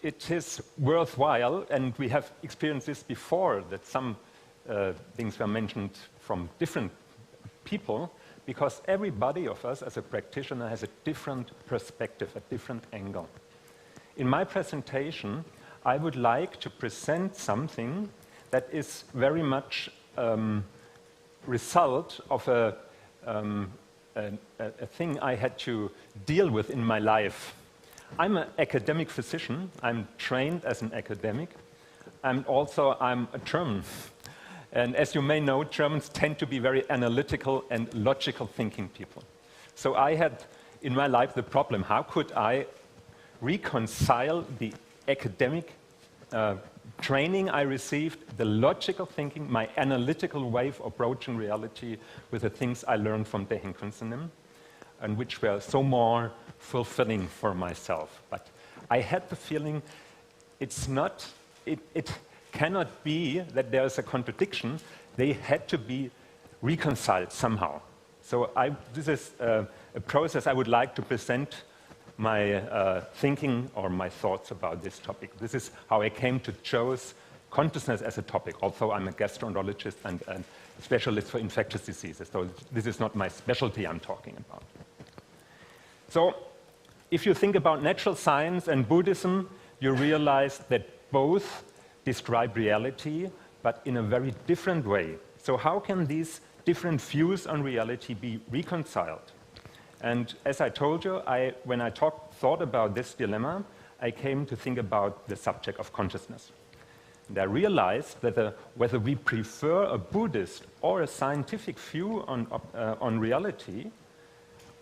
it is worthwhile, and we have experienced this before, that some things were mentioned from different people, because everybody of us as a practitioner has a different perspective, a different angle. In my presentation, I would like to present something that is very much result of a thing I had to deal with in my life. I'm an academic physician. I'm trained as an academic, and also I'm a German. And as you may know, Germans tend to be very analytical and logical thinking people. So I had in my life the problem, how could I reconcile the academic training I received, the logical thinking, my analytical way of approaching reality with the things I learned from Daehaeng, and which were so more fulfilling for myself. But I had the feeling it cannot be that there's a contradiction. They had to be reconciled somehow. So this is a process I would like to present my thinking or my thoughts about this topic. This is how I came to choose consciousness as a topic. Also, I'm a gastroenterologist and a specialist for infectious diseases, so this is not my specialty I'm talking about. So, if you think about natural science and Buddhism, you realize that both describe reality, but in a very different way. So how can these different views on reality be reconciled? And as I told you, when I thought about this dilemma, I came to think about the subject of consciousness. And I realized that whether we prefer a Buddhist or a scientific view on reality,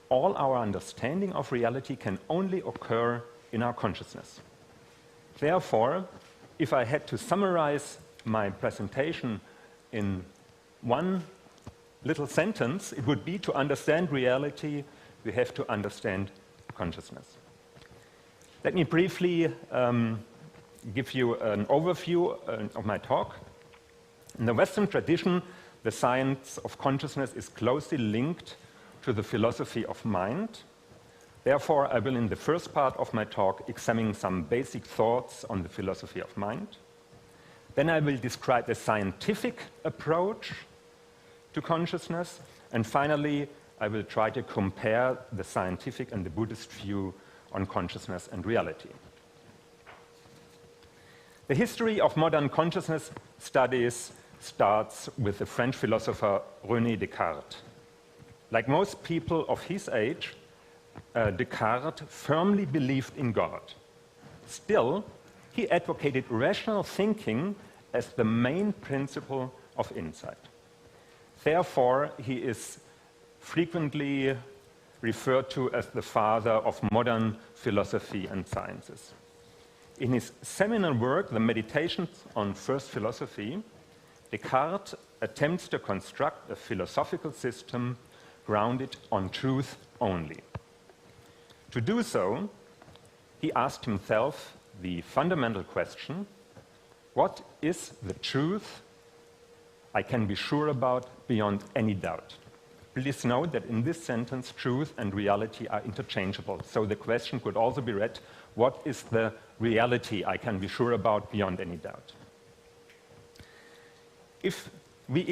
all our understanding of reality can only occur in our consciousness. Therefore, if I had to summarize my presentation in one little sentence, it would be to understand reality, we have to understand consciousness. Let me briefly give you an overview of my talk. In the Western tradition, the science of consciousness is closely linked to the philosophy of mind. Therefore, I will, in the first part of my talk, examine some basic thoughts on the philosophy of mind. Then I will describe the scientific approach to consciousness. And finally, I will try to compare the scientific and the Buddhist view on consciousness and reality. The history of modern consciousness studies starts with the French philosopher René Descartes. Like most people of his age, Descartes firmly believed in God. Still, he advocated rational thinking as the main principle of insight. Therefore, he is frequently referred to as the father of modern philosophy and sciences. In his seminal work, The Meditations on First Philosophy, Descartes attempts to construct a philosophical system grounded on truth only. To do so, he asked himself the fundamental question, what is the truth I can be sure about beyond any doubt? Please note that in this sentence, truth and reality are interchangeable. So the question could also be read, what is the reality I can be sure about beyond any doubt? If we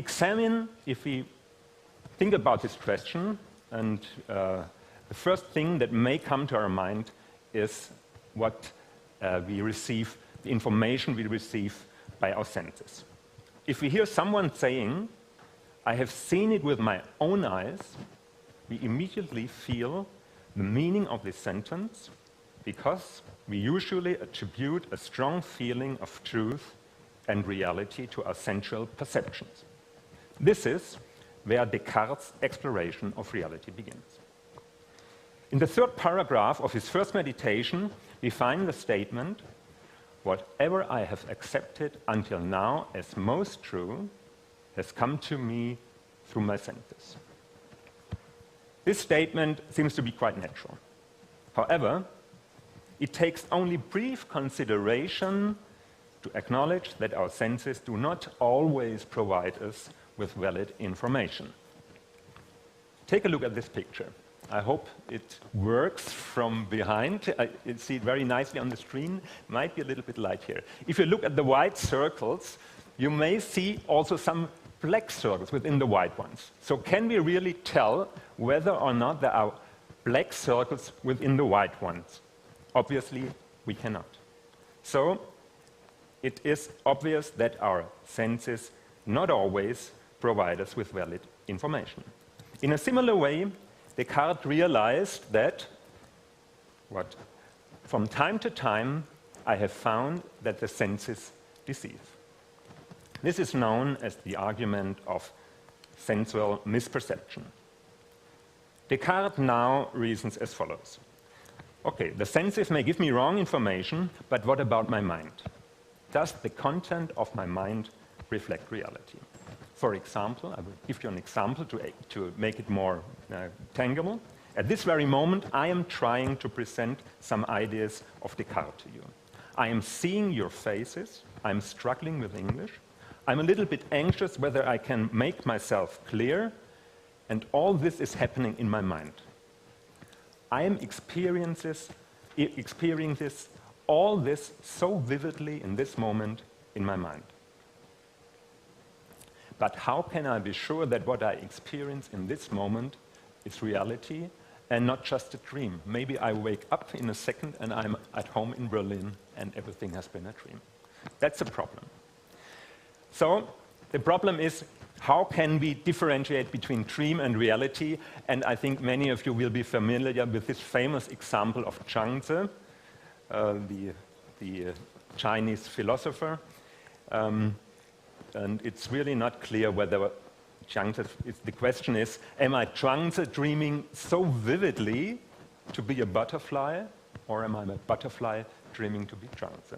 think about this question, and the first thing that may come to our mind is what we receive, the information we receive by our senses. If we hear someone saying, I have seen it with my own eyes, we immediately feel the meaning of this sentence because we usually attribute a strong feeling of truth and reality to our sensual perceptions. This is where Descartes' exploration of reality begins. In the third paragraph of his first meditation, we find the statement, whatever I have accepted until now as most true has come to me through my senses. This statement seems to be quite natural. However, it takes only brief consideration to acknowledge that our senses do not always provide us with valid information. Take a look at this picture. I hope it works from behind. You see it very nicely on the screen. Might be a little bit light here. If you look at the white circles, you may see also some black circles within the white ones. So can we really tell whether or not there are black circles within the white ones? Obviously, we cannot. So it is obvious that our senses not always provide us with valid information. In a similar way, Descartes realized that from time to time, I have found that the senses deceive. This is known as the argument of sensual misperception. Descartes now reasons as follows. Okay, the senses may give me wrong information, but what about my mind? Does the content of my mind reflect reality? For example, I will give you an example to make it more tangible. At this very moment, I am trying to present some ideas of Descartes to you. I am seeing your faces. I'm struggling with English. I'm a little bit anxious whether I can make myself clear, and all this is happening in my mind. I am experiencing all this so vividly in this moment in my mind. But how can I be sure that what I experience in this moment is reality and not just a dream? Maybe I wake up in a second and I'm at home in Berlin and everything has been a dream. That's a problem. So the problem is, how can we differentiate between dream and reality? And I think many of you will be familiar with this famous example of Chien-Te, the Chinese philosopher. And it's really not clear whether Chien-Te, the question is, am I Chien-Te dreaming so vividly to be a butterfly, or am I a butterfly dreaming to be Chien-Te?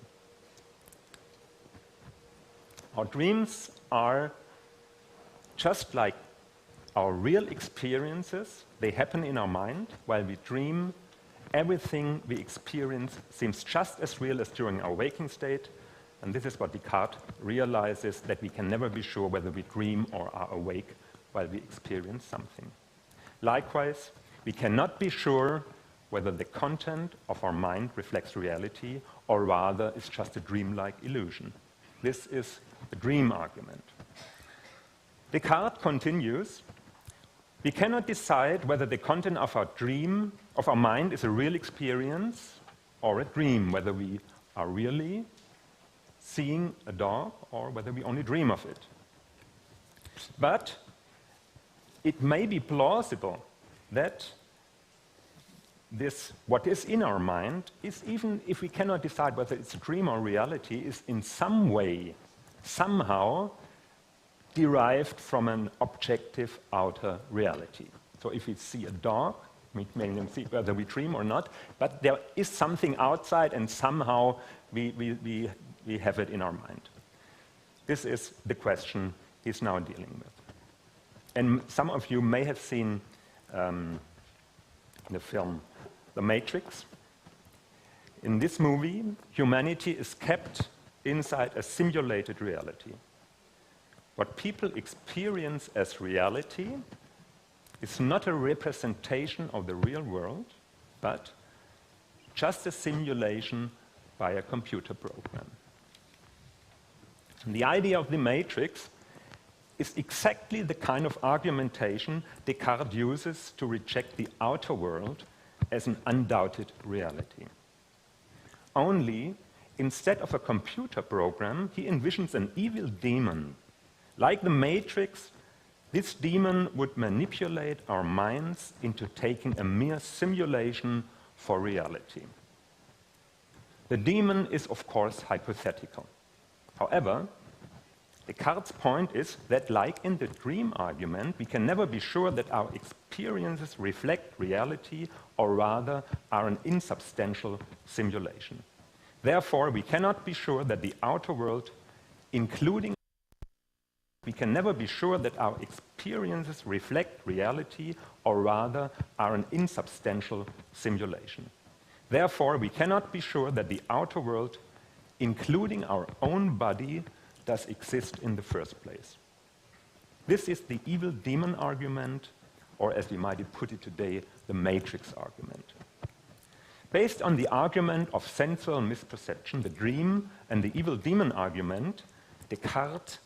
Our dreams are just like our real experiences. They happen in our mind. While we dream, everything we experience seems just as real as during our waking state. And this is what Descartes realizes, that we can never be sure whether we dream or are awake while we experience something. Likewise, we cannot be sure whether the content of our mind reflects reality or rather is just a dreamlike illusion. This is the dream argument. Descartes continues, we cannot decide whether the content of our dream, of our mind, is a real experience or a dream, whether we are really seeing a dog or whether we only dream of it. But it may be plausible that this, what is in our mind, is, even if we cannot decide whether it's a dream or reality, is in some way, somehow derived from an objective outer reality. So if we see a dog, we may not see whether we dream or not, but there is something outside and somehow we have it in our mind. This is the question he's now dealing with. And some of you may have seen the film The Matrix. In this movie, humanity is kept inside a simulated reality. What people experience as reality is not a representation of the real world, but just a simulation by a computer program. And the idea of the matrix is exactly the kind of argumentation Descartes uses to reject the outer world as an undoubted reality. Only, instead of a computer program, he envisions an evil demon. Like the Matrix, this demon would manipulate our minds into taking a mere simulation for reality. The demon is, of course, hypothetical. However, Descartes' point is that, like in the dream argument, we can never be sure that our experiences reflect reality, or rather are an insubstantial simulation. Therefore, we cannot be sure that the outer world, including we can never be sure that our experiences reflect reality, or rather are an insubstantial simulation. Therefore, we cannot be sure that the outer world, including our own body, does exist in the first place. This is the evil demon argument, or as we might put it today, the matrix argument. Based on the argument of sensual misperception, the dream, and the evil demon argument, Descartes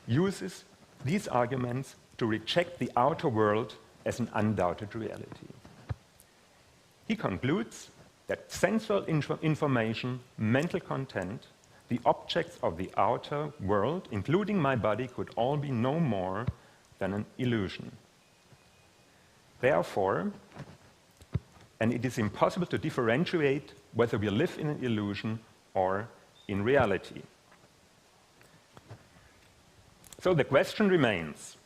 uses these arguments to reject the outer world as an undoubted reality. He concludes that sensual information, mental content, the objects of the outer world, including my body, could all be no more than an illusion. Therefore, and it is impossible to differentiate whether we live in an illusion or in reality. So the question remains,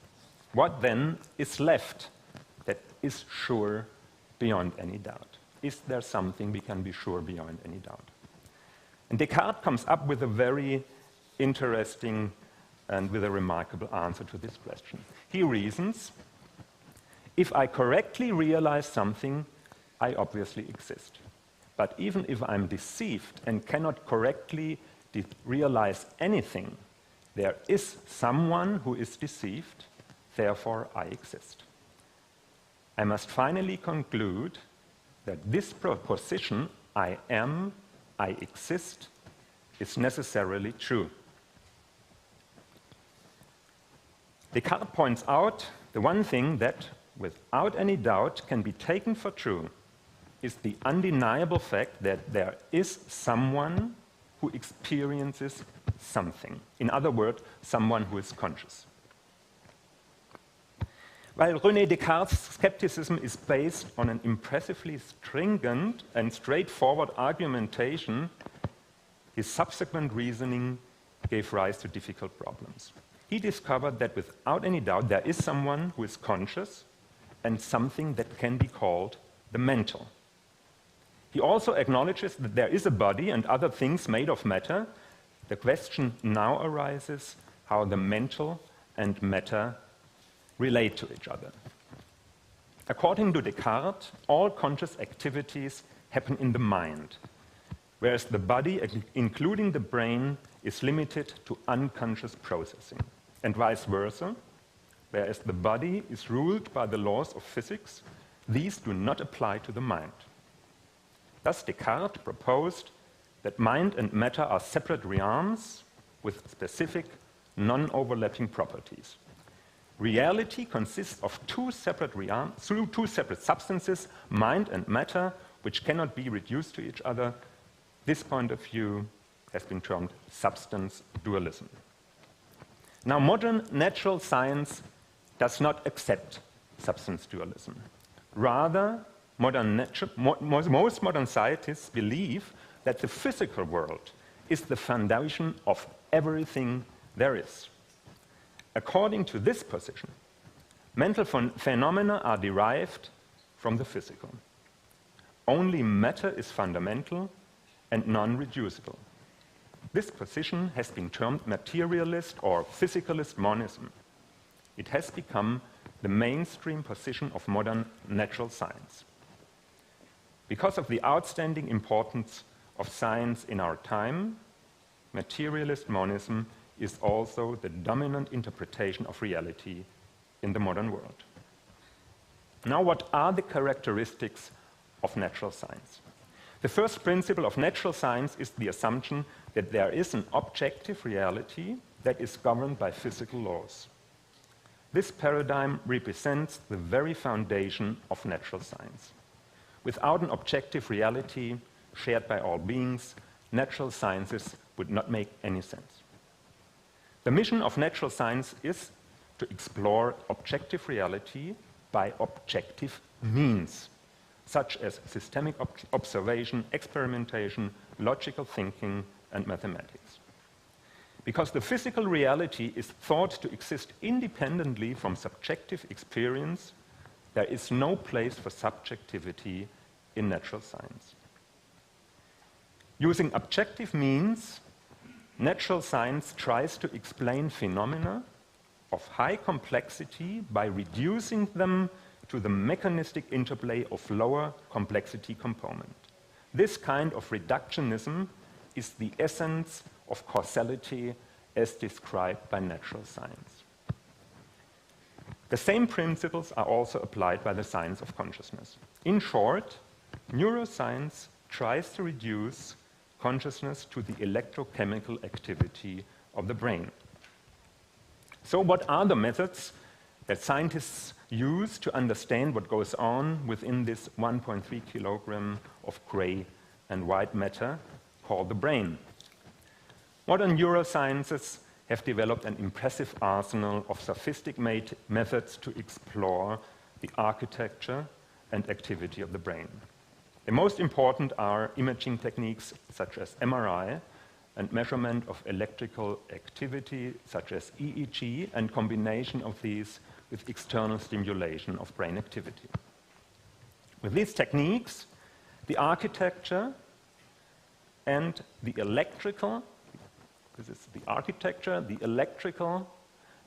what then is left that is sure beyond any doubt? Is there something we can be sure beyond any doubt? And Descartes comes up with a very interesting and with a remarkable answer to this question. He reasons, if I correctly realize something, I obviously exist. But even if I'm deceived and cannot correctly realize anything, there is someone who is deceived, therefore I exist. I must finally conclude that this proposition, I am, I exist, is necessarily true. Descartes points out the one thing that, without any doubt, can be taken for true is the undeniable fact that there is someone who experiences something. In other words, someone who is conscious. While René Descartes' skepticism is based on an impressively stringent and straightforward argumentation, his subsequent reasoning gave rise to difficult problems. He discovered that without any doubt there is someone who is conscious and something that can be called the mental. He also acknowledges that there is a body and other things made of matter. The question now arises how the mental and matter relate to each other. According to Descartes, all conscious activities happen in the mind, whereas the body, including the brain, is limited to unconscious processing, and vice versa, whereas the body is ruled by the laws of physics, these do not apply to the mind. Thus, Descartes proposed that mind and matter are separate realms with specific, non-overlapping properties. Reality consists of two separate substances, mind and matter, which cannot be reduced to each other. This point of view has been termed substance dualism. Now, modern natural science does not accept substance dualism. Rather, most modern scientists believe that the physical world is the foundation of everything there is. According to this position, mental phenomena are derived from the physical. Only matter is fundamental and non-reducible. This position has been termed materialist or physicalist monism. It has become the mainstream position of modern natural science. Because of the outstanding importance of science in our time, materialist monism is also the dominant interpretation of reality in the modern world. Now, what are the characteristics of natural science? The first principle of natural science is the assumption that there is an objective reality that is governed by physical laws. This paradigm represents the very foundation of natural science. Without an objective reality shared by all beings, natural sciences would not make any sense. The mission of natural science is to explore objective reality by objective means, such as systemic observation, experimentation, logical thinking, and mathematics. Because the physical reality is thought to exist independently from subjective experience, there is no place for subjectivity in natural science. Using objective means, natural science tries to explain phenomena of high complexity by reducing them to the mechanistic interplay of lower complexity component. This kind of reductionism is the essence of causality as described by natural science. The same principles are also applied by the science of consciousness. In short, neuroscience tries to reduce consciousness to the electrochemical activity of the brain. So what are the methods that scientists use to understand what goes on within this 1.3 kilogram of gray and white matter called the brain? Modern neurosciences have developed an impressive arsenal of sophisticated methods to explore the architecture and activity of the brain. The most important are imaging techniques such as MRI and measurement of electrical activity such as EEG and combination of these with external stimulation of brain activity. With these techniques, the architecture and the electrical, this is the architecture, the electrical,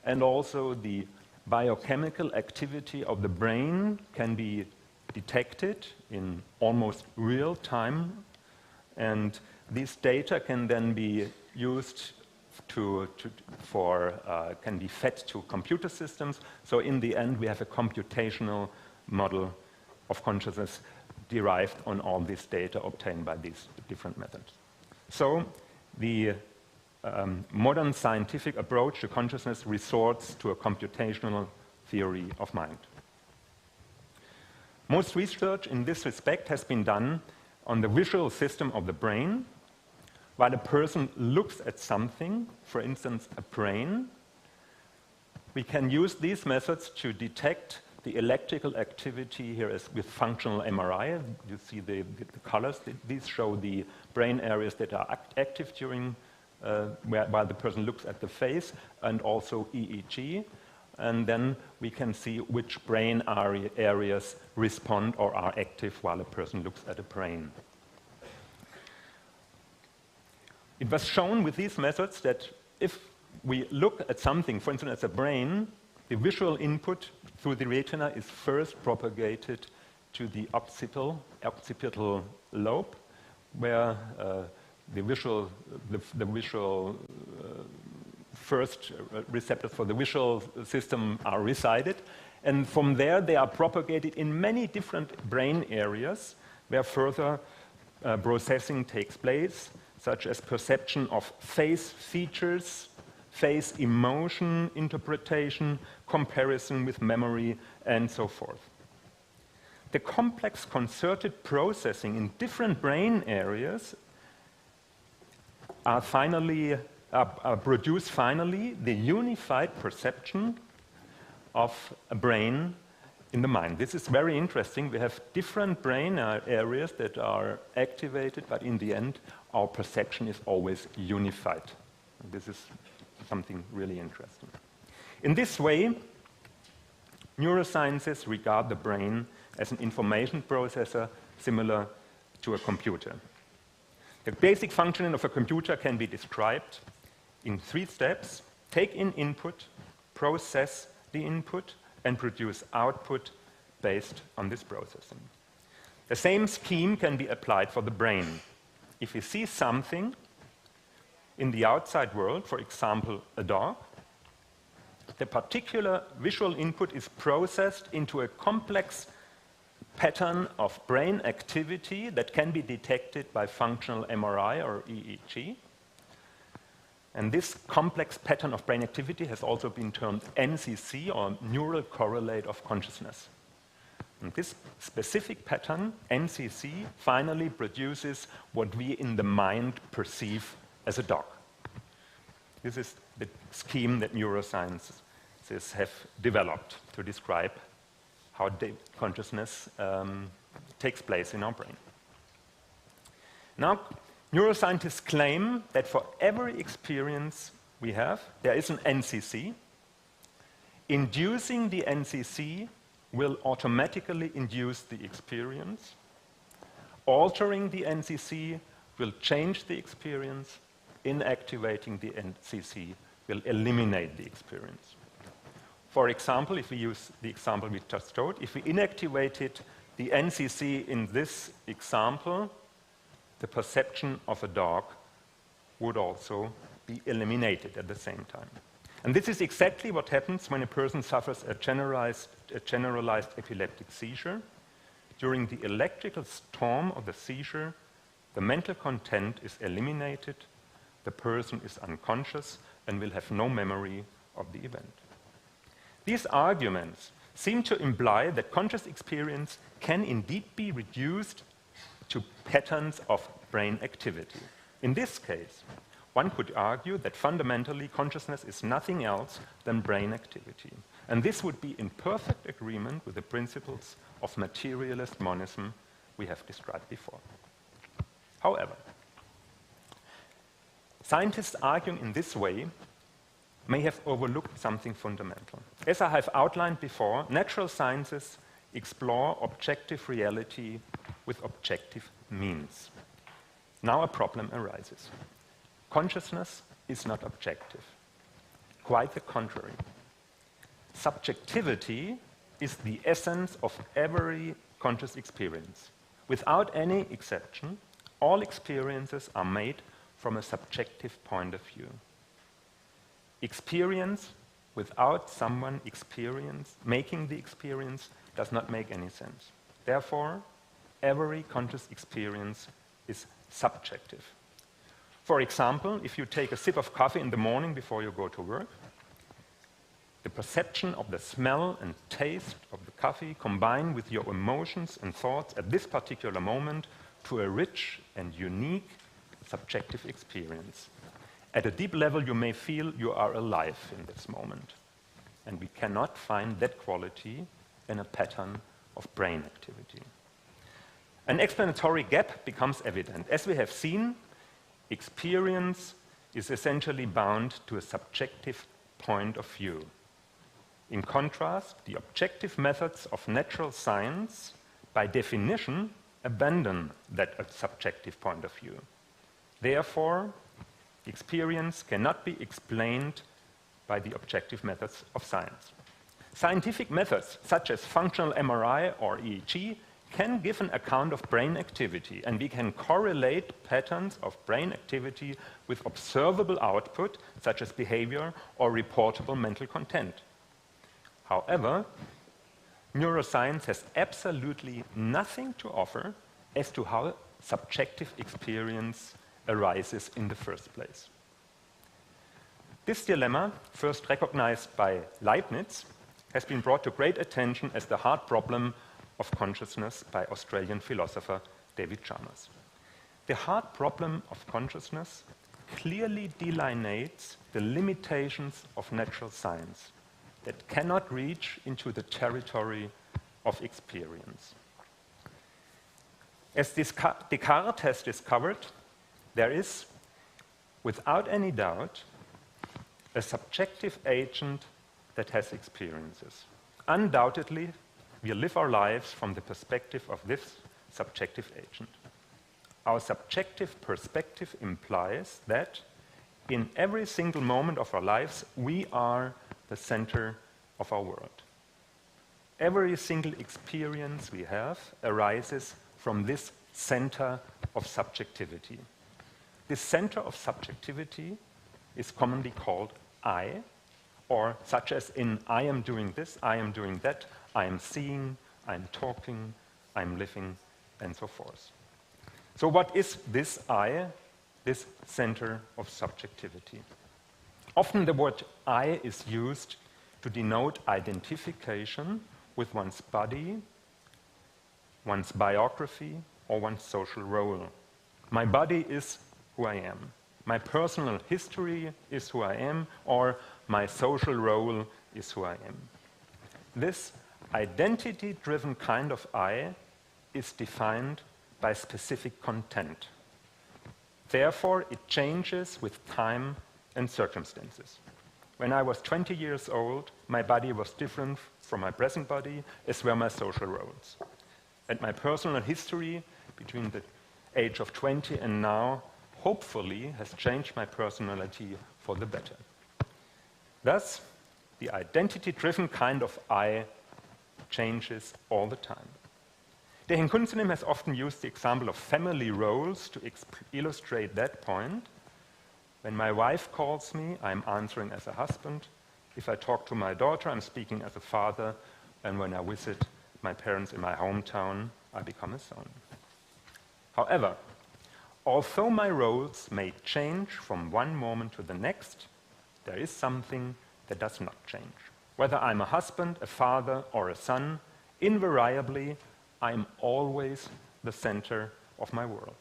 and also the biochemical activity of the brain can be detected in almost real time, and these data can then be used can be fed to computer systems. So in the end, we have a computational model of consciousness derived on all this data obtained by these different methods. So the modern scientific approach to consciousness resorts to a computational theory of mind. Most research in this respect has been done on the visual system of the brain. While a person looks at something, for instance, a brain, we can use these methods to detect the electrical activity here is with functional MRI. You see the colors. These show the brain areas that are active during while the person looks at the face, and also EEG. And then we can see which brain areas respond or are active while a person looks at a brain. It was shown with these methods that if we look at something, for instance, as a brain, the visual input through the retina is first propagated to the occipital lobe, where the visual first receptors for the visual system are resided, and from there they are propagated in many different brain areas where further processing takes place, such as perception of face features, face emotion interpretation, comparison with memory, and so forth. The complex concerted processing in different brain areas produce finally the unified perception of a brain in the mind. This is very interesting. We have different brain areas that are activated, but in the end, our perception is always unified. And this is something really interesting. In this way, neurosciences regard the brain as an information processor similar to a computer. The basic functioning of a computer can be described in 3 steps: take in input, process the input, and produce output based on this processing. The same scheme can be applied for the brain. If we see something in the outside world, for example, a dog, the particular visual input is processed into a complex pattern of brain activity that can be detected by functional MRI or EEG. And this complex pattern of brain activity has also been termed NCC, or neural correlate of consciousness. And this specific pattern, NCC, finally produces what we in the mind perceive as a dog. This is the scheme that neurosciences have developed to describe how consciousness takes place in our brain. Now, neuroscientists claim that for every experience we have, there is an NCC. Inducing the NCC will automatically induce the experience. Altering the NCC will change the experience. Inactivating the NCC will eliminate the experience. For example, if we use the example we just showed, if we inactivated the NCC in this example, the perception of a dog would also be eliminated at the same time. And this is exactly what happens when a person suffers a generalized epileptic seizure. During the electrical storm of the seizure, the mental content is eliminated, the person is unconscious and will have no memory of the event. These arguments seem to imply that conscious experience can indeed be reduced to patterns of brain activity. In this case, one could argue that fundamentally consciousness is nothing else than brain activity. And this would be in perfect agreement with the principles of materialist monism we have described before. However, scientists arguing in this way may have overlooked something fundamental. As I have outlined before, natural sciences explore objective reality with objective means. Now a problem arises. Consciousness is not objective. Quite the contrary. Subjectivity is the essence of every conscious experience. Without any exception, all experiences are made from a subjective point of view. Experience without someone making the experience does not make any sense. Therefore, every conscious experience is subjective. For example, if you take a sip of coffee in the morning before you go to work, the perception of the smell and taste of the coffee combine with your emotions and thoughts at this particular moment to a rich and unique subjective experience. At a deep level, you may feel you are alive in this moment. And we cannot find that quality in a pattern of brain activity. An explanatory gap becomes evident. As we have seen, experience is essentially bound to a subjective point of view. In contrast, the objective methods of natural science, by definition, abandon that subjective point of view. Therefore, experience cannot be explained by the objective methods of science. Scientific methods, such as functional MRI or EEG, can give an account of brain activity, and we can correlate patterns of brain activity with observable output, such as behavior or reportable mental content. However, neuroscience has absolutely nothing to offer as to how subjective experience arises in the first place. This dilemma, first recognized by Leibniz, has been brought to great attention as the hard problem of consciousness by Australian philosopher David Chalmers. The hard problem of consciousness clearly delineates the limitations of natural science that cannot reach into the territory of experience. As Descartes has discovered, there is, without any doubt, a subjective agent that has experiences. Undoubtedly, we live our lives from the perspective of this subjective agent. Our subjective perspective implies that in every single moment of our lives, we are the center of our world. Every single experience we have arises from this center of subjectivity. This center of subjectivity is commonly called I, or such as in I am doing this, I am doing that, I am seeing, I am talking, I am living, and so forth. So what is this I, this center of subjectivity? Often the word I is used to denote identification with one's body, one's biography, or one's social role. My body is who I am. My personal history is who I am, or my social role is who I am. This identity-driven kind of I is defined by specific content. Therefore, it changes with time and circumstances. When I was 20 years old, my body was different from my present body, as were my social roles. And my personal history between the age of 20 and now hopefully has changed my personality for the better. Thus, the identity-driven kind of I changes all the time. Daehaeng has often used the example of family roles to illustrate that point. When my wife calls me, I'm answering as a husband. If I talk to my daughter, I'm speaking as a father. And when I visit my parents in my hometown, I become a son. However, although my roles may change from one moment to the next, there is something that does not change. Whether I'm a husband, a father, or a son, invariably, I'm always the center of my world.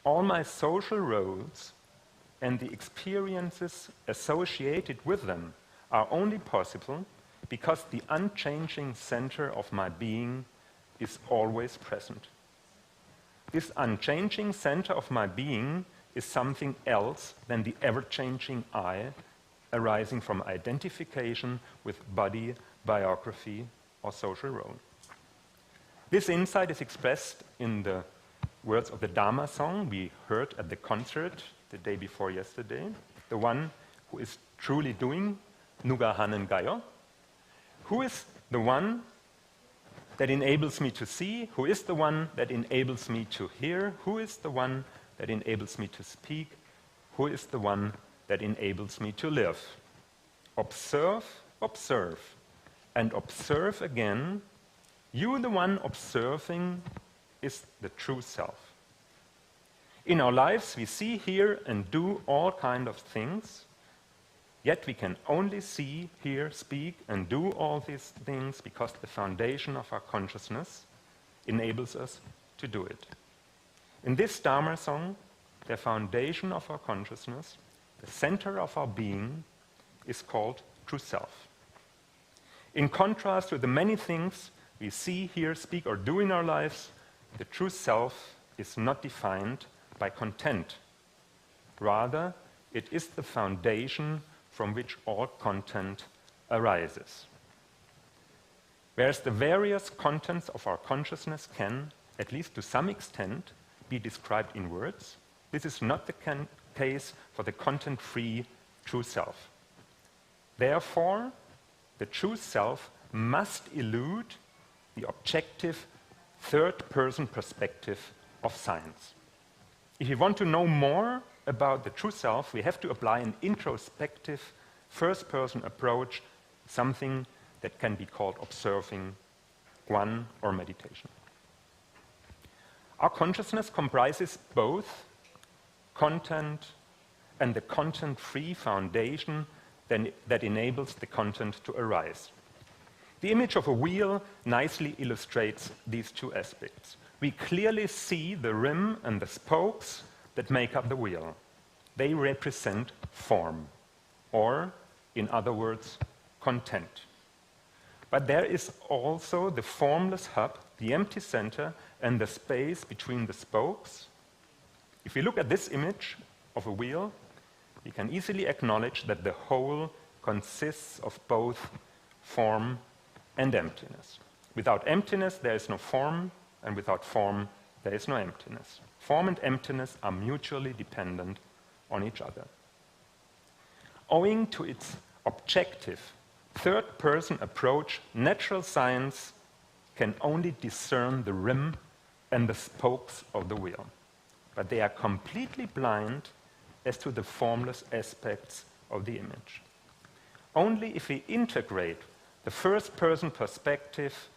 All my social roles and the experiences associated with them are only possible because the unchanging center of my being is always present. This unchanging center of my being is something else than the ever-changing I arising from identification with body, biography, or social role. This insight is expressed in the words of the Dharma song we heard at the concert the day before yesterday. The one who is truly doing Nuga Hanen Gayo, who is the one that enables me to see, who is the one that enables me to hear, who is the one that enables me to speak, who is the one that enables me to live. Observe, observe, and observe again. You, the one observing, is the true self. In our lives, we see, hear, and do all kinds of things, yet we can only see, hear, speak, and do all these things because the foundation of our consciousness enables us to do it. In this Dharma song, the foundation of our consciousness, the center of our being, is called true self. In contrast to the many things we see, hear, speak, or do in our lives, the true self is not defined by content. Rather, it is the foundation from which all content arises. Whereas the various contents of our consciousness can, at least to some extent, be described in words, this is not the case for the content-free true self. Therefore, the true self must elude the objective third-person perspective of science. If you want to know more about the true self, we have to apply an introspective first-person approach, something that can be called observing, Gwan, or meditation. Our consciousness comprises both content and the content-free foundation that enables the content to arise. The image of a wheel nicely illustrates these two aspects. We clearly see the rim and the spokes that make up the wheel. they represent form, or, in other words, content. But there is also the formless hub, the empty center, and the space between the spokes. If you look at this image of a wheel, you can easily acknowledge that the whole consists of both form and emptiness. Without emptiness, there is no form, and without form, there is no emptiness. Form and emptiness are mutually dependent on each other. Owing to its objective, third-person approach, natural science can only discern the rim and the spokes of the wheel, but they are completely blind as to the formless aspects of the image. Only if we integrate the first-person perspective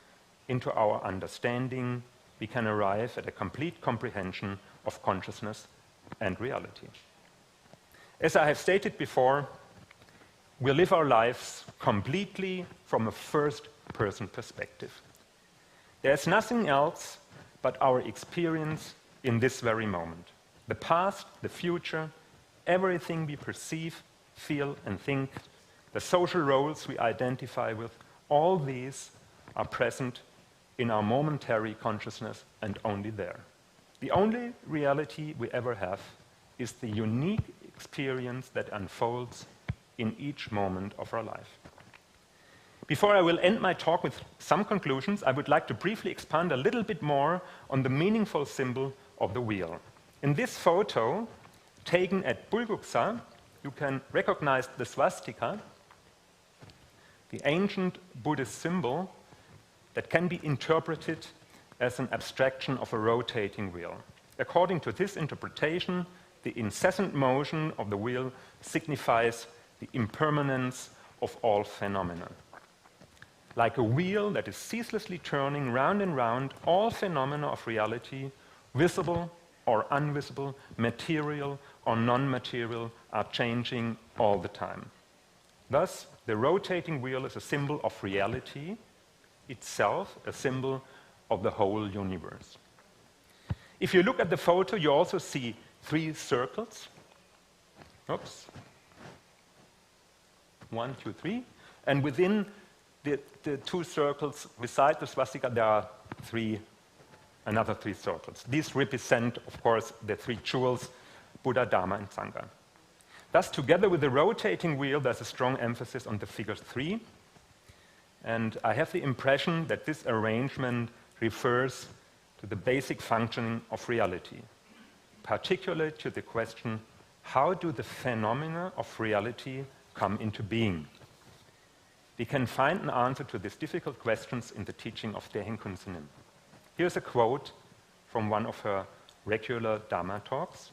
into our understanding, we can arrive at a complete comprehension of consciousness and reality. As I have stated before, we live our lives completely from a first-person perspective. There's nothing else but our experience in this very moment. The past, the future, everything we perceive, feel, and think, the social roles we identify with, all these are present in our momentary consciousness and only there. The only reality we ever have is the unique experience that unfolds in each moment of our life. Before I will end my talk with some conclusions, I would like to briefly expand a little bit more on the meaningful symbol of the wheel. In this photo, taken at Bulguksa, you can recognize the swastika, the ancient Buddhist symbol that can be interpreted as an abstraction of a rotating wheel. According to this interpretation, the incessant motion of the wheel signifies the impermanence of all phenomena. Like a wheel that is ceaselessly turning round and round, all phenomena of reality, visible or invisible, material or non-material, are changing all the time. Thus, the rotating wheel is a symbol of reality itself, a symbol of the whole universe. If you look at the photo, you also see 3 circles. Oops. 1, 2, 3. And within the 2 circles beside the swastika, there are another 3 circles. These represent, of course, the 3 jewels, Buddha, Dharma, and Sangha. Thus, together with the rotating wheel, there's a strong emphasis on the figure 3. And I have the impression that this arrangement refers to the basic functioning of reality, particularly to the question, how do the phenomena of reality come into being? We can find an answer to these difficult questions in the teaching of Daehaeng Kunsunim. Here's a quote from one of her regular Dharma talks.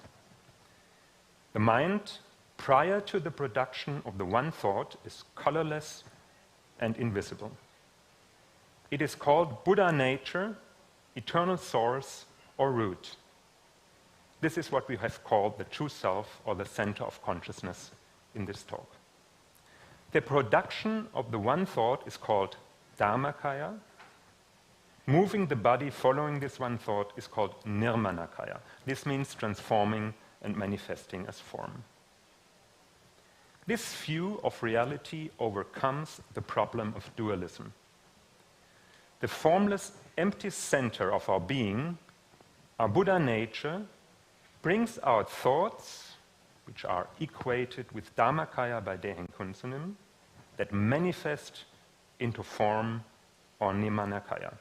The mind, prior to the production of the one thought, is colorless and invisible. It is called Buddha nature, eternal source, or root. This is what we have called the true self, or the center of consciousness in this talk. The production of the one thought is called Dharmakaya. Moving the body following this one thought is called Nirmanakaya. This means transforming and manifesting as form. This view of reality overcomes the problem of dualism. The formless, empty center of our being, our Buddha nature, brings out thoughts, which are equated with Dharmakaya by Daehaeng Kunsunim, that manifest into form or Nirmanakaya.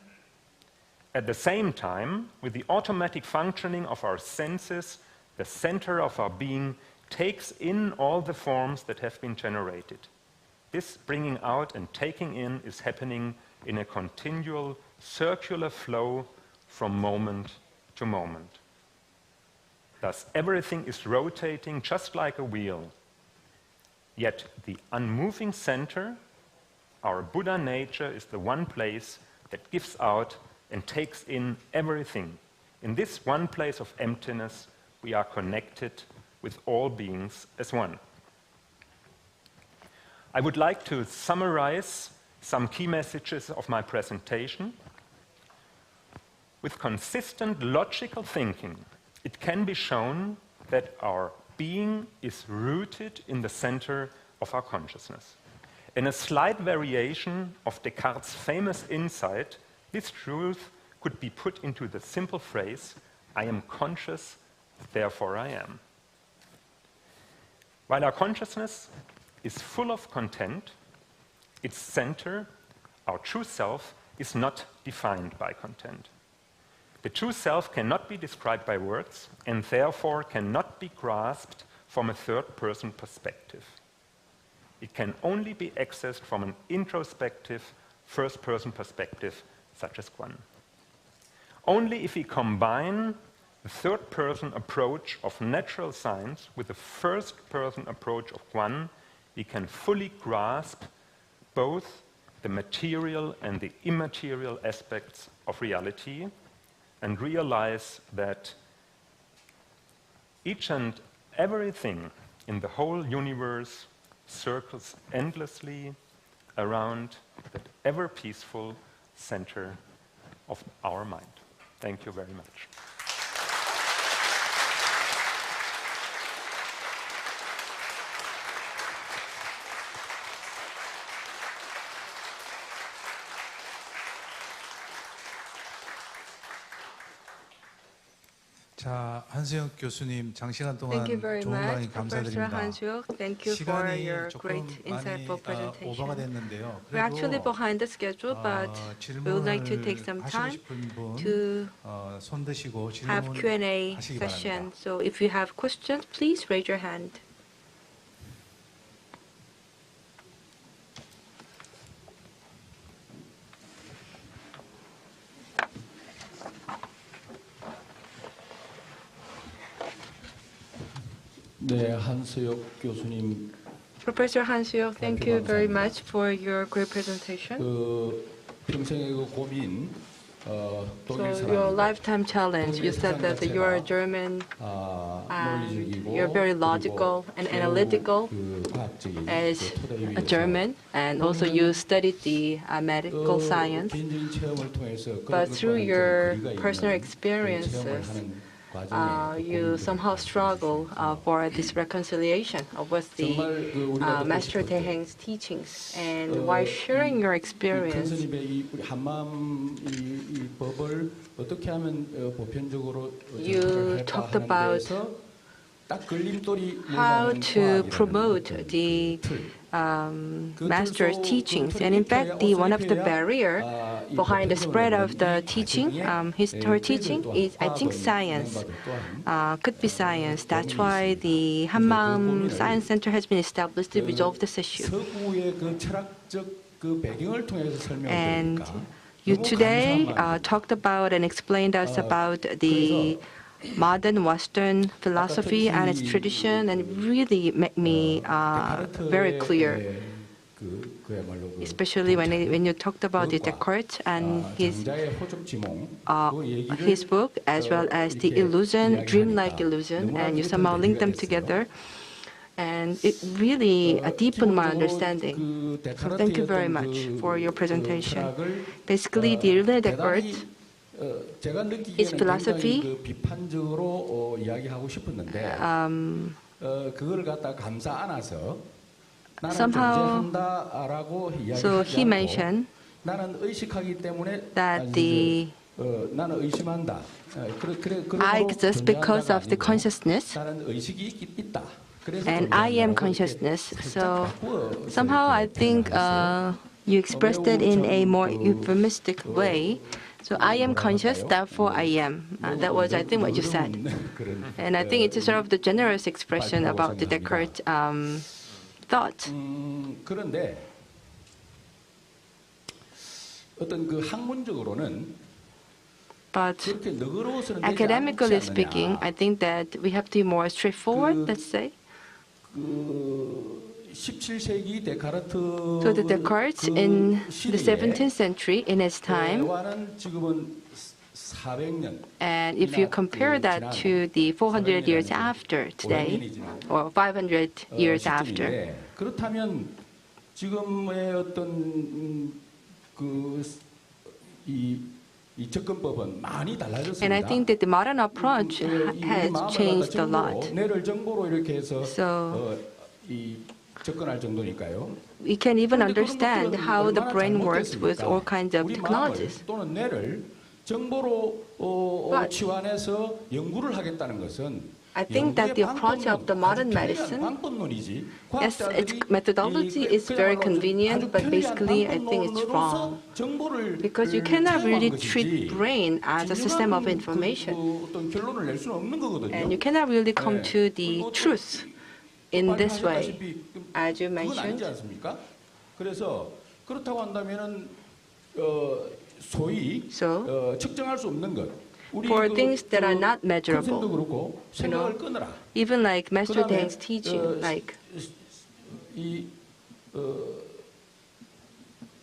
At the same time, with the automatic functioning of our senses, the center of our being takes in all the forms that have been generated. This bringing out and taking in is happening in a continual circular flow from moment to moment. Thus, everything is rotating just like a wheel. Yet the unmoving center, our Buddha nature, is the one place that gives out and takes in everything. In this one place of emptiness, we are connected with all beings as one. I would like to summarize some key messages of my presentation. With consistent logical thinking, it can be shown that our being is rooted in the center of our consciousness. In a slight variation of Descartes' famous insight, this truth could be put into the simple phrase, I am conscious, therefore I am. While our consciousness is full of content, its center, our true self, is not defined by content. The true self cannot be described by words and therefore cannot be grasped from a third-person perspective. It can only be accessed from an introspective, first-person perspective, such as Gwan. Only if we combine the third-person approach of natural science with the first-person approach of Gwan, we can fully grasp both the material and the immaterial aspects of reality and realize that each and everything in the whole universe circles endlessly around that ever-peaceful center of our mind. Thank you very much. 자, 한수영 교수님 장시간 동안 Thank you very 좋은 강의 much, Professor 감사드립니다. Han-Seok. Thank you for 시간이 your 조금 great insightful 많이 오버가 presentation. 됐는데요. We're actually 그래도 behind the schedule, but we would like to take some 하시고 time 싶은 분 to 손 드시고 have Q&A 질문하시기 session. 바랍니다. So if you have questions, please raise your hand. 네, 한수혁 교수님. Professor Han-Seok, thank you very much for your great presentation. 그 평생의 그 고민, 독일 So your 사람. lifetime challenge, you said that you are German and you're very logical and analytical as a German, and also you studied the medical science. But through your personal experiences, you somehow struggle for this reconciliation with the Master Daehaeng's teachings. And while sharing your experience, you talked about how to promote the Master's teachings. And in fact, one of the barrier behind the spread of the teaching, her teaching, is, I think, science. Could be science. That's why the Hanmaeum Science Center has been established to resolve this issue. And you today talked about and explained us about the modern Western philosophy and its tradition, and it really made me very clear, especially when you talked about the Descartes and his book, as well as the illusion, dreamlike illusion, and you somehow linked them together. And it really deepened my understanding. So thank you very much for your presentation. Basically, the René Descartes, his philosophy, 비판적으로 이야기하고 싶었는데 그걸 갖다 감싸 안아서 somehow, so he mentioned 나는 의식하기 때문에 that 나는 의심한다. I exist because of the consciousness, 나는 의식이 있다. and I am consciousness. So somehow I think you expressed it in a more euphemistic way. So I am conscious, therefore I am. That was, I think, what you said. And I think it's a sort of the generous expression about the Descartes thought. 그런데 어떤 그 학문적으로는 But academically speaking, I think that we have to be more straightforward, let's say. So the Descartes in the 17th century, in his time, and if you compare that to the 400 years after today, or 500 years after, 그렇다면 지금의 어떤 이 이 접근법은 많이 달라졌습니다. And I think that the modern approach has changed a lot. 뇌를 정보로 이렇게 해서 So 이 접근할 정도니까요. we can even understand how the brain works with all kinds of technologies. 또는 뇌를 정보로 치환해서 연구를 하겠다는 것은 I think that the approach of the modern medicine, yes, its methodology is very convenient, but basically I think it's wrong. Because you cannot really treat brain as a system of information. And you cannot really come to the truth in this way, as you mentioned. 그래서 그렇다고 한다면은 소위 측정할 수 없는 것. For things that are not measurable, even like Master Daehaeng's teaching, like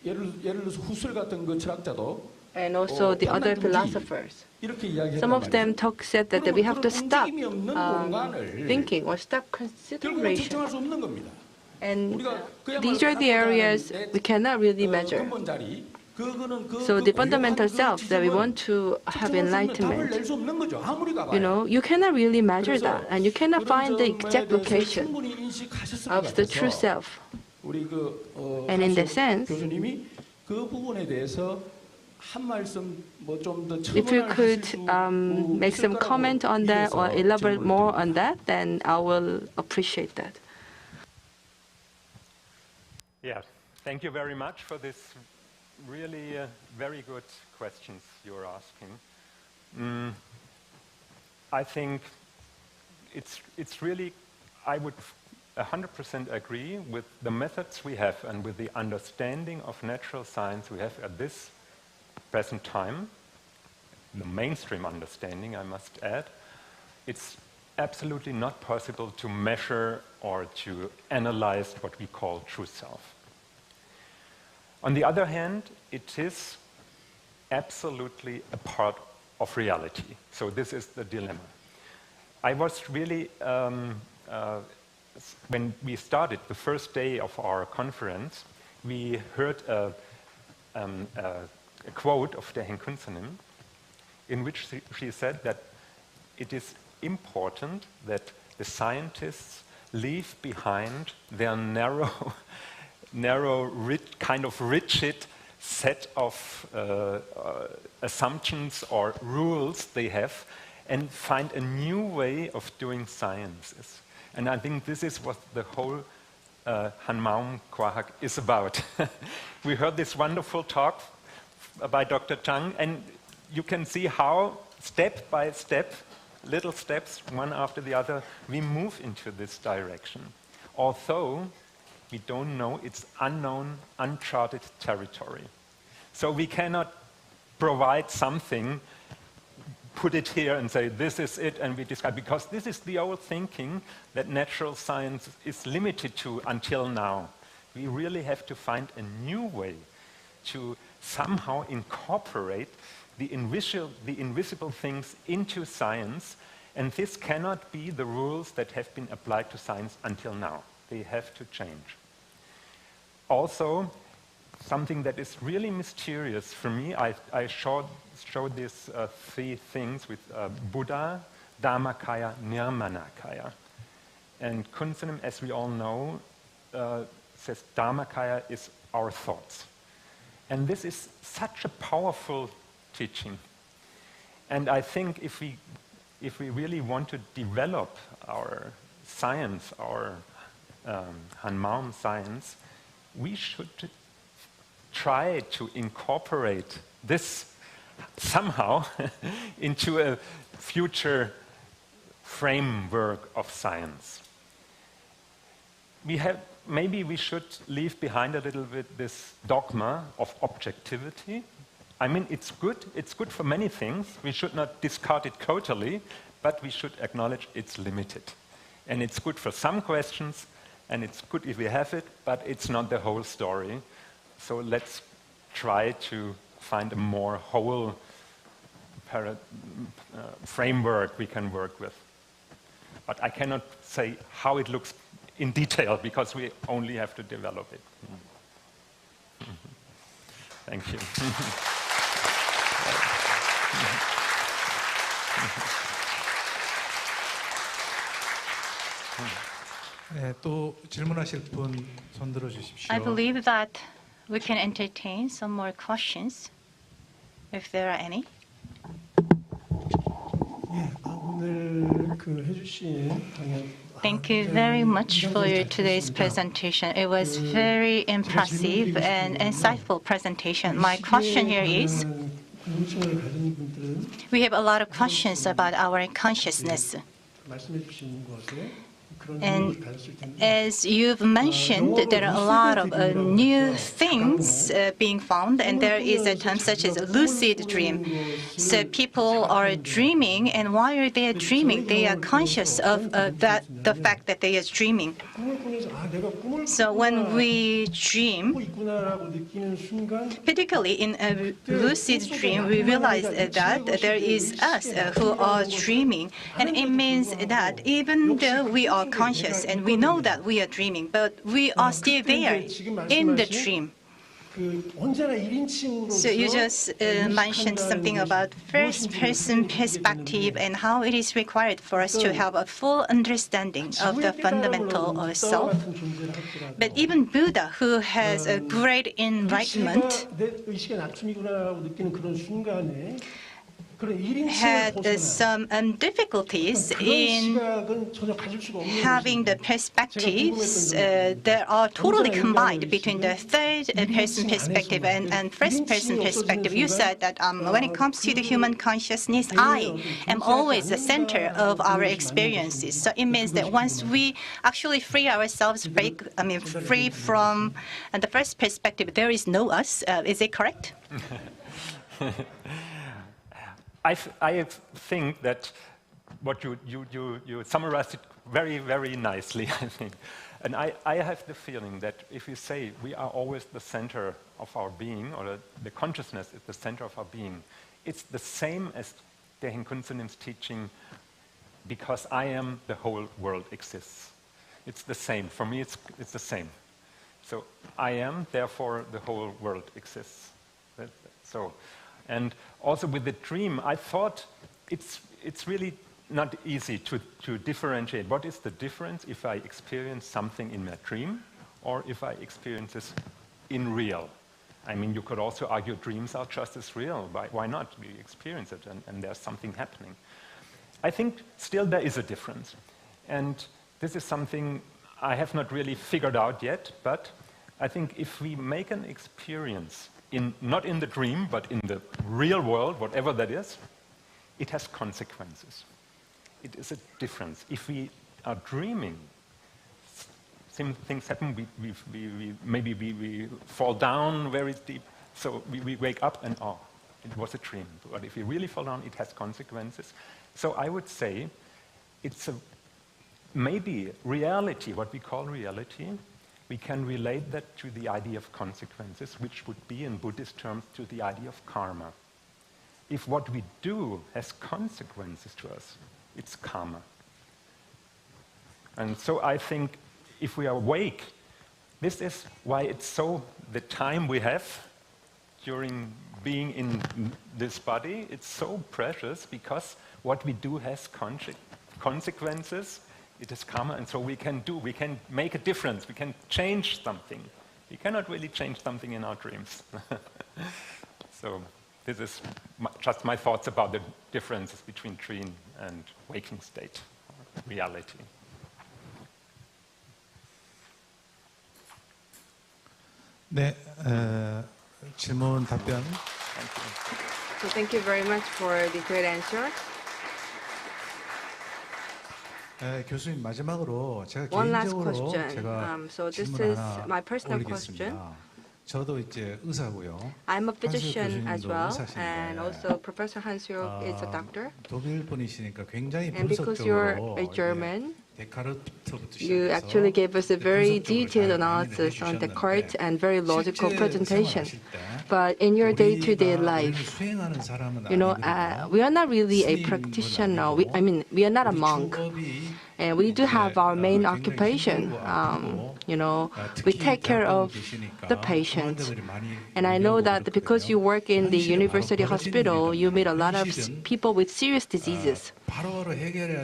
예를 들어서 후슬 같은 그 철학자도 and also the other philosophers. Some of them said that we have to stop thinking or stop consideration. And these are the areas we cannot really measure. So the fundamental self that we want to have enlightenment, you cannot really measure that, and you cannot find the exact location of the true self. And in that sense, if you could make some comment on that or elaborate more on that, then I will appreciate that. Yeah, thank you very much for this really very good questions you're asking. I think it's really, I would 100% agree with the methods we have and with the understanding of natural science we have at this present time, the mainstream understanding, I must add. It's absolutely not possible to measure or to analyze what we call true self. On the other hand, it is absolutely a part of reality. So this is the dilemma. I was really, when we started the first day of our conference, we heard a quote of Daehaeng in which she said that it is important that the scientists leave behind their narrow, kind of rigid set of assumptions or rules they have and find a new way of doing sciences. And I think this is what the whole Hanmaeum is about. We heard this wonderful talk by Dr. Chung, and you can see how step by step, little steps, one after the other, we move into this direction. Although we don't know, it's unknown, uncharted territory. So we cannot provide something, put it here and say, this is it, and we describe, because this is the old thinking that natural science is limited to until now. We really have to find a new way to somehow incorporate the invisible things into science, and this cannot be the rules that have been applied to science until now. They have to change. Also, something that is really mysterious for me, I showed these three things with Buddha, Dharmakaya, Nirmanakaya. And Kunsenim, as we all know, says Dharmakaya is our thoughts. And this is such a powerful teaching. And I think if we really want to develop our science, our Hanmaeum science, we should try to incorporate this somehow into a future framework of science. Maybe we should leave behind a little bit this dogma of objectivity. I mean, it's good for many things. We should not discard it totally, but we should acknowledge it's limited. And it's good for some questions, and it's good if we have it, but it's not the whole story. So let's try to find a more whole framework we can work with. But I cannot say how it looks in detail, because we only have to develop it. Thank you. 네, 또 질문하실 분 손 들어 주십시오. I believe that we can entertain some more questions, if there are any. 오늘 그 해주신 강연 Thank you very much for your today's presentation. It was very impressive and insightful presentation. My question here is, 궁금증을 가진 분들은 we have a lot of questions about our consciousness. 말씀해 주신 것에 그런 And 의미를 가졌을 텐데 as you've mentioned, there are a lot of new things being found, and there is a term such as a lucid dream. So people are dreaming, and while they are dreaming, they are conscious of the fact that they are dreaming. 꿈을 꾸면서 아 내가 꿈을 So when we dream, 꾸고 있구나라고 느끼는 순간 particularly in a lucid dream, we realize that there is us who are dreaming. And it means that even though we are conscious and we know that we are dreaming, but we are still there in the dream. 그 언제나 1인칭으로서 So you just mentioned something about first-person perspective and how it is required for us to have a full understanding of the fundamental self. But even Buddha, who has a great enlightenment, 내 의식의 낮춤이구나라고 느끼는 그런 순간에 had some difficulties in having the perspectives that are totally combined between the third-person perspective and first-person perspective. You said that when it comes to the human consciousness, I am always the center of our experiences. So it means that once we actually free ourselves, free from the first perspective, there is no us. Is it correct? I think that what you summarized it very, very nicely, I think. And I have the feeling that if you say we are always the center of our being, or the consciousness is the center of our being, it's the same as Daehaeng Kunsunim's teaching, because I am, the whole world exists. It's the same. For me, it's the same. So I am, therefore the whole world exists. And also with the dream, I thought it's really not easy to differentiate. What is the difference if I experience something in my dream or if I experience this in real? I mean, you could also argue dreams are just as real. Why not? We experience it and there's something happening. I think still there is a difference. And this is something I have not really figured out yet, but I think if we make an experience not in the dream, but in the real world, whatever that is, it has consequences. It is a difference. If we are dreaming, some things happen. Maybe we fall down very deep. So we wake up and, oh, it was a dream. But if we really fall down, it has consequences. So I would say it's maybe reality, what we call reality. We can relate that to the idea of consequences, which would be, in Buddhist terms, to the idea of karma. If what we do has consequences to us, it's karma. And so I think if we are awake, this is why it's so, the time we have during being in this body, it's so precious, because what we do has consequences. It is karma, and so we can make a difference. We can change something. We cannot really change something in our dreams. So this is just my thoughts about the differences between dream and waking state, reality. 네, 질문 답변. So thank you very much for the great answer. 교수님 마지막으로 제가 One last 개인적으로 question. 제가 So this 질문 is 하나 my personal 올리겠습니다. question. 저도 이제 의사고요. I'm a physician as 교수님도 well, 의사신데, and also Professor Hans-Hyuk is a doctor. 독일 분이시니까 굉장히 And because you're 분석적으로 a German, 데카르트부터 you 시작해서 actually gave us a very detailed 분석적으로 잘 analysis on 많이들 Descartes and very logical 실제 presentation. 생활하실 때 But in your day-to-day 우리가 life, 수행하는 사람은 you know, 아니거든요. we are not really a practitioner. We are not a monk. And we do have our main occupation. we take care of the patient. And I know that because you work in the university hospital, you meet a lot of people with serious diseases.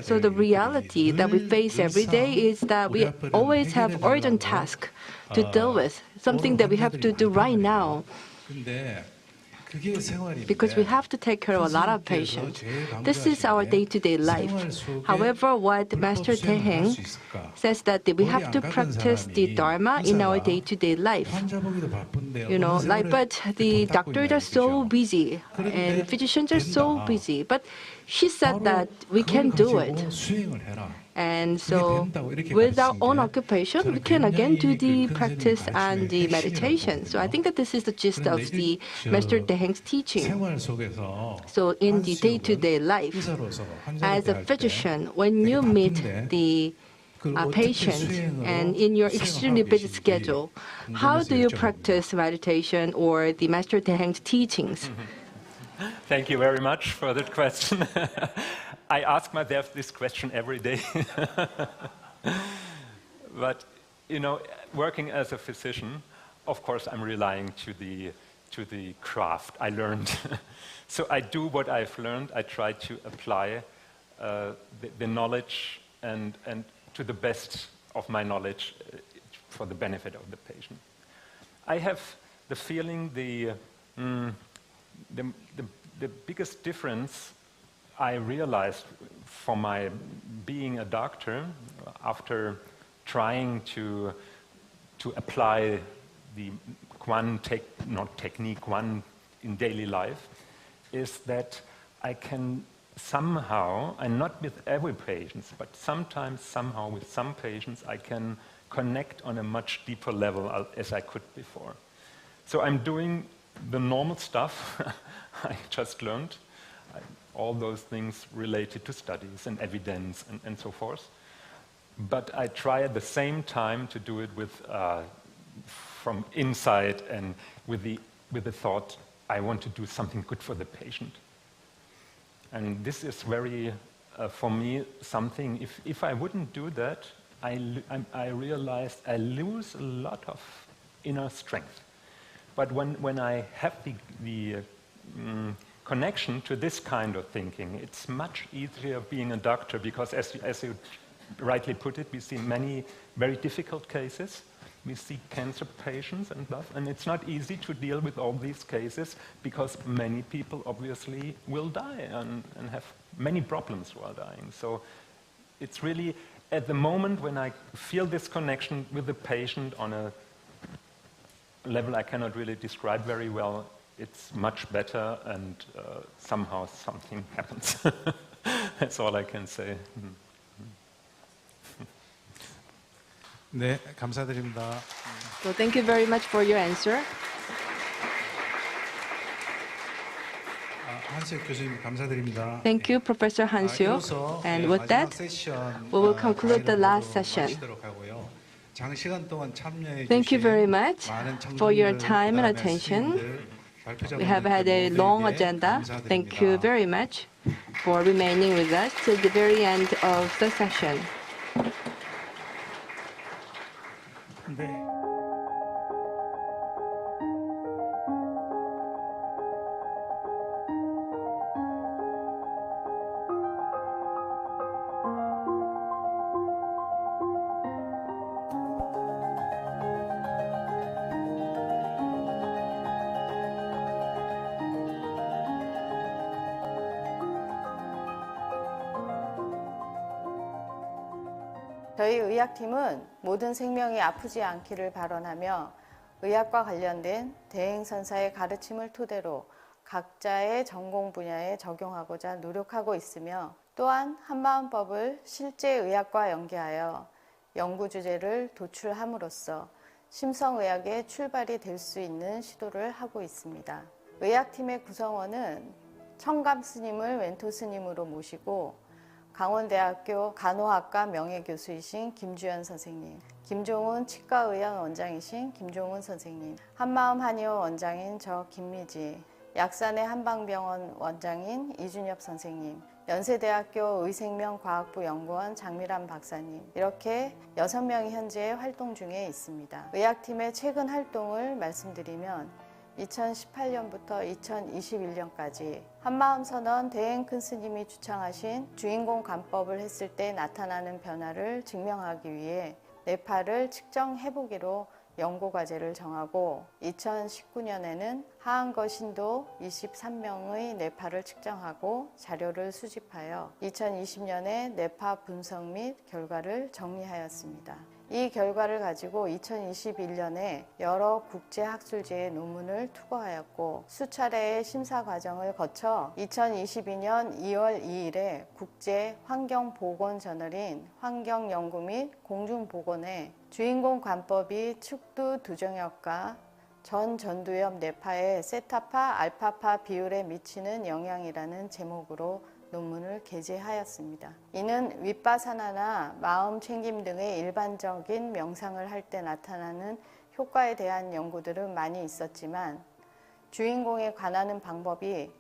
So the reality that we face every day is that we always have urgent tasks to deal with, something that we have to do right now. Because we have to take care of a lot of patients. This is our day-to-day life. However, what Master Daehaeng says that we have to practice the Dharma in our day-to-day life. But the doctors are so busy and physicians are so busy. But she said that we can do it. And so with our own occupation, we can again do the practice and the meditation. So I think that this is the gist of the Master Daehaeng's teaching. So in the day-to-day life, as a physician, when you meet the patient and in your extremely busy schedule, how do you practice meditation or the Master Daehaeng's teachings? Thank you very much for that question. I ask myself this question every day. But, working as a physician, of course, I'm relying to the craft I learned. So I do what I've learned. I try to apply the knowledge and to the best of my knowledge for the benefit of the patient. I have the feeling the biggest difference I realized from my being a doctor after trying to apply the Gwan technique Gwan in daily life is that I can somehow, and not with every patient, but sometimes somehow with some patients, I can connect on a much deeper level as I could before. So I'm doing the normal stuff I just learned, all those things related to studies and evidence and so forth. But I try at the same time to do it with from inside and with the thought, I want to do something good for the patient. And this is very, for me, something, if I wouldn't do that, I realized I lose a lot of inner strength. But when I have the connection to this kind of thinking, it's much easier being a doctor because, as you rightly put it, we see many very difficult cases. We see cancer patients and stuff, and it's not easy to deal with all these cases because many people obviously will die and have many problems while dying. So it's really at the moment when I feel this connection with the patient on a level I cannot really describe very well, it's much better and somehow something happens. That's all I can say. 네, 감사드립니다. So thank you very much for your answer. 한수혁 교수님 감사드립니다. Thank you, Professor Han-seok. And with that, we will conclude the last session. Thank you very much for your time and attention. We have had a long agenda. Thank you very much for remaining with us till the very end of the session. 저희 의학팀은 모든 생명이 아프지 않기를 발언하며 의학과 관련된 대행 선사의 가르침을 토대로 각자의 전공 분야에 적용하고자 노력하고 있으며 또한 한마음법을 실제 의학과 연계하여 연구 주제를 도출함으로써 심성의학의 출발이 될 수 있는 시도를 하고 있습니다. 의학팀의 구성원은 청감 스님을 멘토 스님으로 모시고 강원대학교 간호학과 명예교수이신 김주연 선생님, 김종훈 치과의원 원장이신 김종훈 선생님, 한마음 한의원 원장인 저 김미지, 약산의 한방병원 원장인 이준엽 선생님, 연세대학교 의생명과학부 연구원 장미란 박사님, 이렇게 6명이 현재 활동 중에 있습니다. 의학팀의 최근 활동을 말씀드리면 2018년부터 2021년까지 한마음 선언 대행 큰 스님이 주창하신 주인공 관법을 했을 때 나타나는 변화를 증명하기 위해 뇌파를 측정해보기로 연구과제를 정하고 2019년에는 하한거 신도 23명의 뇌파를 측정하고 자료를 수집하여 2020년에 뇌파 분석 및 결과를 정리하였습니다. 이 결과를 가지고 2021년에 여러 국제학술지의 논문을 투고하였고 수차례의 심사 과정을 거쳐 2022년 2월 2일에 국제환경보건저널인 환경연구 및 공중보건에 주인공 관법이 측두 두정엽과 전두엽 뇌파의 세타파, 알파파 비율에 미치는 영향이라는 제목으로 논문을 게재하였습니다. 이는 윗바사나나 마음 챙김 등의 일반적인 명상을 할 때 나타나는 효과에 대한 연구들은 많이 있었지만 주인공에 관하는 방법이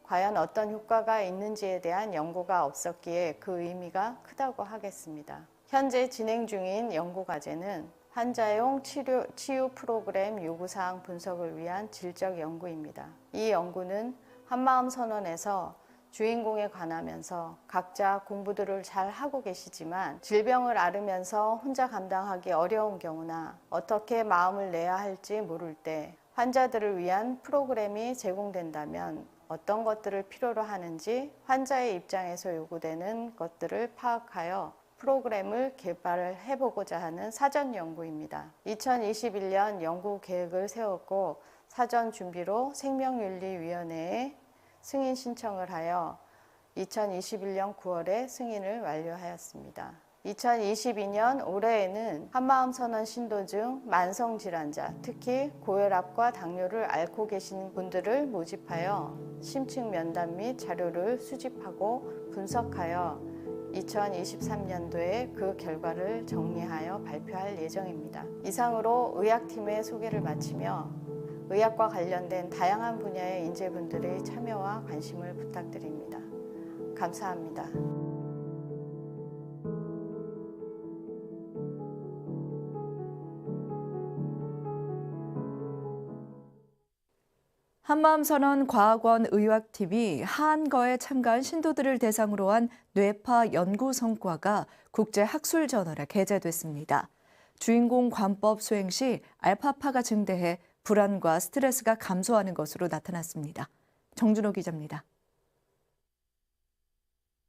과연 어떤 효과가 있는지에 대한 연구가 없었기에 그 의미가 크다고 하겠습니다. 현재 진행 중인 연구과제는 환자용 치유 프로그램 요구사항 분석을 위한 질적 연구입니다. 이 연구는 한마음 선언에서 주인공에 관하면서 각자 공부들을 잘 하고 계시지만 질병을 앓으면서 혼자 감당하기 어려운 경우나 어떻게 마음을 내야 할지 모를 때 환자들을 위한 프로그램이 제공된다면 어떤 것들을 필요로 하는지 환자의 입장에서 요구되는 것들을 파악하여 프로그램을 개발해보고자 하는 사전 연구입니다. 2021년 연구 계획을 세웠고 사전 준비로 생명윤리위원회에 승인 신청을 하여 2021년 9월에 승인을 완료하였습니다. 2022년 올해에는 한마음 선언 신도 중 만성질환자, 특히 고혈압과 당뇨를 앓고 계신 분들을 모집하여 심층 면담 및 자료를 수집하고 분석하여 2023년도에 그 결과를 정리하여 발표할 예정입니다. 이상으로 의학팀의 소개를 마치며 의학과 관련된 다양한 분야의 인재분들의 참여와 관심을 부탁드립니다. 감사합니다. 한마음선언 과학원 의학팀이 한거에 참가한 신도들을 대상으로 한 뇌파 연구 성과가 국제학술저널에 게재됐습니다. 주인공 관법 수행 시 알파파가 증대해 불안과 스트레스가 감소하는 것으로 나타났습니다. 정준호 기자입니다.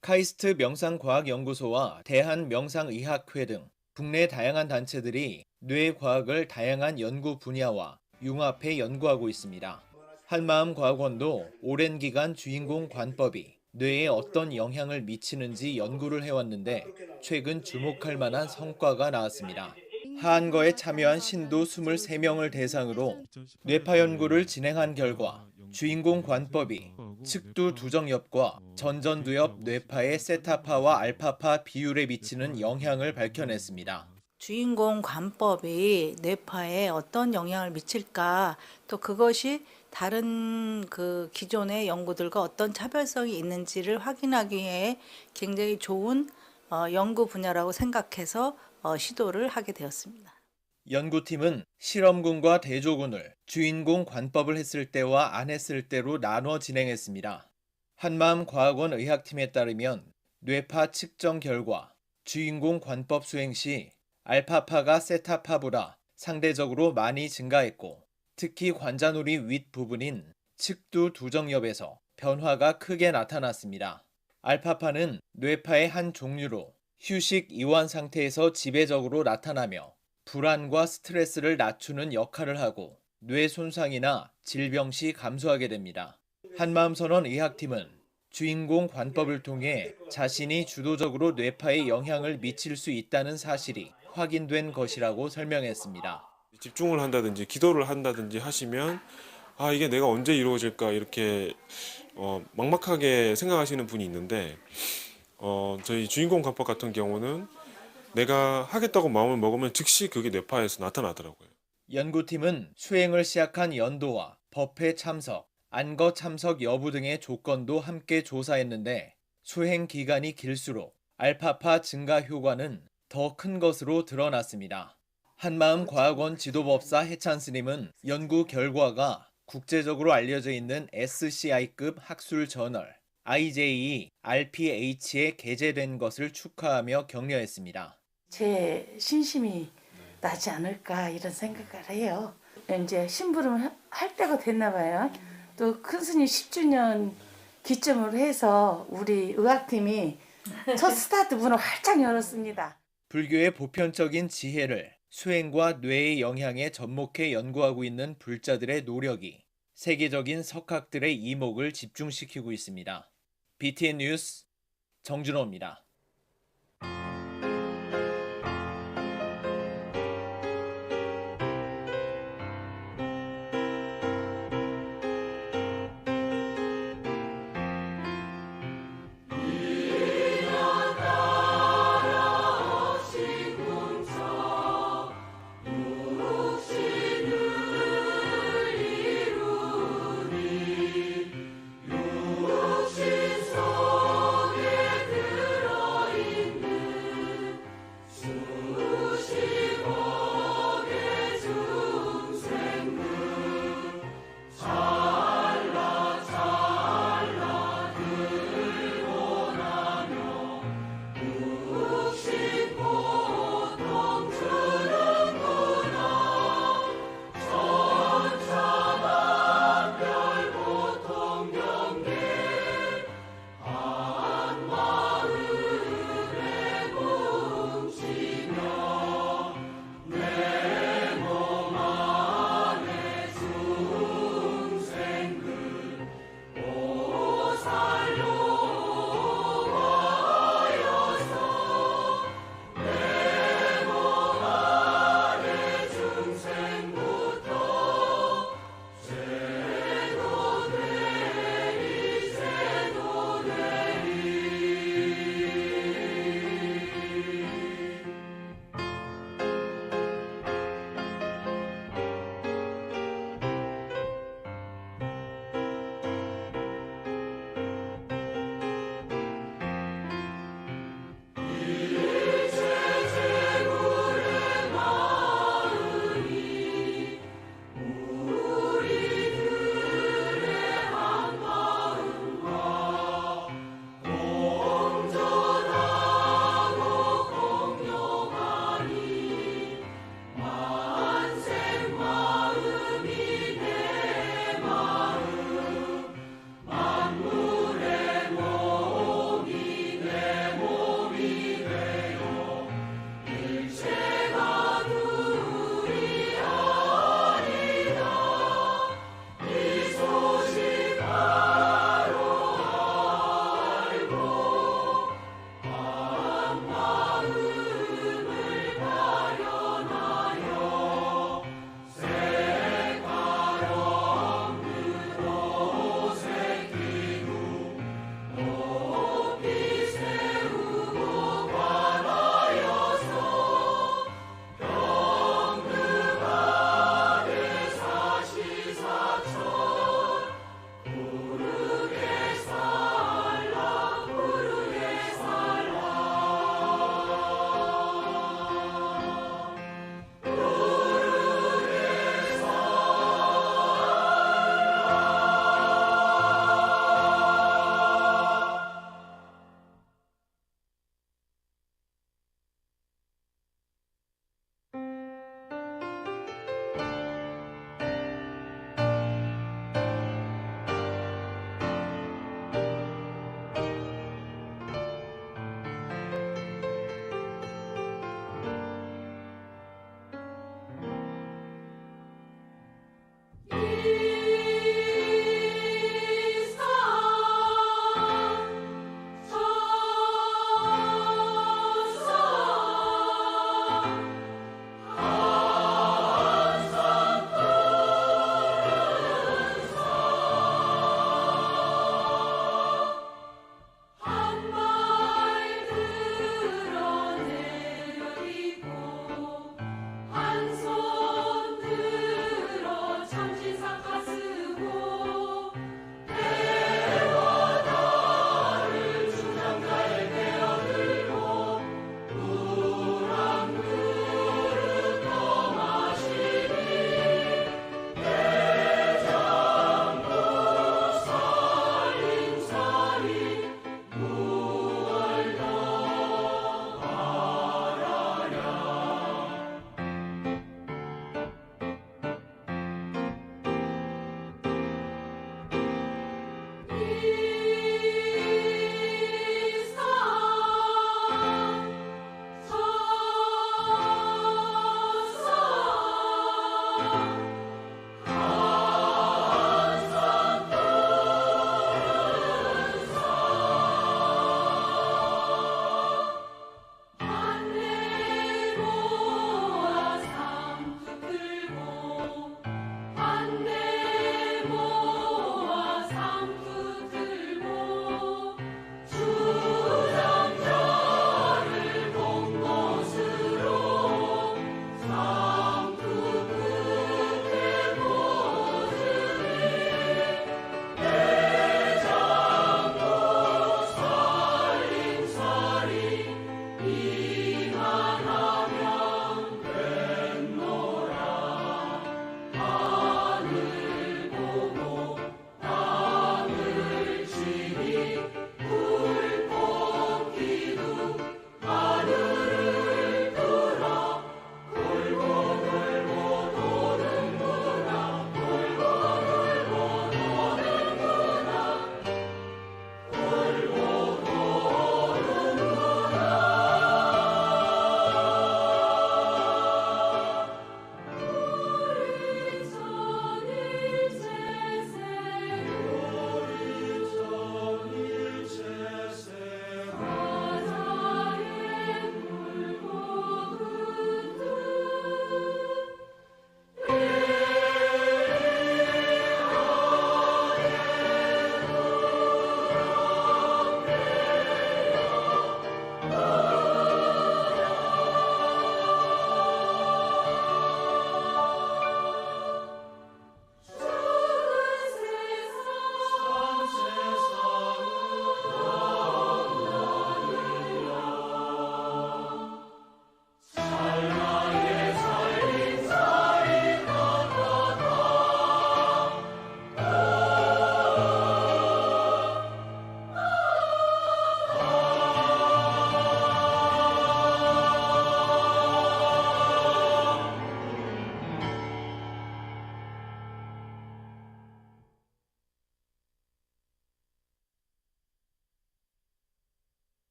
카이스트 명상과학연구소와 대한명상의학회 등 국내 다양한 단체들이 뇌과학을 다양한 연구 분야와 융합해 연구하고 있습니다. 한마음과학원도 오랜 기간 주인공 관법이 뇌에 어떤 영향을 미치는지 연구를 해왔는데 최근 주목할 만한 성과가 나왔습니다. 한거에 참여한 신도 23명을 대상으로 뇌파 연구를 진행한 결과 주인공 관법이 측두 두정엽과 전두엽 뇌파의 세타파와 알파파 비율에 미치는 영향을 밝혀냈습니다. 주인공 관법이 뇌파에 어떤 영향을 미칠까, 또 그것이 다른 기존의 연구들과 어떤 차별성이 있는지를 확인하기에 굉장히 좋은 연구 분야라고 생각해서 시도를 하게 되었습니다. 연구팀은 실험군과 대조군을 주인공 관법을 했을 때와 안 했을 때로 나눠 진행했습니다. 한마음과학원 의학팀에 따르면 뇌파 측정 결과 주인공 관법 수행 시 알파파가 세타파보다 상대적으로 많이 증가했고 특히 관자놀이 윗부분인 측두 두정엽에서 변화가 크게 나타났습니다. 알파파는 뇌파의 한 종류로 휴식 이완 상태에서 지배적으로 나타나며 불안과 스트레스를 낮추는 역할을 하고 뇌 손상이나 질병 시 감소하게 됩니다. 한마음선언 의학팀은 주인공 관법을 통해 자신이 주도적으로 뇌파에 영향을 미칠 수 있다는 사실이 확인된 것이라고 설명했습니다. 집중을 한다든지 기도를 한다든지 하시면 이게 내가 언제 이루어질까 이렇게 막막하게 생각하시는 분이 있는데 저희 주인공 관법 같은 경우는 내가 하겠다고 마음을 먹으면 즉시 그게 뇌파에서 나타나더라고요. 연구팀은 수행을 시작한 연도와 법회 참석, 안거 참석 여부 등의 조건도 함께 조사했는데 수행 기간이 길수록 알파파 증가 효과는 더 큰 것으로 드러났습니다. 한마음 과학원 지도법사 해찬 스님은 연구 결과가 국제적으로 알려져 있는 SCI급 학술 저널 IJE RPH에 게재된 것을 축하하며 격려했습니다. 제 신심이 나지 않을까 이런 생각을 해요. 이제 심부름 할 때가 됐나 봐요. 또 큰 스님 10주년 기점으로 해서 우리 의학팀이 첫 스타트 문을 활짝 열었습니다. 불교의 보편적인 지혜를 수행과 뇌의 영향에 접목해 연구하고 있는 불자들의 노력이 세계적인 석학들의 이목을 집중시키고 있습니다. BTN 뉴스 정준호입니다.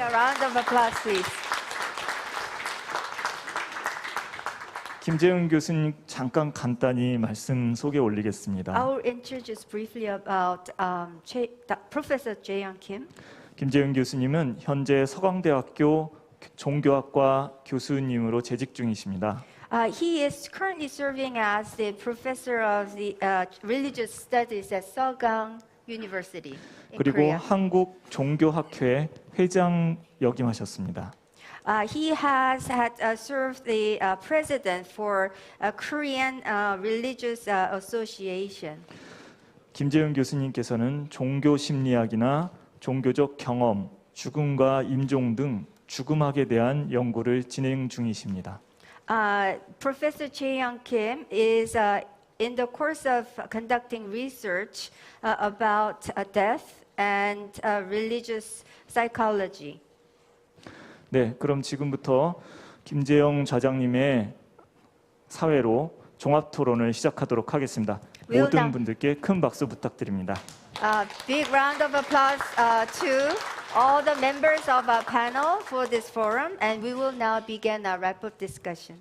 A round of applause, please. 김재훈 교수님 잠깐 간단히 말씀 소개 올리겠습니다. I will introduce briefly about Professor Daehaeng Kim. 김재훈 교수님은 현재 서강대학교 종교학과 교수님으로 재직 중이십니다. He is currently serving as the professor of the religious studies at Seogang University in 그리고 Korea. 한국 종교학회 회장 역임하셨습니다. He has served the president for Korean Religious Association. 김재훈 교수님께서는 종교 심리학이나 종교적 경험, 죽음과 임종 등 죽음학에 대한 연구를 진행 중이십니다. Professor Daehaeng Kim is in the course of conducting research about death and religious psychology. 네, 그럼 지금부터 김재영 좌장님의 사회로 종합 토론을 시작하도록 하겠습니다. 모든 분들께 큰 박수 부탁드립니다. Big round of applause to all the members of our panel for this forum, and we will now begin our wrap-up discussion.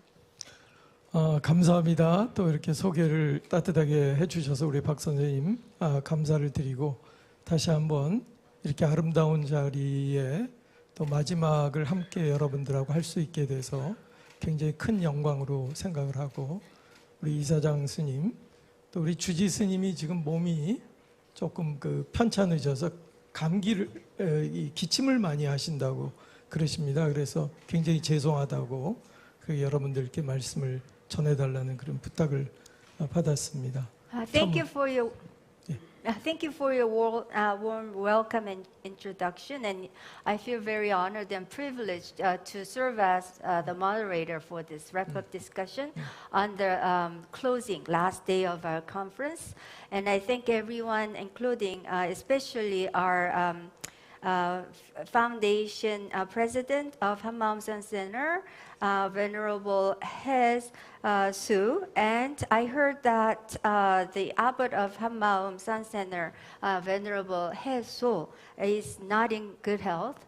감사합니다. 또 이렇게 소개를 따뜻하게 해주셔서 우리 박 선생님 감사를 드리고 다시 한번 이렇게 아름다운 자리에 또 마지막을 함께 여러분들하고 할 수 있게 돼서 굉장히 큰 영광으로 생각을 하고 우리 이사장 스님 또 우리 주지 스님이 지금 몸이 조금 편찮으셔서 감기를 기침을 많이 하신다고 그러십니다. 그래서 굉장히 죄송하다고 여러분들께 말씀을 전해달라는 그런 부탁을 받았습니다. Thank you for your warm welcome and introduction, and I feel very honored and privileged to serve as the moderator for this wrap-up discussion on the closing last day of our conference. And I thank everyone, including especially our foundation president of Hanmaeum Sun Center, Venerable Hes Su, and I heard that the abbot of Hanmaeum Sun Center, Venerable Hes So, is not in good health.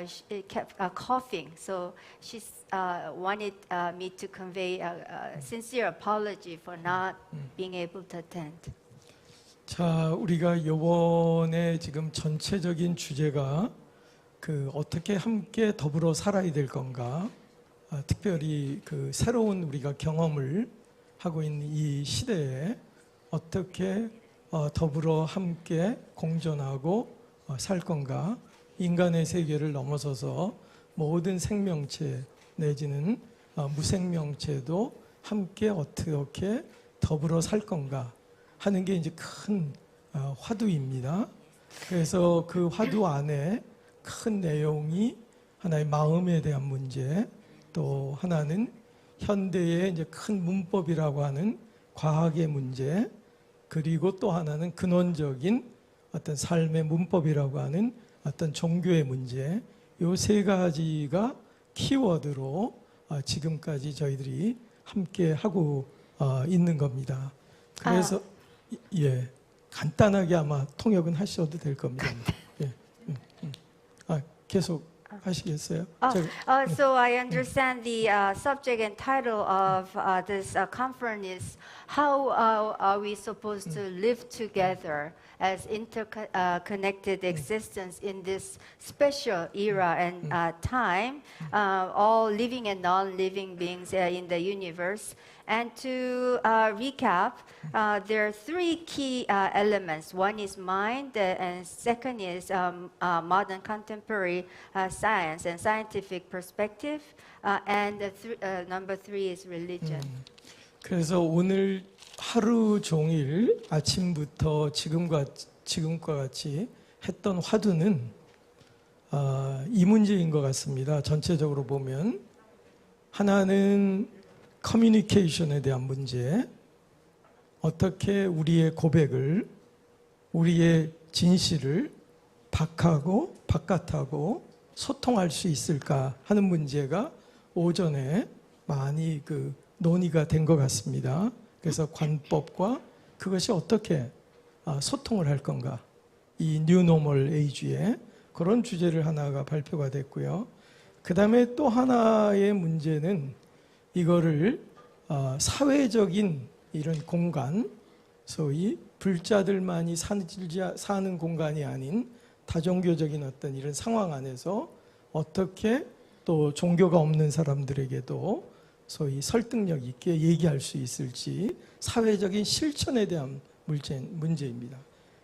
She kept coughing, so she wanted me to convey a sincere apology for not being able to attend. 자, 우리가 이번에 지금 전체적인 주제가 어떻게 함께 더불어 살아야 될 건가, 특별히 새로운 우리가 경험을 하고 있는 이 시대에 어떻게 더불어 함께 공존하고 살 건가, 인간의 세계를 넘어서서 모든 생명체 내지는 무생명체도 함께 어떻게 더불어 살 건가 하는 게 이제 큰 화두입니다. 그래서 그 화두 안에 큰 내용이 하나의 마음에 대한 문제, 또 하나는 현대의 이제 큰 문법이라고 하는 과학의 문제, 그리고 또 하나는 근원적인 어떤 삶의 문법이라고 하는 어떤 종교의 문제, 이 세 가지가 키워드로 지금까지 저희들이 함께 하고 있는 겁니다. 그래서 예, 간단하게 아마 통역은 하셔도 될 겁니다. 예, 계속 하시겠어요? So I understand the subject and title of this conference is how are we supposed to live together as interconnected existence in this special era and time, all living and non-living beings in the universe. And to recap, there are three key elements. One is mind, and second is modern contemporary science and scientific perspective, and number three is religion. 그래서 오늘 하루 종일 아침부터 지금과 같이 했던 화두는 이 문제인 것 같습니다. 전체적으로 보면 하나는 커뮤니케이션에 대한 문제, 어떻게 우리의 고백을, 우리의 진실을 밖하고 바깥하고 소통할 수 있을까 하는 문제가 오전에 많이 논의가 된 것 같습니다. 그래서 관법과 그것이 어떻게 소통을 할 건가, 이 뉴노멀 에이지에 그런 주제를 하나가 발표가 됐고요. 그 다음에 또 하나의 문제는 이거를 사회적인 이런 공간, 소위 불자들만이 사는 공간이 아닌 다종교적인 어떤 이런 상황 안에서 어떻게 또 종교가 없는 사람들에게도 소위 설득력 있게 얘기할 수 있을지 사회적인 실천에 대한 문제입니다.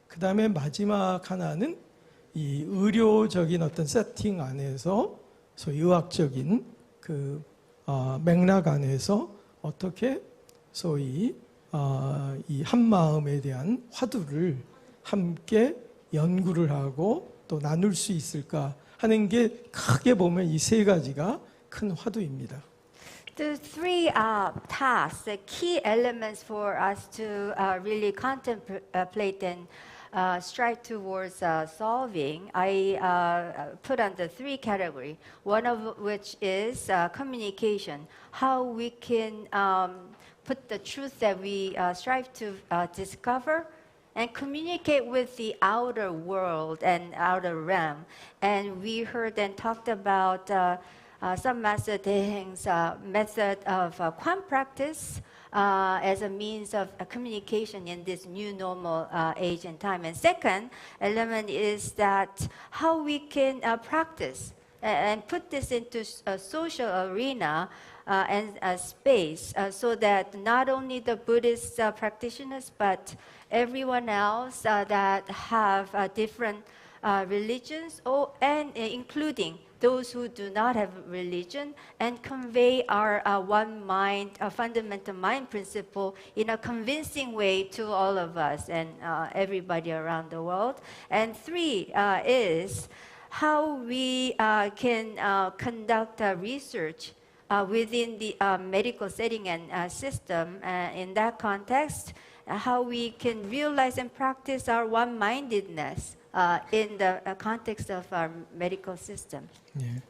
그 다음에 마지막 하나는 이 의료적인 어떤 세팅 안에서 소위 의학적인 그 맥락 안에서 어떻게 소위 이 한마음에 대한 화두를 함께 연구를 하고 또 나눌 수 있을까 하는 게 크게 보면 이 세 가지가 큰 화두입니다. The three tasks, the key elements for us to really contemplate and strive towards solving, I put under three categories. One of which is communication, how we can put the truth that we strive to discover and communicate with the outer world and outer realm. And we heard and talked about some Master Daehaeng's method of Kwan practice as a means of communication in this new normal age and time. And second element is that how we can practice and put this into a social arena and a space so that not only the Buddhist practitioners but everyone else that have different religions and including those who do not have religion and convey our one mind, a fundamental mind principle in a convincing way to all of us and everybody around the world. And three is how we can conduct research within the medical setting and system. In that context, how we can realize and practice our one-mindedness in the context of our medical system. 예.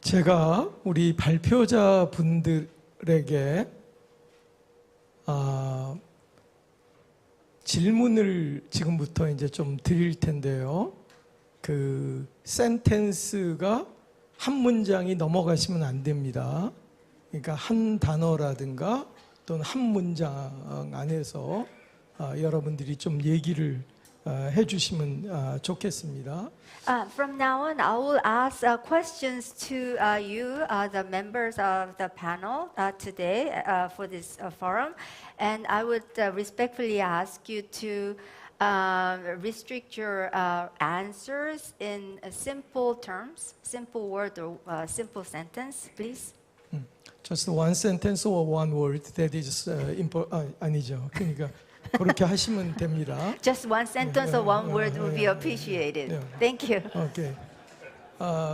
제가 우리 발표자 분들에게 질문을 지금부터 이제 좀 드릴 텐데요. 그 센텐스가 한 문장이 넘어가시면 안 됩니다. 그러니까 한 단어라든가 또는 한 문장 안에서 여러분들이 좀 얘기를 해주시면 좋겠습니다. From now on, I will ask questions to you, the members of the panel today for this forum, and I would respectfully ask you to restrict your answers in simple terms, simple word or simple sentence, please. Just one sentence or one word that is 아니죠. 그러니까 그렇게 하시면 됩니다. Just one sentence or one word would be appreciated. Thank you. 오케이.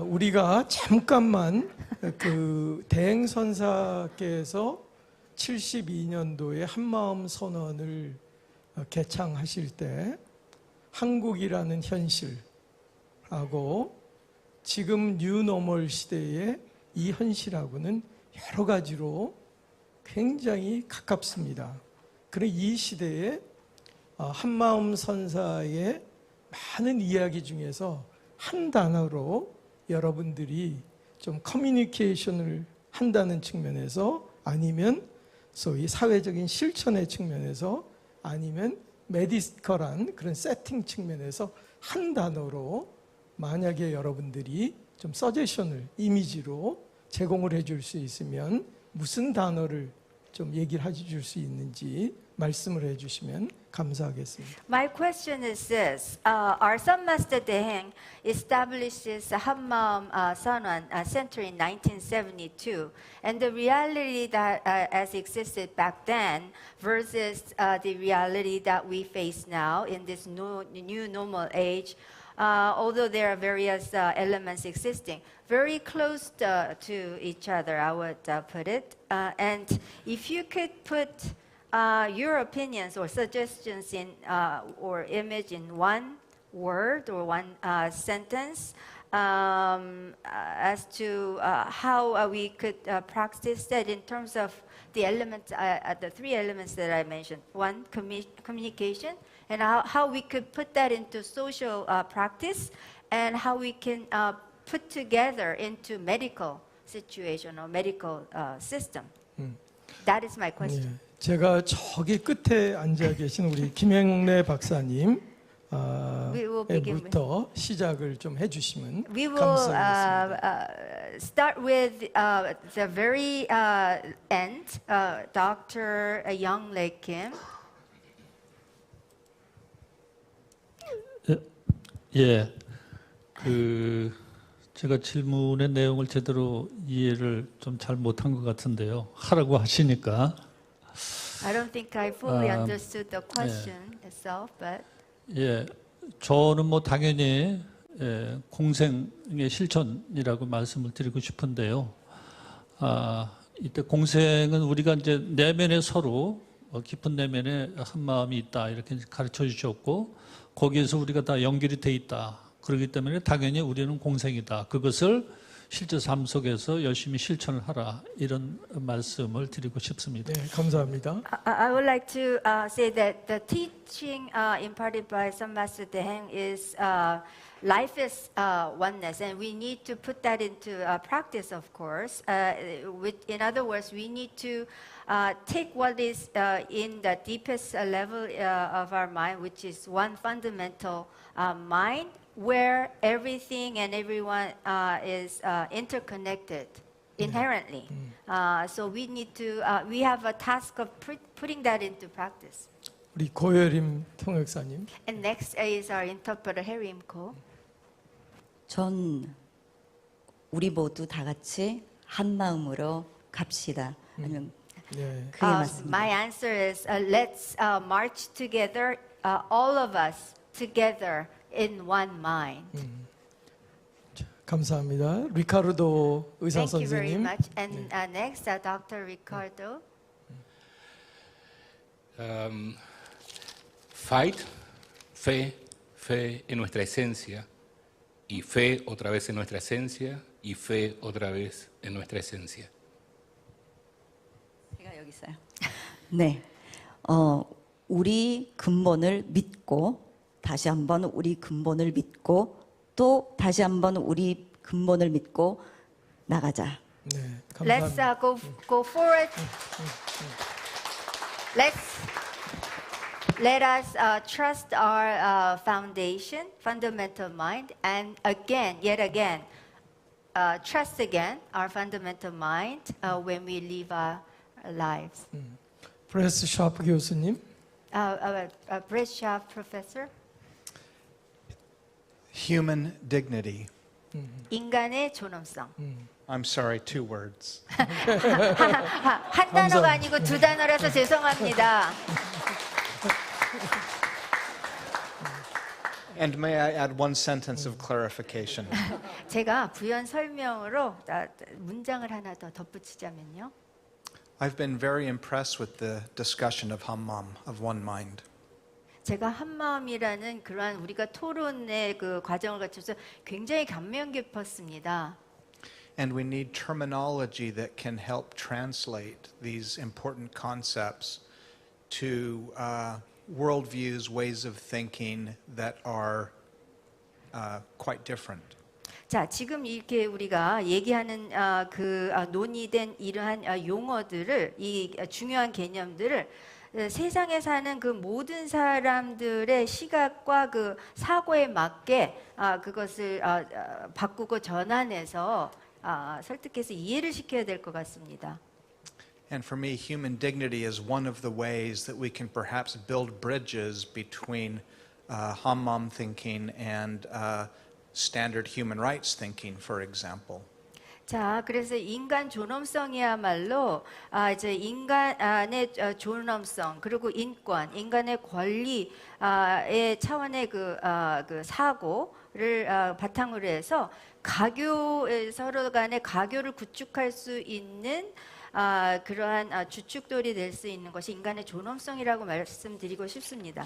우리가 잠깐만 그 대행 선사께서 72년도에 한마음 선언을 개창하실 때 한국이라는 현실하고 지금 뉴노멀 시대의 이 현실하고는 여러 가지로 굉장히 가깝습니다. 그런 이 시대에 한마음 선사의 많은 이야기 중에서 한 단어로 여러분들이 좀 커뮤니케이션을 한다는 측면에서 아니면 소위 사회적인 실천의 측면에서 아니면 메디컬한 그런 세팅 측면에서 한 단어로 만약에 여러분들이 좀 서제션을 이미지로 제공을 해줄 수 있으면 무슨 단어를 좀 얘기를 해줄 수 있는지 말씀을 해주시면 감사하겠습니다. My question is this: Our Son Master Daehaeng established his Hanmaeum Sanwan Center in 1972, and the reality that as existed back then versus the reality that we face now in this new normal age. Although there are various elements existing, very close to each other, I would put it. And if you could put your opinions or suggestions in or image in one word or one sentence as to how we could practice that in terms of the elements, the three elements that I mentioned. One, communication, and how we could put that into social practice, and how we can put together into medical situation or medical system. That is my question. 예, 제가 저기 끝에 앉아 계신 우리 김영래 박사님 부터 시작을 좀 해주시면 We will 감사하겠습니다. start with the very end, Dr. Youngrae Kim. 예, 제가 질문의 내용을 제대로 이해를 좀 잘 못한 것 같은데요. 하라고 하시니까. I don't think I fully understood the question itself, but. 예, 저는 뭐 당연히 공생의 실천이라고 말씀을 드리고 싶은데요. 이때 공생은 우리가 이제 내면에 서로 깊은 내면에 한 마음이 있다 이렇게 가르쳐 주셨고 거기에서 우리가 다 연결이 돼 있다. 그렇기 때문에 당연히 우리는 공생이다. 그것을 실제 삶 속에서 열심히 실천을 하라 이런 말씀을 드리고 싶습니다. 네, 감사합니다. I would like to say that the teaching imparted by some Master Daehaeng is life is oneness, and we need to put that into practice, of course. In other words, we need to take what is in the deepest level of our mind, which is one fundamental mind, where everything and everyone is interconnected inherently. So we need to, we have a task of putting that into practice. 우리 고여림 통역사님. And next is our interpreter, Hyo Lim Ko. 전 우리 모두 다 같이 한 마음으로 갑시다. 아니면 그게 맞습니다. My answer is let's march together, all of us together in one mind. 감사합니다. 리카르도 의사 Thank you very 선생님. much. And next, Dr. Ricardo. Fight, fe en nuestra esencia, y fe otra vez en nuestra esencia, y fe otra vez en nuestra esencia. 제가 여기 있어요. 네, 우리 근본을 믿고 다시 한번 우리 근본을 믿고 또 다시 한번 우리 근본을 믿고 나가자. 네, Let's go forward. Let us trust our foundation, fundamental mind, and yet again, trust again our fundamental mind when we live our lives. 브레스 샤프 교수님. Brett Schaff, professor. Human dignity. 인간의 존엄성. I'm sorry, 2 words. 한 단어가 아니고 2 단어라서 죄송합니다. And may I add 1 sentence of clarification? 제가 부연 설명으로 문장을 하나 더 덧붙이자면요. I've been very impressed with the discussion of Hanmaeum, of one mind. 제가 한마음이라는 그러한 우리가 토론의 그 과정을 거쳐서 굉장히 감명 깊었습니다. And we need terminology that can help translate these important concepts to worldviews, ways of thinking that are quite different. 자, 지금 이렇게 우리가 얘기하는 논의된 이러한 용어들을, 이 중요한 개념들을 세상에 사는 그 모든 사람들의 시각과 그 사고에 맞게 그것을 바꾸고 전환해서 설득해서 이해를 시켜야 될 것 같습니다. And for me, human dignity is one of the ways that we can perhaps build bridges between Hanmaeum thinking and standard human rights thinking, for example. 자, 그래서 인간 존엄성이야말로 이제 인간의 존엄성 그리고 인권, 인간의 권리의 차원의 그 사고를 바탕으로 해서 서로 간의 가교를 구축할 수 있는 그러한 주축돌이 될 수 있는 것이 인간의 존엄성이라고 말씀드리고 싶습니다.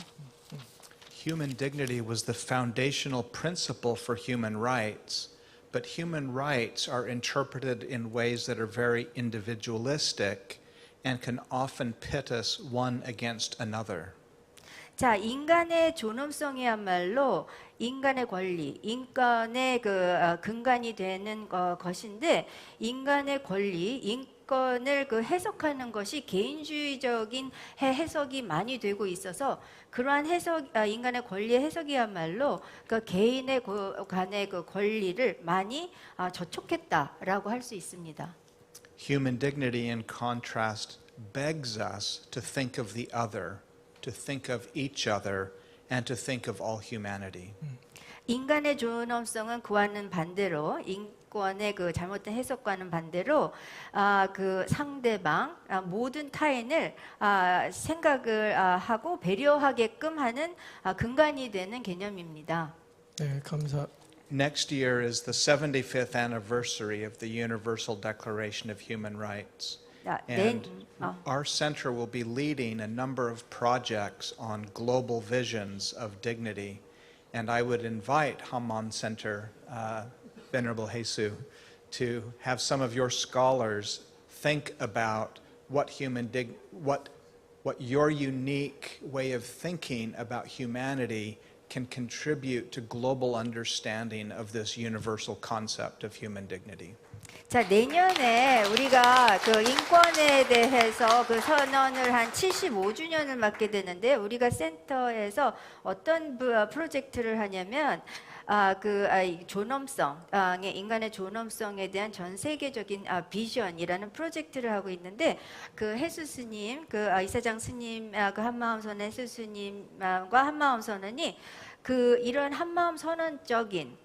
Human dignity was the foundational principle for human rights, but human rights are interpreted in ways that are very individualistic and can often pit us one against another. 자, 인간의 존엄성이야말로 인간의 권리, 인권의 근간이 되는 것인데 인간의 권리, 인권을 해석하는 것이 개인주의적인 해석이 많이 되고 있어서 그러한 인간의 권리의 해석이야말로 개인의 간의 권리를 많이 저촉했다라고 할 수 있습니다. Human dignity, in contrast, begs us to think of the other, to think of each other, and to think of all humanity. 인간의 존엄성은 그와는 반대로 인권의 잘못된 해석과는 반대로 상대방 모든 타인을 생각을 하고 배려하게끔 하는 근간이 되는 개념입니다. 네, 감사. Next year is the 75th anniversary of the Universal Declaration of Human Rights. And our center will be leading a number of projects on global visions of dignity. And I would invite Hanmaeum Center, Venerable Haesu, to have some of your scholars think about what your unique way of thinking about humanity can contribute to global understanding of this universal concept of human dignity. 자, 내년에 우리가 인권에 대해서 선언을 한 75주년을 맞게 되는데 우리가 센터에서 어떤 프로젝트를 하냐면 인간의 존엄성에 대한 전 세계적인 비전이라는 프로젝트를 하고 있는데 해수 스님, 이사장 스님, 한마음 선언 해수 스님과 한마음 선언이 이런 한마음 선언적인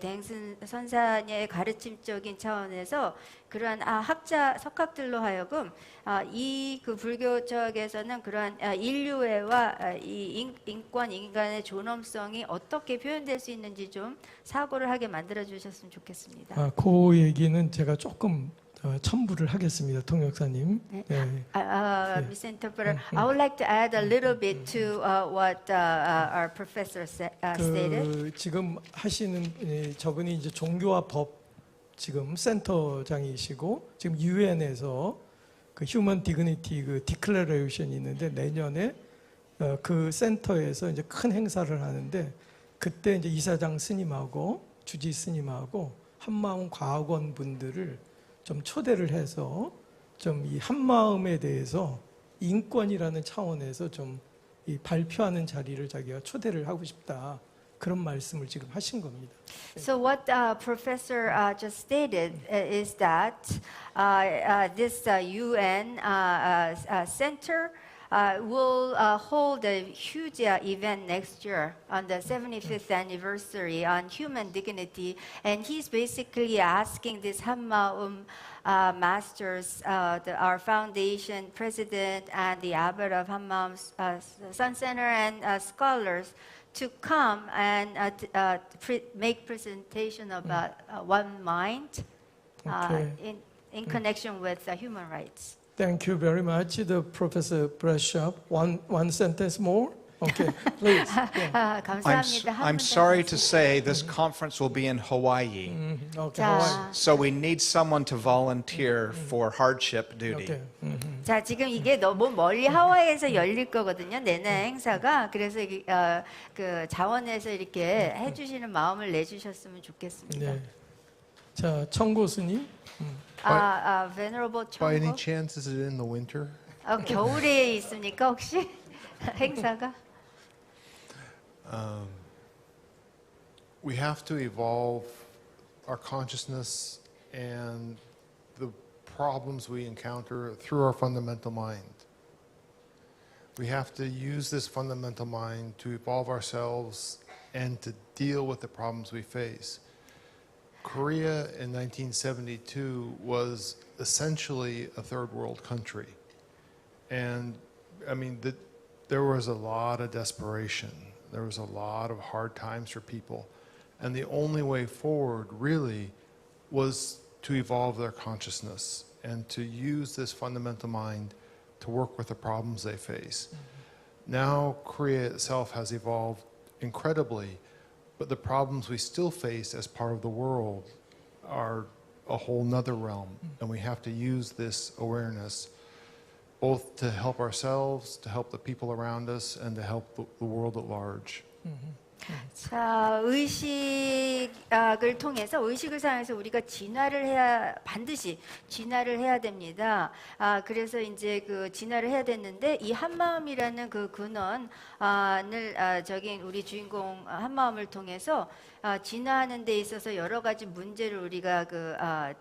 대행 선사의 가르침적인 차원에서 그러한 학자 석학들로 하여금 이 불교 쪽에서는 그러한 인류애와 이 인권 인간의 존엄성이 어떻게 표현될 수 있는지 좀 사고를 하게 만들어 주셨으면 좋겠습니다. 그 얘기는 제가 조금 첨부를 하겠습니다, 통역사님. 네. Mr. Interpreter, I would like to add a little bit to what our professor stated. 지금 하시는 저분이 이제 종교와 법 지금 센터장이시고 지금 유엔에서 휴먼 디그니티 디클레레이션이 있는데 내년에 그 센터에서 이제 큰 행사를 하는데 그때 이제 이사장 스님하고 주지 스님하고 한마음 과학원 분들을 좀 초대를 해서 좀 이 한마음에 대해서 인권이라는 차원에서 좀 이 발표하는 자리를 자기가 초대를 하고 싶다. 그런 말씀을 지금 하신 겁니다. So what Professor just stated is that this UN center will hold a huge event next year on the 75th anniversary on human dignity, and he's basically asking this Hanmaeum masters, our foundation president and the abbot of Hanmaeum Sun Center and scholars to come and make presentation about one mind in connection with human rights. Thank you very much, the Professor Brashov. One sentence more. Okay, please. I'm sorry to say this conference will be in Hawaii. Okay, Hawaii. So we need someone to volunteer for hardship duty. Okay. 자, 지금 이게 너무 멀리 하와이에서 열릴 거거든요. 내년 행사가. 그래서 자원에서 이렇게 해주시는 마음을 내주셨으면 좋겠습니다. 네. 자, 청 교수님. Venerable By any 청고. chance, is it in the winter? 겨울에 있습니까 혹시 행사가? We have to evolve our consciousness and the problems we encounter through our fundamental mind. We have to use this fundamental mind to evolve ourselves and to deal with the problems we face. Korea in 1972 was essentially a third world country. And I mean, there was a lot of desperation. There was a lot of hard times for people. And the only way forward really was to evolve their consciousness and to use this fundamental mind to work with the problems they face. Now Korea itself has evolved incredibly, but the problems we still face as part of the world are a whole nother realm, and we have to use this awareness both to help ourselves, to help the people around us, and to help the world at large. 자, 의식을 통해서 의식을 사용해서 우리가 반드시 진화를 해야 됩니다. 그래서 이제 그 진화를 해야 됐는데 이 한마음이라는 그 근원을 우리 주인공 한마음을 통해서 진화하는 데 있어서 여러 가지 문제를 우리가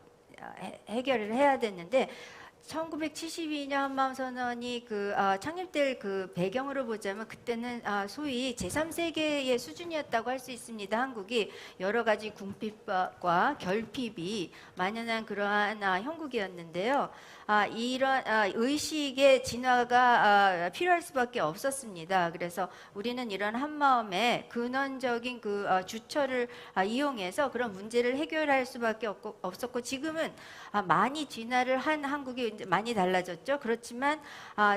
해결을 해야 됐는데 1972년 한마음 선언이 창립될 그 배경으로 보자면 그때는 소위 제3세계의 수준이었다고 할 수 있습니다. 한국이 여러 가지 궁핍과 결핍이 만연한 그러한 형국이었는데요. 이런 의식의 진화가 필요할 수밖에 없었습니다. 그래서 우리는 이런 한마음의 근원적인 그 주처를 이용해서 그런 문제를 해결할 수밖에 없었고 지금은 많이 진화를 한 한국이 이제 많이 달라졌죠. 그렇지만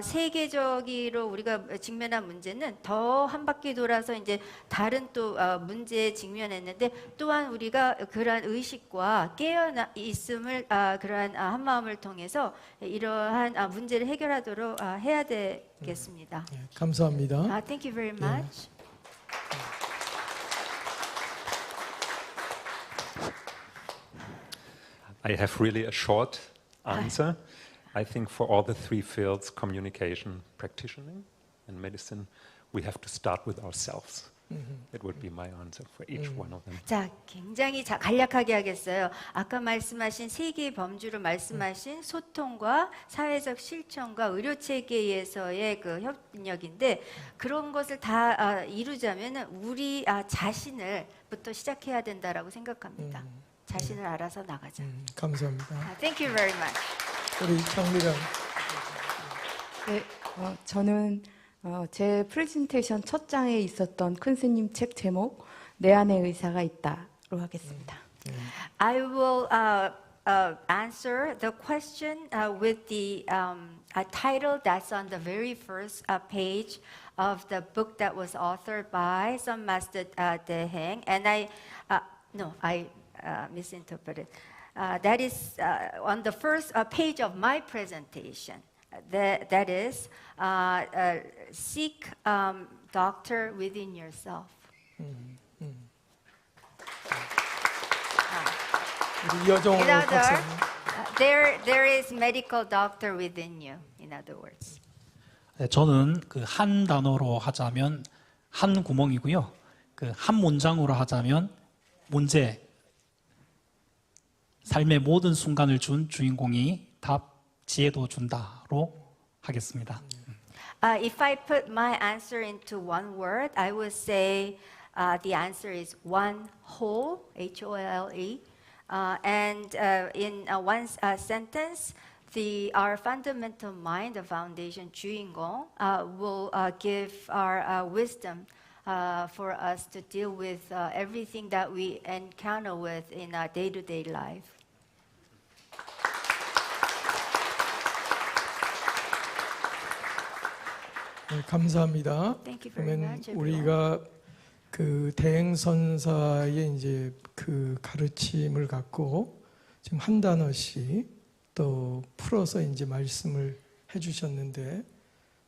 세계적으로 우리가 직면한 문제는 더 한 바퀴 돌아서 이제 다른 또 문제에 직면했는데 또한 우리가 그러한 의식과 깨어 있음을 그러한 한마음을 통해서 이러한 문제를 해결하도록 해야 되겠습니다. 감사합니다. Thank you very much. I have really a short answer. I think for all the three fields, communication, practitioning, and medicine, we have to start with ourselves. That would be my answer for each one of them. 자, 굉장히 간략하게 하겠어요. 아까 말씀하신 세 개의 범주로 말씀하신 소통과 사회적 실천과 의료 체계에서의 그 협력인데 그런 것을 다 이루자면은 우리 자신을부터 시작해야 된다라고 생각합니다. 자신을 알아서 나가자. 감사합니다. Thank you very much. 우리 장미랑. 네, 저는 제 프레젠테이션 첫 장에 있었던 큰 스님 책 제목 내 안에 의사가 있다로 하겠습니다. I will answer the question with the title that's on the very first page of the book that was authored by Sun Master Daehaeng, and I misinterpreted. That is on the first page of my presentation. That is, seek doctor within yourself. 여정호 박사님. There is medical doctor within you. In other words. 네, 저는 그 한 단어로 하자면 한 구멍이고요. 그 한 문장으로 하자면 문제. 삶의 모든 순간을 준 주인공이 답, 지혜도 준다로 하겠습니다. If I put my answer into one word, I would say the answer is one whole, H-O-L-E. And in one sentence, our fundamental mind, the foundation, Juingong, will give our wisdom for us to deal with everything that we encounter with in our day-to-day life. 네, 감사합니다. 그러면 우리가 그 대행선사의 이제 그 가르침을 갖고 지금 한 단어씩 또 풀어서 이제 말씀을 해주셨는데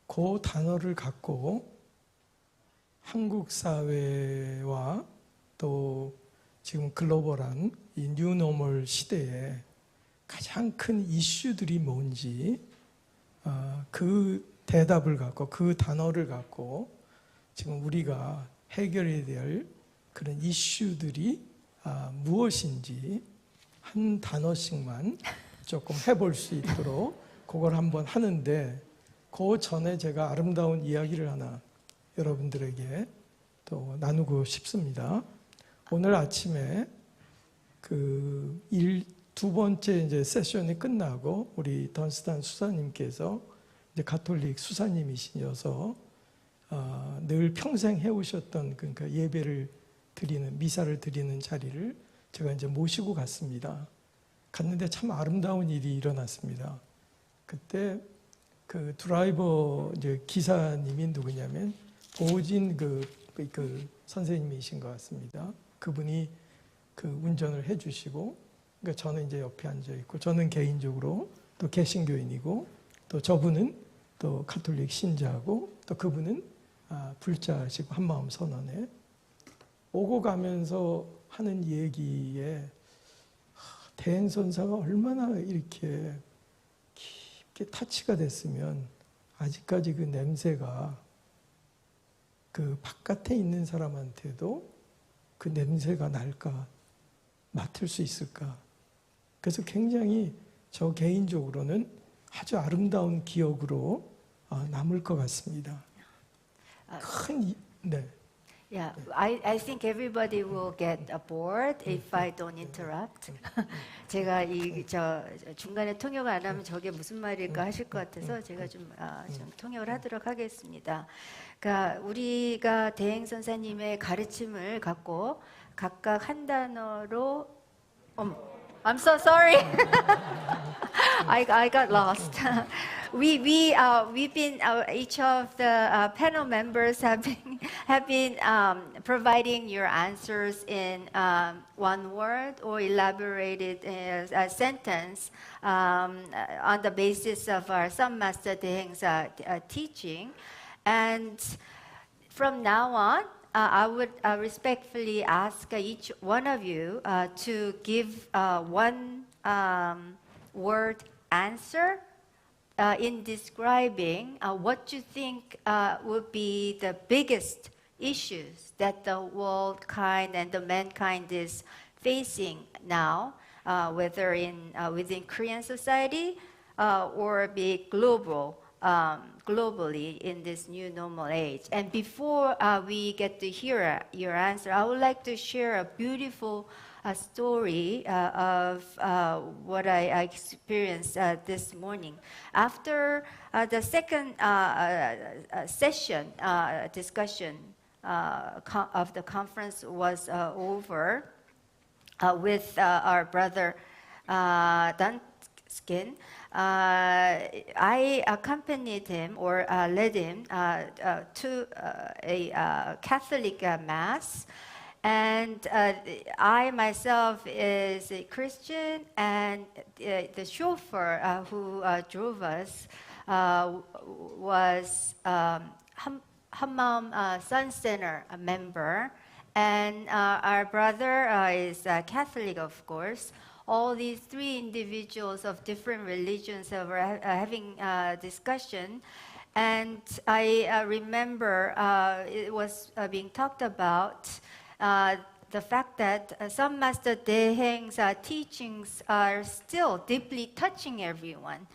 그 단어를 갖고 한국 사회와 또 지금 글로벌한 이 뉴노멀 시대에 가장 큰 이슈들이 뭔지 그 대답을 갖고 그 단어를 갖고 지금 우리가 해결해야 될 그런 이슈들이 무엇인지 한 단어씩만 조금 해볼 수 있도록 그걸 한번 하는데 그 전에 제가 아름다운 이야기를 하나 여러분들에게 또 나누고 싶습니다. 오늘 아침에 그 두 번째 이제 세션이 끝나고 우리 던스탄 수사님께서 이제 가톨릭 수사님이시여서 늘 평생 해오셨던 그러니까 예배를 드리는 미사를 드리는 자리를 제가 이제 모시고 갔습니다. 갔는데 참 아름다운 일이 일어났습니다. 그때 그 드라이버 이제 기사님이 누구냐면 오진 그 선생님이신 것 같습니다. 그분이 그 운전을 해주시고, 그러니까 저는 이제 옆에 앉아 있고, 저는 개인적으로 또 개신교인이고, 또 저분은 또 가톨릭 신자고 또 그분은 불자시고 한마음 선언에 오고 가면서 하는 얘기에 대행 선사가 얼마나 이렇게 깊게 타치가 됐으면 아직까지 그 냄새가 그 바깥에 있는 사람한테도 그 냄새가 날까 맡을 수 있을까. 그래서 굉장히 저 개인적으로는 아주 아름다운 기억으로 남을 것 같습니다. 네. Yeah, I think everybody will get bored if I don't interrupt. 제가 저 중간에 통역을 안 하면 저게 무슨 말일까 하실 것 같아서 제가 좀 통역을 하도록 하겠습니다. 그러니까 우리가 대행 선사님의 가르침을 갖고 각각 한 단어로 I'm so sorry. I got lost. We've been each of the panel members have been providing your answers in one word or elaborated as a sentence on the basis of our Sun Master Daehaeng's teaching, and from now on. I would respectfully ask each one of you to give one word answer in describing what you think would be the biggest issues that the world kind and the mankind is facing now, whether within Korean society or be globally in this new normal age. And before we get to hear your answer, I would like to share a beautiful story of what I experienced this morning. After the second session discussion of the conference was over with our brother Dunskin, I accompanied him or led him to a Catholic mass, and I myself is a Christian, and the chauffeur who drove us was Hanmaeum Sun Center member, and our brother is Catholic, of course. All these three individuals of different religions were having a discussion, and I remember it was being talked about the fact that some Master Daehaeng's teachings are still deeply touching everyone.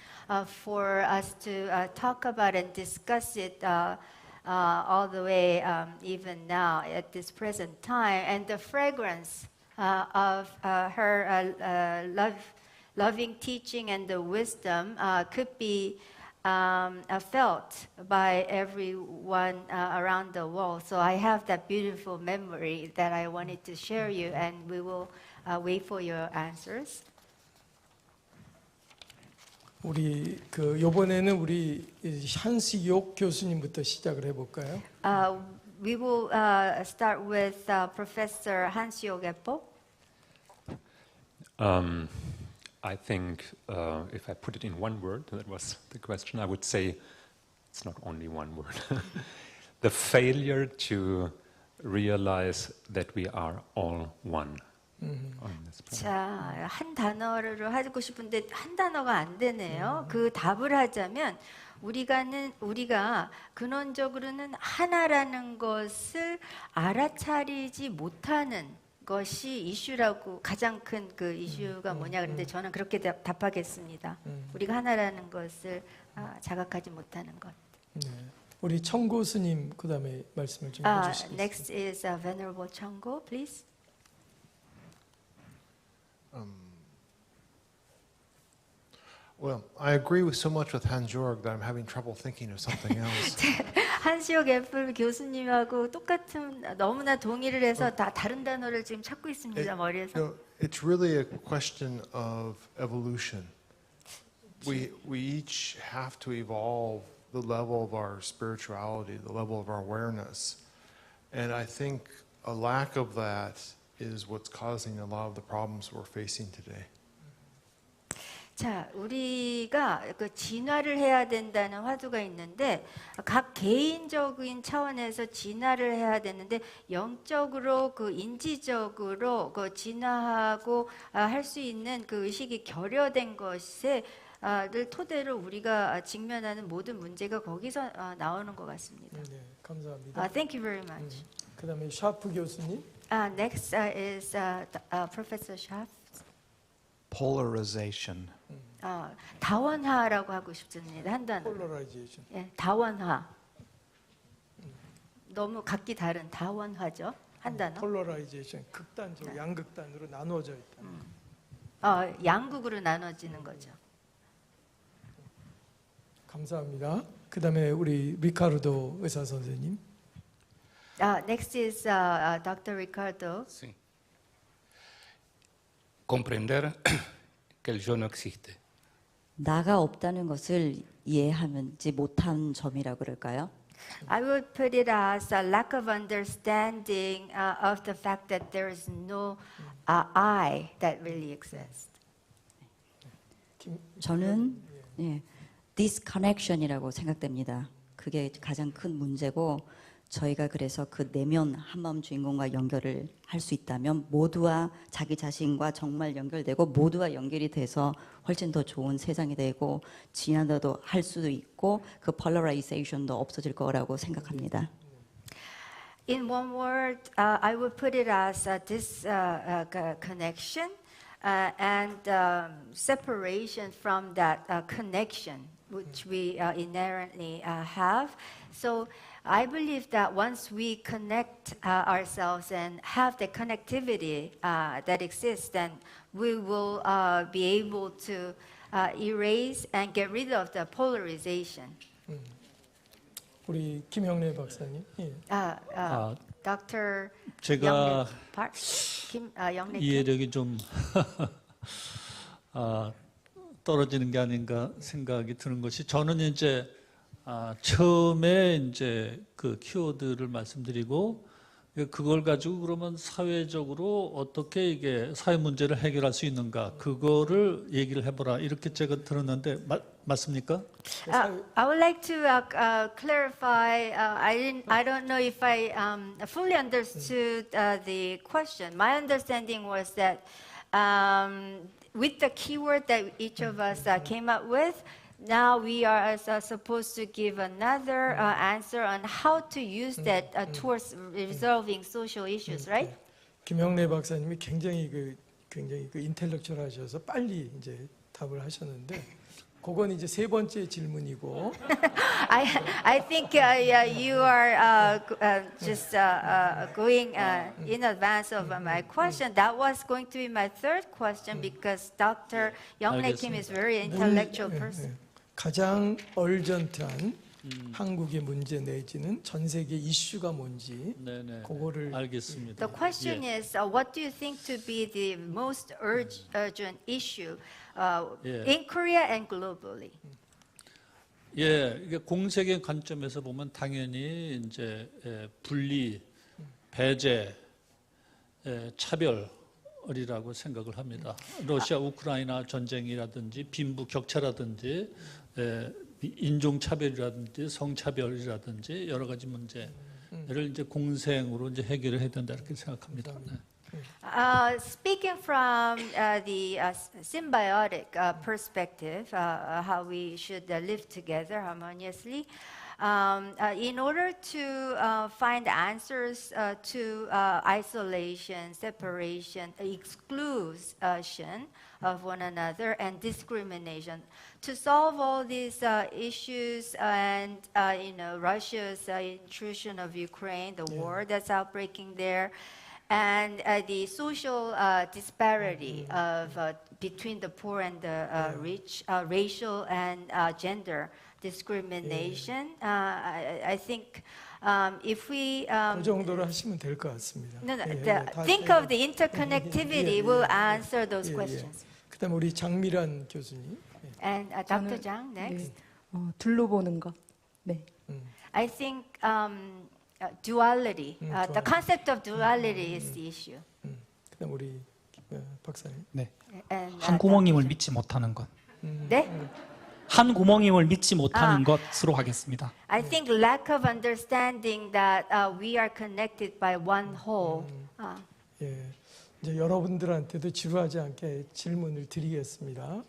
For us to talk about and discuss it all the way even now at this present time, and the fragrance of her loving teaching and the wisdom could be felt by everyone around the world. So I have that beautiful memory that I wanted to share you, and we will wait for your answers. 우리 이번에는 우리 한시욕 교수님부터 시작을 해볼까요? We will start with Professor Hyo Lim Ko. I think if I put it in one word, that was the question, I would say it's not only one word. The failure to realize that we are all one. 자, 한 단어로 하고 싶은데 한 단어가 안 되네요. 그 답을 하자면 우리가 근원적으로는 하나라는 것을 알아차리지 못하는 것이 이슈라고, 가장 큰 그 이슈가 뭐냐 그런데 저는 그렇게 답하겠습니다. 우리가 하나라는 것을 자각하지 못하는 것. 네. 우리 청고 스님 그다음에 말씀을 좀 해주시겠어요? Next is Venerable Chong-go, please. Well, I agree with so much with Hans-Jörg that I'm having trouble thinking of something else. 한시옥 애플 교수님하고 똑같은, 너무나 동의를 해서 다른 단어를 지금 찾고 있습니다, 머리에서. It's really a question of evolution. We each have to evolve the level of our spirituality, the level of our awareness. And I think a lack of that is what's causing a lot of the problems we're facing today. 자, 우리가 그 진화를 해야 된다는 화두가 있는데 각 개인적인 차원에서 진화를 해야 되는데 영적으로 그 인지적으로 그 진화하고 할 수 있는 그 의식이 결여된 것에 를 토대로 우리가 직면하는 모든 문제가 거기서 나오는 것 같습니다. 네, 감사합니다. Thank you very much. 그다음에 샤프 교수님. Next is Professor Schaff. Polarization. 다원화라고 하고 싶습니다. 한 단어. Polarization. 예, 다원화. 너무 각기 다른 다원화죠. 한 단어. Polarization. 극단적으로 양극단으로 나누어져 있다. 양극으로 나눠지는 거죠. 감사합니다. 그다음에 우리 리카르도 의사 선생님. Next is Dr. Ricardo. Sí. Comprender que el yo no existe. 나가 없다는 것을 이해하지 못한 점이라 그럴까요? I would put it as a lack of understanding of the fact that there is no I that really exists. 저는 disconnection이라고 생각됩니다. 그게 가장 큰 문제고 저희가 그래서 그 내면 한마음 주인공과 연결을 할 수 있다면 모두와 자기 자신과 정말 연결되고 모두와 연결이 돼서 훨씬 더 좋은 세상이 되고 진화도 할 수도 있고 그 polarization도 없어질 거라고 생각합니다. In one word, I would put it as this connection and separation from that connection, which we inherently have. So I believe that once we connect ourselves and have the connectivity that exists, then we will be able to erase and get rid of the polarization. 우리 김영래 박사님. Dr. 제가 Youngrae Kim. 이해력이 좀 떨어지는 게 아닌가 생각이 드는 것이 저는 이제 처음에 이제 그 키워드를 말씀드리고 그걸 가지고 그러면 사회적으로 어떻게 이게 사회 문제를 해결할 수 있는가 그거를 얘기를 해보라 이렇게 제가 들었는데 맞습니까? I would like to clarify. I don't know if I fully understood the question. My understanding was that with the keyword that each of us came up with, now we are supposed to give another answer on how to use that towards resolving social issues, right? 김영래 박사님이 굉장히 그 인텔렉츄얼하셔서 빨리 이제 답을 하셨는데 그건 이제 세 번째 질문이고. I think you are just going in advance of my question. That was going to be my third question because Dr. Youngrae Kim is a very intellectual person. 가장 얼전트한 한국의 문제 내지는 전 세계 이슈가 뭔지 그거를 알겠습니다. The question is, what do you think to be the most urgent issue in Korea and globally? 예, 이게 공세계 관점에서 보면 당연히 이제 분리, 배제, 차별이라고 생각을 합니다. 러시아 우크라이나 전쟁이라든지 빈부 격차라든지 인종차별이라든지 성차별이라든지 여러 가지 문제를 이제 공생으로 이제 해결을 해야 된다 이렇게 생각합니다. Speaking from the symbiotic perspective, how we should live together harmoniously, in order to find answers to isolation, separation, exclusion of one another, and discrimination, to solve all these issues and Russia's intrusion of Ukraine, the war that's outbreaking there, and the social disparity of between the poor and the rich, racial and gender discrimination. I think if we 그 정도로 하시면 될 것 같습니다. Think of the interconnectivity will answer those questions. 그다음 우리 장미란 교수님. And Dr. Jang next. 둘러보는 것. 네. I think duality, the concept of duality is the issue. 그다음 우리 박사님. 네. And, 한 구멍임을 믿지 못하는 것. 네? 한 구멍임을 믿지 못하는 것으로 하겠습니다. I think lack of understanding that we are connected by one whole. 예, 이제 여러분들한테도 지루하지 않게 질문을 드리겠습니다.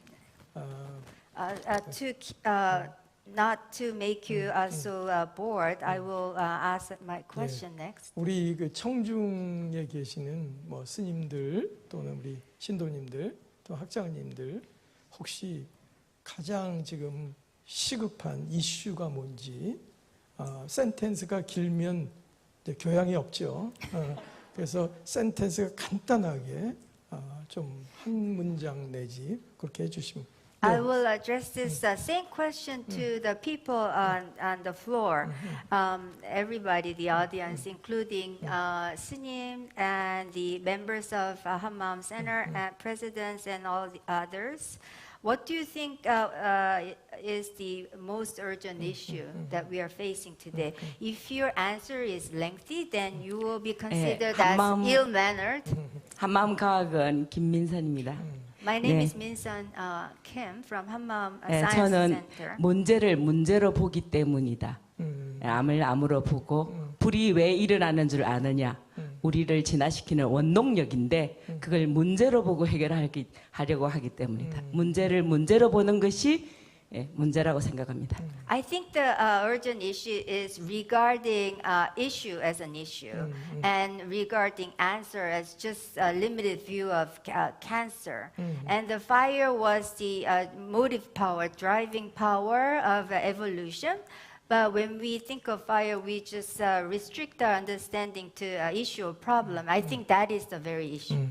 Not to make you so bored, I will ask my question next. 우리 그 청중에 계시는 뭐 스님들 또는 우리 신도님들 또 학장님들 혹시 가장 지금 시급한 이슈가 뭔지 센텐스가 길면 이제 교양이 없죠. 그래서 센텐스가 간단하게 좀 한 문장 내지 그렇게 해주시면. I will address this same question to the people on the floor. Everybody, the audience, including Snim and the members of Hanmaeum Center and presidents and all the others. What do you think is the most urgent issue that we are facing today? If your answer is lengthy, then you will be considered as ill-mannered. 한마음과학원 김민선입니다. My name is Min-sun Kim from Hanmaeum Science 저는 Center. 문제를 문제로 보기 때문이다. 암을 암으로 보고 불이 왜 일어나는 줄 아느냐. 우리를 진화시키는 원동력인데 그걸 문제로 보고 해결하려고 하기 때문이다. 문제를 문제로 보는 것이 문제라고 생각합니다. I think the urgent issue is regarding issue as an issue and regarding answer as just a limited view of cancer. And the fire was the motive power, driving power of evolution. But when we think of fire, we just restrict our understanding to issue or problem. I think that is the very issue.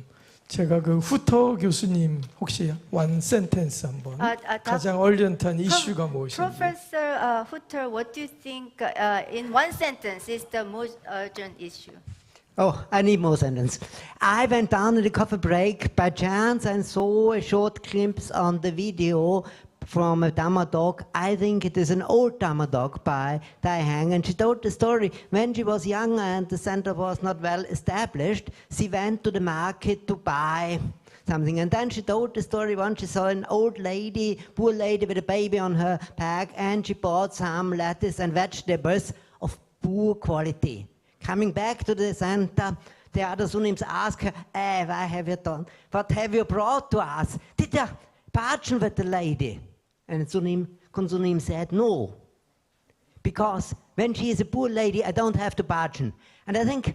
제가 그 후터 교수님 혹시 one sentence 한번 가장 얼전한 이슈가 무엇인지. Professor Hutter, what do you think in one sentence is the most urgent issue? Oh, I need more sentence. I went down in the coffee break by chance and saw a short glimpse on the video from a Dharma talk. I think it is an old Dharma talk by Daehaeng, and she told the story when she was young and the center was not well established. She went to the market to buy something, and then she told the story once she saw an old lady, poor lady with a baby on her back, and she bought some lettuce and vegetables of poor quality. Coming back to the center, the other Sunims asked her, why have you done? What have you brought to us? Did you bargain with the lady? And Sunim said, no. Because when she is a poor lady, I don't have to bargain. And I think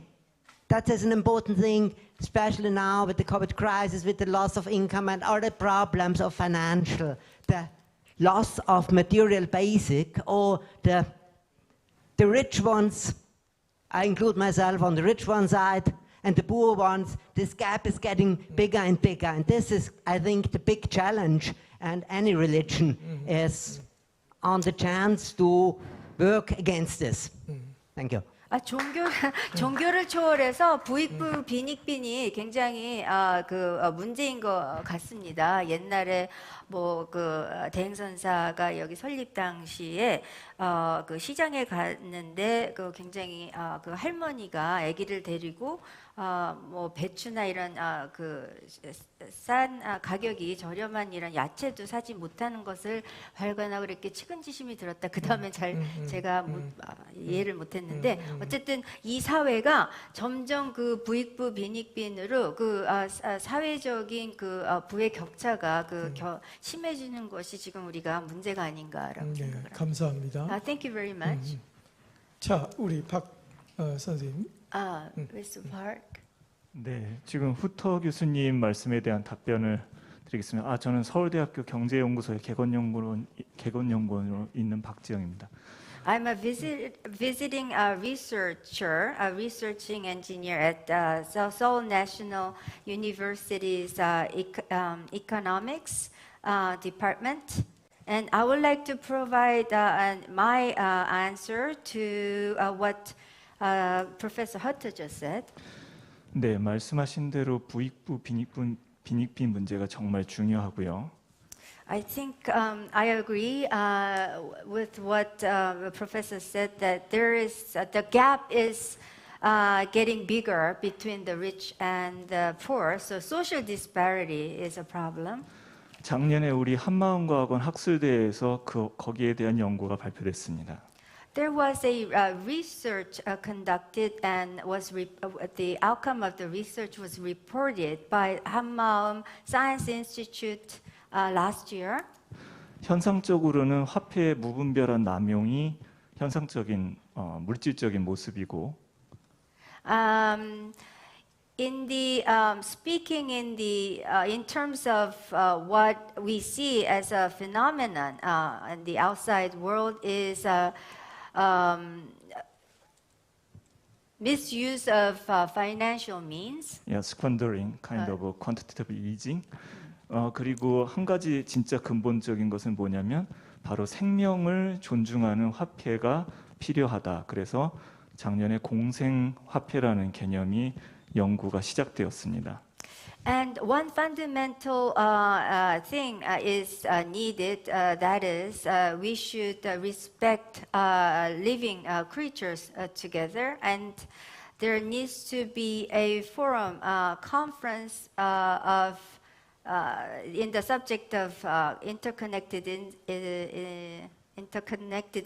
that is an important thing, especially now with the COVID crisis, with the loss of income and all the problems of financial, the loss of material basic, or the rich ones, I include myself on the rich one side, and the poor ones, this gap is getting bigger and bigger. And this is, I think, the big challenge. And any religion is on the chance to work against this. Thank you. 종교를 초월해서 부익부 빈익빈이 굉장히 문제인 것 같습니다. 옛날에 대행 선사가 여기 설립 당시에 그 시장에 갔는데 굉장히 그 할머니가 아기를 데리고 배추나 이런 싼 가격이 저렴한 이런 야채도 사지 못하는 것을 발견하고 이렇게 측은지심이 들었다. 그 다음에 제가 이해를 못했는데 어쨌든 이 사회가 점점 그 부익부 빈익빈으로 그 사회적인 그 부의 격차가 심해지는 것이 지금 우리가 문제가 아닌가라고 생각합니다. 감사합니다. Thank you very much. 자, 우리 박 선생님. Mr. Park. 네, 지금 후터 교수님 말씀에 대한 답변을 드리겠습니다. 저는 서울대학교 경제연구소의 개건연구원으로 있는 박지영입니다. I'm a visiting researcher, a researching engineer at Seoul National University's economics department. And I would like to provide my answer to what Professor Hutter just said. 네, 말씀하신 대로 부익부 빈익빈 문제가 정말 중요하고요. I think I agree with what the professor said, that there is the gap is getting bigger between the rich and the poor. So social disparity is a problem. 작년에 우리 한마음과학원 학술대회에서 거기에 대한 연구가 발표됐습니다. There was a research conducted and the outcome of the research was reported by Hanmaeum Science Institute last year. 현상적으로는 화폐의 무분별한 남용이 현상적인 물질적인 모습이고 In the speaking in terms of what we see as a phenomenon in the outside world is misuse of financial means. squandering, kind of quantitative easing. 그리고 한 가지 진짜 근본적인 것은 뭐냐면 바로 생명을 존중하는 화폐가 필요하다. 그래서 작년에 공생 화폐라는 개념이 연구가 시작되었습니다. And one fundamental thing is needed, that is, we should respect living creatures together, and there needs to be a forum, conference in the subject of interconnected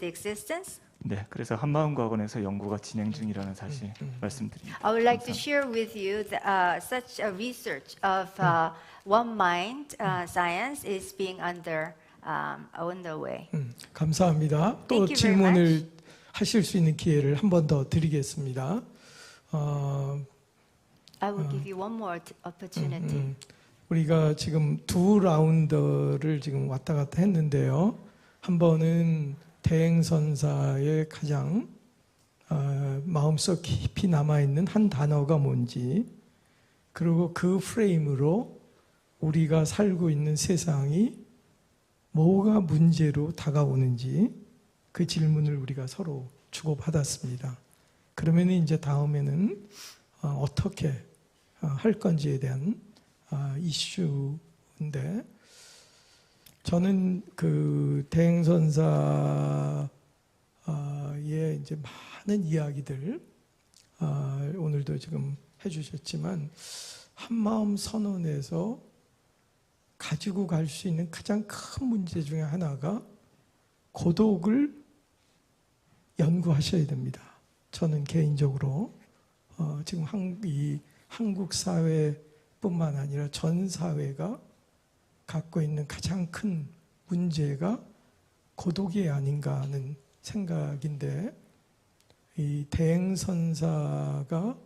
existence. 네, 그래서 한마음과학원에서 연구가 진행 중이라는 사실 말씀드립니다. I would like to share with you such a research of one mind science is being underway. 감사합니다. 또 Thank you very 질문을 much. 하실 수 있는 기회를 한 번 더 드리겠습니다. I will give you one more opportunity. 우리가 지금 두 라운드를 지금 왔다 갔다 했는데요. 한 번은 대행선사의 가장 마음속 깊이 남아있는 한 단어가 뭔지, 그리고 그 프레임으로 우리가 살고 있는 세상이 뭐가 문제로 다가오는지 그 질문을 우리가 서로 주고받았습니다. 그러면 이제 다음에는 어떻게 할 건지에 대한 이슈인데, 저는 그 대행선사의 이제 많은 이야기들 오늘도 지금 해주셨지만 한마음 선언에서 가지고 갈 수 있는 가장 큰 문제 중에 하나가 고독을 연구하셔야 됩니다. 저는 개인적으로 지금 이 한국 사회뿐만 아니라 전 사회가 갖고 있는 가장 큰 문제가 고독이 아닌가 하는 생각인데, 이 대행선사가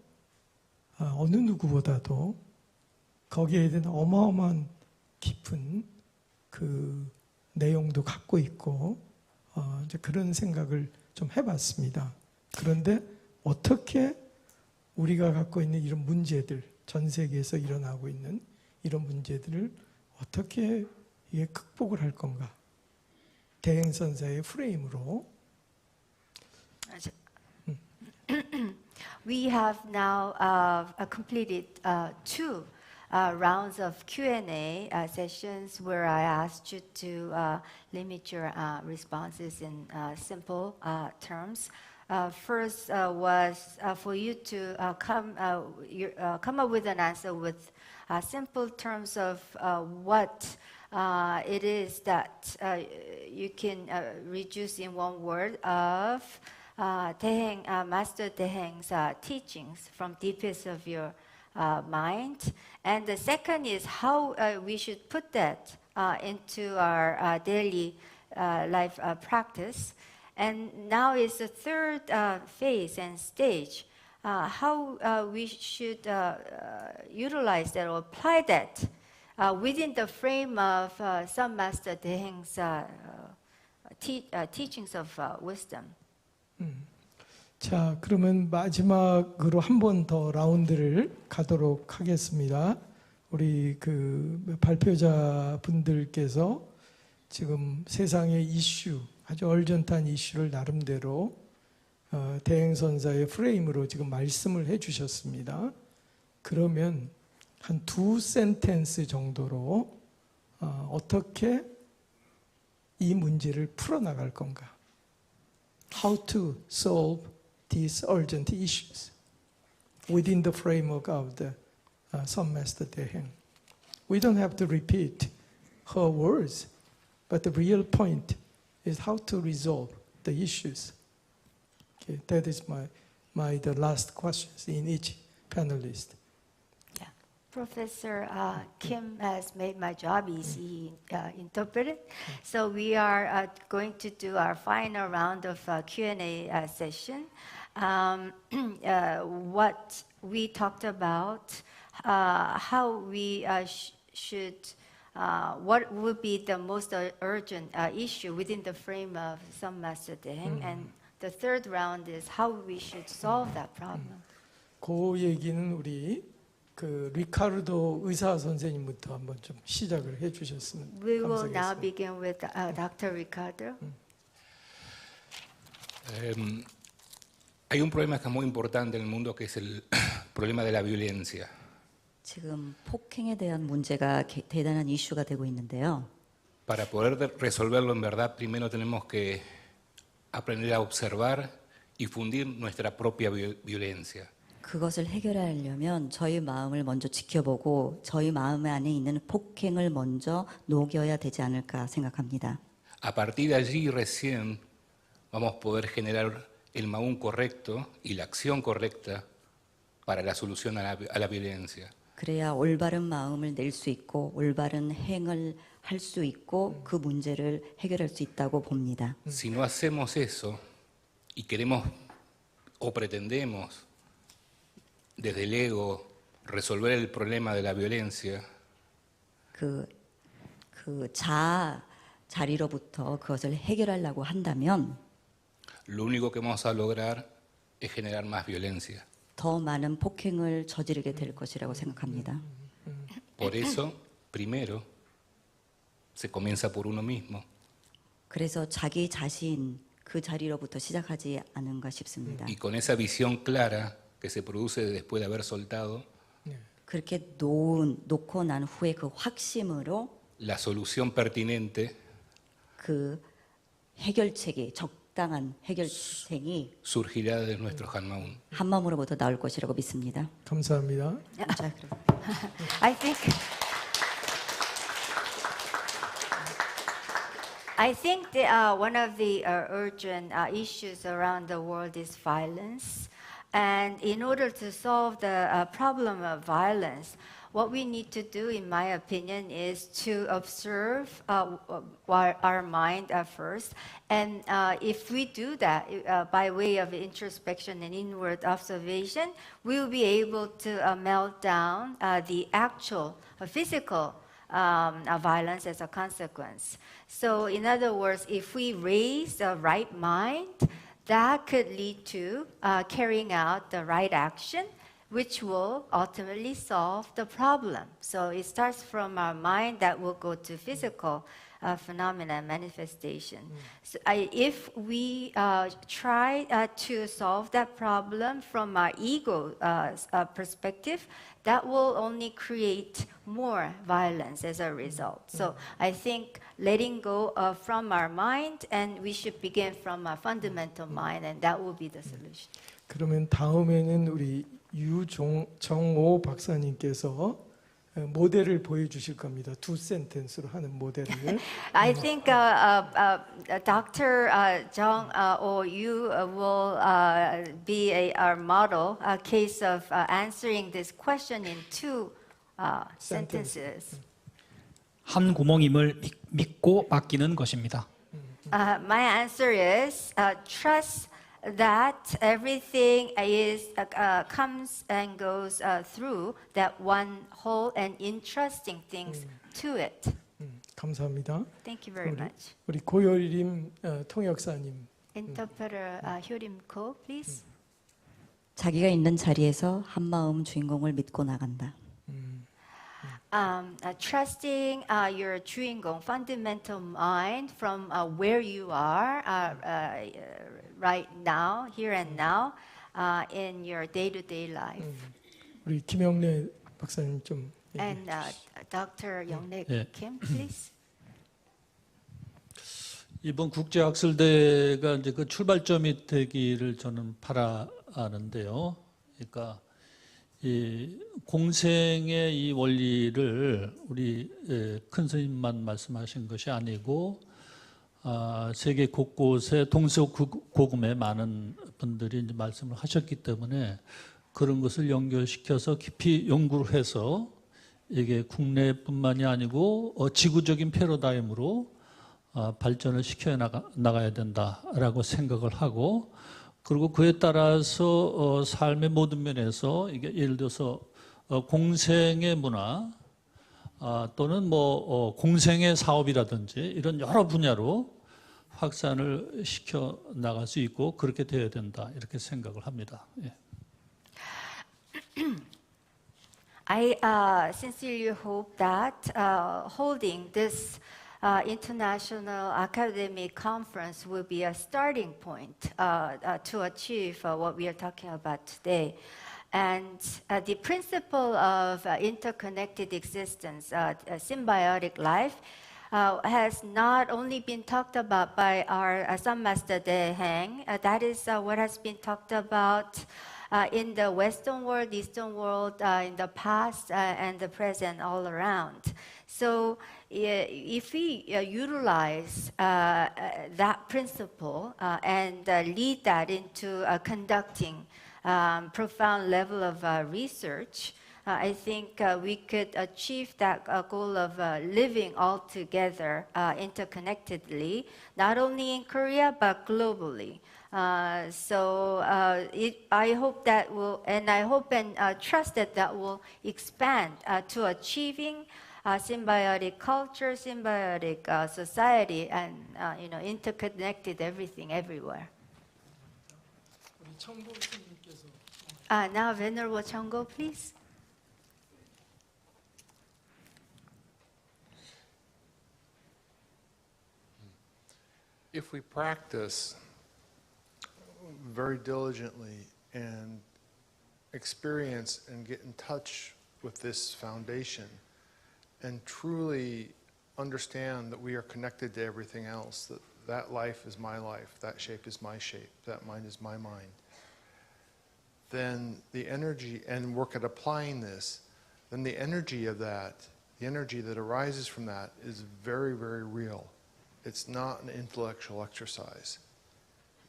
어느 누구보다도 거기에 대한 어마어마한 깊은 그 내용도 갖고 있고 이제 그런 생각을 좀 해봤습니다. 그런데 어떻게 우리가 갖고 있는 이런 문제들, 전 세계에서 일어나고 있는 이런 문제들을 어떻게 이게 극복을 할 건가? 대행선사의 프레임으로. We have now completed two rounds of Q&A sessions where I asked you to limit your responses in simple terms. First was for you to come up with an answer with simple terms of what it is that you can reduce in one word of Master Daehaeng's teachings from deepest of your mind. And the second is how we should put that into our daily life practice. And now is the third phase and stage, how we should utilize that or apply that within the frame of some Master Daehaeng's teachings of wisdom. 자, 그러면 마지막으로 한 번 더 라운드를 가도록 하겠습니다. 우리 그 발표자 분들께서 지금 세상의 이슈, 아주 얼전한 이슈를 나름대로 대행선사의 프레임으로 지금 말씀을 해주셨습니다. 그러면 한 두 센텐스 정도로 어떻게 이 문제를 풀어나갈 건가? How to solve these urgent issues within the framework of the Sun Master Daehaeng. We don't have to repeat her words, but the real point is how to resolve the issues. Okay, that is the last questions in each panelist. Professor Kim has made my job easy. He interpreted. So we are going to do our final round of Q&A session. What we talked about, how we should, what would be the most urgent issue within the frame of some Master Daehaeng, and the third round is how we should solve that problem. 그 얘기는 우리 그 리카르도 의사 선생님부터 한번 좀 시작을 해주셨으면 We will now 감사하겠습니다. begin with Dr. Ricardo. Hay un problema que es muy importante en el mundo que es el problema de la violencia. 지금 폭행에 대한 문제가 대단한 이슈가 되고 있는데요. Para poder resolverlo en verdad, primero tenemos que aprender a observar y fundir nuestra propia violencia. 그것을 해결하려면 저희 마음을 먼저 지켜보고 저희 마음 안에 있는 폭행을 먼저 녹여야 되지 않을까 생각합니다. A partir de allí recién vamos a poder generar el maún correcto y la acción correcta para la solución a la violencia. 그래야 올바른 마음을 낼 수 있고 올바른 행을 할 수 있고 그 문제를 해결할 수 있다고 봅니다. Si no hacemos eso y queremos o pretendemos desde el ego resolver el problema de la violencia, 그 자리로부터 그것을 해결하려고 한다면 lo único que vamos a lograr es generar más violencia. 더 많은 폭행을 저지르게 될 것이라고 생각합니다. Por eso, primero, se comienza por uno mismo. 그래서 자기 자신 그 자리로부터 시작하지 않은가 싶습니다. Y con esa visión clara que se produce después de haber soltado, 그렇게 놓고 난 후에 그 확심으로 la solución pertinente 그 해결책이 적당한 해결책이 surgirá de nuestro Hanmaeum. 한마음으로부터 나올 것이라고 믿습니다. 감사합니다. I think one of the urgent issues around the world is violence. And in order to solve the problem of violence, what we need to do, in my opinion, is to observe our mind first. And if we do that by way of introspection and inward observation, we will be able to melt down the actual physical violence as a consequence. So in other words, if we raise the right mind, that could lead to carrying out the right action, which will ultimately solve the problem. So it starts from our mind that will go to physical phenomena manifestation. So if we try to solve that problem from our ego perspective, that will only create more violence as a result. So I think letting go from our mind, and we should begin from our fundamental mind, and that will be the solution. 그러면 다음에는 우리 정오 박사님께서 모델을 보여주실 겁니다. 두 센텐스로 하는 모델을. I think Dr. Jung O Ryu will be our model, a case of answering this question in two sentences. 한 구멍임을 믿고 맡기는 것입니다. My answer is trust that everything is comes and goes through that one whole and entrusting things to it. 감사합니다. Thank you very much. 우리 고요림 통역사님. Interpreter Hyo Lim Ko, please. 자기가 있는 자리에서 한마음 주인공을 믿고 나간다. Trusting your Juingong fundamental mind from where you are right now, here and now, in your day-to-day life. 우리 김영래 박사님 좀. And Dr. Youngrae Kim, please. 이번 국제학술대가 이제 그 출발점이 되기를 저는 바라는데요. 그러니까 이 공생의 이 원리를 우리 큰 스님만 말씀하신 것이 아니고 세계 곳곳에 동서고금의 많은 분들이 이제 말씀을 하셨기 때문에 그런 것을 연결시켜서 깊이 연구를 해서 이게 국내뿐만이 아니고 지구적인 패러다임으로 발전을 시켜 나가야 된다라고 생각을 하고, 그리고 그에 따라서 삶의 모든 면에서 이게 예를 들어서 공생의 문화 또는 뭐 공생의 사업이라든지 이런 여러 분야로 확산을 시켜 나갈 수 있고 그렇게 되어야 된다 이렇게 생각을 합니다. 예. I sincerely hope that holding this international academic conference will be a starting point to achieve what we are talking about today. And the principle of interconnected existence, symbiotic life, has not only been talked about by our Sun Master Daehaeng, that is what has been talked about in the Western world, Eastern world, in the past and the present, all around. So if we utilize that principle and lead that into conducting profound level of research, I think we could achieve that goal of living all together interconnectedly, not only in Korea but globally. I hope that will, and I hope and trust that that will expand to achieving symbiotic culture, symbiotic society, and interconnected everything everywhere. Now, Venerable Chunggo, please. If we practice very diligently and experience and get in touch with this foundation and truly understand that we are connected to everything else, that life is my life, that shape is my shape, that mind is my mind, then the energy, and work at applying this, then the energy of that, the energy that arises from that is very, very real. It's not an intellectual exercise.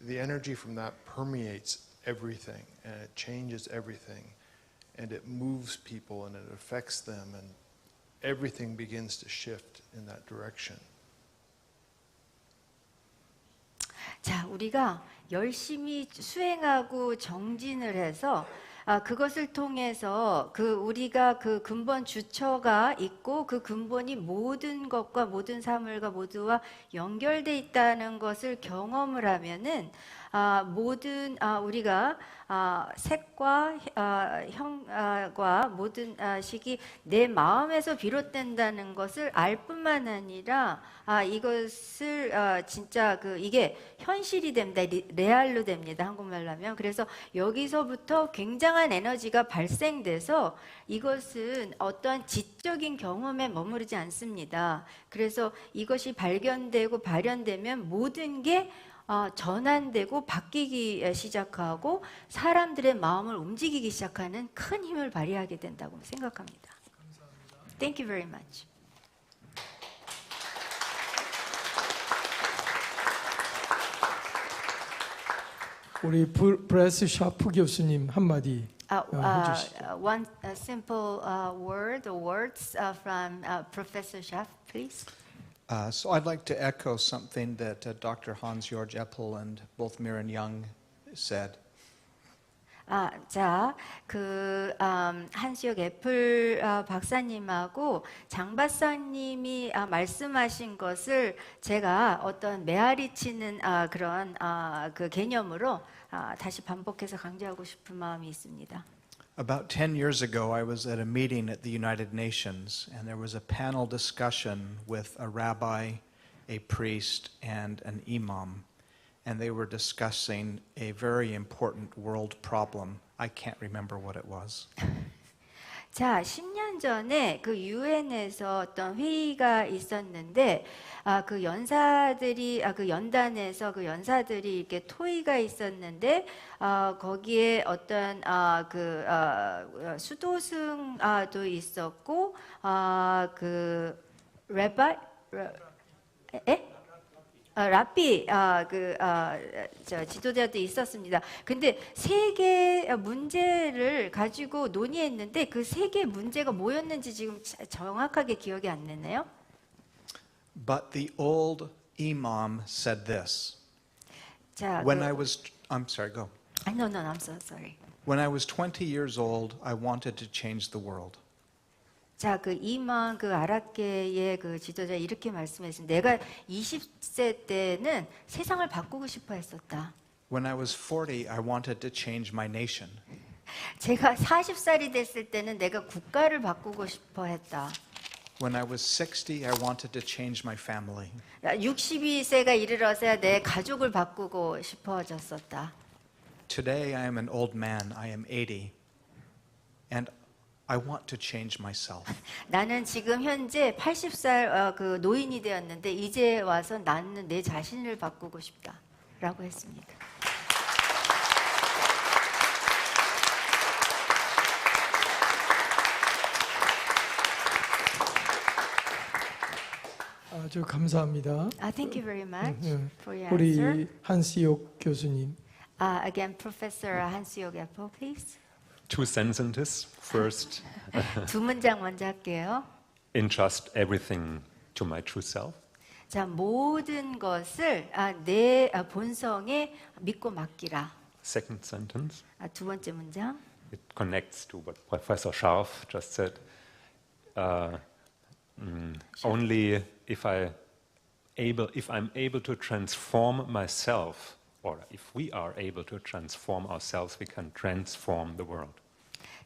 The energy from that permeates everything, and it changes everything, and it moves people, and it affects them, and everything begins to shift in that direction. 자, 우리가 열심히 수행하고 정진을 해서 그것을 통해서 우리가 그 근본 주처가 있고 그 근본이 모든 것과 모든 사물과 모두와 연결돼 있다는 것을 경험을 하면은 모든 우리가 색과 형과 모든 식이 내 마음에서 비롯된다는 것을 알 뿐만 아니라 이것을 진짜 이게 현실이 됩니다. 레알로 됩니다. 한국말로 하면. 그래서 여기서부터 굉장한 에너지가 발생돼서 이것은 어떠한 지적인 경험에 머무르지 않습니다. 그래서 이것이 발견되고 발현되면 모든 게 전환되고 바뀌기 시작하고 사람들의 마음을 움직이기 시작하는 큰 힘을 발휘하게 된다고 생각합니다. Thank you very much. 우리 브레스 샤프 교수님 한마디 해주시죠. One simple word or words from Professor Schaff, please. So I'd like to echo something that Dr. Hans-Georg Eppel and both Mir and Young said. 자, 한시옥 애플 박사님하고 장 박사님이 말씀하신 것을 제가 어떤 메아리 치는 그런 그 개념으로 다시 반복해서 강조하고 싶은 마음이 있습니다. About 10 years ago, I was at a meeting at the United Nations, and there was a panel discussion with a rabbi, a priest, and an imam. And they were discussing a very important world problem. I can't remember what it was. 자, 10년 전에 그 유엔에서 어떤 회의가 있었는데 그 연사들이 그 연단에서 그 연사들이 이렇게 토의가 있었는데 거기에 어떤 수도승도 있었고 그 레바이 랍비 지도자도 있었습니다. 근데 세 개 문제를 가지고 논의했는데 그 세 개 문제가 뭐였는지 지금 정확하게 기억이 안 나네요. But the old imam said this. 자, When I was, I'm sorry, go. No, I'm so sorry. When I was 20 years old, I wanted to change the world. 자, 그 이만 그 아랍계의 그 지도자 이렇게 말씀했습니다. 내가 20세 때는 세상을 바꾸고 싶어 했었다. When I was 40, I wanted to change my nation. 제가 40살이 됐을 때는 내가 국가를 바꾸고 싶어 했다. When I was 60, I wanted to change my family. 62세가 이르러서야 내 가족을 바꾸고 싶어졌었다. Today, I am an old man. I am 80. And I want to change myself. 나는 지금 현재 80살 그 노인이 되었는데 이제 와서 나는 내 자신을 바꾸고 싶다라고 했습니다. 아주 감사합니다. Thank you very much for your 우리 answer. 한시옥 교수님. Again, Professor Hyo Lim Ko, please. Two sentences. First, 두 문장 먼저 할게요. entrust everything to my true self. 자, 모든 것을 내 본성에 믿고 맡기라. Second sentence, 두 번째 문장. it connects to what Professor Scharf just said. Only if I'm able to transform myself, or if we are able to transform ourselves, we can transform the world.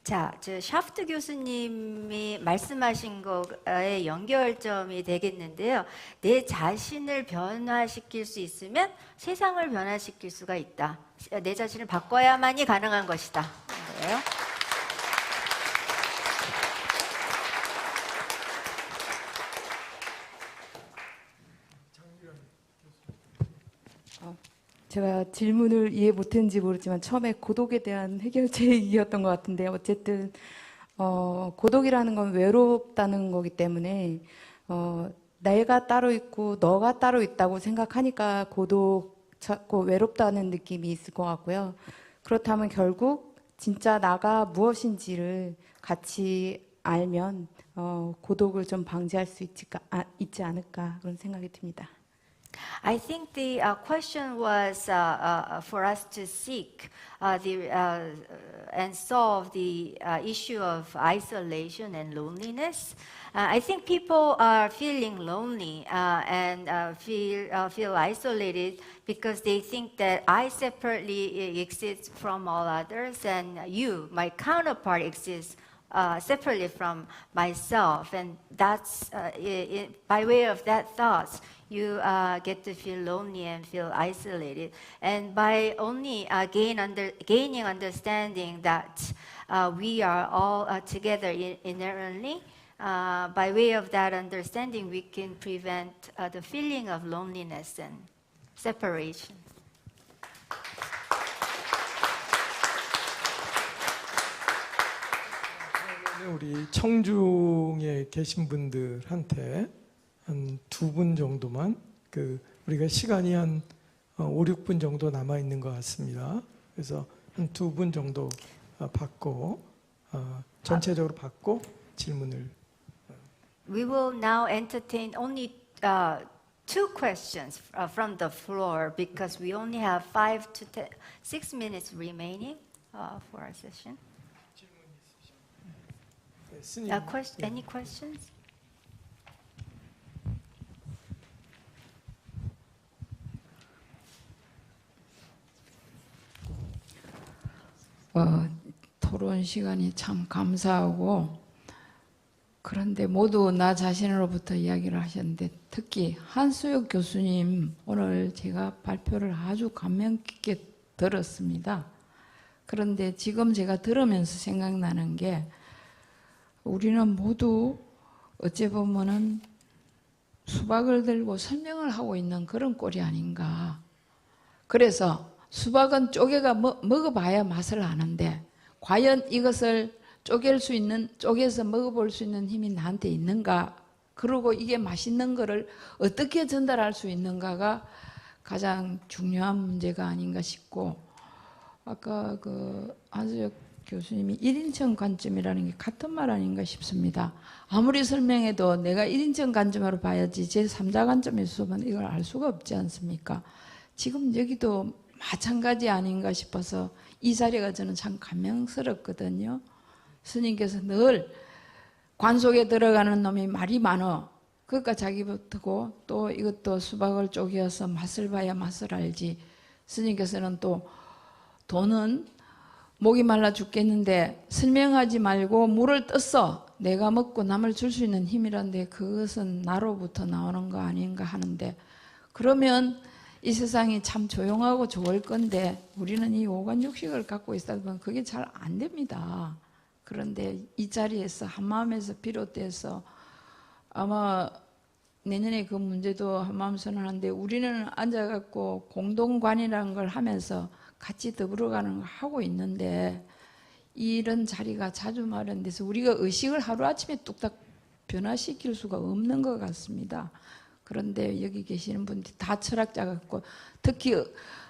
자, 샤프트 교수님이 말씀하신 거에 연결점이 되겠는데요. 내 자신을 변화시킬 수 있으면 세상을 변화시킬 수가 있다. 내 자신을 바꿔야만이 가능한 것이다. 그래요? 제가 질문을 이해 못했는지 모르지만 처음에 고독에 대한 해결책이었던 것 같은데 어쨌든 고독이라는 건 외롭다는 거기 때문에 내가 따로 있고 너가 따로 있다고 생각하니까 외롭다는 느낌이 있을 것 같고요. 그렇다면 결국 진짜 나가 무엇인지를 같이 알면 고독을 좀 방지할 수 있지 않을까 그런 생각이 듭니다. I think the question was for us to seek and solve the issue of isolation and loneliness. I think people are feeling lonely and feel isolated because they think that I separately exist from all others, and you, my counterpart, exists separately from myself, and that's by way of that thoughts. You get to feel lonely and feel isolated. And by only gaining understanding that we are all together inherently, by way of that understanding, we can prevent the feeling of loneliness and separation. 우리 청중에 계신 분들한테 한 2분 정도만 우리가 시간이 한 5, 6분 정도 남아 있는 것 같습니다. 그래서 한 2분 정도 받고 전체적으로 받고 질문을. We will now entertain only 2 questions from the floor because we only have 5 to 6 minutes remaining for our session. Any questions? 토론 시간이 참 감사하고 그런데 모두 나 자신으로부터 이야기를 하셨는데 특히 한수혁 교수님 오늘 제가 발표를 아주 감명 깊게 들었습니다. 그런데 지금 제가 들으면서 생각나는 게 우리는 모두 어찌 보면은 수박을 들고 설명을 하고 있는 그런 꼴이 아닌가. 그래서 수박은 쪼개가 먹어봐야 맛을 아는데 과연 이것을 쪼개서 먹어볼 수 있는 힘이 나한테 있는가? 그리고 이게 맛있는 거를 어떻게 전달할 수 있는가가 가장 중요한 문제가 아닌가 싶고, 아까 그 한수혁 교수님이 1인称 관점이라는 게 같은 말 아닌가 싶습니다. 아무리 설명해도 내가 1인称 관점으로 봐야지 제3자 관점에서 보면 이걸 알 수가 없지 않습니까? 지금 여기도 마찬가지 아닌가 싶어서 이 자리가 저는 참 감명스럽거든요. 스님께서 늘 관 속에 들어가는 놈이 말이 많어. 그러니까 자기부터고 또 이것도 수박을 쪼개어서 맛을 봐야 맛을 알지. 스님께서는 또 돈은 목이 말라 죽겠는데 설명하지 말고 물을 떴어. 내가 먹고 남을 줄 수 있는 힘이란데 그것은 나로부터 나오는 거 아닌가 하는데, 그러면 이 세상이 참 조용하고 좋을 건데 우리는 이 오간육식을 갖고 있다 보면 그게 잘 안 됩니다. 그런데 이 자리에서 한마음에서 비롯돼서 아마 내년에 그 문제도 한마음 선언하는데 우리는 앉아갖고 공동관이라는 걸 하면서 같이 더불어가는 걸 하고 있는데 이런 자리가 자주 마련돼서 우리가 의식을 하루아침에 뚝딱 변화시킬 수가 없는 것 같습니다. 그런데 여기 계시는 분들이 다 철학자 같고, 특히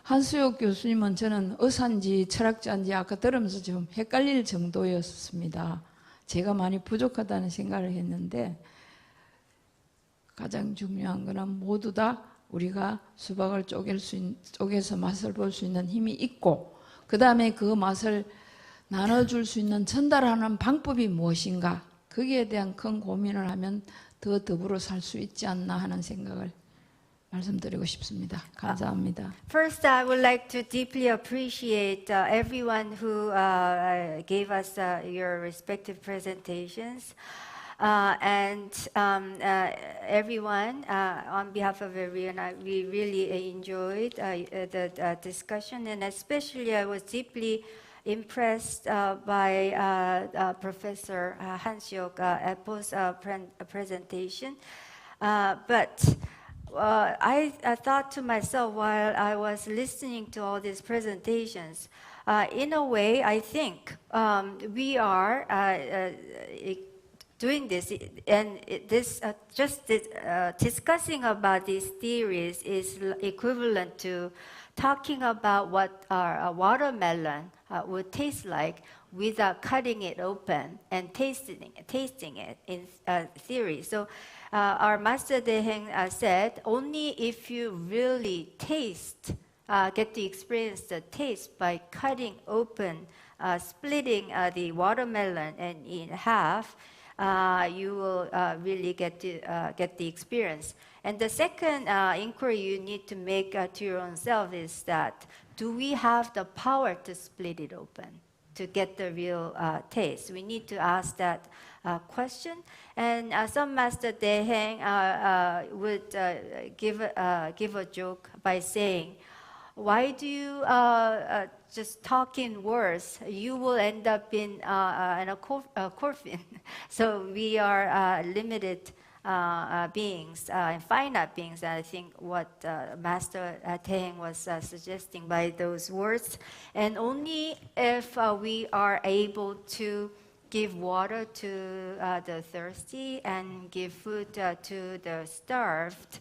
한수혁 교수님은 저는 의사인지 철학자인지 아까 들으면서 좀 헷갈릴 정도였습니다. 제가 많이 부족하다는 생각을 했는데 가장 중요한 거는 모두 다 우리가 수박을 쪼개서 맛을 볼 수 있는 힘이 있고, 그 다음에 그 맛을 나눠줄 수 있는 전달하는 방법이 무엇인가, 거기에 대한 큰 고민을 하면 더 더불어 살 수 있지 않나 하는 생각을 말씀드리고 싶습니다. 감사합니다. First, I would like to deeply appreciate everyone who gave us your respective presentations. Everyone, on behalf of everyone, we really enjoyed the discussion, and especially I was deeply impressed by Professor Han-Seok Epo's presentation. But I thought to myself while I was listening to all these presentations, in a way, I think we are doing this, and discussing about these theories is equivalent to talking about what a watermelon would taste like without cutting it open and tasting it in theory. So our Master Daehaeng said, only if you really taste, get to experience the taste by cutting open, splitting the watermelon in half, you will really get the experience. And the second inquiry you need to make to your own self is that, do we have the power to split it open to get the real taste? We need to ask that question. And some Master Daehaeng would give a joke by saying, why do you just talk in words? You will end up in a coffin. So we are limited beings, finite beings. I think what Master Daehaeng was suggesting by those words. And only if we are able to give water to the thirsty and give food to the starved,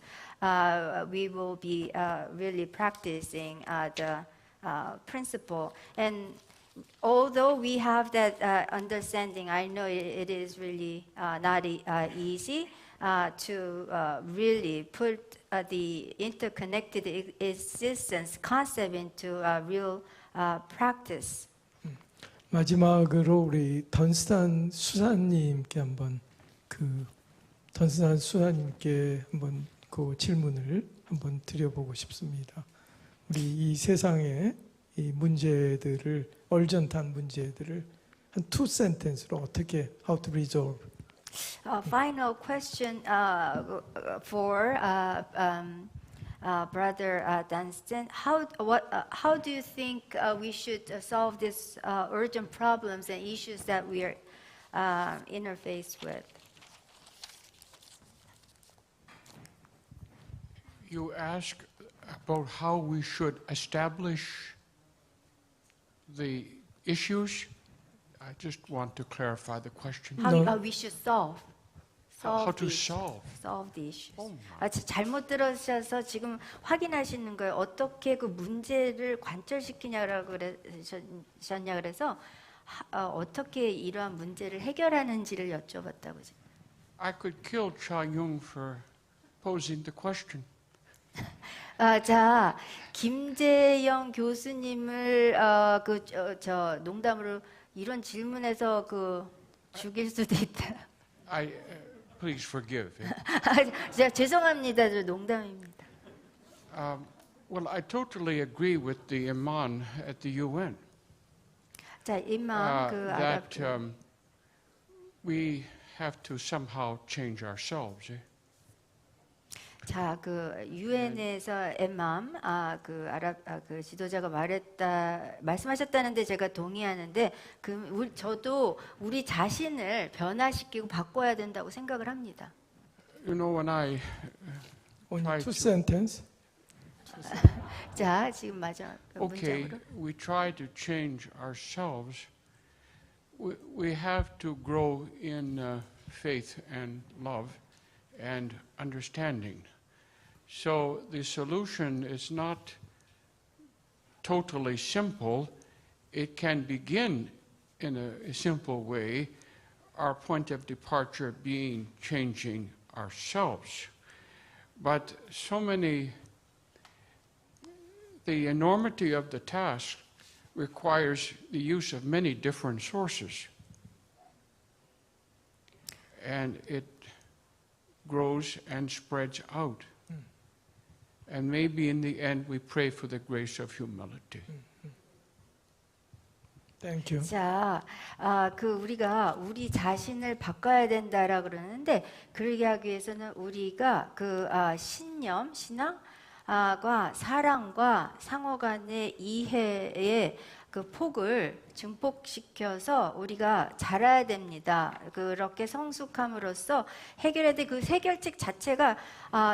we will be really practicing the principle. And although we have that understanding, I know it is really not easy to really put the interconnected existence concept into real practice. 마지막으로 우리 던스탄 수사님께 한번 던스탄 수사님께 한번 그 질문을 한번 드려보고 싶습니다. 우리 이 세상의 이 문제들을, 얼전탄 문제들을 한 two sentence로 어떻게 how to resolve? Final question for Brother Dunstan. How do you think we should solve these urgent problems and issues that we are interface with. You ask about how we should establish the issues. I just want to clarify the question. How we should solve. How to solve. Solve the issues. 잘못 들으셔서 지금 확인하시는 거예요. 어떻게 그 문제를 관철시키냐라고 그러셨냐 그래서 어떻게 이러한 문제를 해결하는지를 여쭤봤다고. I could kill Cha Young for posing the question. 자, 김재영 교수님을 저 농담으로 이런 질문에서 죽일 수도 있다. Please forgive. 죄송합니다. 저 농담입니다. Well, I totally agree with the Imam at the UN. 자, 임만 that we have to somehow change ourselves. 자, 유엔에서 엠맘 그 지도자가 말씀하셨다는데 제가 동의하는데 저도 우리 자신을 변화시키고 바꿔야 된다고 생각을 합니다. You know, when I Only two sentences. 자, 지금 마지막 Okay, 문장으로. we try to change ourselves. We have to grow in faith and love and understanding. So the solution is not totally simple. It can begin in a simple way, our point of departure being changing ourselves. But the enormity of the task requires the use of many different sources. And it grows and spreads out. And maybe in the end we pray for the grace of humility. Thank you. 자, 우리가 우리 자신을 바꿔야 된다라 그러는데 그러게 하기 위해서는 우리가 신념, 신앙과 사랑과 상호 간의 이해의 폭을 증폭시켜서 우리가 자라야 됩니다. 그렇게 성숙함으로써 해결해야 돼. 해결책 자체가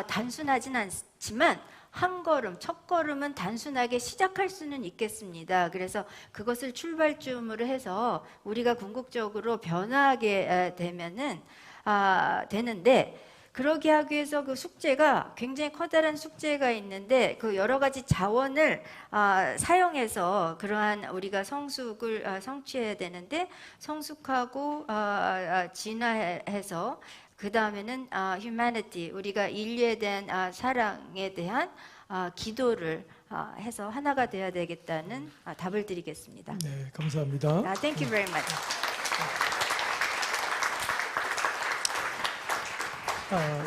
단순하진 않지만 한 걸음, 첫 걸음은 단순하게 시작할 수는 있겠습니다. 그래서 그것을 출발점으로 해서 우리가 궁극적으로 변화하게 되는데 그러게 하기 위해서 숙제가 굉장히 커다란 숙제가 있는데 여러 가지 자원을 사용해서 그러한 우리가 성숙을 성취해야 되는데 성숙하고 진화해서 그 다음에는 humanity, 우리가 인류에 대한 사랑에 대한 기도를 해서 하나가 되어야 되겠다는 답을 드리겠습니다. 네, 감사합니다. Thank you very much.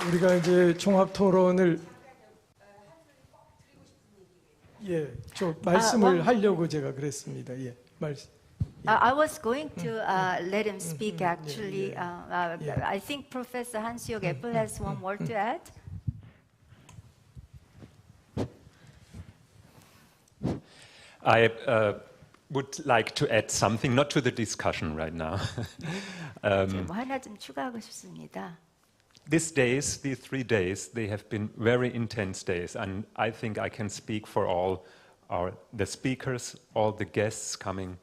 우리가 이제 종합 토론을 말씀을 하려고 제가 그랬습니다. 말씀. I was going to let him speak actually. I think Professor Hansyok Apple has one more to add. I would like to add something, not to the discussion right now. 뭐 하나 좀 추가하고 싶습니다. These 3 days, they have been very intense days, and I think I can speak for all the speakers, all the guests coming.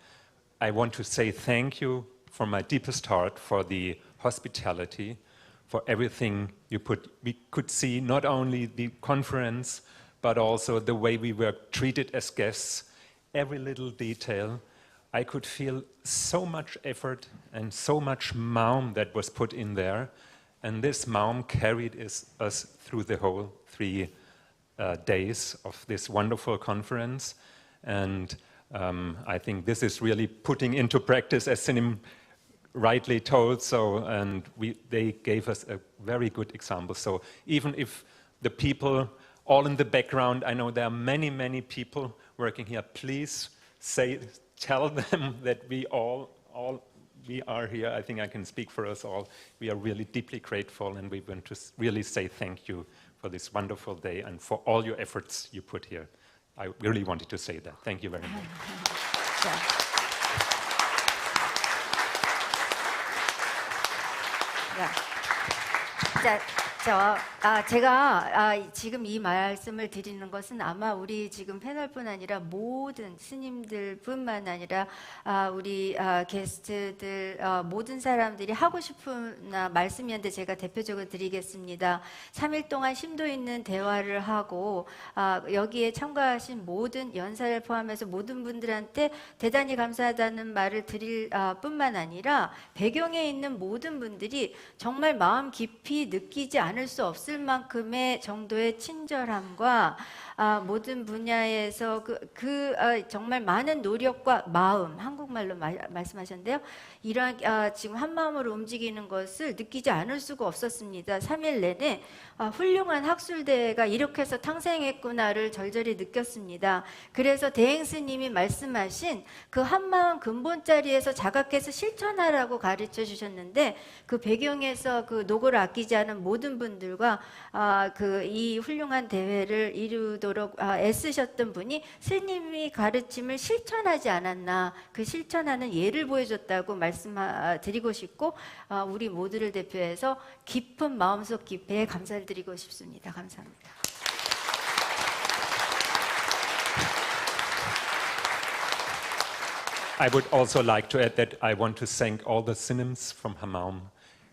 I want to say thank you from my deepest heart for the hospitality, for everything we could see, not only the conference, but also the way we were treated as guests, every little detail. I could feel so much effort and so much maum that was put in there. And this maum carried us through the whole 3 days of this wonderful conference. And I think this is really putting into practice, as Sinim rightly told. And they gave us a very good example. So even if the people all in the background, I know there are many, many people working here. Please tell them that we are here. I think I can speak for us all. We are really deeply grateful, and we want to really say thank you for this wonderful day and for all your efforts you put here. I really wanted to say that. Thank you very much. 제가 지금 이 말씀을 드리는 것은 아마 우리 지금 패널뿐 아니라 모든 스님들뿐만 아니라 우리 게스트들 모든 사람들이 하고 싶은 말씀이었는데 제가 대표적으로 드리겠습니다. 3일 동안 심도 있는 대화를 하고 여기에 참가하신 모든 연사를 포함해서 모든 분들한테 대단히 감사하다는 말을 드릴 뿐만 아니라 배경에 있는 모든 분들이 정말 마음 깊이 느끼지 않을 수 없을 만큼의 정도의 친절함과 모든 분야에서 정말 많은 노력과 마음, 한국말로 말씀하셨는데요. 이러한 지금 한 마음으로 움직이는 것을 느끼지 않을 수가 없었습니다. 3일 내내 훌륭한 학술대회가 이렇게 해서 탄생했구나를 절절히 느꼈습니다. 그래서 대행 스님이 말씀하신 그 한마음 근본 자리에서 자각해서 실천하라고 가르쳐 주셨는데 그 배경에서 그 노고를 아끼지 않은 모든 분들과 이 훌륭한 대회를 이루도록 애쓰셨던 분이 스님이 가르침을 실천하지 않았나, 그 실천하는 예를 보여줬다고 말씀드리고 싶고 우리 모두를 대표해서 깊은 마음속 깊이에 감사를 드리고 싶습니다. 감사합니다. I would also like to add that I want to thank all the Sinims from Hanmaeum,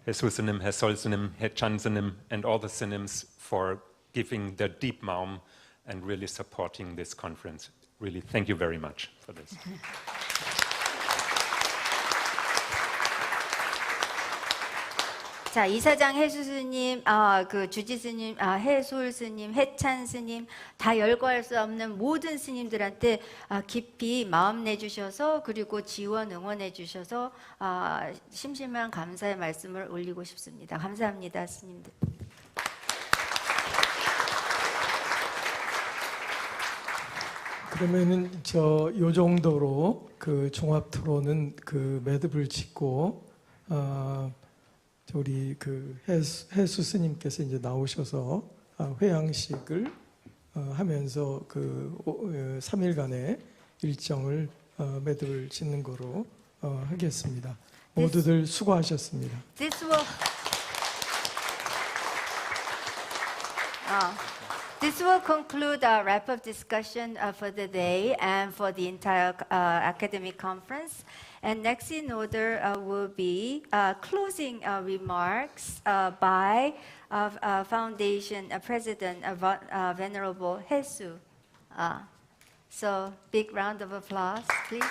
Hesu Sinim, Hesol Sinim, Hechan Sinim, and all the Sinims for giving their deep maum and really supporting this conference. Really, thank you very much for this. 자, 이사장 해수 스님, 그 주지 스님, 해솔 스님, 해찬 스님 다 열거할 수 없는 모든 스님들한테 깊이 마음 내주셔서 그리고 지원 응원해 주셔서 심심한 감사의 말씀을 올리고 싶습니다. 감사합니다, 스님들. 그러면은 요 정도로 그 종합 토론은 그 매듭을 짓고 우리 그 해수 스님께서 이제 나오셔서 회양식을 하면서 그 3일간의 일정을 매듭을 짓는 거로 하겠습니다. 모두들 수고하셨습니다. This will conclude our wrap-up discussion for the day and for the entire academic conference. And next in order will be closing remarks by Foundation President Venerable Hesu. So big round of applause, please.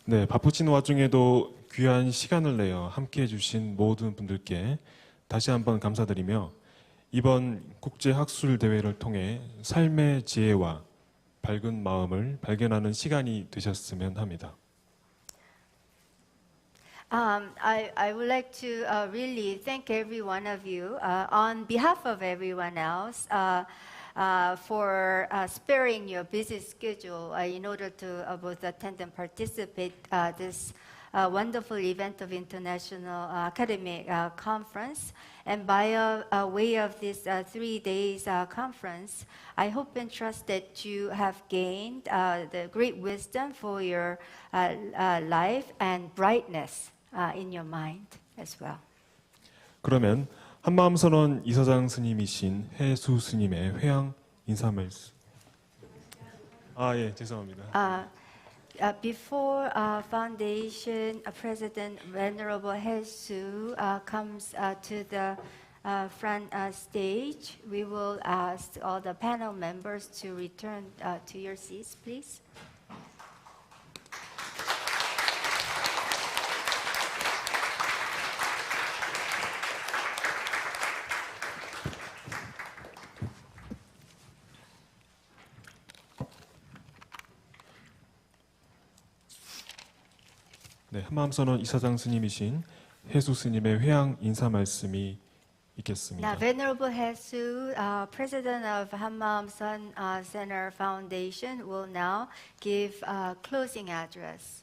네, 바쁘신 와중에도 귀한 시간을 내어 함께해 주신 모든 분들께 다시 한번 감사드리며 이번 국제학술대회를 통해 삶의 지혜와 밝은 마음을 발견하는 시간이 되셨으면 합니다. I would like to really thank every one of you on behalf of everyone else for sparing your busy schedule in order to both attend and participate this wonderful event of International Academic Conference. And by way of this 3 days conference, I hope and trust that you have gained the great wisdom for your life and brightness in your mind as well. 그러면 한마음 선원 이사장 스님이신 해수 스님의 회양 인사 말씀. 예, 죄송합니다. Before Foundation President Venerable Hesu comes to the front stage, we will ask all the panel members to return to your seats, please. 네, 한마음 선원 이사장 스님이신 해수 스님의 회양 인사 말씀이 있겠습니다. Now, Venerable Hesu, President of Hanmaeum Sun Center Foundation, will now give a closing address.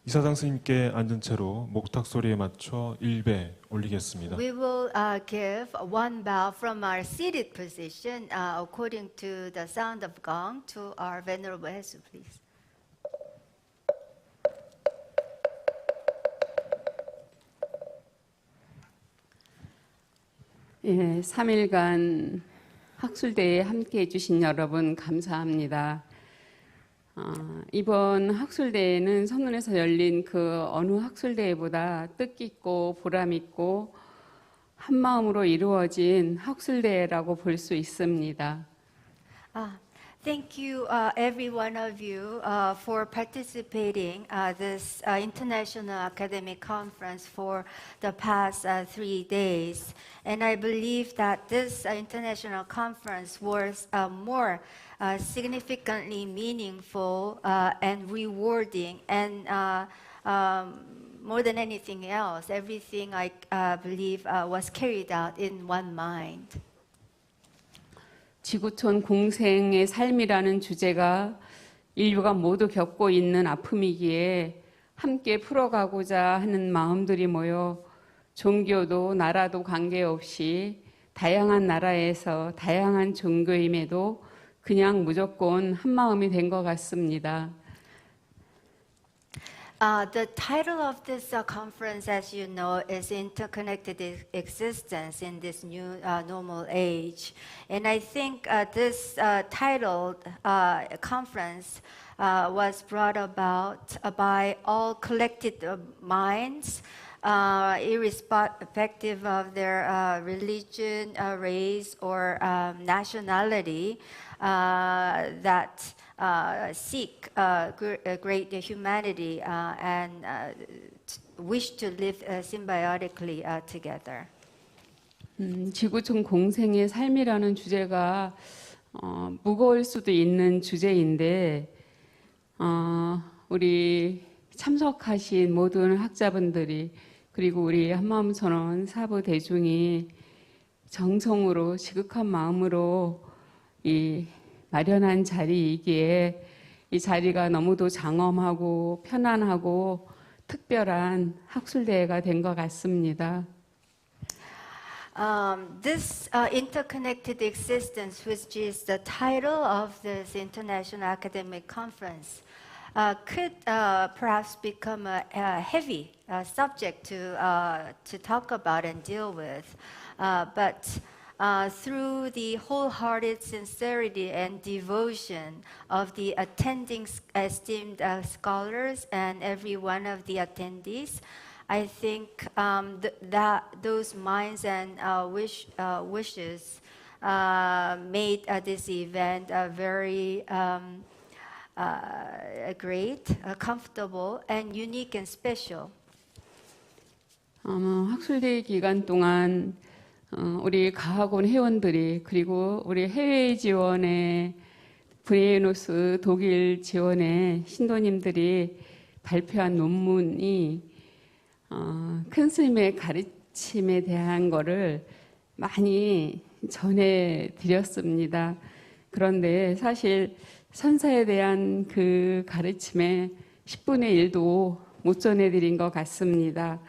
이사장 스님께 앉은 채로 목탁 소리에 맞춰 1배 올리겠습니다. We will give one bow from our seated position according to the sound of gong to our Venerable Hesu, please. 예, 3일간 학술대회에 함께해 주신 여러분 감사합니다. 이번 학술대회는 성문에서 열린 그 어느 학술대회보다 뜻깊고 보람있고 한마음으로 이루어진 학술대회라고 볼 수 있습니다. Thank you, every one of you, for participating this international academic conference for the past 3 days. And I believe that this international conference was more significantly meaningful and rewarding, and more than anything else, everything I believe was carried out in one mind. 지구촌 공생의 삶이라는 주제가 인류가 모두 겪고 있는 아픔이기에 함께 풀어가고자 하는 마음들이 모여 종교도 나라도 관계없이 다양한 나라에서 다양한 종교임에도 그냥 무조건 한 마음이 된 것 같습니다. The title of this conference, as you know, is Interconnected Existence in this new normal age. And I think this titled conference was brought about by all collected minds, irrespective of their religion, race, or nationality, that seek great humanity and wish to live symbiotically together. 지구촌 공생의 삶이라는 주제가 무거울 수도 있는 주제인데 우리 참석하신 모든 학자분들이 그리고 우리 한마음선언 사부 대중이 정성으로 지극한 마음으로 이 마련한 자리이기에 이 자리가 너무도 장엄하고 편안하고 특별한 학술대회가 된 것 같습니다. This interconnected existence, which is the title of this international academic conference, could perhaps become a heavy subject to talk about and deal with, but through the wholehearted sincerity and devotion of the attending esteemed scholars and every one of the attendees, I think that those minds and wishes made this event very great, comfortable, and unique and special. 학술대회 기간 동안 우리 가학원 회원들이 그리고 우리 해외 지원의 브레이노스 독일 지원의 신도님들이 발표한 논문이 큰 스님의 가르침에 대한 거를 많이 전해드렸습니다. 그런데 사실 선사에 대한 그 가르침의 10분의 1도 못 전해드린 것 같습니다.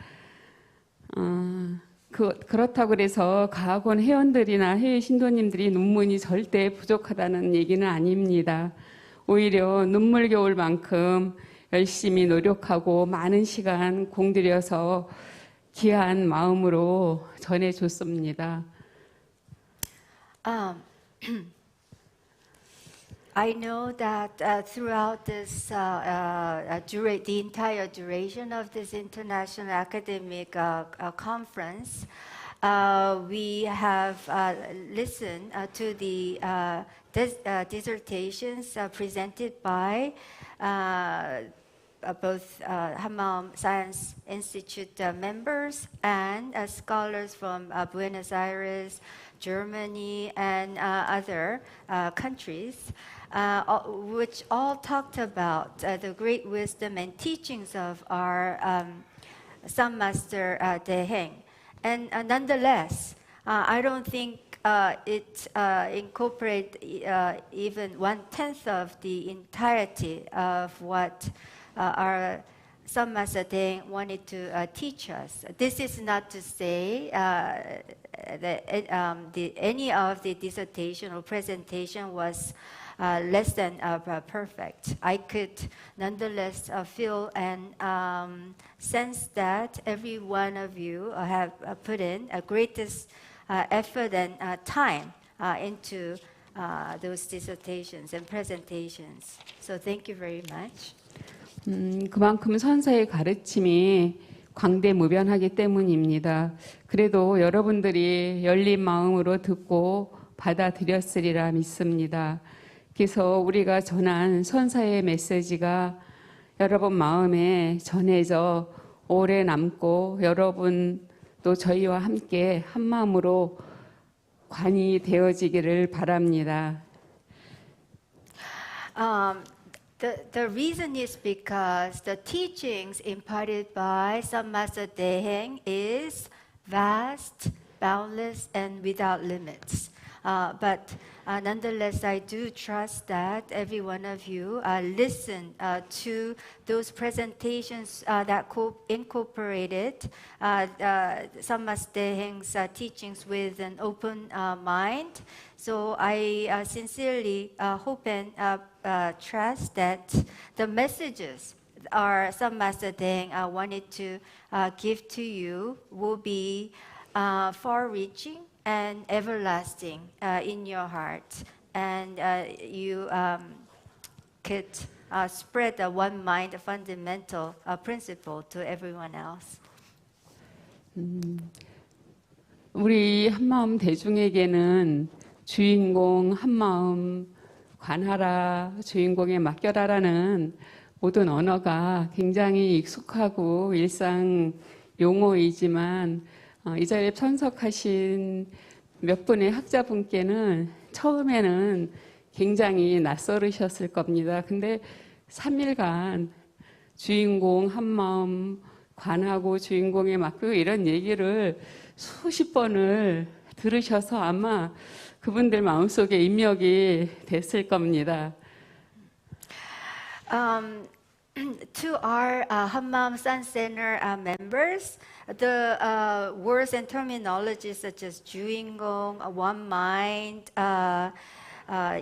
그렇다고 그래서 가학원 회원들이나 해외 신도님들이 논문이 절대 부족하다는 얘기는 아닙니다. 오히려 눈물겨울만큼 열심히 노력하고 많은 시간 공들여서 귀한 마음으로 전해줬습니다. I know that throughout this, the entire duration of this international academic conference, we have listened to the dissertations presented by both Hanmaeum Science Institute members and scholars from Buenos Aires, Germany, and other countries, which all talked about the great wisdom and teachings of our Sun Master Daehaeng. And nonetheless, I don't think it incorporates even 1/10 of the entirety of what our some Master Daehaeng wanted to teach us. This is not to say that any of the dissertation or presentation was less than perfect. I could nonetheless feel and sense that every one of you have put in a greatest effort and time into those dissertations and presentations. So thank you very much. 그만큼 선사의 가르침이 광대무변하기 때문입니다. 그래도 여러분들이 열린 마음으로 듣고 받아들였으리라 믿습니다. 그래서 우리가 전한 선사의 메시지가 여러분 마음에 전해져 오래 남고 여러분 또 저희와 함께 한 마음으로 관이 되어지기를 바랍니다. The reason is because the teachings imparted by some Master Daehaeng is vast, boundless, and without limits. But nonetheless, I do trust that every one of you listen to those presentations that incorporated some Master Daehaeng's teachings with an open mind. So I sincerely hope and trust that the messages some Master Daehaeng wanted to give to you will be far-reaching and everlasting in your heart, and you could spread the one mind fundamental principle to everyone else. 우리 한마음 대중에게는 주인공 한마음 관하라, 주인공에 맡겨라라는 모든 언어가 굉장히 익숙하고 일상 용어이지만 이 자리에 참석하신 몇 분의 학자분께는 처음에는 굉장히 낯설으셨을 겁니다. 근데 3일간 주인공 한마음 관하고 주인공에 맡기고 이런 얘기를 수십 번을 들으셔서 아마 그분들 마음속에 입력이 됐을 겁니다. To our Hanmaeum Sun Center members, the words and terminologies such as Juingong, one mind,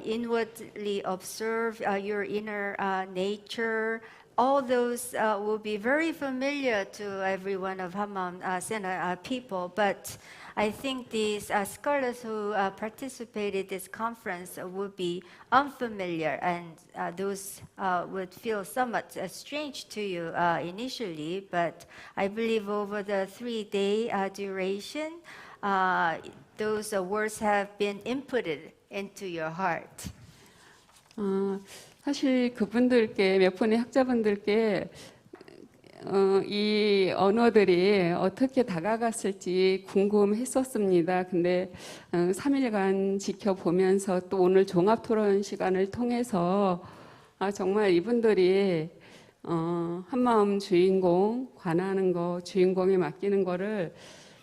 inwardly observe your inner nature, all those will be very familiar to every one of Hanmaeum Center people, but I think these scholars who participated in this conference would be unfamiliar, and those would feel somewhat strange to you initially, but I believe over the 3-day duration, those words have been inputted into your heart. 사실 그분들께 몇 분의 학자분들께 이 언어들이 어떻게 다가갔을지 궁금했었습니다. 근데 3일간 지켜보면서 또 오늘 종합토론 시간을 통해서 정말 이분들이 한마음 주인공 관하는 거, 주인공에 맡기는 거를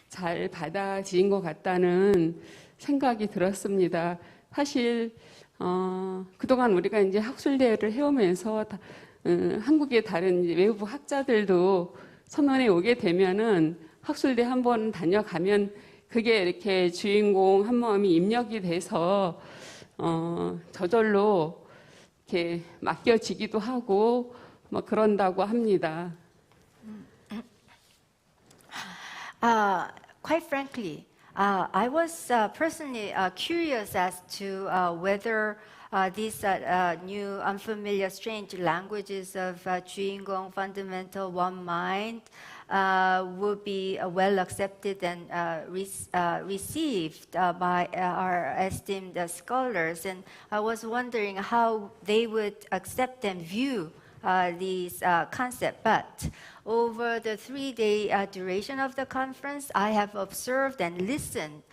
잘 받아들인 것 같다는 생각이 들었습니다. 사실 그동안 우리가 이제 학술대회를 해오면서 한국의 다른 외부 학자들도 선원에 오게 되면은 학술대 한번 다녀가면 그게 이렇게 주인공 한마음이 입력이 돼서 저절로 이렇게 맡겨지기도 하고 뭐 그런다고 합니다. Quite frankly, I was personally curious as to whether these new, unfamiliar, strange languages of Juingong, fundamental one mind, would be well accepted and received by our esteemed scholars. And I was wondering how they would accept and view these concepts. But over the 3-day duration of the conference, I have observed and listened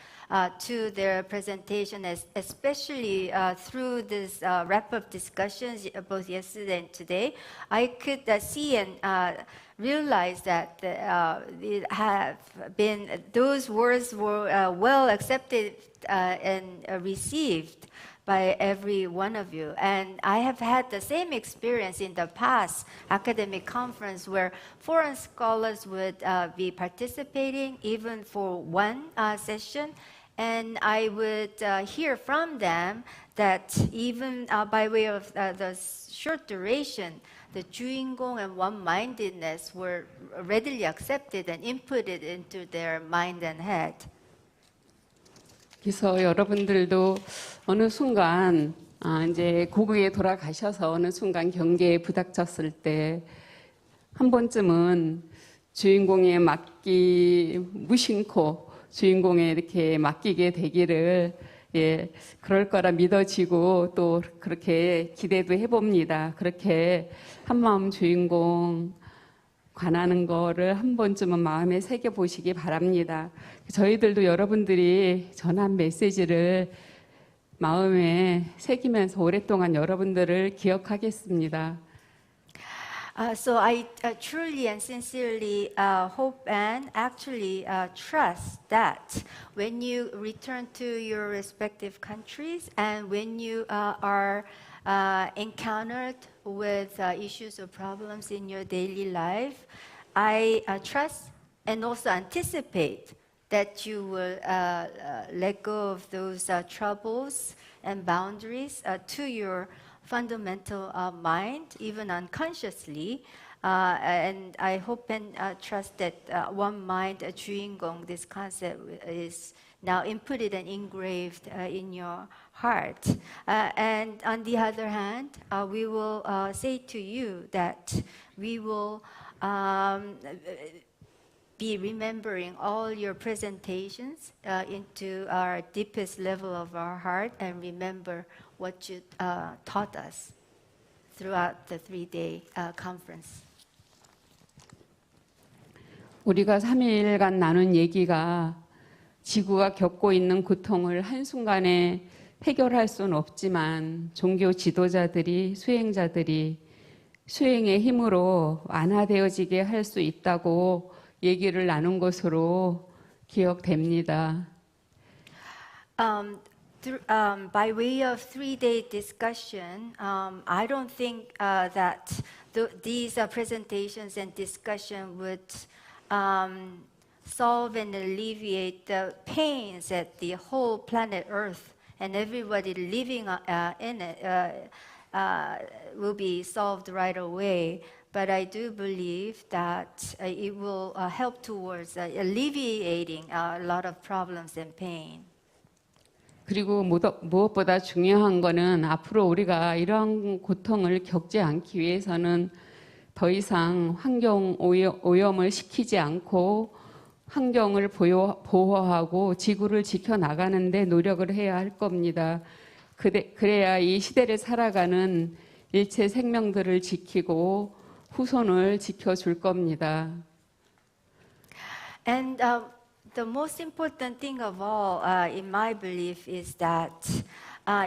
to their presentation, especially through this wrap-up discussions both yesterday and today. I could see and realize that those words were well accepted and received by every one of you. And I have had the same experience in the past academic conference where foreign scholars would be participating even for one session. And I would hear from them that even by way of the short duration, the Juingong and one-mindedness were readily accepted and inputted into their mind and head. 그래서 여러분들도 어느 순간 이제 고국에 돌아가셔서 어느 순간 경계에 부닥쳤을 때 한 번쯤은 주인공에 무심코 주인공에 이렇게 맡기게 되기를 그럴 거라 믿어지고 또 그렇게 기대도 해봅니다. 그렇게 한마음 주인공 관하는 거를 한 번쯤은 마음에 새겨 보시기 바랍니다. 저희들도 여러분들이 전한 메시지를 마음에 새기면서 오랫동안 여러분들을 기억하겠습니다. So I truly and sincerely hope and actually trust that when you return to your respective countries and when you are encountered with issues or problems in your daily life, I trust and also anticipate that you will let go of those troubles and boundaries to your fundamental mind, even unconsciously. And I hope and trust that one mind, Juingong, this concept is now inputted and engraved in your heart. And on the other hand, we will say to you that we will be remembering all your presentations into our deepest level of our heart and remember what you taught us throughout the 3-day conference. 우리가 3일간 나눈 얘기가 지구가 겪고 있는 고통을 한순간에 해결할 수는 없지만 종교 지도자들이, 수행자들이 수행의 힘으로 완화되어지게 할 수 있다고 얘기를 나눈 것으로 기억됩니다. By way of 3-day discussion, I don't think that these presentations and discussion would solve and alleviate the pains that the whole planet Earth and everybody living in it will be solved right away. But I do believe that it will help towards alleviating a lot of problems and pain. 그리고 무엇보다 중요한 거는 앞으로 우리가 이러한 고통을 겪지 않기 위해서는 더 이상 환경 오염을 시키지 않고 환경을 보호하고 지구를 지켜나가는 데 노력을 해야 할 겁니다. 그래야 이 시대를 살아가는 일체 생명들을 지키고 후손을 지켜줄 겁니다. And the most important thing of all, in my belief, is that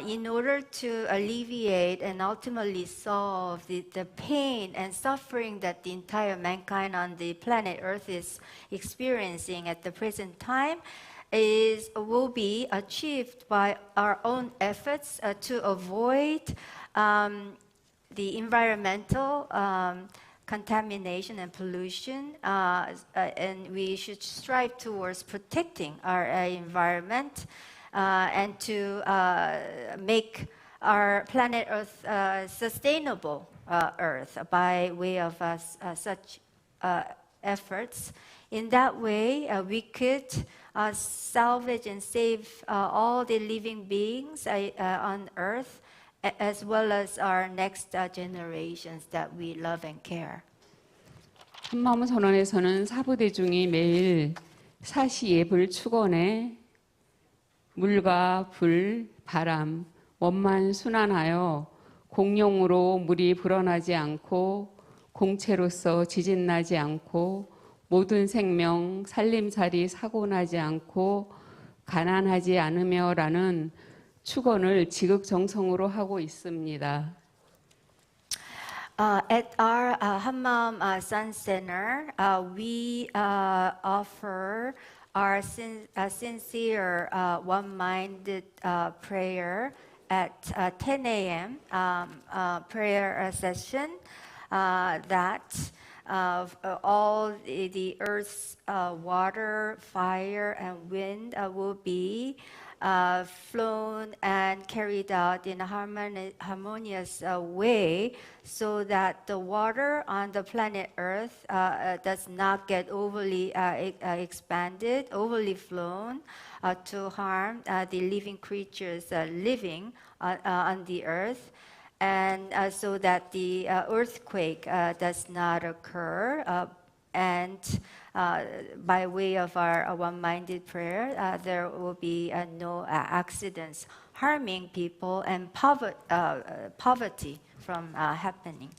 in order to alleviate and ultimately solve the pain and suffering that the entire mankind on the planet Earth is experiencing at the present time, will be achieved by our own efforts to avoid the environmental contamination and pollution, and we should strive towards protecting our environment and to make our planet Earth sustainable Earth by way of such efforts. In that way, we could salvage and save all the living beings on Earth, as well as our next generations that we love and care. 한마음 선언에서는 사부대중이 매일 사시예불 축원에 물과 불, 바람, 원만 순환하여 공용으로 물이 불어나지 않고 공채로서 지진 나지 않고 모든 생명 살림살이 사고 나지 않고 가난하지 않으며라는 축원을 지극정성으로 하고 있습니다. At our Hanmaeum Sun Center, we offer our sincere one-minded prayer at 10 a.m. Prayer session that all the earth's water, fire, and wind will be flown and carried out in a harmonious way, so that the water on the planet Earth does not get overly expanded, overly flown to harm the living creatures living on the Earth, and so that the earthquake does not occur. And by way of our one-minded prayer, there will be no accidents harming people and poverty from happening.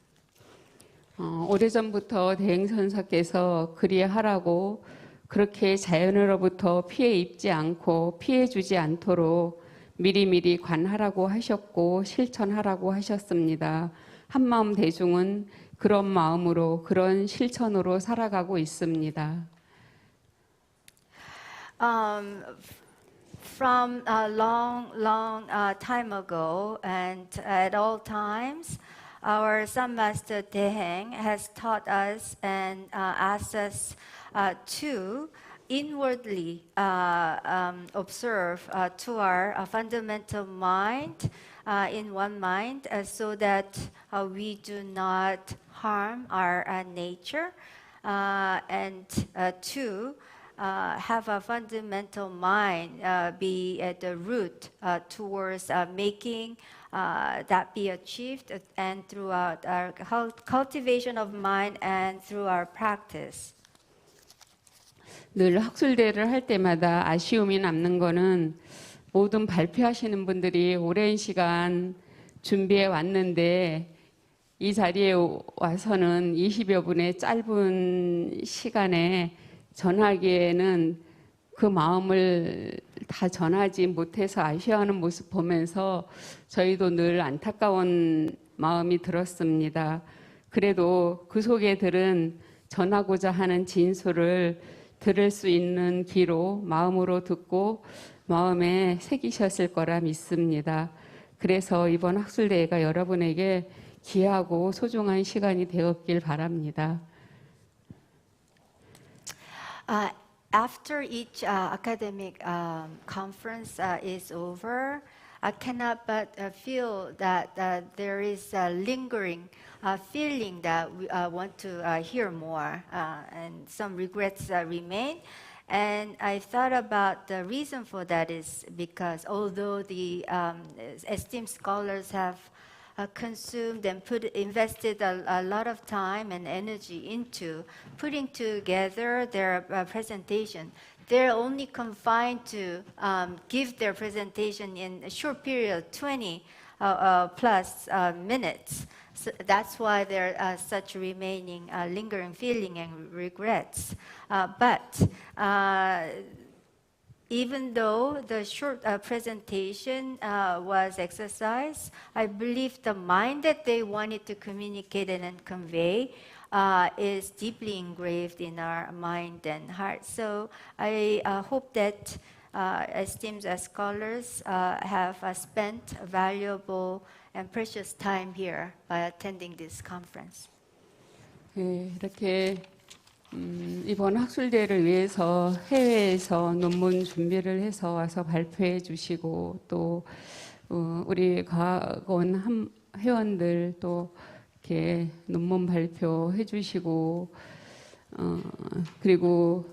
오래전부터 대행 선사께서 그리하라고 그렇게 자연으로부터 피해 입지 않고 피해 주지 않도록 미리미리 관하라고 하셨고 실천하라고 하셨습니다. 한마음 대중은 그런 마음으로 그런 실천으로 살아가고 있습니다. From a long time ago and at all times, our Sun Master Daehaeng has taught us and asked us to inwardly observe to our fundamental mind in one mind, so that we do not harm our nature, and to have a fundamental mind be at the root towards making that be achieved, and throughout our cultivation of mind and through our practice. 늘 학술대회를 할 때마다 아쉬움이 남는 거는 모든 발표하시는 분들이 오랜 시간 준비해 왔는데 이 자리에 와서는 20여 분의 짧은 시간에 전하기에는 그 마음을 다 전하지 못해서 아쉬워하는 모습 보면서 저희도 늘 안타까운 마음이 들었습니다. 그래도 그 속에 들은 전하고자 하는 진술을 들을 수 있는 귀로 마음으로 듣고 마음에 새기셨을 거라 믿습니다. 그래서 이번 학술대회가 여러분에게 귀하고 소중한 시간이 되었길 바랍니다. After each academic conference is over, I cannot but feel that there is a lingering feeling that we want to hear more, and some regrets remain. And I thought about the reason for that is because although the esteemed scholars have consumed and invested a lot of time and energy into putting together their presentation, they're only confined to give their presentation in a short period, 20 plus minutes. So that's why there are such remaining lingering feeling and regrets. But even though the short presentation was exercised, I believe the mind that they wanted to communicate and convey is deeply engraved in our mind and heart. So I hope that esteemed scholars have spent valuable and precious time here by attending this conference. 네, 이렇게 이번 학술대회를 위해서 해외에서 논문 준비를 해서 와서 발표해 주시고 또 우리 과학원 회원들 또 이렇게 논문 발표해 주시고 그리고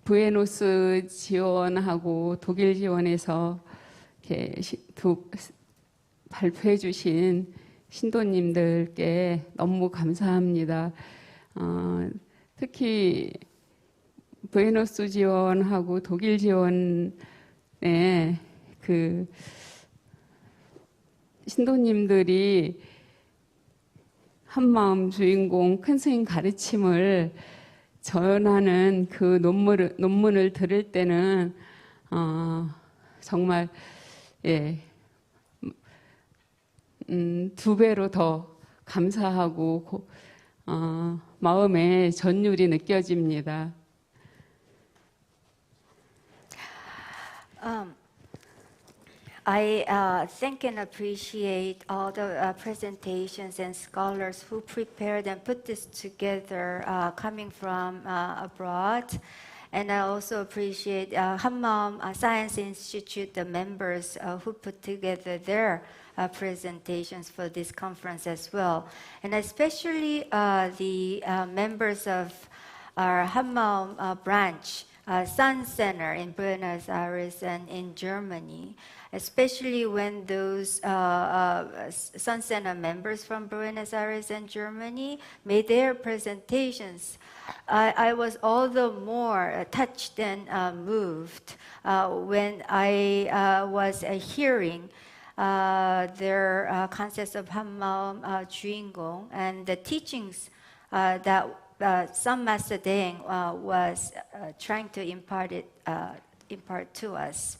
부에노스 지원하고 독일 지원해서 이렇게 발표해 주신 신도님들께 너무 감사합니다. 특히 부에노스 지원하고 독일 지원에 그 신도님들이 한마음 주인공 큰 스님 가르침을 전하는 그 논문을 들을 때는 정말 두 배로 더 감사하고 마음에 전율이 느껴집니다. I thank and appreciate all the presentations and scholars who prepared and put this together coming from abroad. And I also appreciate Hanmaeum Science Institute, the members who put together their presentations for this conference as well. And especially the members of our Hanmaeum branch, Sun Center in Buenos Aires and in Germany, especially when those Sun Center members from Buenos Aires and Germany made their presentations. I was all the more touched and moved when I was hearing their concepts of Hanmaeum Juingong and the teachings that some Master Daehaeng was trying to impart to us.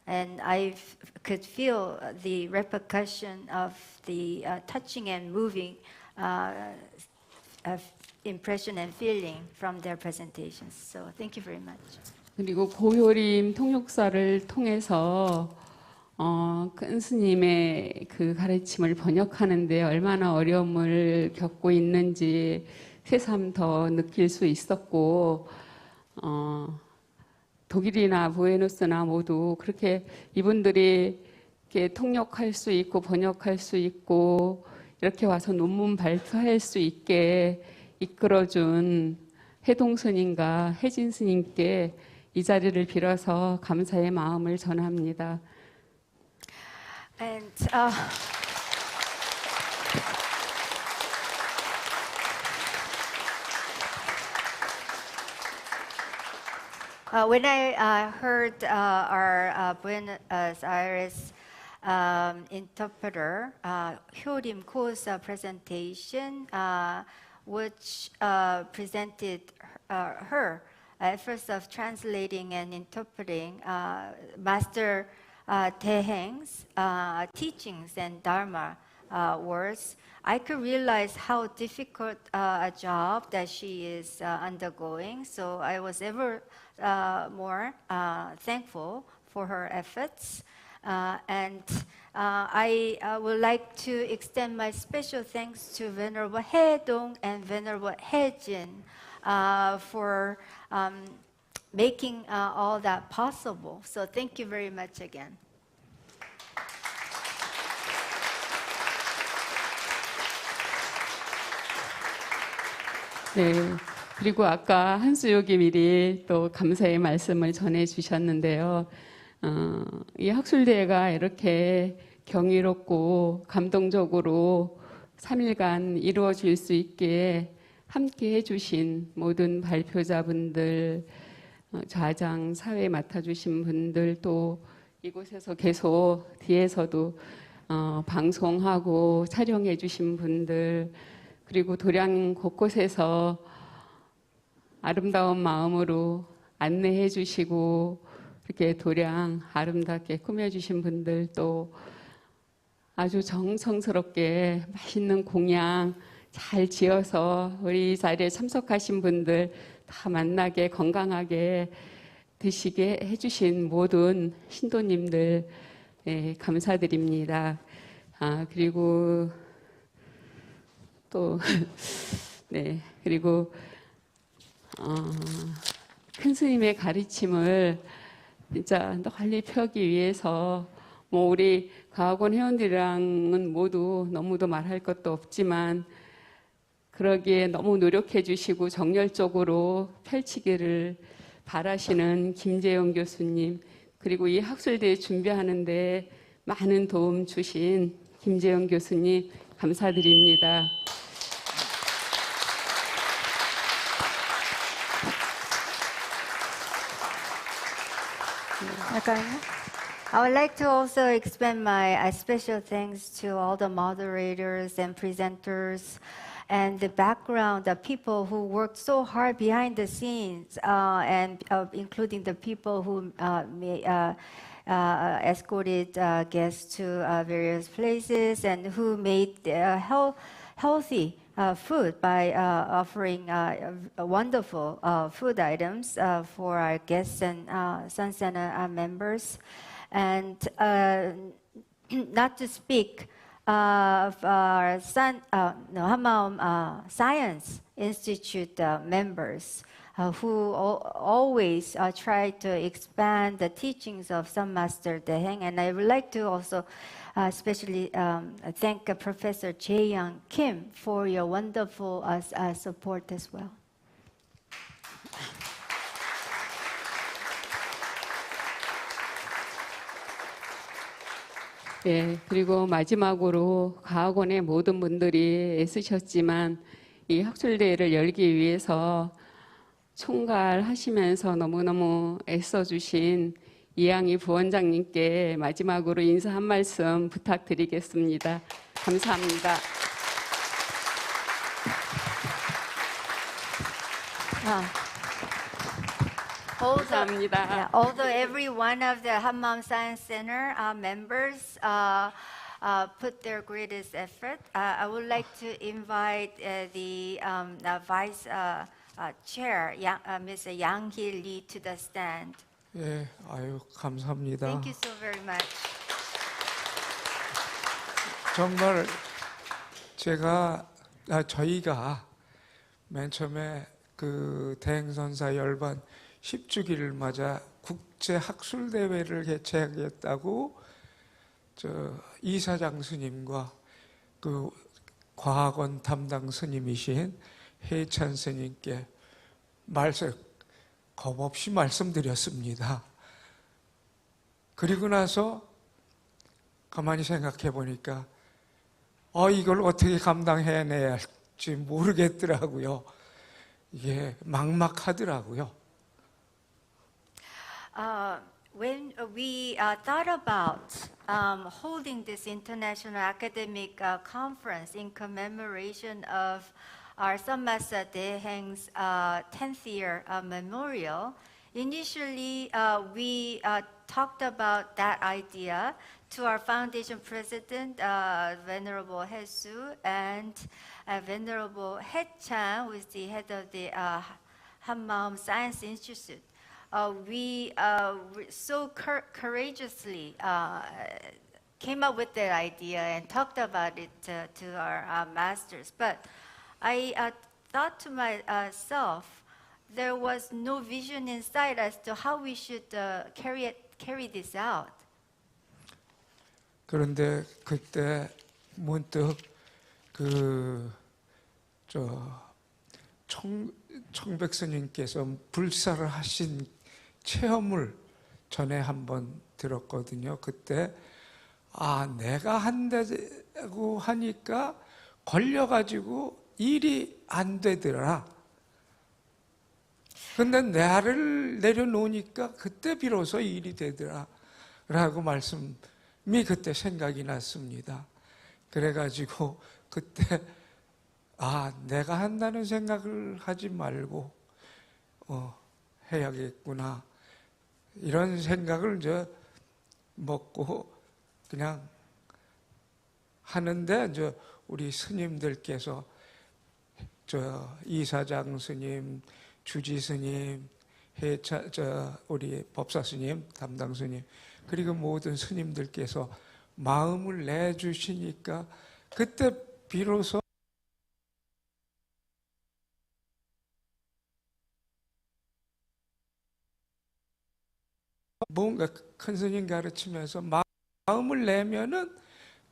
And I could feel the repercussion of the touching and moving impression and feeling from their presentations. So thank you very much. 그리고 고효림 통역사를 통해서 큰 스님의 그 가르침을 번역하는데 얼마나 어려움을 겪고 있는지 새삼 더 느낄 수 있었고 독일이나 부에노스나 모두 그렇게 이분들이 이렇게 통역할 수 있고 번역할 수 있고 이렇게 와서 논문 발표할 수 있게 이끌어준 해동 스님과 혜진 스님께 이 자리를 빌어서 감사의 마음을 전합니다. And when I heard our Buenos Aires interpreter, Hyo Lim Ko's presentation, which presented her efforts of translating and interpreting Master Daehaeng's teachings and Dharma words, I could realize how difficult a job that she is undergoing. So I was ever more thankful for her efforts. And I would like to extend my special thanks to Venerable Haedong and Venerable Haejin for making all that possible. So thank you very much again. 네, 그리고 아까 한수요기 미리 또 감사의 말씀을 전해 주셨는데요. 이 학술대회가 이렇게 경이롭고 감동적으로 3일간 이루어질 수 있게 함께 해주신 모든 발표자분들, 좌장 사회 맡아주신 분들, 또 이곳에서 계속 뒤에서도 방송하고 촬영해 주신 분들, 그리고 도량 곳곳에서 아름다운 마음으로 안내해 주시고 이렇게 도량 아름답게 꾸며주신 분들, 또 아주 정성스럽게 맛있는 공양 잘 지어서 우리 자리에 참석하신 분들 다 만나게 건강하게 드시게 해주신 모든 신도님들 네, 감사드립니다. 그리고 또 네, 그리고 큰 스님의 가르침을 진짜 널리 펴기 위해서 뭐 우리 과학원 회원들이랑은 모두 너무도 말할 것도 없지만 그러기에 너무 노력해 주시고 정열적으로 펼치기를 바라시는 김재영 교수님, 그리고 이 학술대회 준비하는데 많은 도움 주신 김재영 교수님 감사드립니다. I would like to also expend my special thanks to all the moderators and presenters and the background, the people who worked so hard behind the scenes, and including the people who escorted guests to various places and who made healthy food by offering wonderful food items for our guests and Sun Center members. And not to speak of our Hanmaeum Science Institute members who always try to expand the teachings of Sun Master Daehaeng. And I would like to also especially thank Professor Jaeyoung Kim for your wonderful support as well. 예, 그리고 마지막으로 과학원의 모든 분들이 애쓰셨지만 이 학술대회를 열기 위해서 총괄하시면서 너무너무 애써주신 이양희 부원장님께 마지막으로 인사 한 말씀 부탁드리겠습니다. 감사합니다. 감사합니다. Although every one of the Hanmaeum Science Center members put their greatest effort, I would like to invite the Vice Chair, Ms. Yang-hee Lee, to the stand. 예, 아유 감사합니다. Thank you so very much. 정말 저희가 맨 처음에 그 대행선사 열반 10주기를 맞아 국제 학술 대회를 개최하겠다고 이사장 스님과 그 과학원 담당 스님이신 해찬 스님께 겁없이 말씀드렸습니다. 그리고 나서 가만히 생각해 보니까 이걸 어떻게 감당해내야 할지 모르겠더라고요. 이게 막막하더라고요. When we thought about holding this international academic conference in commemoration of our Sun Master Daehaeng's 10th year memorial, initially we talked about that idea to our foundation president, Venerable Haesu, and Venerable Hae-chan, who is the head of the Hanmaeum Science Institute. We so courageously came up with that idea and talked about it to our masters. But I thought to myself, there was no vision inside as to how we should carry this out. 그런데 그때 문득 청백 스님께서 불사를 하신 체험을 전에 한번 들었거든요. 그때 내가 한다고 하니까 걸려가지고 일이 안 되더라. 근데 나를 내려놓으니까 그때 비로소 일이 되더라 라고 말씀이 그때 생각이 났습니다. 그래가지고 그때 내가 한다는 생각을 하지 말고 해야겠구나 이런 생각을 먹고 그냥 하는데 우리 스님들께서 이사장 스님, 주지 스님, 우리 법사 스님, 담당 스님 그리고 모든 스님들께서 마음을 내주시니까 그때 비로소 뭔가 큰 스님 가르치면서 마음을 내면은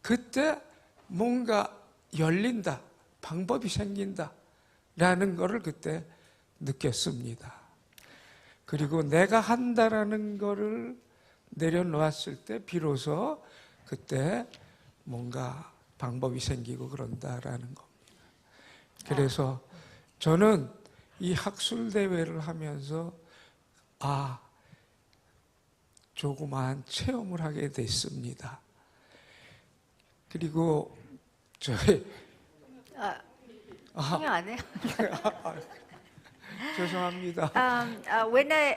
그때 뭔가 열린다, 방법이 생긴다 라는 거를 그때 느꼈습니다. 그리고 내가 한다라는 거를 내려놓았을 때 비로소 그때 뭔가 방법이 생기고 그런다라는 겁니다. 그래서 저는 이 학술대회를 하면서 조그마한 체험을 하게 됐습니다. 그리고 신경 안 해요? 죄송합니다. When I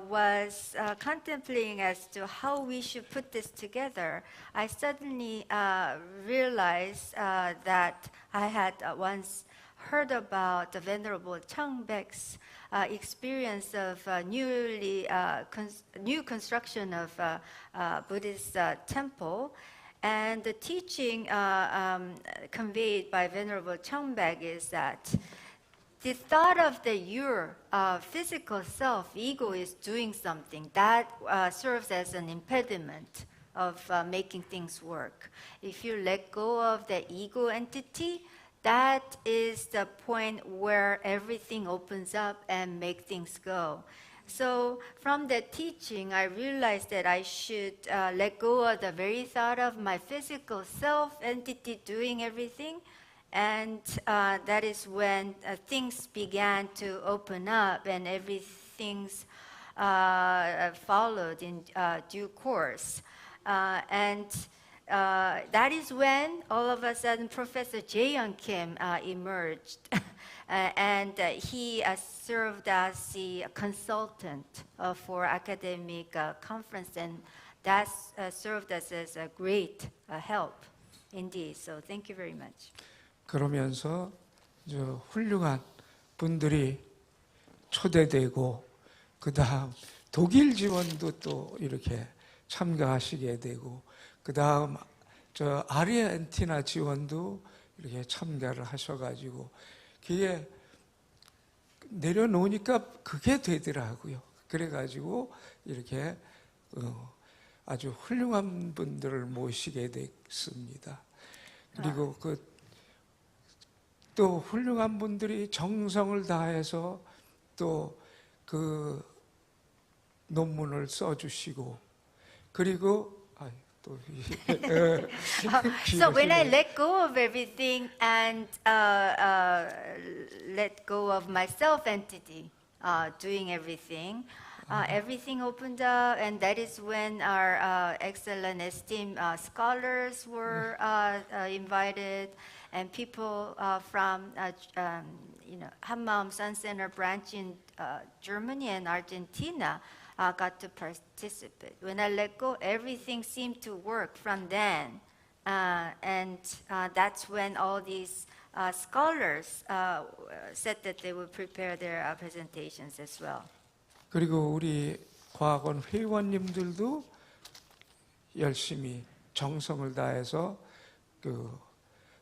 was contemplating as to how we should put this together, I suddenly realized that I had once heard about the Venerable Changbaek's experience of new construction of Buddhist temple. And the teaching conveyed by Venerable Changbaek is that the thought of your physical self, ego, is doing something that serves as an impediment of making things work. If you let go of the ego entity, that is the point where everything opens up and make things go. So from that teaching, I realized that I should let go of the very thought of my physical self entity doing everything. And that is when things began to open up and everything's followed in due course. And that is when all of a sudden Professor Daehaeng Kim emerged. And he served as the consultant for academic conference, and that served us as a great help indeed. So thank you very much. 그러면서 훌륭한 분들이 초대되고 그다음 독일 지원도 또 이렇게 참가하시게 되고 그다음 아르헨티나 지원도 이렇게 참가를 하셔가지고 그게 내려놓으니까 그게 되더라고요. 그래가지고 이렇게 아주 훌륭한 분들을 모시게 됐습니다. 그리고 또 훌륭한 분들이 정성을 다해서 또 그 논문을 써주시고 그리고 So when I let go of everything and let go of my self entity doing everything, everything opened up, and that is when our excellent esteemed scholars were invited, and people from Hanmaeum Sun Center branch in Germany and Argentina got to participate. When I let go, everything seemed to work from then. And that's when all these scholars said that they would prepare their presentations as well. 그리고 우리 과학원 회원님들도 열심히 정성을 다해서 그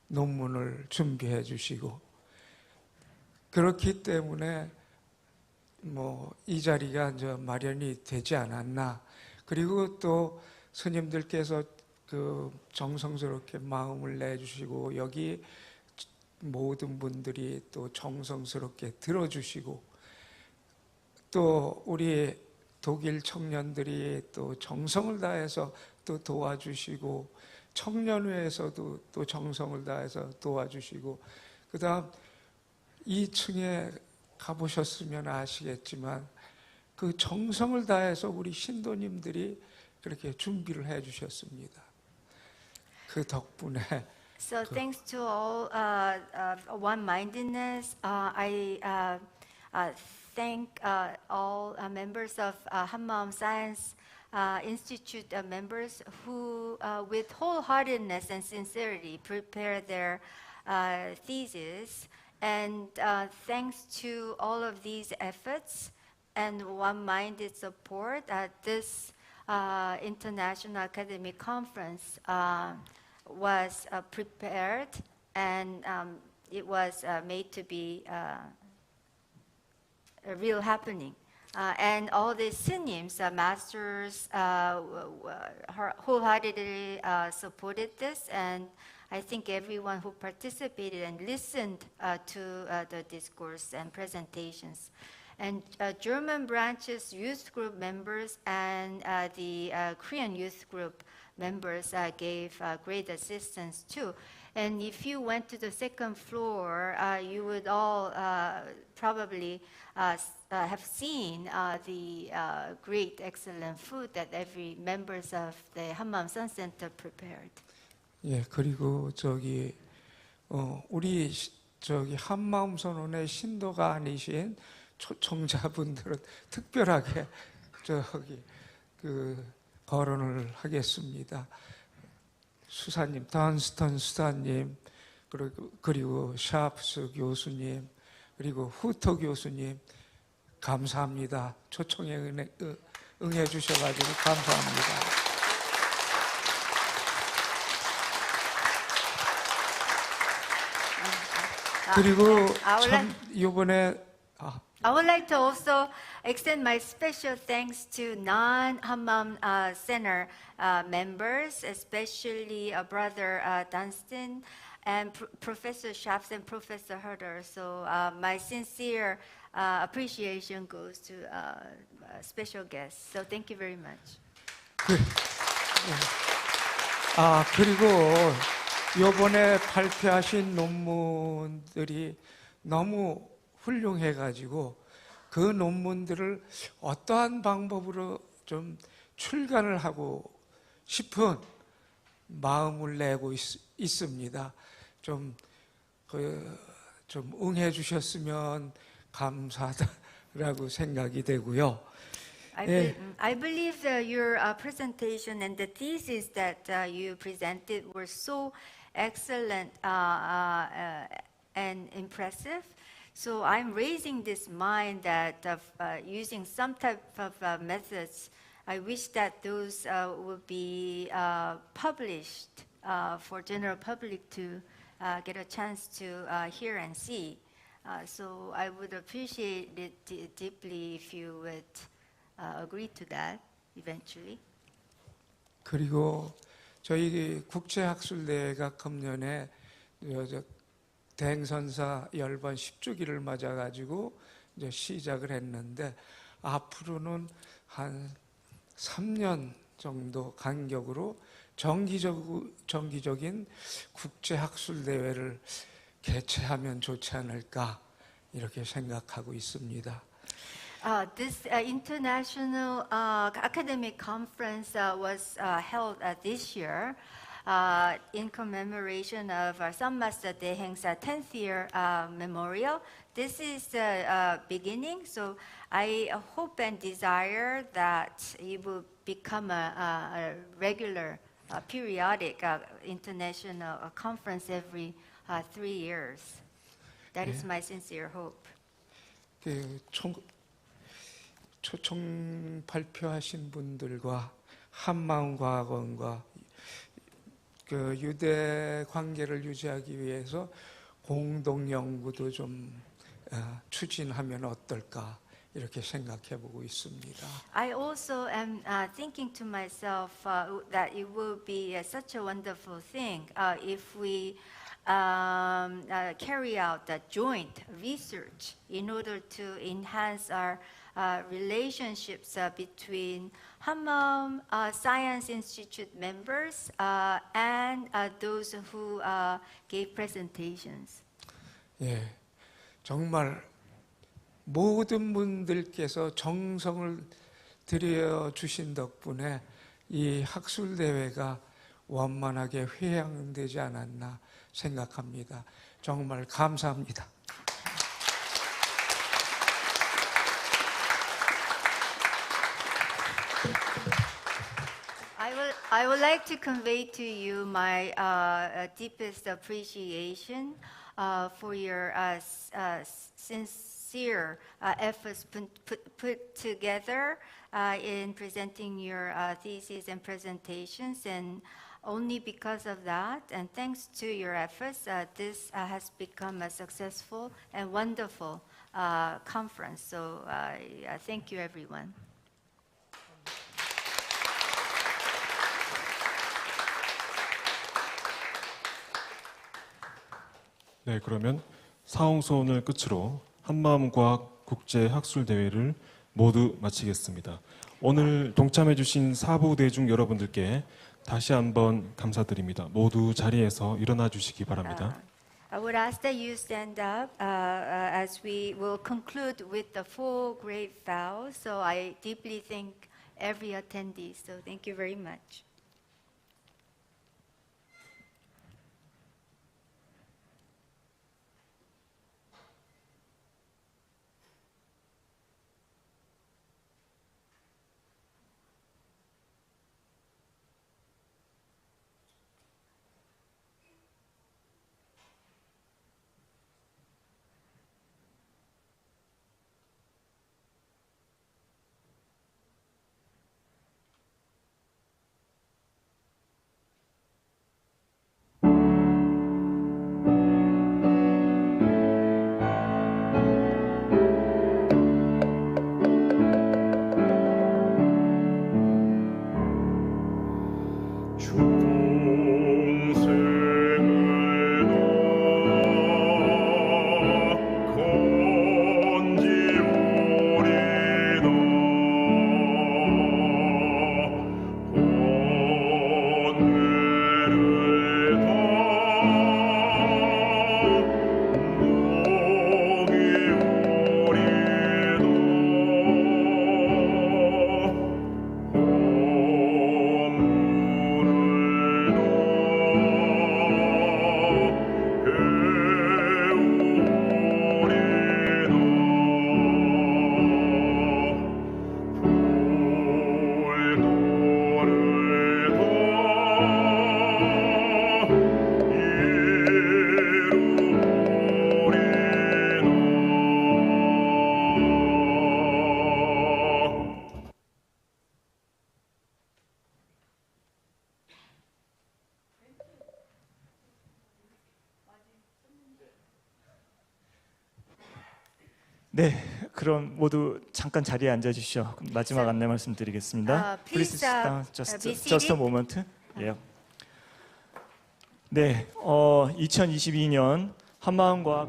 논문을 준비해 주시고 그렇기 때문에 이 자리가 이제 마련이 되지 않았나. 그리고 또 스님들께서 그 정성스럽게 마음을 내주시고 여기 모든 분들이 또 정성스럽게 들어주시고 또 우리 독일 청년들이 또 정성을 다해서 또 도와주시고 청년회에서도 또 정성을 다해서 도와주시고 그다음 2층에 가보셨으면 아시겠지만 그 정성을 다해서 우리 신도님들이 그렇게 준비를 해주셨습니다. 그 덕분에 So thanks to all one-mindedness, I thank all members of Hanmaeum Science Institute members who, with wholeheartedness and sincerity, prepare their thesis. And thanks to all of these efforts and one-minded support, this International Academic Conference was prepared, and it was made to be a real happening. And all the senims, masters, wholeheartedly supported this, and I think everyone who participated and listened to the discourse and presentations. And German branches youth group members and the Korean youth group members gave great assistance too. And if you went to the second floor, you would all probably have seen the great, excellent food that every members of the Hanmaeum Sun Center prepared. 예, 그리고 우리 저기 한마음 선언의 신도가 아니신 초청자분들은 특별하게 저기 그 거론을 하겠습니다. 수사님, 던스턴 수사님, 그리고 샤프스 교수님, 그리고 후토 교수님, 감사합니다. 초청에 응해 주셔가지고 감사합니다. 그리고 참 이번에 I would like to also extend my special thanks to non-Hanmaeum Center members, especially Brother Dunstan and Professor Shafts and Professor Herder. So my sincere appreciation goes to special guests. So thank you very much. 그리고 이번에 발표하신 논문들이 너무 훌륭해가지고 그 논문들을 어떠한 방법으로 좀 출간을 하고 싶은 마음을 내고 있습니다. 좀 응해 주셨으면 감사하다라고 생각이 되고요. I believe your presentation and the thesis that you presented were so excellent and impressive. So I'm raising this mind that using some type of methods, I wish that those would be published for general public to get a chance to hear and see. So I would appreciate it deeply if you would agree to that eventually. 그리고 저희 국제학술대회가 금년에 대행선사 열반 10주기를 맞아가지고 이제 시작을 했는데 앞으로는 한 3년 정도 간격으로 정기적인 국제학술대회를 개최하면 좋지 않을까 이렇게 생각하고 있습니다. This international academic conference was held this year in commemoration of Sun Master Daehaeng's 10th year memorial. This is the beginning, so I hope and desire that it will become a regular, periodic international conference every 3 years. That is my sincere hope. 초청 발표하신 분들과 한마음과학원과 그 유대 관계를 유지하기 위해서 공동 연구도 좀 추진하면 어떨까 이렇게 생각해 보고 있습니다. I also am thinking to myself that it will be such a wonderful thing if we carry out the joint research in order to enhance our relationships between Hanmaeum Science Institute members and those who gave presentations. 예, 정말 모든 분들께서 정성을 들여 주신 덕분에 이 학술 대회가 원만하게 회양되지 않았나 생각합니다. 정말 감사합니다. I would like to convey to you my deepest appreciation for your sincere efforts put together in presenting your theses and presentations, and only because of that, and thanks to your efforts, this has become a successful and wonderful conference. So thank you, everyone. 네, 그러면 사홍소원을 끝으로 한마음과학 국제학술대회를 모두 마치겠습니다. 오늘 동참해주신 사부대중 여러분들께 다시 한번 감사드립니다. 모두 자리에서 일어나 주시기 바랍니다. I would ask that you stand up as we will conclude with the four great vows. So I deeply thank every attendee. So thank you very much. 네, 그럼 모두 잠깐 자리에 앉아 주시죠. 마지막 안내 말씀드리겠습니다. Please sit down just a moment. 예. 네, 2022년 한마음과학